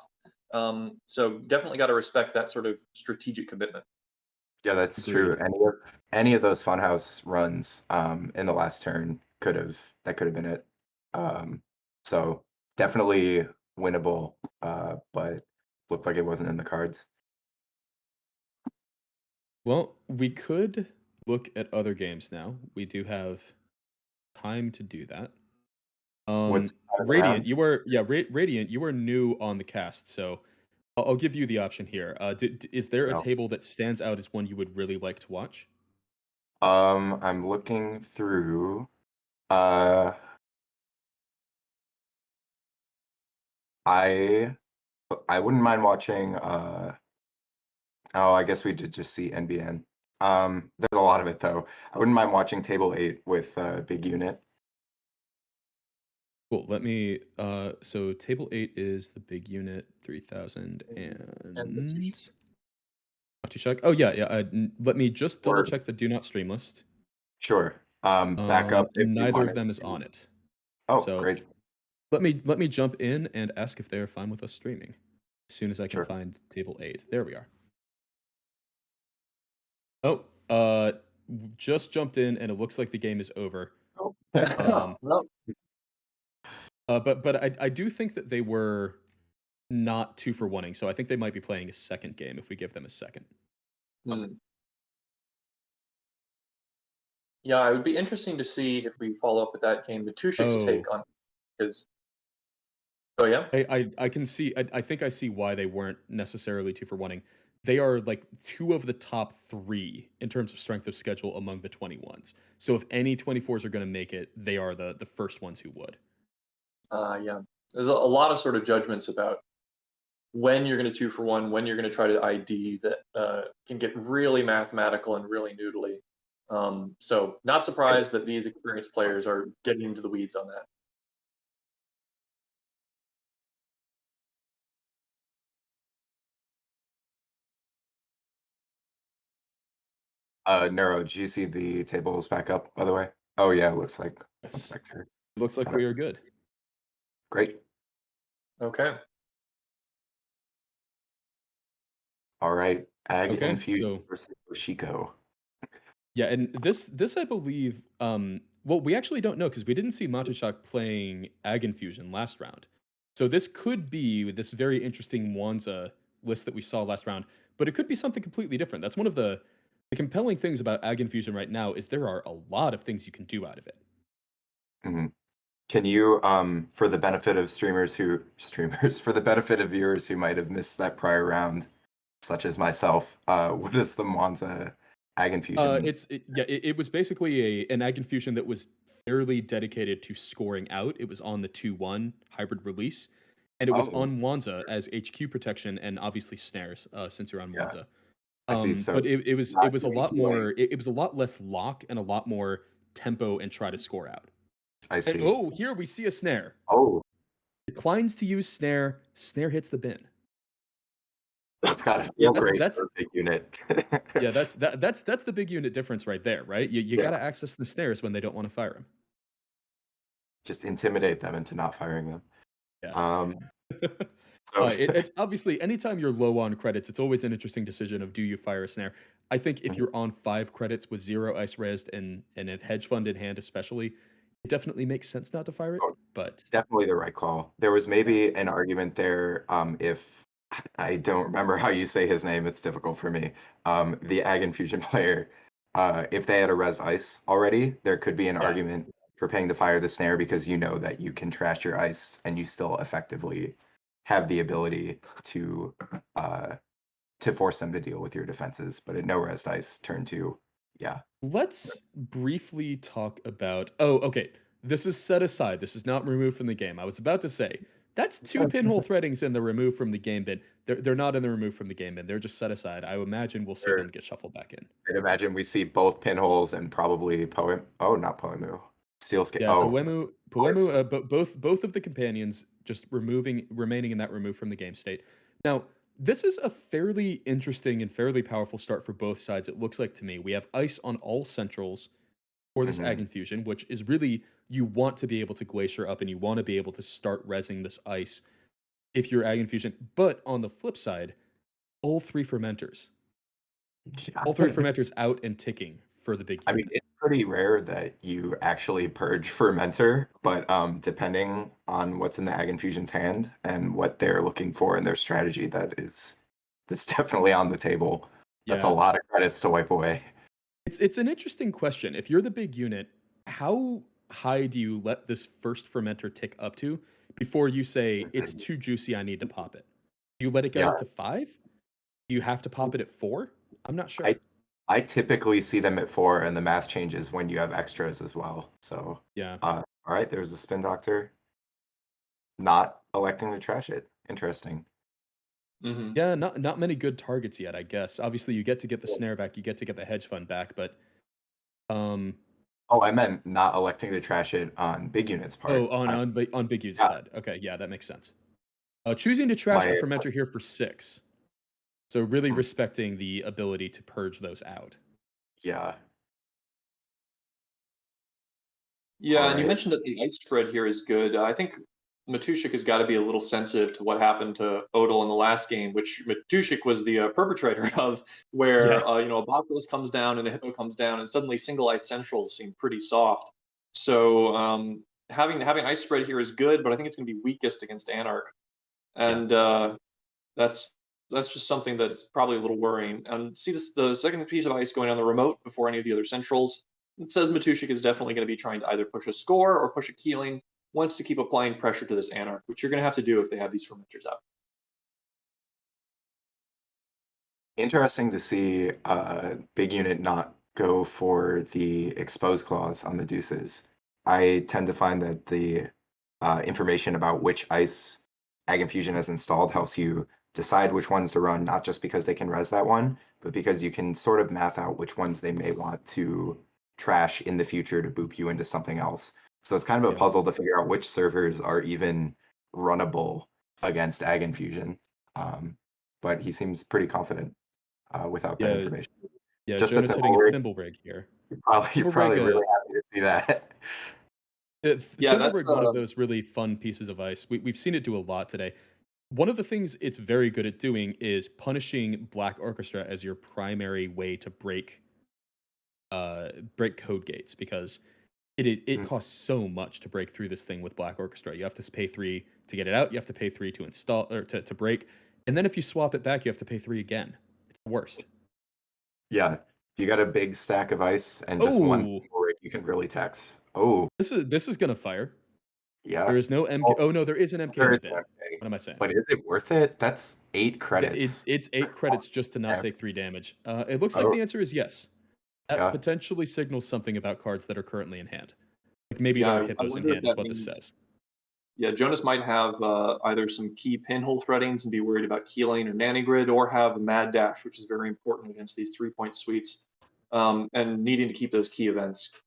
G: So definitely got to respect that sort of strategic commitment.
B: yeah, that's true.
C: Agreed.
B: Any of those funhouse runs in the last turn could have been it. So definitely winnable, but looked like it wasn't in the cards.
C: Well, we could look at other games now. We do have time to do that.
B: What's out of the
C: Radiant,
B: round?
C: you were Radiant, you were new on the cast, so I'll give you the option here. Is there a
B: No.
C: table that stands out as one you would really like to watch?
B: I'm looking through. Uh, I I wouldn't mind watching. Oh, I guess we did just see NBN. There's a lot of it though. I wouldn't mind watching Table 8 with Big Unit.
C: Cool. Let me. So table 8 is the big unit 3000
G: And the
C: and. Not too check. Oh yeah, yeah. Let me just double
B: Or
C: check the do not stream list.
B: sure. Back up if you
C: Neither of
B: wanted
C: them is
B: to.
C: on it.
B: Oh,
C: So
B: great.
C: let me jump in and ask if they are fine with us streaming. As soon as I can
B: Sure.
C: find table 8. There we are. Oh, just jumped in and it looks like the game is over.
B: Oh.
G: Well,
C: But I do think that they were not 2-for-1ing, so I think they might be playing a second game if we give them a second.
G: hmm. Yeah, it would be interesting to see if we follow up with that game, Matushik's
C: Oh,
G: take on because. Oh yeah.
C: I can see. I think I see why they weren't necessarily 2-for-1ing. They are like 2 of the top 3 in terms of strength of schedule among the 21s. So if any 24s are going to make it, they are the first ones who would.
G: Yeah. There's a lot of sort of judgments about when you're going to 2-for-1, when you're going to try to ID that can get really mathematical and really noodly. So not surprised that these experienced players are getting into the weeds on that.
B: Nero, do you see the tables back up, by the way? Oh yeah, it looks like one
C: Yes.
B: spectator.
C: It looks like
B: Got
C: we
B: it.
C: are good.
B: Great.
G: Okay.
B: All right. Ag
C: Okay,
B: Infusion
C: so
B: versus Oshiko.
C: yeah, and this I believe well, we actually don't know because we didn't see Matushak playing Ag Infusion last round. So this could be this very interesting Wanza list that we saw last round, but it could be something completely different. That's one of the compelling things about Ag Infusion right now is there are a lot of things you can do out of it.
B: Mhm.
H: Can you, for the benefit of for the benefit of viewers who might have missed that prior round, such as myself, what is the Monza Ag Infusion?
C: It was basically an Ag Infusion that was fairly dedicated to scoring out. It was on the 2-1 hybrid release, and it was
H: Oh,
C: on Wanza as HQ protection and obviously snares, since you're on
H: yeah,
C: Wanza.
H: I see. So
C: But it
H: not
C: was a
H: doing
C: lot
H: healing.
C: more. It was a lot less lock and a lot more tempo and try to score out.
H: I
C: And
H: see.
C: oh, here we see a snare.
H: Oh,
C: Declines to use snare. Snare hits the bin.
H: that's gotta
C: Yeah,
H: feel great
C: that's
H: for a big unit.
C: yeah, that's the big unit difference right there, right? You
H: Yeah,
C: got to access the snares when they don't want to fire them.
H: just intimidate them into not firing them.
C: Yeah.
H: Um, so
C: It's obviously anytime you're low on credits, it's always an interesting decision of do you fire a snare. I think if you're on 5 credits with 0 ice resed and a hedge fund in hand, especially, it definitely makes sense not to fire it.
H: oh,
C: But
H: definitely the right call. There was maybe an argument there, if I don't remember how you say his name, it's difficult for me. The Ag Infusion player, if they had a res ice already, there could be an
C: yeah,
H: argument for paying to fire the snare because you know that you can trash your ice and you still effectively have the ability uh to force them to deal with your defenses. But at no res dice, turn 2, yeah.
C: let's briefly talk about. Oh, okay. This is set aside. This is not removed from the game. I was about to say that's 2 pinhole threadings in the remove from the game bin. They're not in the remove from the game bin. They're just set aside. I imagine we'll see
H: Sure.
C: them get shuffled back in.
H: I'd imagine we see both pinholes and probably poem. Oh, not Poemu. Steel scale.
C: Yeah,
H: Oh,
C: Poemu, both of the companions just remaining in that remove from the game state. Now, this is a fairly interesting and fairly powerful start for both sides. It looks like to me we have ice on all centrals for this Ag
H: hmm
C: Infusion, which is really you want to be able to glacier up and you want to be able to start resing this ice if you're Ag Infusion. But on the flip side, all 3 fermenters,
H: yeah.
C: all 3 fermenters out and ticking for the big
H: I mean,
C: unit.
H: it's pretty rare that you actually purge fermenter, but depending on what's in the Ag Infusion's hand and what they're looking for in their strategy, that's definitely on the table. That's a
C: Yeah,
H: lot of credits to wipe away.
C: it's an interesting question. If you're the big unit, how high do you let this first fermenter tick up to before you say it's
H: Mhm.
C: too juicy, I need to pop it? Do you let it get
H: Yeah,
C: up to 5? Do you have to pop it at 4? I'm not
H: I
C: sure.
H: I typically see them at 4, and the math changes when you have extras as well. So,
C: Yeah.
H: all right, there's a spin doctor not electing to trash it. Interesting.
G: Hmm.
C: Yeah, not many good targets yet, I guess. Obviously, you get to get the snare back, you get to get the hedge fund back, but um
H: Oh, I meant not electing to trash it on big units
C: oh,
H: part.
C: on Big U's
H: Yeah,
C: side. Okay, yeah, that makes sense. Choosing to trash a
H: my
C: fermenter here for 6. So really
H: mm,
C: respecting the ability to purge those out.
H: yeah. All
G: Yeah, and you
H: right.
G: mentioned that the ice spread here is good. I think Matushik has got to be a little sensitive to what happened to Odell in the last game, which Matushik was the perpetrator of,
C: Yeah.
G: where a Bacillus comes down and a Hippo comes down, and suddenly single ice centrals seem pretty soft. So having ice spread here is good, but I think it's going to be weakest against Anarch,
H: Yeah.
G: and that's that's just something that's probably a little worrying. And see this the second piece of ice going on the remote before any of the other centrals. It says Matushik is definitely going to be trying to either push a score or push a Keeling. Wants to keep applying pressure to this Anarch, which you're going to have to do if they have these fermenters out.
H: Interesting to see big unit not go for the expose clause on the deuces. I tend to find that the information about which ice Ag Infusion has installed helps you decide which ones to run, not just because they can res that one, but because you can sort of math out which ones they may want to trash in the future to boop you into something else. So it's kind of a
C: Yeah.
H: puzzle to figure out which servers are even runnable against Ag Infusion. But he seems pretty confident without that
C: Yeah.
H: information.
C: Yeah,
H: Just a
C: Jonah's hitting
H: thimble
C: a
H: rig,
C: thimble rig here.
H: you're
C: Thimble rig,
H: probably really happy to see that.
G: Yeah,
C: thimble
G: that's
C: rig's one of those really fun pieces of ice. We've seen it do a lot today. One of the things it's very good at doing is punishing Black Orchestra as your primary way to break code gates because it
H: Mm,
C: costs so much to break through this thing with Black Orchestra. You have to pay 3 to get it out. You have to pay 3 to install or to break, and then if you swap it back, you have to pay 3 again. It's the worst.
H: yeah, if you got a big stack of ice and just one
C: Oh,
H: thimble rig, you can really tax. Oh,
C: this is gonna fire.
H: Yeah.
C: There is no MK.
H: Well,
C: Oh no, there is an MK
H: there
C: in the
H: is
C: bin.
H: an MK,
C: What am I saying?
H: but is it worth it? That's 8
C: It's
H: credits.
C: 8 credits just to not
H: Yeah.
C: take 3 damage. It looks like
H: Oh,
C: the answer is yes. That
H: yeah.
C: potentially signals something about cards that are currently in hand. Like maybe
G: Yeah,
C: there are
G: I
C: hippos in
G: wonder if
C: hand, is
G: that
C: what this
G: means.
C: says.
G: Yeah, Jonas might have either some key pinhole threadings and be worried about key lane or nanny grid, or have a mad dash, which is very important against these 3-point suites. And needing to keep those key events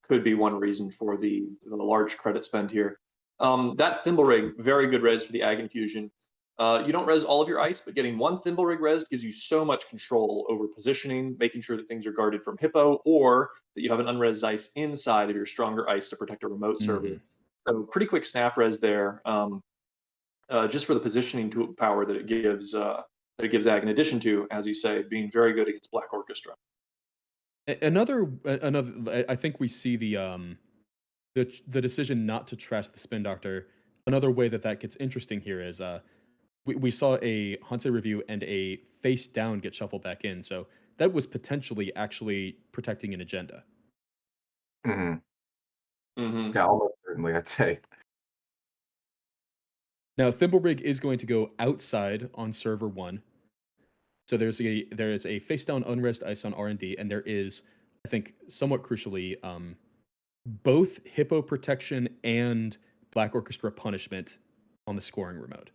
G: could be one reason for the large credit spend here. That Thimble Rig, very good res for the Ag Infusion. You don't res all of your ice, but getting one Thimble Rig res gives you so much control over positioning, making sure that things are guarded from Hippo, or that you have an unres ice inside of your stronger ice to protect a remote server.
C: Mhm.
G: So pretty quick snap res there, just for the positioning power that it gives Ag. In addition to, as you say, being very good against Black Orchestra.
C: Another, I think we see the decision not to trash the Spin Doctor. Another way that gets interesting here is we saw a Hansei review and a face down get shuffled back in, so that was potentially actually protecting an agenda.
H: Hmm.
G: Mm-hmm.
H: Yeah, almost certainly, I'd say.
C: Now, Thimblerig is going to go outside on server 1. So there is a face down unrest ice on R&D, and there is, I think, somewhat crucially, both hippo protection and Black Orchestra punishment on the scoring remote.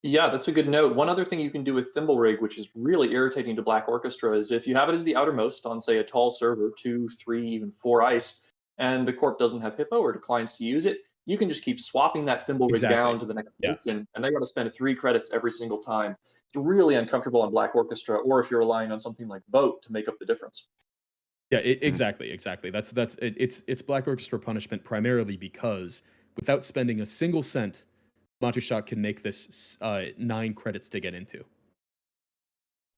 G: Yeah, that's a good note. One other thing you can do with Thimble Rig, which is really irritating to Black Orchestra, is if you have it as the outermost on, say, a tall server, 2, 3, even 4 ice, and the corp doesn't have Hippo or declines to use it, you can just keep swapping that Thimble Rig
C: Exactly.
G: down to the next
C: Yeah.
G: position, and they got to spend 3 credits every single time. It's really uncomfortable on Black Orchestra, or if you're relying on something like Boat to make up the difference.
C: Yeah,
H: Mhm.
C: exactly. It's Black Orchestra punishment primarily because without spending a single cent, Matushak can make this 9 credits to get into.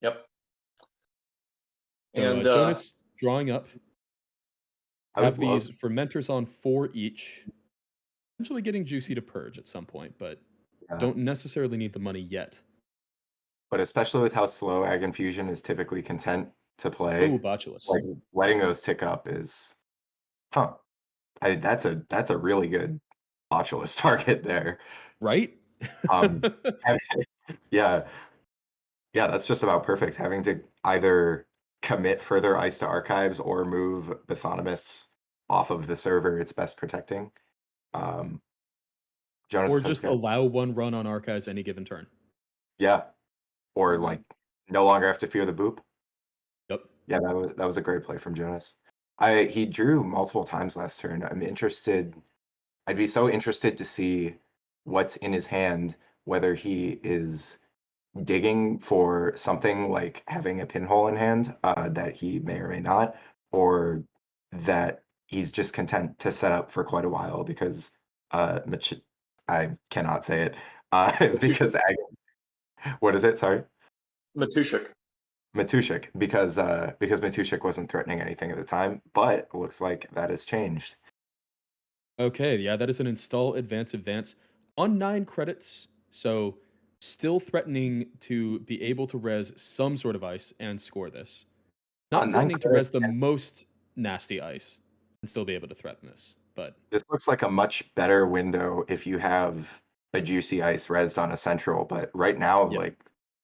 G: Yep.
C: So
G: And
C: Jonas drawing up.
H: I
C: Have
H: would love.
C: these fermenters on 4 each. Eventually getting Juicy to purge at some point, but
H: Yeah.
C: don't necessarily need the money yet.
H: But especially with how slow Ag Infusion is typically content to play,
C: Oh, Botulus.
H: like letting those tick up is, that's a really good Botulus target there.
C: Right?
H: Um, yeah, yeah, that's just about perfect. Having to either commit further ice to archives or move Bathynomus off of the server it's best protecting. Um, Jonas
C: Or
H: has
C: just
H: got,
C: allow one run on archives any given turn.
H: yeah, or
G: Mhm.
H: like no longer have to fear the boop.
C: Yep.
H: Yeah, that was a great play from Jonas. He drew multiple times last turn. I'm interested. I'd be so interested to see what's in his hand, whether he is digging for something like having a pinhole in hand that he may or may not, or that he's just content to set up for quite a while because I cannot say it because what is it? Sorry.
G: Matushik.
H: Matushik, because Matushik wasn't threatening anything at the time, but it looks like that has changed.
C: Okay, yeah, that is an install advance on 9 credits. So still threatening to be able to res some sort of ice and score this. Not
H: On 9
C: threatening to res
H: credits,
C: the
H: and
C: most nasty ice and still be able to threaten this. But
H: this looks like a much better window if you have a juicy ice resed on a central, but right now,
C: yeah.
H: like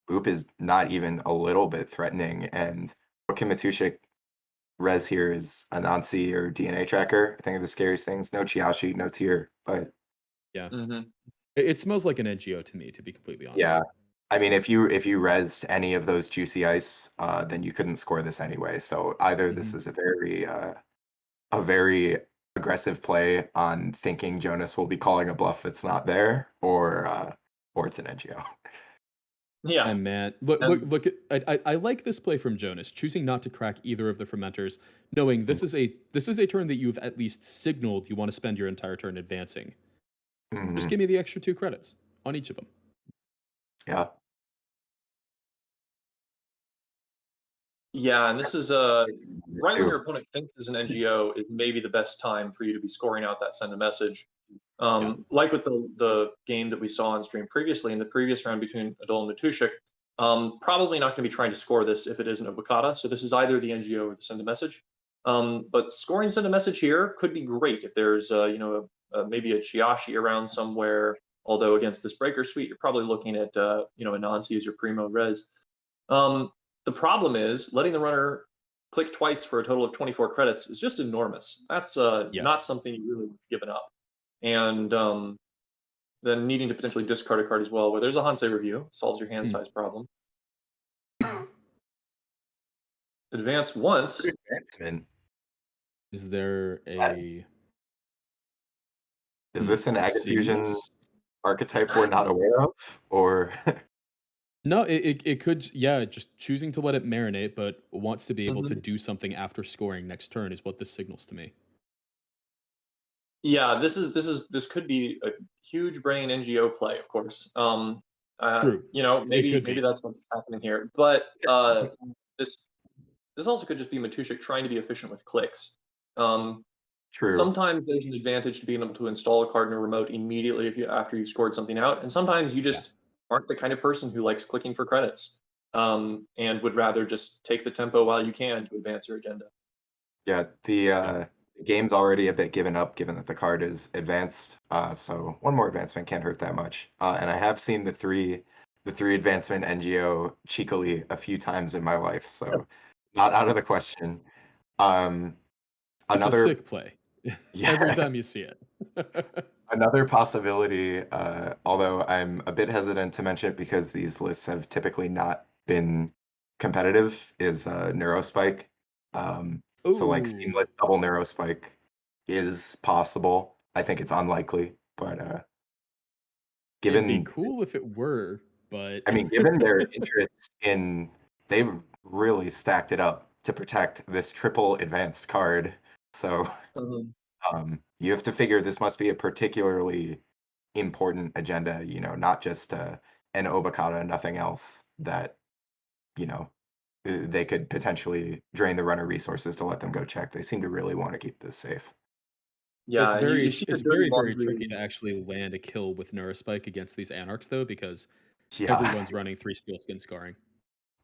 H: Boop is not even a little bit threatening, and what can Matushik res here is a Nancy or DNA tracker. I think are the scariest things. No Chiaoshi, no tier, but
C: Yeah.
G: Mm-hmm.
C: It smells like an NGO to me, to be completely honest.
H: yeah. I mean, if you resed any of those juicy ice, then you couldn't score this anyway. So either this
C: Mhm.
H: is a very aggressive play on thinking Jonas will be calling a bluff that's not there, or it's an NGO.
G: Yeah.
C: And man, look,
G: And
C: look, look at, I like this play from Jonas, choosing not to crack either of the fermenters, knowing this is a turn that you've at least signaled you want to spend your entire turn advancing. Just
H: Mhm.
C: give me the extra 2 credits on each of them.
H: Yeah.
G: yeah, and this is right when
H: Too.
G: your opponent thinks it's an NGO is maybe the best time for you to be scoring out that send a message. Like with the game that we saw on stream previously in the previous round between Adol and Matushik, probably not going to be trying to score this if it isn't a Bukata. So this is either the NGO or the send a message. But scoring send a message here could be great if there's maybe a Chiashi around somewhere. Although against this breaker suite, you're probably looking at a Nancy as your primo res. The problem is letting the runner click twice for a total of 24 credits is just enormous. That's not
C: Yes.
G: something you really given up. And then needing to potentially discard a card as well, where there's a Hansei review, solves your hand size problem. Advance once.
H: Good advancement.
C: Is there a
H: Is this an
C: I've
H: Agate
C: seen
H: Fusion
C: this?
H: archetype we're not aware of? Or
C: No, it could, yeah, just choosing to let it marinate, but wants to be able to
G: Mhm.
C: do something after scoring next turn is what this signals to me.
G: Yeah, this could be a huge brain NGO play, of course.
C: True. It
G: Maybe
C: could be.
G: that's what's happening here. But this also could just be Matushik trying to be efficient with clicks.
H: true.
G: Sometimes there's an advantage to being able to install a card in a remote immediately after you've scored something out, and sometimes you just aren't the kind of person who likes clicking for credits, and would rather just take the tempo while you can to advance your agenda.
H: Yeah, the game's already a bit given up given that the card is advanced. So one more advancement can't hurt that much. And I have seen the three advancement NGO cheekily a few times in my life, so not out of the question.
C: It's a
H: Another
C: sick play. Every
H: yeah,
C: time you see it.
H: another possibility, although I'm a bit hesitant to mention it because these lists have typically not been competitive, is Neurospike. So like
C: Ooh,
H: seamless double Neurospike is possible. I think it's unlikely, but
C: it'd be
H: given
C: cool if it were, but
H: I mean, given their interest in, they've really stacked it up to protect this triple advanced card. So
G: Mhm.
H: you have to figure this must be a particularly important agenda, not just an Obokata and nothing else that, they could potentially drain the runner resources to let them go check. They seem to really want to keep this safe.
C: it's
G: Yeah, you
C: very
G: see the
C: it's
G: dirty
C: very tricky
G: laundry.
C: to actually land a kill with Neurospike against these Anarchs though, because
H: Yeah.
C: everyone's running 3 steel skin scarring.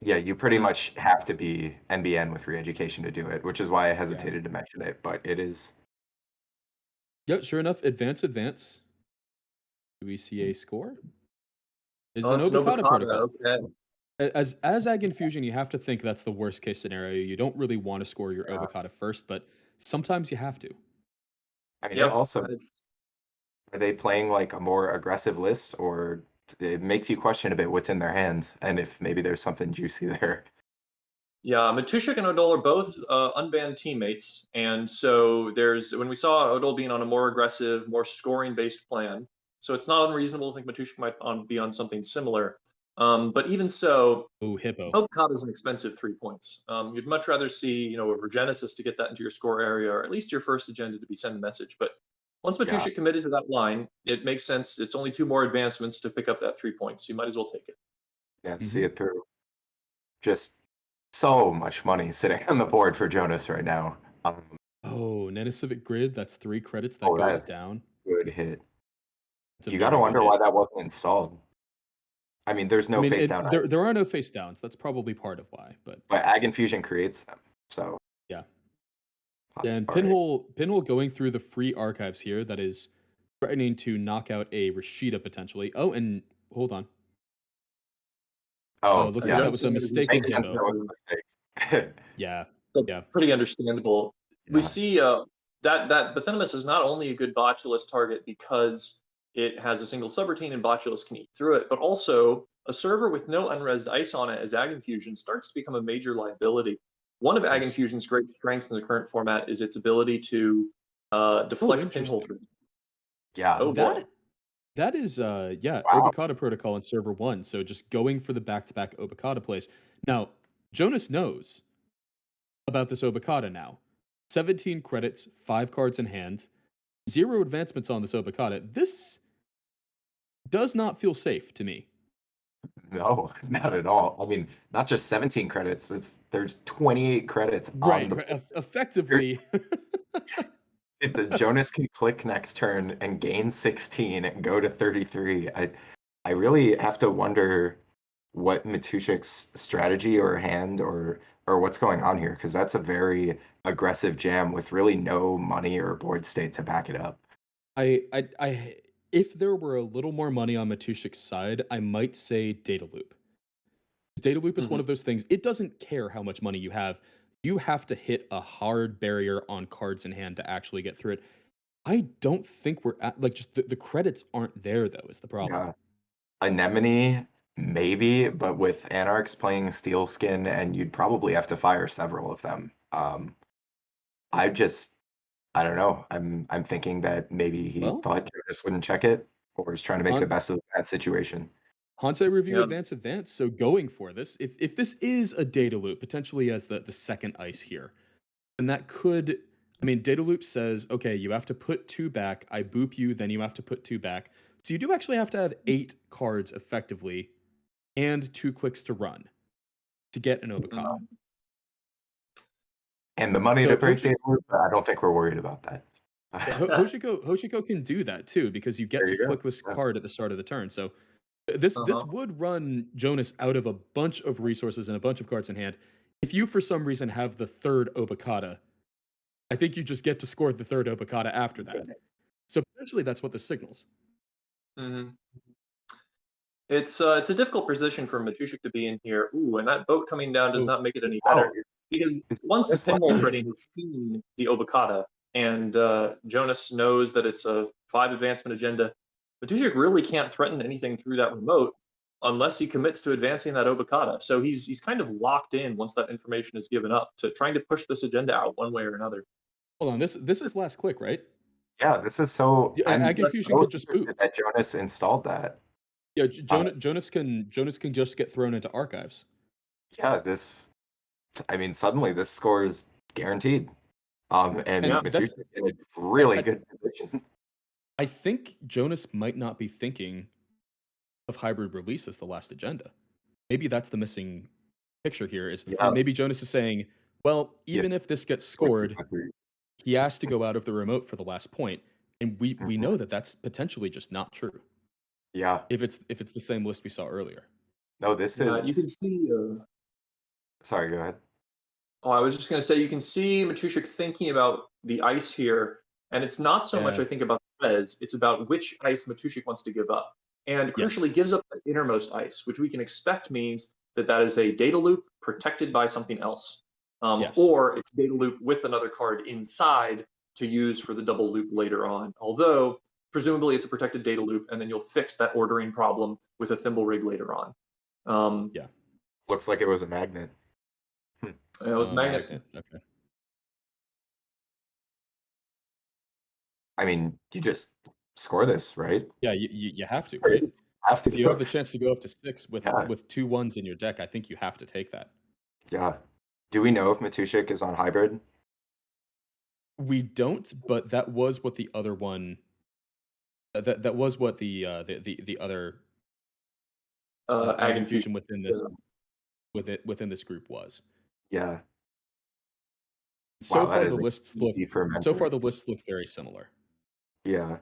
H: Yeah, you pretty
G: Mm.
H: much have to be NBN with re-education to do it, which is why I
C: Yeah.
H: hesitated to mention it, but it is.
C: Yep, sure enough, advance. Do we see a score? Is
G: Oh,
C: an
G: it's an
C: Obokata
G: Obokata.
C: protocol.
G: Okay.
C: As Ag Infusion, you have to think that's the worst case scenario. You don't really want to score your
H: Yeah.
C: Obokata first, but sometimes you have to.
H: I mean, it
G: Yep.
H: also, are they playing like a more aggressive list, or it makes you question a bit what's in their hand and if maybe there's something juicy there.
G: Yeah, Matushik and Odol are both unbanned teammates, and so when we saw Odol being on a more aggressive, more scoring-based plan, so it's not unreasonable to think Matushik might be on something similar. But even so,
C: Oh, Hippo.
G: Obokata is an expensive 3 points. You'd much rather see a Regenesis to get that into your score area, or at least your first agenda to be send a message. But once Matushik committed to that line, it makes sense. It's only 2 more advancements to pick up that 3 points. You might as well take it.
H: Yeah, see it through. Just so much money sitting on the board for Jonas right now.
C: Oh, Nanocivic Grid, that's 3 credits that goes
H: That's a
C: down.
H: good hit.
C: It's a
H: You got to
C: very good
H: wonder why
C: hit.
H: that wasn't installed. I mean, there's no face down,
C: there are no face downs. That's probably part of why, but
H: Ag Infusion creates them. So
C: yeah.
H: possible.
C: And
H: All right.
C: Pinhole going through the free archives here, that is threatening to knock out a Rashida potentially. Oh, and hold on. Oh,
H: Oh,
C: it looks like
H: yeah.
C: that was a
G: Jonas is
C: mistaken
H: Makes sense that
C: hippo.
H: was a mistake.
C: Yeah.
G: So
C: Yeah.
G: pretty understandable. We
H: Yeah.
G: see that Bathynomus is not only a good botulus target because it has a single subroutine and botulus can eat through it, but also a server with no unresed ice on it as Ag Infusion starts to become a major liability. One of Ag
C: Yes.
G: Infusion's great strengths in the current format is its ability to
C: Oh,
G: deflect pinhole
C: interesting.
G: through.
H: Yeah.
G: Oh boy.
C: That is yeah,
H: Wow.
C: Obokata protocol in server 1. So just going for the back-to-back Obokata plays. Now, Jonas knows about this Obokata now. 17 credits, 5 cards in hand, 0 advancements on this Obokata. This does not feel safe to me.
H: No, not at all. I mean, not just 17 credits. There's 28 credits on
C: Right,
H: the.
C: effectively.
H: The Jonas can click next turn and gain 16 and go to 33. I really have to wonder what Matushik's strategy or hand or or what's going on here? Because that's a very aggressive jam with really no money or board state to back it up.
C: If there were a little more money on Matushik's side, I might say data loop. Data loop is one
G: Mhm.
C: of those things. It doesn't care how much money you have. You have to hit a hard barrier on cards in hand to actually get through it. I don't think we're at like just the credits aren't there though, is the problem.
H: Yeah. Anemone, maybe, but with Anarchs playing Steel Skin, and you'd probably have to fire several of them. I just, I don't know. I'm thinking that maybe he
C: Well,
H: thought Jonas wouldn't check it, or is trying to make the
C: Han
H: best of that situation.
C: Hanse review
G: Yeah.
C: advance. So going for this, if this is a data loop, potentially as the second ice here, and that could, I mean, data loop says, okay, you have to put 2 back. I boop you, then you have to put 2 back. So you do actually have to have 8 cards effectively and 2 clicks to run to get an Obokata.
H: And the money
C: So
H: to break the loop, I don't think we're worried about that.
C: yeah, Hoshiko can do that too because you get
H: There
C: the
H: you go.
C: clickless
H: Yeah.
C: card at the start of the turn. So this
G: Uh-huh.
C: would run Jonas out of a bunch of resources and a bunch of cards in hand. If you for some reason have the third Obokata, I think you just get to score the third Obokata after that. So potentially that's what this signals.
G: Mhm. It's a difficult position for Matushik to be in here. Ooh, and that boat coming down does
C: Oh,
G: not make it any
H: Oh,
G: better because
H: it's
G: once the
H: this like
G: pinball trading has seen the Obokata and Jonas knows that it's a 5 advancement agenda, Matushik really can't threaten anything through that remote unless he commits to advancing that Obokata. So he's kind of locked in once that information is given up to trying to push this agenda out one way or another.
C: hold on. This is last click, right?
H: Yeah, this is so.
C: Yeah,
H: I'm
C: Ag Fusion
H: so
C: could just boot.
H: interested that Jonas installed that.
C: Yeah,
H: Uh,
C: Jonas can just get thrown into archives.
H: yeah, this. I mean, suddenly this score is guaranteed. And
G: Yeah.
C: And that's
H: Matushik in a really
C: I
H: good position.
C: I think Jonas might not be thinking of hybrid release as the last agenda. Maybe that's the missing picture here is
H: Yeah,
C: maybe Jonas is saying, well,
H: yeah.
C: even if this gets scored, he has to go out of the remote for the last point. And we
H: Mhm.
C: know that that's potentially just not true
H: Yeah.
C: if it's the same list we saw earlier.
H: No, this
G: Yeah, you can
H: is.
G: see.
H: Sorry, go ahead.
G: Oh, I was just going to say you can see Matushik thinking about the ice here, and it's not so much
C: Yeah.
G: I think about the res, it's about which ice Matushik wants to give up, and
C: Yes.
G: crucially gives up the innermost ice, which we can expect means that that is a data loop protected by something else,
C: Yes.
G: or it's data loop with another card inside to use for the double loop later on. Although presumably it's a protected data loop, and then you'll fix that ordering problem with a thimble rig later on.
C: Yeah.
H: Looks like it was a magnet.
G: It was magnet.
C: Magnet. Okay.
H: I mean, you just score this, right?
C: Yeah, you have to,
H: Right?
C: right?
H: Have to
C: If you
H: go.
C: have the chance to go up to 6
H: Yeah,
C: with 2 ones in your deck, I think you have to take that.
H: yeah. Do we know if Matushik is on hybrid?
C: We don't, but that was what the other one that was what the other
G: Ag
C: Ag
G: infusion.
C: Infusion within this group was.
H: Yeah.
C: So
H: Wow, that
C: far
H: is
C: the
H: a
C: lists look
H: key for
C: so far
H: mentoring.
C: the lists look very similar.
H: Yeah.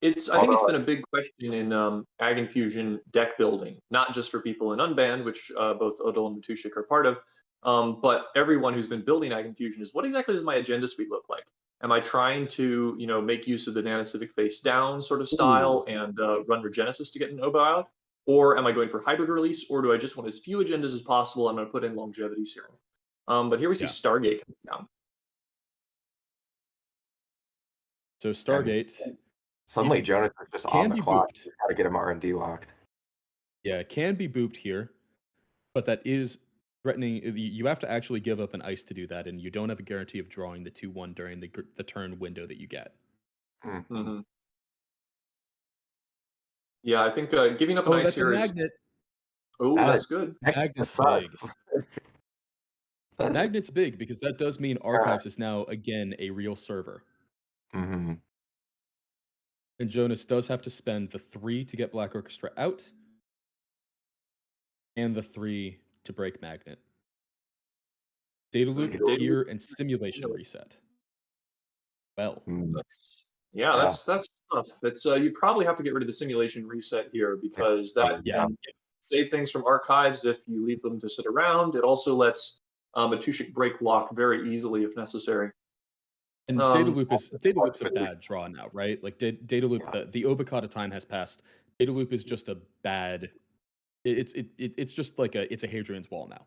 G: I think it's
H: Although,
G: been a big question in Ag Infusion deck building, not just for people in Unbanned, which both Odell and Matushik are part of, but everyone who's been building Ag Infusion is what exactly does my agenda suite look like? Am I trying to, make use of the Nanocivic face down sort of style and run Regenesis to get an Obo out? Or am I going for hybrid release, or do I just want as few agendas as possible? I'm going to put in longevity serum. But here we see
C: Yeah.
G: Stargate coming down.
C: So
H: I mean,
C: Stargate
H: suddenly Jonas is just on
C: can
H: the
C: be
H: clock.
C: booped.
H: He's got to get him R&D locked.
C: Yeah, it can be booped here, but that is threatening. You have to actually give up an ice to do that, and you don't have a guarantee of drawing the 2-1 during the turn window that you get.
G: Mm-hmm. Yeah, I think giving up an
C: Oh,
G: ice
C: that's a
G: here is.
C: magnet.
G: Oh,
H: That,
G: that's good.
H: that
C: Magnet's big.
H: sucks.
C: Magnet's big because that does mean Archives is now again a real server.
H: Mm-hmm.
C: And Jonas does have to spend the 3 to get Black Orchestra out, and the 3 to break Magnet. Data
G: So
C: loop,
G: data loop,
C: tier, and simulation reset. Well,
G: Yeah,
H: Yeah.
G: that's tough. That's you probably have to get rid of the simulation reset here because that
C: yeah.
G: can save things from archives if you leave them to sit around. It also lets Matushik break block very easily if necessary.
C: And
G: Um,
C: Data Loop's a
H: Matushik-
C: bad draw now, right? Like Data Loop,
H: Yeah.
C: the Obokata time has passed. Data Loop is just a bad. It's just like it's a Hadrian's Wall now.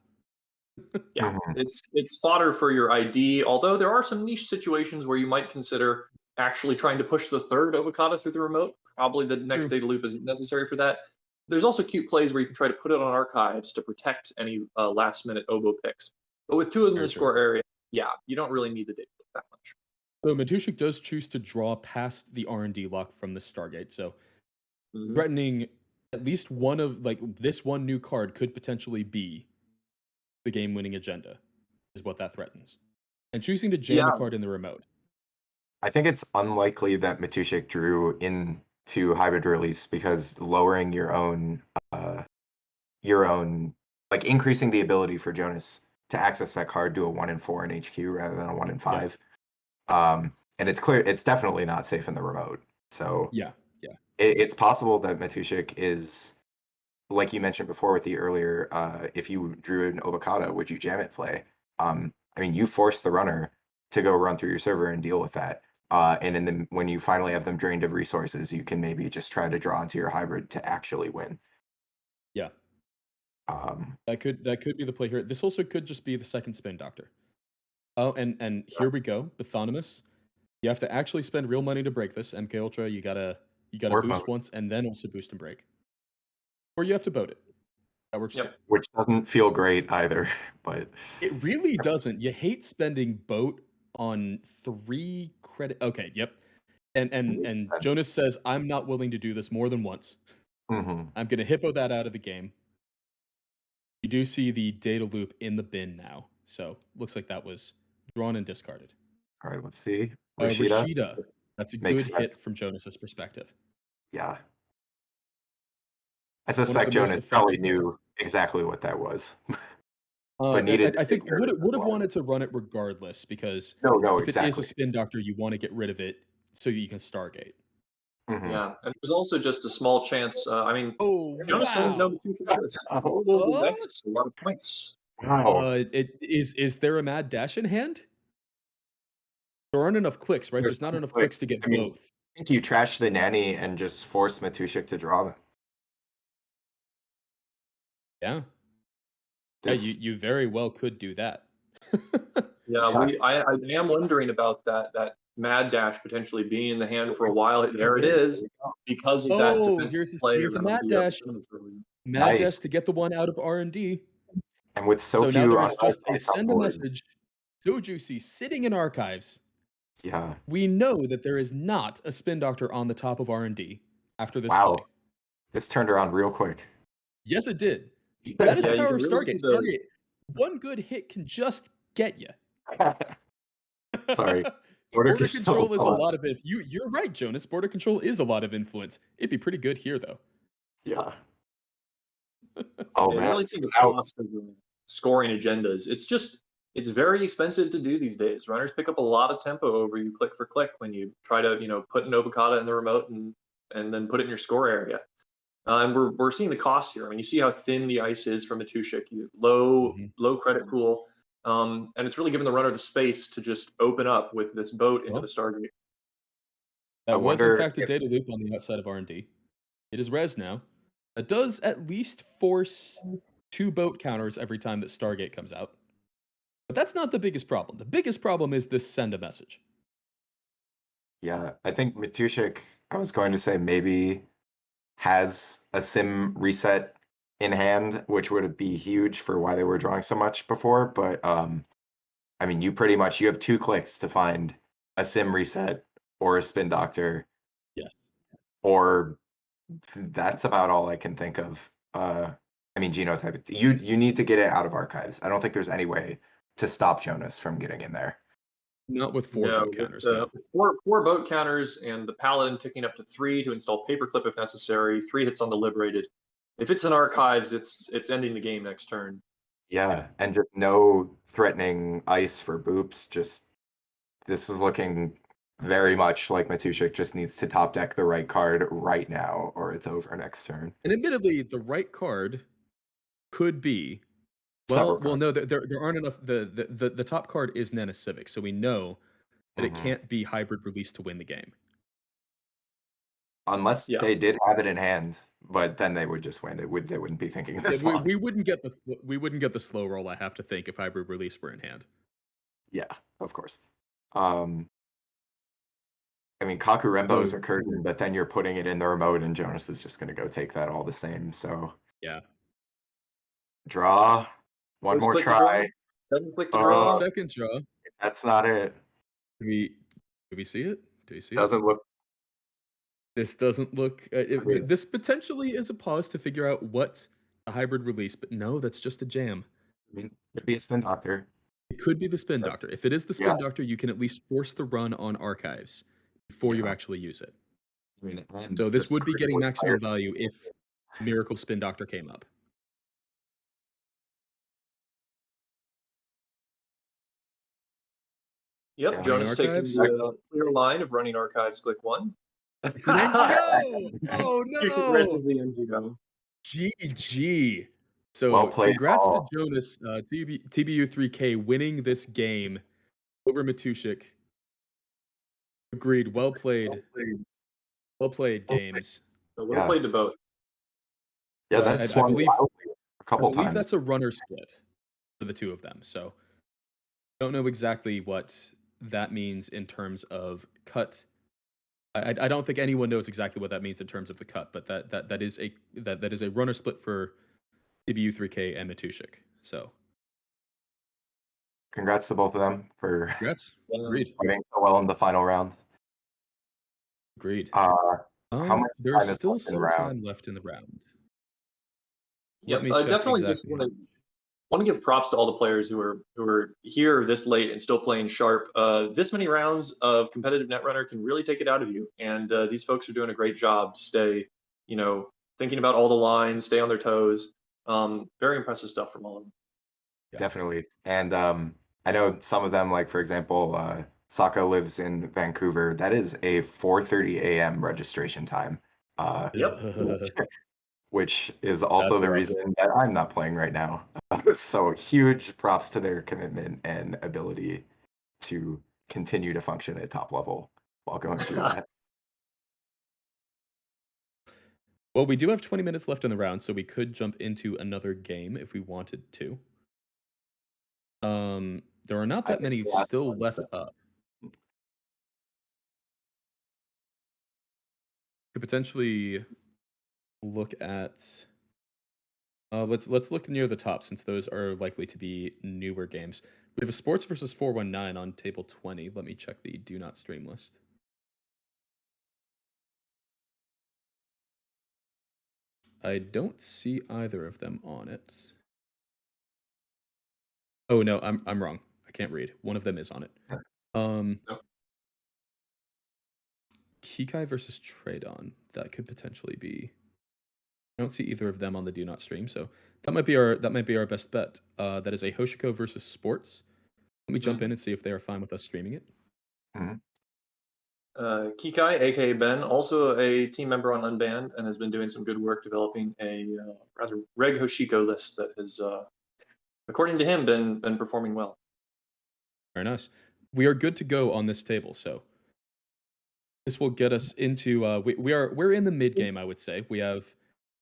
G: Yeah,
H: Mhm.
G: it's fodder for your ID. Although there are some niche situations where you might consider actually trying to push the third avocado through the remote. Probably the next
C: True.
G: data loop isn't necessary for that. There's also cute plays where you can try to put it on archives to protect any last minute oboe picks. But with two of them in
C: Very
G: the
C: true.
G: score area, yeah, you don't really need the data loop that much.
C: So Matushik does choose to draw past the R&D lock from the Stargate. So
G: Mhm.
C: threatening at least one of like this one new card could potentially be the game-winning agenda, is what that threatens. And choosing to jam
G: Yeah,
C: a card in the remote.
H: I think it's unlikely that Matushik drew into hybrid release because lowering your own like increasing the ability for Jonas to access that card to a 1 in 4 in HQ rather than a 1 in 5. And it's clear it's definitely not safe in the remote. So
C: Yeah.
H: it's possible that Matushik is, like you mentioned before with the earlier, if you drew an Obokata, would you jam it play? I mean, you force the runner to go run through your server and deal with that. And then when you finally have them drained of resources, you can maybe just try to draw into your hybrid to actually win.
C: Yeah.
H: Um,
C: That could be the play here. This also could just be the second spin doctor. Oh, and here we go. Bathonimus. You have to actually spend real money to break this. MK Ultra, you gotta
H: Or
C: boost
H: boat.
C: once and then also boost and break. Or you have to boat it. That works
G: Yep.
C: too.
H: which doesn't feel great either, but
C: It really doesn't. You hate spending boat on 3 credit. Okay, yep. And Jonas says, I'm not willing to do this more than once.
H: mhm.
C: I'm gonna hippo that out of the game. You do see the data loop in the bin now. So looks like that was drawn and discarded.
H: All right, let's see. Rashida
C: Rashida. That's a
H: makes
C: good
H: sense.
C: hit from Jonas's perspective.
H: Yeah. I
C: One of
H: suspect
C: the most
H: Jonas probably
C: effective
H: knew exactly what that was,
C: I
H: but needed to
C: think
H: take care of it
C: would have
H: well.
C: wanted to run it regardless because
H: No,
C: if it is a
H: exactly.
C: spin doctor, you want to get rid of it so you can Stargate.
H: Mhm.
G: Yeah, and there's also just a small chance. I mean,
C: Oh
G: Jonas doesn't know
C: wow!
G: Matushik's list. Oh, that's a lot of points.
H: Wow.
C: Is there a mad dash in hand? There aren't enough clicks, right?
H: There's
C: There's not
H: no
C: enough
H: quick.
C: clicks to get
H: I mean,
C: both.
H: I think you trash the nanny and just force Matushik to draw them.
C: Yeah,
H: This,
C: you very well could do that.
G: Yeah,
H: yeah,
G: I am wondering about that mad dash potentially being in the hand for a while. There it is, because of that
C: Oh,
G: defensive play
C: here's a
G: around
C: mad
G: the
C: dash.
G: tournaments earlier.
C: Mad dash
H: nice.
C: to get the one out of R&D.
H: And with so
C: So now
H: few
C: there is
H: unread
C: just a
H: points on
C: send a
H: board,
C: message, so juicy, sitting in archives.
H: yeah.
C: We know that there is not a spin doctor on the top of R&D after this
H: Wow.
C: play.
H: This turned around real quick.
C: Yes, it did. That is
G: Yeah,
C: the
G: you
C: power
G: can
C: of
G: really see
C: Stargate.
G: the
C: Stargate, one good hit can just get you.
H: Sorry. Border
C: Border control is a
H: thought.
C: lot of it. You're right, Jonas. Border control is a lot of influence. It'd be pretty good here, though.
H: Yeah. Oh
G: yeah, you
H: man.
G: really see
H: So
G: the
H: now,
G: cost of scoring agendas. It's very expensive to do these days. Runners pick up a lot of tempo over you click for click when you try to put an Obokata in the remote and then put it in your score area. And we're seeing the cost here. I mean, you see how thin the ice is from Matushik. Low credit pool, and it's really given the runner the space to just open up with this boat into
C: Well,
G: the Stargate.
H: I
C: that was in
H: wonder
C: fact a
H: if
C: data loop on the outside of R&D. It is res now. That does at least force 2 boat counters every time that Stargate comes out. But that's not the biggest problem. The biggest problem is this send a message.
H: yeah, I think Matushik, I was going to say maybe has a sim reset in hand, which would be huge for why they were drawing so much before. But I mean, you have 2 clicks to find a sim reset or a spin doctor,
C: Yes.
H: or that's about all I can think of. I mean, genotype. You need to get it out of archives. I don't think there's any way to stop Jonas from getting in there.
C: Not with 4
G: No,
C: boat counters, no.
G: with four boat counters and the Paladin ticking up to 3 to install Paperclip if necessary. 3 hits on the Liberated. If it's in archives, it's ending the game next turn.
H: Yeah, and just no threatening ice for boops. Just this is looking very much like Matushik just needs to top deck the right card right now, or it's over next turn.
C: And admittedly, the right card could be
H: several
C: Well,
H: cards.
C: no, there aren't enough. The top card is Nana Civic, so we know that it
H: Mhm.
C: can't be hybrid release to win the game.
B: Unless
G: Yeah.
B: they did have it in hand, but then they would just win. They wouldn't be thinking
C: Yeah,
B: this long.
C: we wouldn't get the slow roll. I have to think if hybrid release were in hand.
B: Yeah, of course. I mean, Kakurembo's
C: So
B: recursion, but then you're putting it in the remote, and Jonas is just going to go take that all the same. So
C: yeah,
B: draw, one
G: First
B: more
G: click to draw.
B: try.
G: Second click to
C: there's a
G: draw.
C: second draw.
B: That's not it.
C: Do we see it? Do we see it?
B: Doesn't look.
C: This doesn't look.
B: I mean,
C: This potentially is a pause to figure out what a hybrid release, but no, that's just a jam.
B: Could be a spin doctor.
C: It could be the spin doctor. If it is the
B: Yeah.
C: spin doctor, you can at least force the run on archives before you
B: Yeah.
C: actually use it.
B: I mean, and
C: So this
B: just
C: would be getting
B: critically
C: maximum
B: fired.
C: value if Miracle Spin Doctor came up.
G: Yep,
B: Yeah.
G: Jonas taking
C: Archives?
G: the clear line of running archives, click 1.
C: It's an NGO! Oh
G: Fusion
C: no!
G: versus the NGO.
C: GG. So
B: Well played,
C: congrats
B: Paul.
C: to Jonas, TBU3K winning this game over Matushik. Agreed. Well played. Well played, games.
G: So well
B: Yeah.
G: played to both.
B: Yeah,
C: So
B: that
C: I
B: swung
C: believe
B: wildly a couple
C: I believe
B: times.
C: that's a runner split for the two of them. So don't know exactly what that means in terms of cut. I don't think anyone knows exactly what that means in terms of the cut, but that is a runner split for TBU3K and Matushik. So
B: Congrats to both of them for
C: congrats.
G: Yeah.
C: Agreed.
B: fighting so well in the final round.
C: Agreed.
B: How much
C: There's
B: time is
C: still
B: left in the
C: some
B: round?
C: time left in the round.
G: Yep.
C: Let me
G: I
C: check
G: definitely just
C: exactly.
G: want to give props to all the players who are here this late and still playing sharp. This many rounds of competitive Netrunner can really take it out of you, and these folks are doing a great job to stay, thinking about all the lines, stay on their toes. Very impressive stuff from all of them.
C: Yeah.
B: Definitely. And I know some of them, like for example, Saka lives in Vancouver. That is a 4:30 a.m. registration time. Which is also
C: That's
B: the
C: rough.
B: reason that I'm not playing right now. So huge props to their commitment and ability to continue to function at top level while going through that.
C: Well, we do have 20 minutes left in the round, so we could jump into another game if we wanted to. There are not
B: I
C: that
B: think
C: many
B: the last
C: still
B: one,
C: left
B: so-
C: up. Could potentially look at. Let's look near the top since those are likely to be newer games. We have a Sports versus 419 on table 20. Let me check the do not stream list. I don't see either of them on it. Oh no, I'm wrong. I can't read. One of them is on it.
G: Nope.
C: Kikai versus Tradon. That could potentially be. I don't see either of them on the do not stream, so that might be our best bet. That is a Hoshiko versus Sports. Let me jump in and see if they are fine with us streaming it.
B: Mhm.
G: Kikai, aka Ben, also a team member on Unbanned, and has been doing some good work developing a rather reg Hoshiko list that has, according to him, been performing well.
C: Very nice. We are good to go on this table, so this will get us into. We're in the mid game, I would say. We have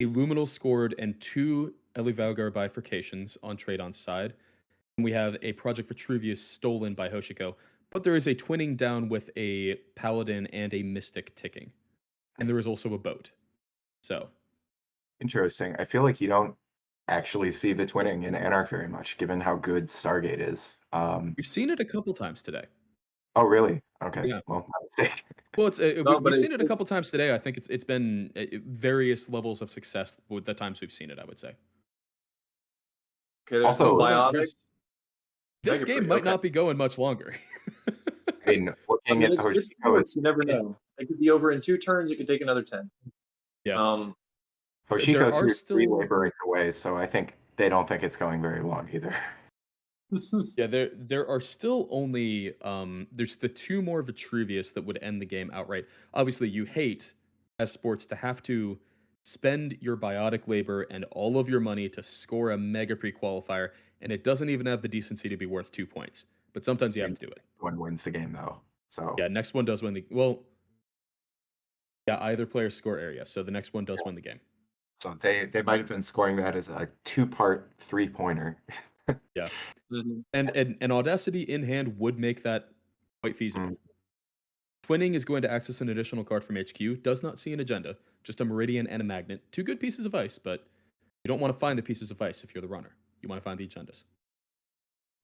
C: a Luminal scored and two Elivalgar bifurcations on Tradon's side. And we have a Project Vitruvius stolen by Hoshiko, but there is a twinning down with a Paladin and a Mystic ticking. And there is also a boat. So.
B: Interesting. I feel like you don't actually see the twinning in Anarch very much, given how good Stargate is.
C: We've seen it a couple times today.
B: Oh, really? Okay.
C: Yeah.
B: Well, my mistake.
C: Well, it's
G: No, but
C: we've seen
G: it's-
C: it a couple times today. I think it's been various levels of success with the times we've seen it. I would say.
G: Okay, there's
B: Also-
G: no
C: Hold on,
G: biotic.
C: this
G: Mega
C: game
G: Free,
C: might
G: okay.
C: not be going much longer.
B: I mean,
G: I
B: looking
G: mean,
B: at
G: it's
B: Hoshiko,
G: sports. You never know. It could be over in 2 turns. It could take another 10.
C: Yeah.
B: Hoshiko
C: there are
B: threw 3
C: still-
B: labor rates away, so I think they don't think it's going very long either.
C: Yeah, there are still only there's the 2 more Vitruvius that would end the game outright. Obviously, you hate as sports to have to spend your biotic labor and all of your money to score a mega pre-qualifier and it doesn't even have the decency to be worth 2 points. But sometimes you have to do it.
H: One wins the game though. So
C: Yeah, next one does win the yeah, either player score area. So the next one does win the game.
H: so they might have been scoring that as a 2-part 3-pointer.
C: Yeah.
G: Mhm.
C: And Audacity in hand would make that quite feasible. Twinning is going to access an additional card from HQ, does not see an agenda, just a Meridian and a Magnet. 2 good pieces of ice, but you don't want to find the pieces of ice if you're the runner. You want to find the agendas.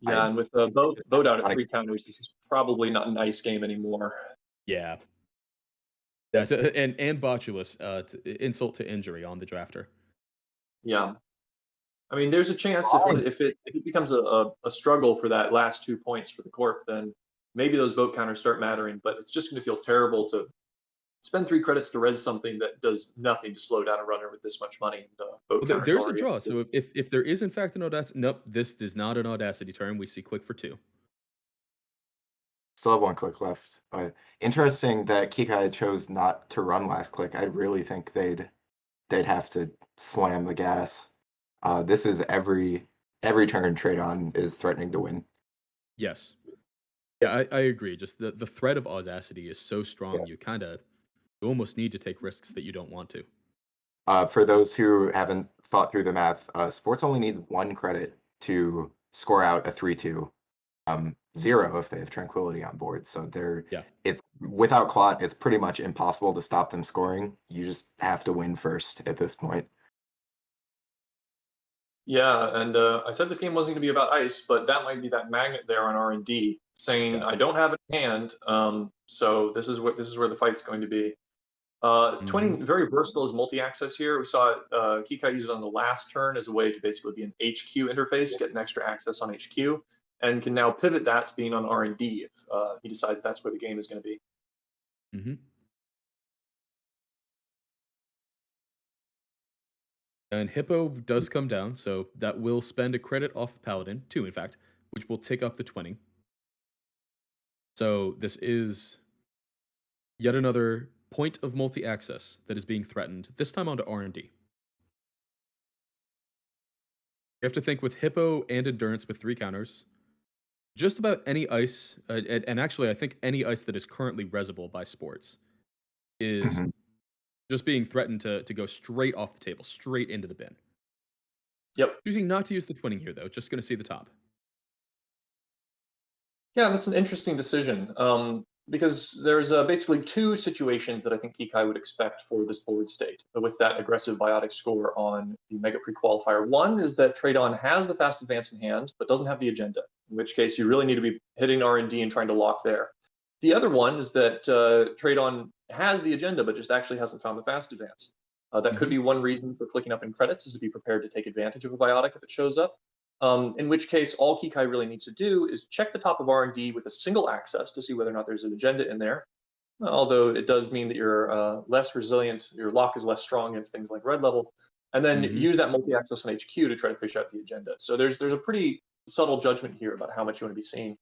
G: Yeah,
H: I
G: and with the boat out at
H: wanna-
G: 3 counters, this is probably not an ice game anymore.
C: Yeah. Yeah, and Botulus, insult to injury on the drafter.
G: Yeah. I mean, there's a chance if it becomes a struggle for that last 2 points for the Corp, then maybe those boat counters start mattering, but it's just gonna feel terrible to spend 3 credits to res something that does nothing to slow down a runner with this much money, and boat
C: Well,
G: counters
C: there's a
G: already.
C: draw. So if there is in fact an Audacity, nope, this is not an Audacity turn. We see click for 2.
H: Still have 1 click left, but interesting that Kikai chose not to run last click. I really think they'd have to slam the gas. This is every turn trade on is threatening to win.
C: Yes. Yeah, I agree. Just the threat of Audacity is so strong, you almost need to take risks that you don't want to.
H: For those who haven't thought through the math, Sports only needs 1 credit to score out a 3-2. 0 if they have Tranquility on board. So it's without Clot, it's pretty much impossible to stop them scoring. You just have to win first at this point.
G: Yeah, and I said this game wasn't going to be about ice, but that might be that magnet there on R&D saying I don't have it in hand. So this is where the fight's going to be. Twinning very versatile as multi-access here. We saw Kikai use it on the last turn as a way to basically be an HQ interface, get an extra access on HQ, and can now pivot that to being on R&D if he decides that's where the game is going to be.
C: And Hippo does come down, so that will spend a credit off the Paladin, 2 in fact, which will take up the twinning. So this is yet another point of multi-access that is being threatened, this time onto R&D. You have to think with Hippo and Endurance with 3 counters, just about any ice, and actually I think any ice that is currently resable by Sports is just being threatened to go straight off the table, straight into the bin.
G: Yep.
C: Choosing not to use the twinning here, though, just going to see the top.
G: Yeah, that's an interesting decision because there's basically 2 situations that I think Kikai would expect for this board state with that aggressive biotic score on the Mega Pre-Qualifier. One is that Trade-On has the fast advance in hand, but doesn't have the agenda, in which case you really need to be hitting R&D and trying to lock there. The other one is that Trade-On has the agenda, but just actually hasn't found the fast advance. That could be one reason for clicking up in credits, is to be prepared to take advantage of a biotic if it shows up. In which case, all Kikai really needs to do is check the top of R&D with a single access to see whether or not there's an agenda in there. Although it does mean that you're less resilient, your lock is less strong against things like red level, and then use that multi-access on HQ to try to fish out the agenda. So there's a pretty subtle judgment here about how much you want to be seeing.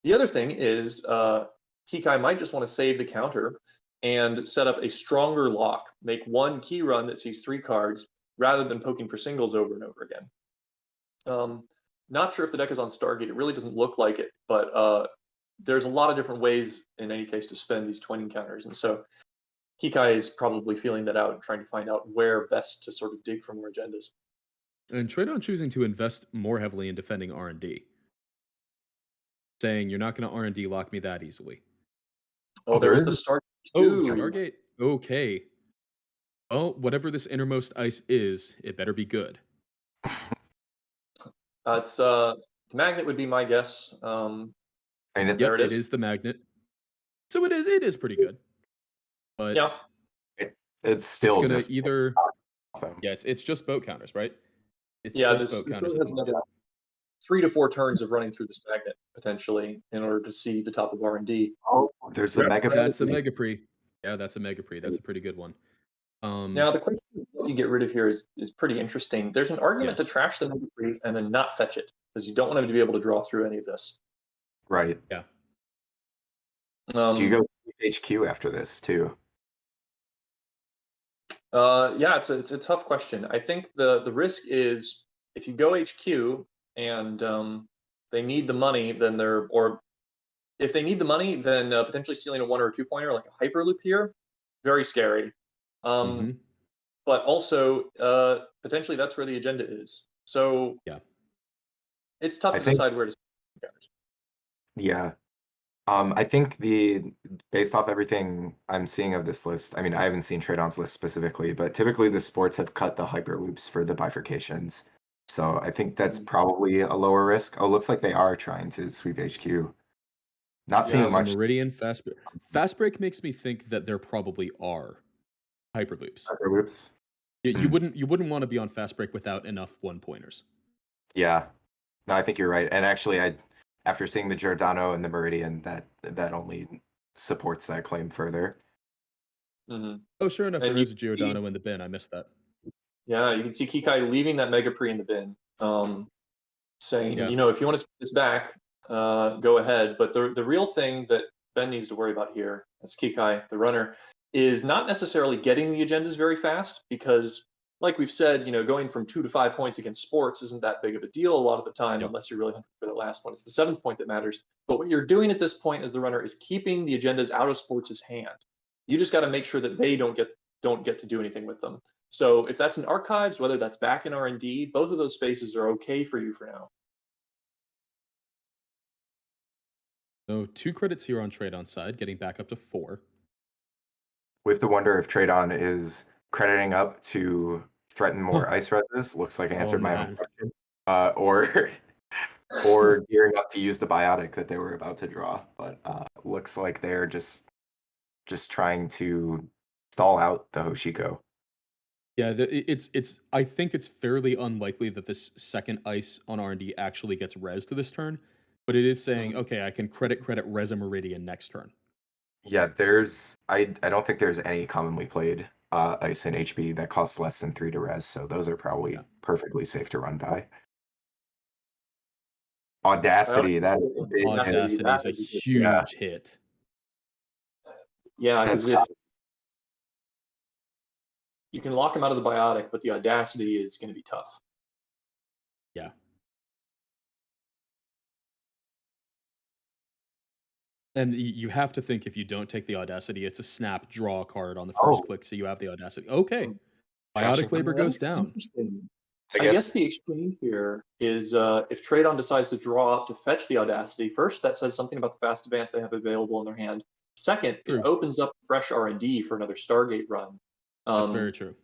G: The other thing is Kikai might just want to save the counter and set up a stronger lock, make 1 key run that sees 3 cards rather than poking for singles over and over again. Not sure if the deck is on Stargate. It really doesn't look like it, but there's a lot of different ways in any case to spend these twinning counters. And so Kikai is probably feeling that out and trying to find out where best to sort of dig for more agendas.
C: And Trade-On choosing to invest more heavily in defending R&D. Saying, you're not going to R&D lock me that easily.
G: Oh, there is the Stargate too.
C: Stargate. Okay. Well, whatever this innermost ice is, it better be good.
G: It's the magnet would be my guess.
H: And
G: there
C: it is the magnet. So it is pretty good. But
G: yeah,
H: it's still
C: gonna
H: just
C: either it's just boat counters, right? It's
G: this has another 3 to 4 turns of running through this magnet potentially in order to see the top of R&D.
H: Oh, there's a Mega Pre.
C: That's a Mega Pre. Yeah, that's a Mega Pre. That's a pretty good one.
G: Now the question of what you get rid of here is pretty interesting. There's an argument to trash the Mega Pre and then not fetch it because you don't want him to be able to draw through any of this.
H: Right.
C: Yeah.
H: Do you go HQ after this too?
G: Yeah, it's a tough question. I think the risk is if you go HQ, and they need the money, then or if they need the money, then potentially stealing a 1 or a 2-pointer like a hyperloop here, very scary.
C: Hmm.
G: But also potentially that's where the agenda is. So
C: Yeah.
G: it's tough
H: I
G: to
H: think,
G: decide where to.
H: yeah. I think based off everything I'm seeing of this list, I mean, I haven't seen Trade-on's list specifically, but typically the sports have cut the hyperloops for the bifurcations. So I think that's probably a lower risk. Oh, looks like they are trying to sweep HQ. Not
G: Yeah,
H: seeing
C: So
H: much
C: Meridian, Fast Break makes me think that there probably are hyperloops.
H: hyperloops.
C: You
H: Hmm.
C: wouldn't want to be on Fast Break without enough 1-pointers.
H: Yeah. No, I think you're right. And actually, after seeing the Giordano and the Meridian, that only supports that claim further.
G: Mm-hmm.
C: Oh, sure enough,
G: And
C: there
G: you
C: is a Giordano in the bin. I missed that.
G: Yeah, you can see Kikai leaving that Mega Pre in the bin, saying,
C: Yeah.
G: if you want to spin this back, go ahead. But the real thing that Ben needs to worry about here, as Kikai, the runner, is not necessarily getting the agendas very fast because, like we've said, going from 2 to 5 points against sports isn't that big of a deal a lot of the time,
C: Yep.
G: unless you're really hunting for that last one. It's the 7th point that matters. But what you're doing at this point as the runner is keeping the agendas out of sports' hand. You just got to make sure that they don't get to do anything with them. So if that's in archives, whether that's back in R&D, both of those spaces are okay for you for now.
C: So 2 credits here on Trade-on side, getting back up to 4.
H: We have to wonder if Trade-on is crediting up to threaten more ice reses. Looks like I answered my own
C: man.
H: question. Or or gearing up to use the biotic that they were about to draw. But looks like they're just trying to stall out the Hoshiko.
C: Yeah, it's. I think it's fairly unlikely that this second ice on R&D actually gets res to this turn, but it is saying, okay, I can credit res a Meridian next turn.
H: Yeah, I don't think there's any commonly played ice in HB that costs less than 3 to res, so those are probably perfectly safe to run by. Audacity, that is a big hit.
C: Audacity is a huge hit.
G: Yeah, because
H: That's
G: if you can lock him out of the biotic, but the audacity is going to be tough.
C: Yeah. And you have to think if you don't take the audacity, it's a snap draw card on the first click, so you have the audacity. Okay, biotic labor goes down.
G: Interesting. I guess the exchange here is if Trade-on decides to draw up to fetch the audacity. First, that says something about the fast advance they have available in their hand. Second,
C: True.
G: it opens up fresh R&D for another Stargate run.
C: That's very true.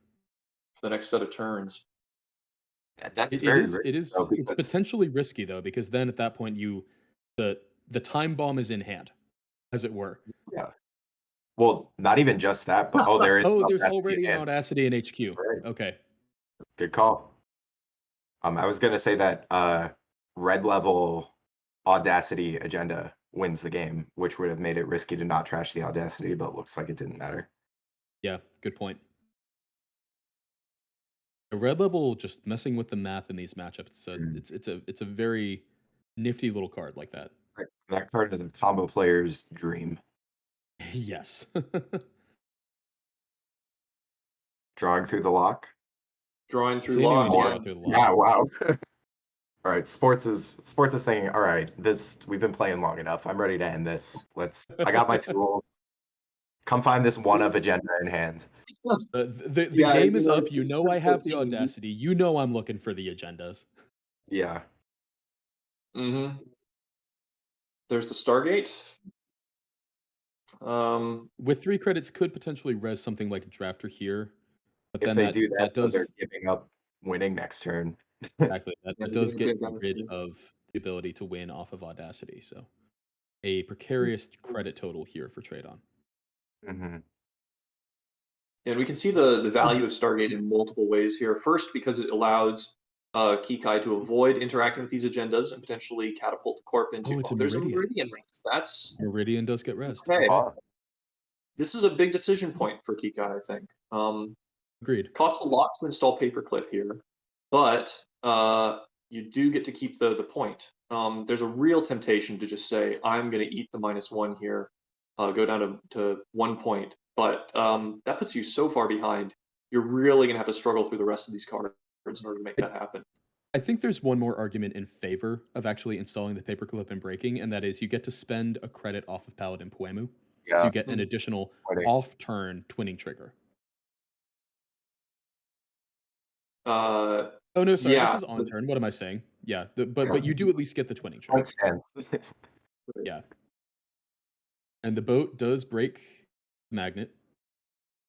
G: For the next set of turns.
H: That's
C: It
H: very
C: is.
H: risky,
C: It is.
H: though,
C: It's
H: because
C: potentially risky though, because then at that point the time bomb is in hand, as it were.
H: yeah. Well, not even just that, but there is
C: Oh,
H: an
C: there's
H: audacity
C: already
H: in
C: an
H: hand.
C: audacity in HQ.
H: Right.
C: Okay.
H: Good call. I was gonna say that red level audacity agenda wins the game, which would have made it risky to not trash the audacity, but looks like it didn't matter.
C: Yeah. Good point. The red level just messing with the math in these matchups. So it's a very nifty little card like that.
H: Right. That card is a combo player's dream.
C: Yes.
H: Drawing through the lock.
G: Drawing through
C: Continuing
G: lock.
C: to draw through the lock.
H: Yeah, wow. All right, sports is saying, all right, we've been playing long enough. I'm ready to end this. I got my tools. Come find this one of agenda in hand.
C: The
G: Yeah,
C: game is up.
G: it's
C: You know I have the audacity. You know I'm looking for the agendas.
H: Yeah.
G: Mm-hmm. There's the Stargate.
C: With 3 credits, could potentially res something like a drafter here, but
H: If
C: then
H: they do
C: that
H: though, they're
C: does
H: giving up winning next turn.
C: exactly that
G: Yeah,
C: does
G: they're
C: get
G: gonna
C: rid
G: get
C: of the ability to win off of audacity. So a precarious credit total here for trade on.
H: Mm-hmm.
G: And we can see the value of Stargate in multiple ways here. First, because it allows Kikai to avoid interacting with these agendas and potentially catapult the corp into.
C: Oh, it's a
G: There's a
C: Meridian.
G: Meridian res. That's
C: Meridian does get rest.
G: okay.
H: Oh.
G: This is a big decision point for Kikai, I think.
C: Agreed.
G: Costs a lot to install Paperclip here, but you do get to keep the point. There's a real temptation to just say, I'm going to eat the -1 here, go down to 1 point. But that puts you so far behind. You're really going to have to struggle through the rest of these cards in order to make that happen.
C: I think there's one more argument in favor of actually installing the paperclip and breaking, and that is you get to spend a credit off of Paladin Poemu. So
H: Yeah.
C: you get an additional
H: Quite a-
C: off-turn twinning trigger.
G: Uh,
C: Oh no, sorry, this
G: yeah.
C: is on turn. What am I saying? Yeah, but you do at least get the twinning trigger.
H: Makes sense.
C: Yeah. And the boat does break magnet.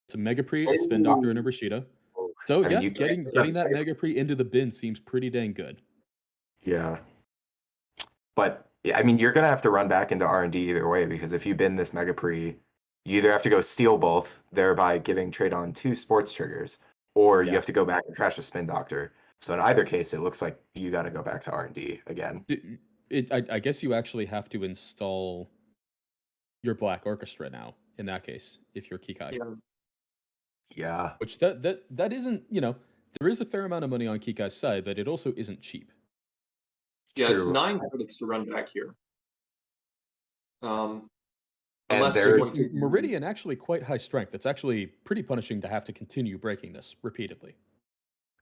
C: It's a Mega Pre, a Spin Doctor, and a Rashida. So
H: I mean,
C: yeah,
H: you can't
C: getting that Mega Pre into the bin seems pretty dang good.
H: Yeah. But yeah, I mean, you're gonna have to run back into R&D either way, because if you bin this Mega Pre, you either have to go steal both, thereby giving trade on 2 sports triggers, or you
C: Yeah.
H: have to go back and trash a Spin Doctor. So in either case, it looks like you got to go back to R&D again.
C: I guess you actually have to install your Black Orchestra now. In that case, if you're Kikai,
G: Yeah.
H: Yeah.
C: which that isn't, there is a fair amount of money on Kikai's side, but it also isn't cheap.
G: Yeah, it's
H: True.
G: 9 credits to run back here.
H: And
G: Unless you
H: there's
G: want to
C: Meridian actually quite high strength. It's actually pretty punishing to have to continue breaking this repeatedly.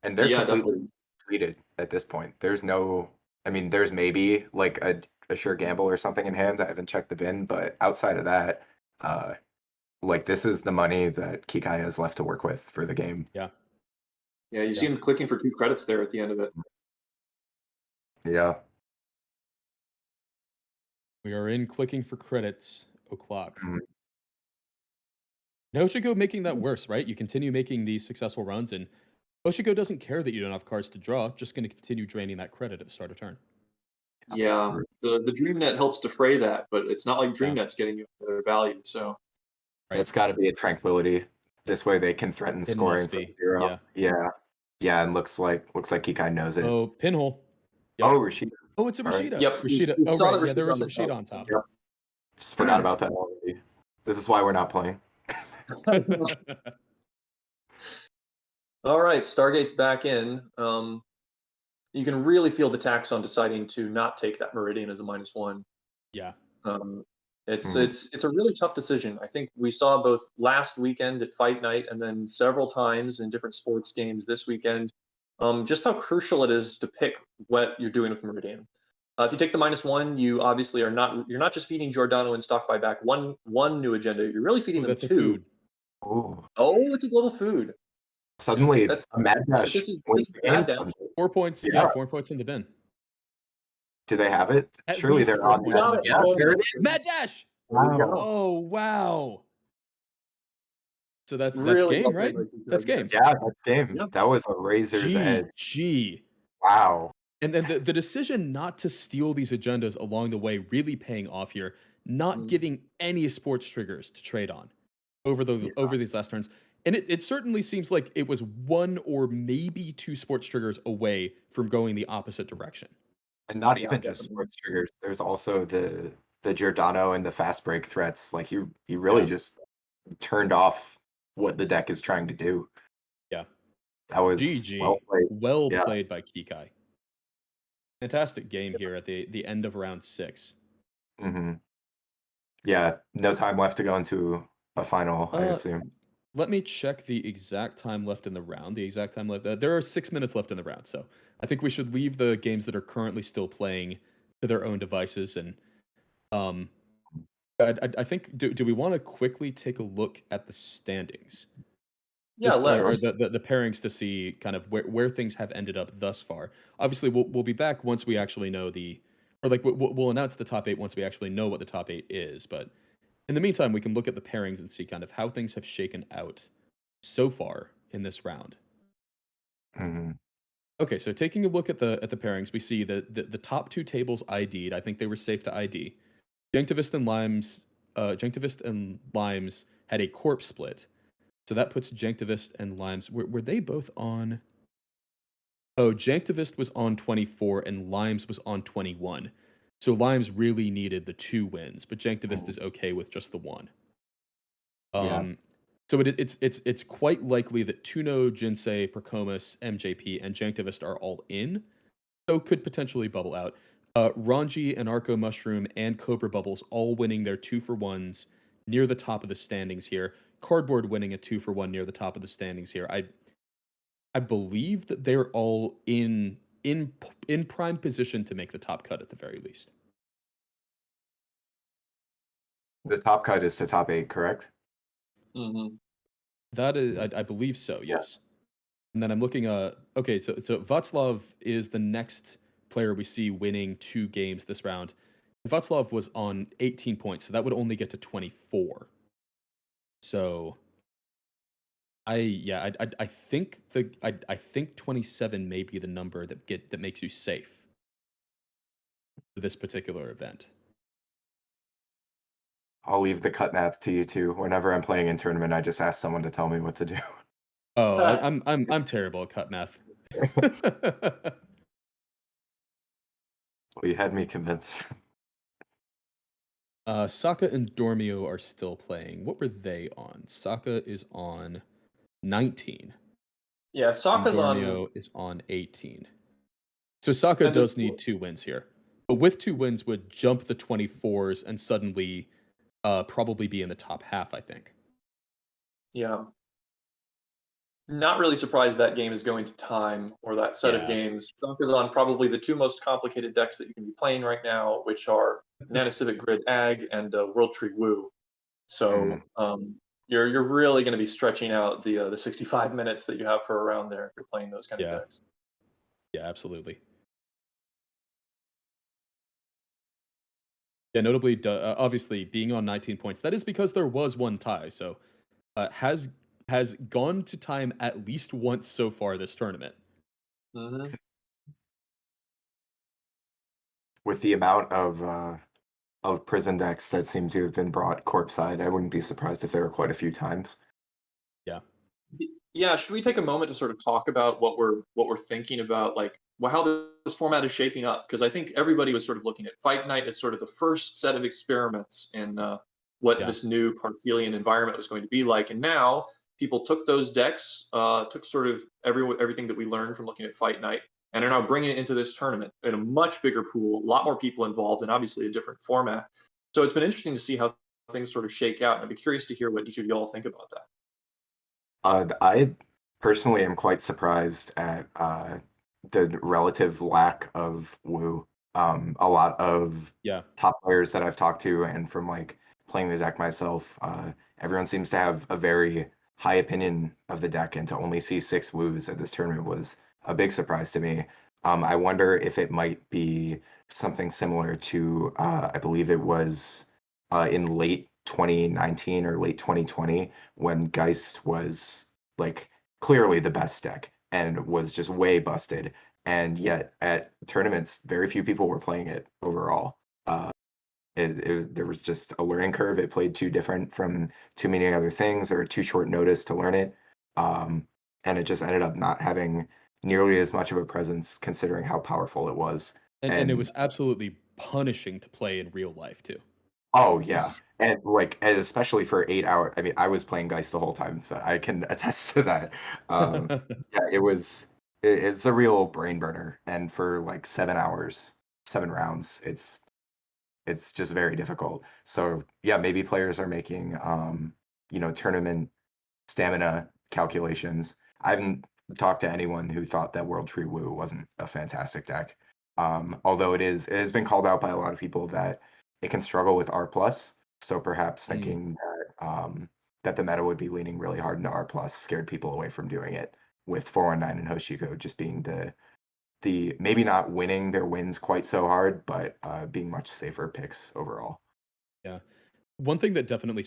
H: and they're
G: Yeah,
H: completely
G: definitely.
H: depleted at this point. There's no, I mean, there's maybe like a sure gamble or something in hand. I haven't checked the bin, but outside of that, like this is the money that Kikai has left to work with for the game.
C: Yeah.
G: Yeah, you see him clicking for 2 credits there at the end of it.
H: Yeah.
C: We are in clicking for credits o'clock.
H: Mhm.
C: Now Oshiko making that worse, right? You continue making these successful runs, and Oshiko doesn't care that you don't have cards to draw, just going to continue draining that credit at the start of turn.
G: Yeah, the DreamNet helps defray that, but it's not like
C: Yeah.
G: DreamNet's getting you other value. So
C: Right.
H: It's got to be a tranquility. This way they can threaten
C: It
H: scoring
C: must
H: from
C: be.
H: 0.
C: Yeah.
H: Yeah. Yeah, and looks like Kikai knows it.
C: Oh, pinhole. Yep.
H: Oh, Rashida.
C: Oh, it's a
H: All right.
C: Rashida.
G: yep,
C: Rashida.
G: we
C: Oh,
G: saw
C: right.
G: that
C: Yeah, there
G: Rashida
C: was
G: on
C: a
G: the
C: Rashida
G: top.
C: on top.
H: Yep. Just forgot about that already. This is why we're not playing.
G: All right, Stargate's back in. You can really feel the tax on deciding to not take that Meridian as a -1.
C: Yeah.
G: It's
H: Mhm.
G: it's a really tough decision. I think we saw both last weekend at Fight Night and then several times in different sports games this weekend, just how crucial it is to pick what you're doing with Meridian. If you take the -1, you obviously you're not just feeding Giordano and Stock Buyback one new agenda. You're really feeding
C: Ooh,
G: them
C: that's a
G: 2.
C: food.
H: Ooh.
G: Oh, it's a global food.
H: Suddenly,
G: That's
H: a Mad
G: so
H: Dash
G: this is
H: wins the game.
G: Mad Dash.
C: 4 points.
H: Yeah.
C: Yeah, 4 points in the bin.
H: Do they have it?
C: At
H: Surely
C: least
H: they're
C: 4
H: on
C: points in the
H: that.
C: bin.
H: Yeah, there it is.
C: Mad Dash.
G: There you go.
C: Oh, wow. So that's
G: Really
C: game,
G: well
C: right?
G: played by Kiko
C: That's
G: again.
C: game.
H: Yeah, that's game.
G: Yep.
H: That was a razor's edge.
C: GG.
H: Wow.
C: And then the decision not to steal these agendas along the way really paying off here, not giving any sports triggers to trade on over these last turns. And it certainly seems like it was 1 or maybe 2 sports triggers away from going the opposite direction.
H: And not
G: Yeah,
H: even just
G: definitely.
H: sports triggers. There's also the Giordano and the fast break threats. Like you really
C: Yeah.
H: just turned off what the deck is trying to do.
C: Yeah.
H: That was
C: GG.
H: well played.
C: Well
H: Yeah.
C: played by Kikai. Fantastic game here at the end of round 6.
H: hmm Yeah, no time left to go into a final, I assume.
C: Let me check the exact time left in the round. The exact time left. There are 6 minutes left in the round, so I think we should leave the games that are currently still playing to their own devices. And I think do we want to quickly take a look at the standings?
G: Yeah,
C: Just, or
G: let's.
C: the pairings to see kind of where things have ended up thus far. Obviously, we'll be back once we actually know we'll announce the top 8 once we actually know what the top 8 is. But in the meantime, we can look at the pairings and see kind of how things have shaken out so far in this round.
H: Mhm.
C: Okay, so taking a look at the pairings, we see that the top 2 tables ID'd. I think they were safe to ID. Janktivist and Limes had a corpse split. So that puts Janktivist and Limes. Were they both on? Oh, Janktivist was on 24 and Limes was on 21. So Limes really needed the 2 wins, but Janktivist is okay with just the 1.
H: Yeah.
C: So it's quite likely that Tuno, Jinsei, Percomus, MJP, and Janktivist are all in, so could potentially bubble out. Ranji and Arco Mushroom and Cobra Bubbles all winning their 2-for-1s near the top of the standings here. Cardboard winning a 2-for-1 near the top of the standings here. I believe that they're all in in prime position to make the top cut at the very least.
H: The top cut is to top 8, correct?
G: Mm-hmm.
C: That is, I believe so. Yes. And then I'm looking. Okay, so Václav is the next player we see winning 2 games this round. Václav was on 18 points, so that would only get to 24. So I think I think 27 may be the number that makes you safe for this particular event.
H: I'll leave the cut math to you two. Whenever I'm playing in tournament, I just ask someone to tell me what to do.
C: Oh, I'm terrible at cut math.
H: Well, you had me convinced.
C: Saka and Dormio are still playing. What were they on? Saka is on 19.
G: Yeah,
C: And
G: Sokka's on.
C: Dormio is on 18. So Saka
G: And this-
C: does need 2 wins here. But with 2 wins would jump the 24s and suddenly probably be in the top half, I think.
G: Yeah. Not really surprised that game is going to time, or that set of
C: Yeah.
G: games. Sokka's on probably the 2 most complicated decks that you can be playing right now, which are Nana Civic Grid Ag and World Tree Woo. So you're really going to be stretching out the 65 minutes that you have for a round there if you're playing those kind of
C: Yeah.
G: decks.
C: Yeah, absolutely. Yeah, notably, obviously, being on 19 points, that is because there was 1 tie. So has gone to time at least once so far this tournament.
G: Mm-hmm.
H: With the amount of prison decks that seem to have been brought courtside, I wouldn't be surprised if there were quite a few times.
C: Yeah.
G: Yeah, should we take a moment to sort of talk about what we're thinking about, like how this format is shaping up? Because I think everybody was sort of looking at Fight Night as sort of the first set of experiments in what this new Parthelian environment was going to be like, and now people took those decks, took sort of everything that we learned from looking at Fight Night, and are now bringing it into this tournament in a much bigger pool, a lot more people involved, and obviously a different format. So it's been interesting to see how things sort of shake out, and I'd be curious to hear what each of y'all think about that.
H: I personally am quite surprised at the relative lack of woo. A lot of top players that I've talked to, and from like playing the deck myself, everyone seems to have a very high opinion of the deck, and to only see 6 woos at this tournament was a big surprise to me. I wonder if it might be something similar to I believe it was in late 2019 or late 2020 when Geist was like clearly the best deck and was just way busted. And yet at tournaments, very few people were playing it overall. There was just a learning curve. It played too different from too many other things or too short notice to learn it. And it just ended up not having nearly as much of a presence considering how powerful it was.
C: And it was absolutely punishing to play in real life too.
H: Oh yeah, and like and especially for 8 hours. I mean, I was playing Geist the whole time, so I can attest to that. Yeah, it's a real brain burner, and for like 7 hours, 7 rounds, it's just very difficult. So yeah, maybe players are making tournament stamina calculations. I haven't talked to anyone who thought that World Tree Woo wasn't a fantastic deck. Although it has been called out by a lot of people that it can struggle with R plus. So perhaps thinking that the meta would be leaning really hard into R plus scared people away from doing it, with 419 and Hoshiko just being the maybe not winning their wins quite so hard, but being much safer picks overall.
C: Yeah. One thing that definitely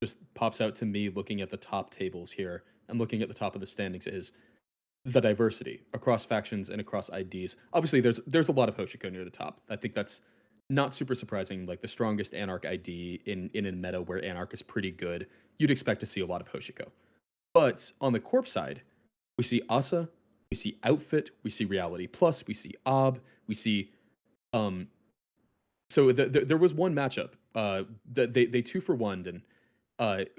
C: just pops out to me looking at the top tables here and looking at the top of the standings is the diversity across factions and across IDs. Obviously, there's a lot of Hoshiko near the top. I think that's not super surprising. Like the strongest Anarch ID in a meta where Anarch is pretty good, you'd expect to see a lot of Hoshiko. But on the Corp side, we see Asa, we see Outfit, we see Reality Plus, we see Ob, we see so there was one matchup. They 2-for-1'd, and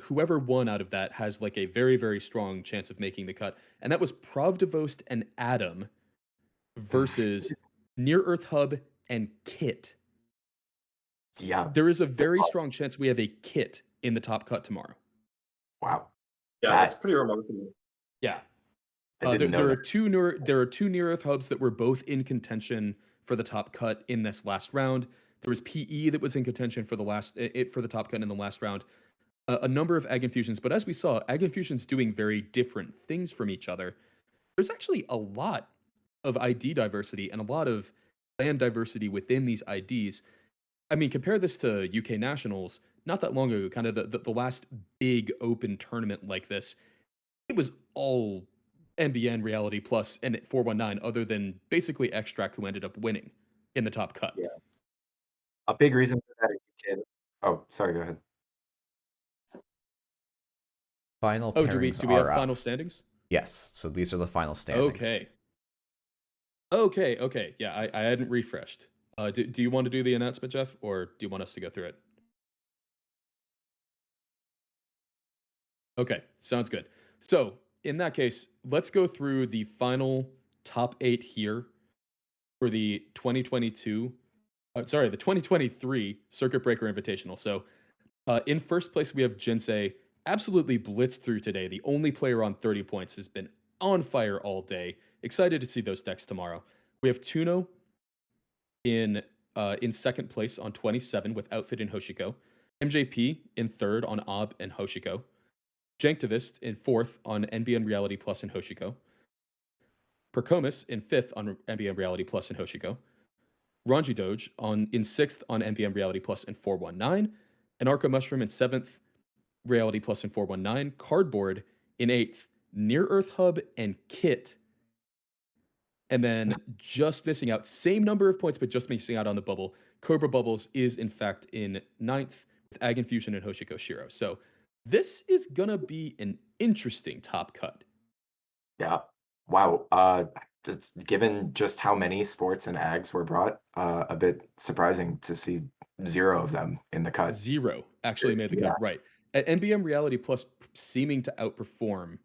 C: whoever won out of that has like a very, very strong chance of making the cut. And that was Pravdevost and Adam versus Near Earth Hub and Kit.
H: Yeah.
C: There is a very strong chance we have a Kit in the top cut tomorrow.
H: Wow.
G: Yeah, that's pretty remarkable.
C: Yeah.
H: I didn't know
C: There are
H: that.
C: two near Earth hubs that were both in contention for the top cut in this last round. There was PE that was in contention for the for the top cut in the last round. A number of Ag Infusions, but as we saw, Ag Infusions doing very different things from each other. There's actually a lot of ID diversity and a lot of land diversity within these IDs. I mean, compare this to UK Nationals, not that long ago, kind of the last big open tournament like this. It was all NBN Reality Plus and 419, other than basically Extract, who ended up winning in the top cut.
H: Yeah. A big reason for that is Oh, sorry, go ahead.
I: Final
C: Oh,
I: pairings
C: do we have
I: are up.
C: final standings?
I: Yes, so these are the final standings.
C: Okay. Yeah, I hadn't refreshed. Do you want to do the announcement, Jeff, or do you want us to go through it? Okay, sounds good. So in that case, let's go through the final top 8 here for the 2023 Circuit Breaker Invitational. So in first place, we have Jinsei, absolutely blitzed through today. The only player on 30 points, has been on fire all day. Excited to see those decks tomorrow. We have Tuno in second place on 27 with Outfit and Hoshiko. MJP in third on Ob and Hoshiko. Janktivist in fourth on NBN Reality Plus and Hoshiko. Percomus in fifth on NBN Reality Plus and Hoshiko. Ranji Doge in sixth on NBN Reality Plus and 419. And Arca Mushroom in seventh, Reality Plus and 419. Cardboard in eighth, Near Earth Hub and Kit. And then just missing out, same number of points, but just missing out on the bubble. Cobra Bubbles is in fact in ninth with Ag Infusion and Hoshiko Shiro. So this is gonna be an interesting top cut.
H: Yeah. Wow. Just given just how many sports and ags were brought, a bit surprising to see 0 of them in the cut.
C: Zero actually made the
H: Yeah.
C: cut, right? At NBM Reality Plus seeming to outperform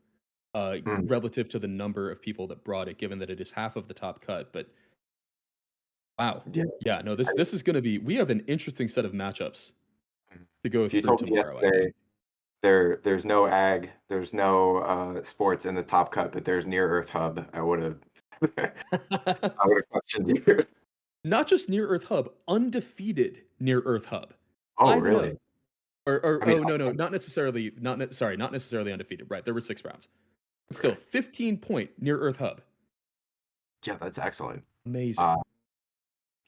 C: relative to the number of people that brought it, given that it is half of the top cut. But wow, yeah, no, this is going to be. We have an interesting set of matchups to go
H: If you
C: through
H: told me
C: tomorrow. I
H: yesterday
C: think.
H: there's no ag, there's no sports in the top cut, but there's Near Earth Hub, I would have questioned you.
C: Not just Near Earth Hub, undefeated Near Earth Hub.
H: Oh,
C: 5-0.
H: really?
C: Or
H: I mean,
C: no, not necessarily. Not necessarily undefeated. Right, there were 6 rounds. But still, 15-point Near Earth Hub.
H: Yeah, that's excellent.
C: Amazing.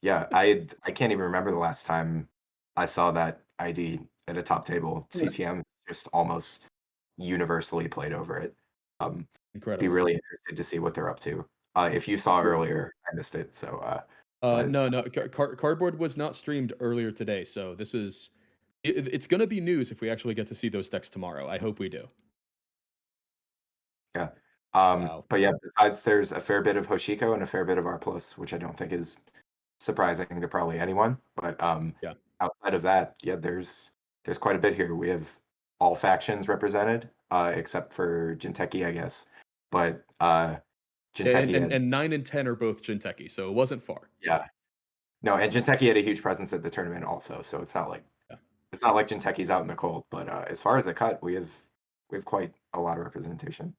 H: Yeah, I can't even remember the last time I saw that ID at a top table. CTM just almost universally played over it. Be
C: Incredible.
H: really interested to see what they're up to. If you saw earlier, I missed it. So,
C: no. Cardboard was not streamed earlier today, so this is. It's going to be news if we actually get to see those decks tomorrow. I hope we do.
H: yeah.
C: Wow.
H: But yeah, besides, there's a fair bit of Hoshiko and a fair bit of R+, which I don't think is surprising to probably anyone. But
C: Yeah.
H: outside of that, yeah, there's quite a bit here. We have all factions represented, except for Jinteki, I guess. But Jinteki
C: And 9 and 10 are both Jinteki, so it wasn't far.
H: yeah. No, and Jinteki had a huge presence at the tournament also, so it's not like Jinteki's out in the cold. But as far as the cut, we have quite a lot of representation.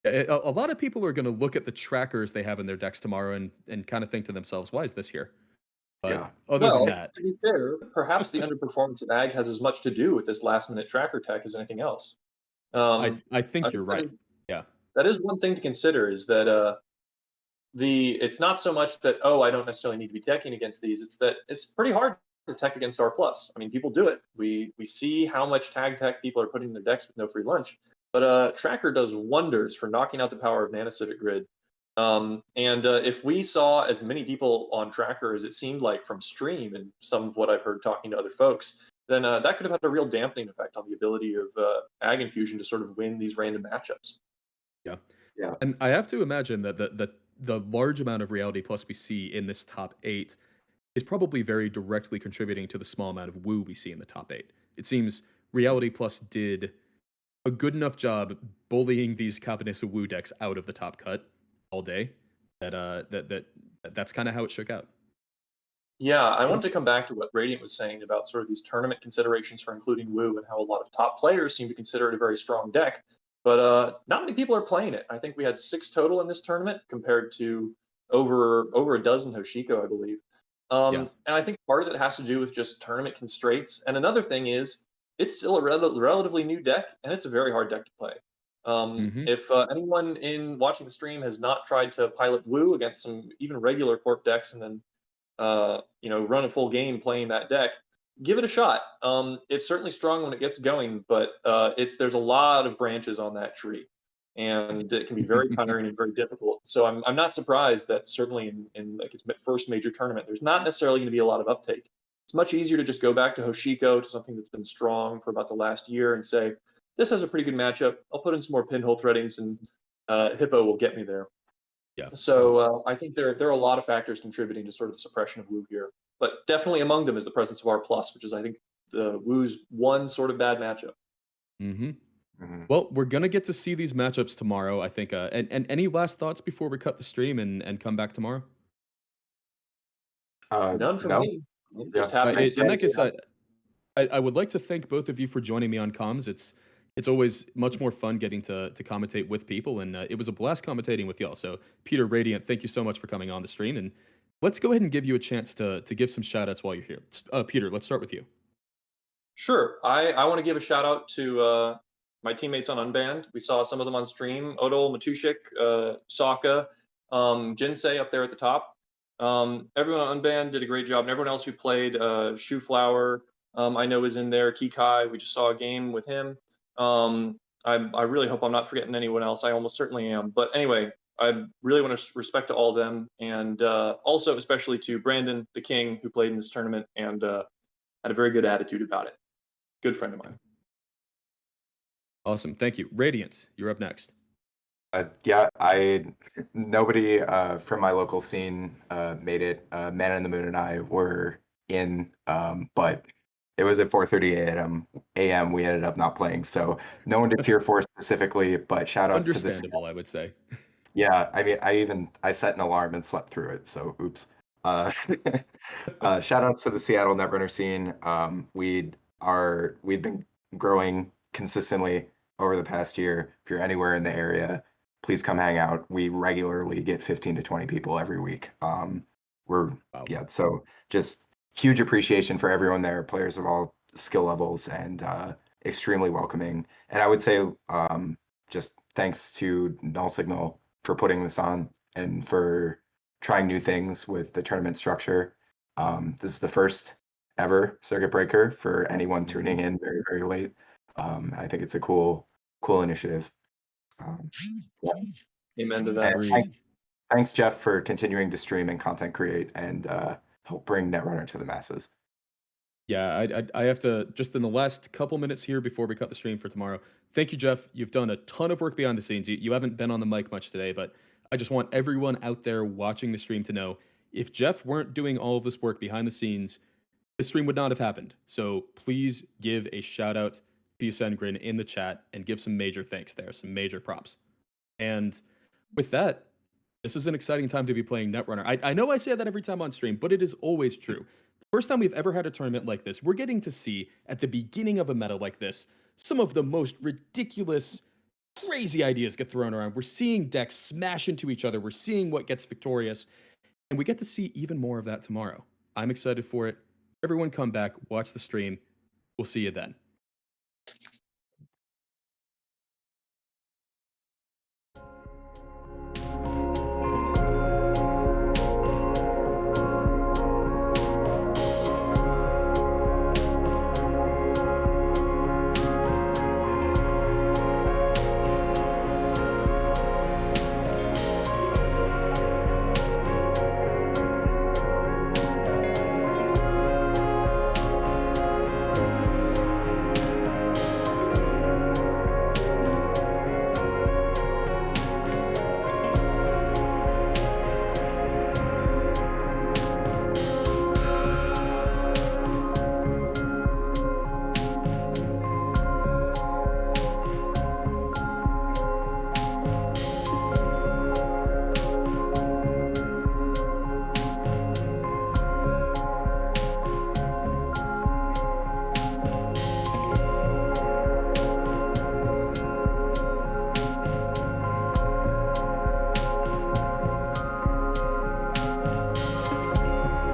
C: A lot of people are going to look at the trackers they have in their decks tomorrow and kind of think to themselves, "Why is this here?" But
H: Yeah.
C: other
G: Well,
C: than that,
G: to be fair, perhaps the underperformance of Ag has as much to do with this last-minute tracker tech as anything else.
C: I
G: I
C: think you're
G: that
C: right.
G: is
C: Yeah.
G: that is one thing to consider, is that it's not so much that, oh, I don't necessarily need to be teching against these. It's that it's pretty hard to tech against R+. I mean, people do it. We see how much tag tech people are putting in their decks with no free lunch. But Tracker does wonders for knocking out the power of Nanocivic Grid. If we saw as many people on Tracker as it seemed like from stream and some of what I've heard talking to other folks, then that could have had a real dampening effect on the ability of Ag Infusion to sort of win these random matchups.
C: Yeah.
H: Yeah.
C: And I have to imagine that the large amount of Reality Plus we see in this top 8 is probably very directly contributing to the small amount of woo we see in the top 8. It seems Reality Plus did a good enough job bullying these Cabanessa woo decks out of the top cut all day that's kind of how it shook out.
G: Yeah, I want to come back to what Radiant was saying about sort of these tournament considerations for including Woo, and how a lot of top players seem to consider it a very strong deck. but not many people are playing it. I think we had 6 total in this tournament compared to over a dozen Hoshiko, I believe.
C: Yeah.
G: And I think part of it has to do with just tournament constraints. And another thing is it's still a relatively new deck, and it's a very hard deck to play.
C: Hmm.
G: If anyone in watching the stream has not tried to pilot Wu against some even regular Corp decks and then run a full game playing that deck, give it a shot. It's certainly strong when it gets going, but there's a lot of branches on that tree, and it can be very tiring and very difficult. So I'm not surprised that certainly in like its first major tournament, there's not necessarily going to be a lot of uptake. It's much easier to just go back to Hoshiko, to something that's been strong for about the last year, and say, this has a pretty good matchup. I'll put in some more pinhole threadings, and Hippo will get me there.
C: Yeah.
G: So I think there are a lot of factors contributing to sort of the suppression of Wu here, but definitely among them is the presence of R plus, which is I think the Wu's one sort of bad matchup.
C: Hmm.
H: Mhm.
C: Well, we're gonna get to see these matchups tomorrow, I think. And any last thoughts before we cut the stream and come back tomorrow?
G: None from
H: No,
G: me. I'm
H: yeah,
G: just happy to
C: In
G: see
C: that case,
G: it.
C: I would like to thank both of you for joining me on comms. It's always much more fun getting to commentate with people, and it was a blast commentating with y'all. So, Peter, Radiant, thank you so much for coming on the stream, and let's go ahead and give you a chance to give some shout outs while you're here. Peter, let's start with you.
G: Sure. I want to give a shout out to my teammates on Unbanned. We saw some of them on stream. Odol, Matushik, Sokka, Jinsei up there at the top. Everyone on Unbanned did a great job. And everyone else who played, Shoeflower, I know is in there. Kikai, we just saw a game with him. I really hope I'm not forgetting anyone else. I almost certainly am. But anyway, I really want to respect to all of them. And also especially to Brandon, the King, who played in this tournament and had a very good attitude about it. Good friend of mine.
C: Awesome, thank you. Radiant, you're up next.
H: Yeah, nobody from my local scene made it. Man in the Moon and I were in, but it was at 4:30 a.m. We ended up not playing, so no one to cheer for specifically. But shout outs to this.
C: Understandable, I would say.
H: Yeah, I mean, I set an alarm and slept through it, so oops. Uh, shout outs to the Seattle Netrunner scene. We've been growing consistently over the past year. If you're anywhere in the area, please come hang out. We regularly get 15 to 20 people every week. We're
C: Wow.
H: Yeah, so just huge appreciation for everyone there, players of all skill levels, and extremely welcoming. And I would say just thanks to Null Signal for putting this on and for trying new things with the tournament structure. This is the first ever circuit breaker for anyone tuning in very, very late. I think it's a cool initiative. Yeah.
G: Amen to
H: And
G: that.
C: Agreed.
H: thanks, Jeff, for continuing to stream and content create and help bring Netrunner to the masses.
C: Yeah, I have to, just in the last couple minutes here before we cut the stream for tomorrow. Thank you, Jeff. You've done a ton of work behind the scenes. You haven't been on the mic much today, but I just want everyone out there watching the stream to know if Jeff weren't doing all of this work behind the scenes, the stream would not have happened. So please give a shout out to Sengrin in the chat and give some major thanks there, some major props. And with that, this is an exciting time to be playing Netrunner. I know I say that every time on stream, but it is always true. The first time we've ever had a tournament like this, we're getting to see at the beginning of a meta like this some of the most ridiculous, crazy ideas get thrown around. We're seeing decks smash into each other. We're seeing what gets victorious, and we get to see even more of that tomorrow. I'm excited for it. Everyone come back, watch the stream. We'll see you then.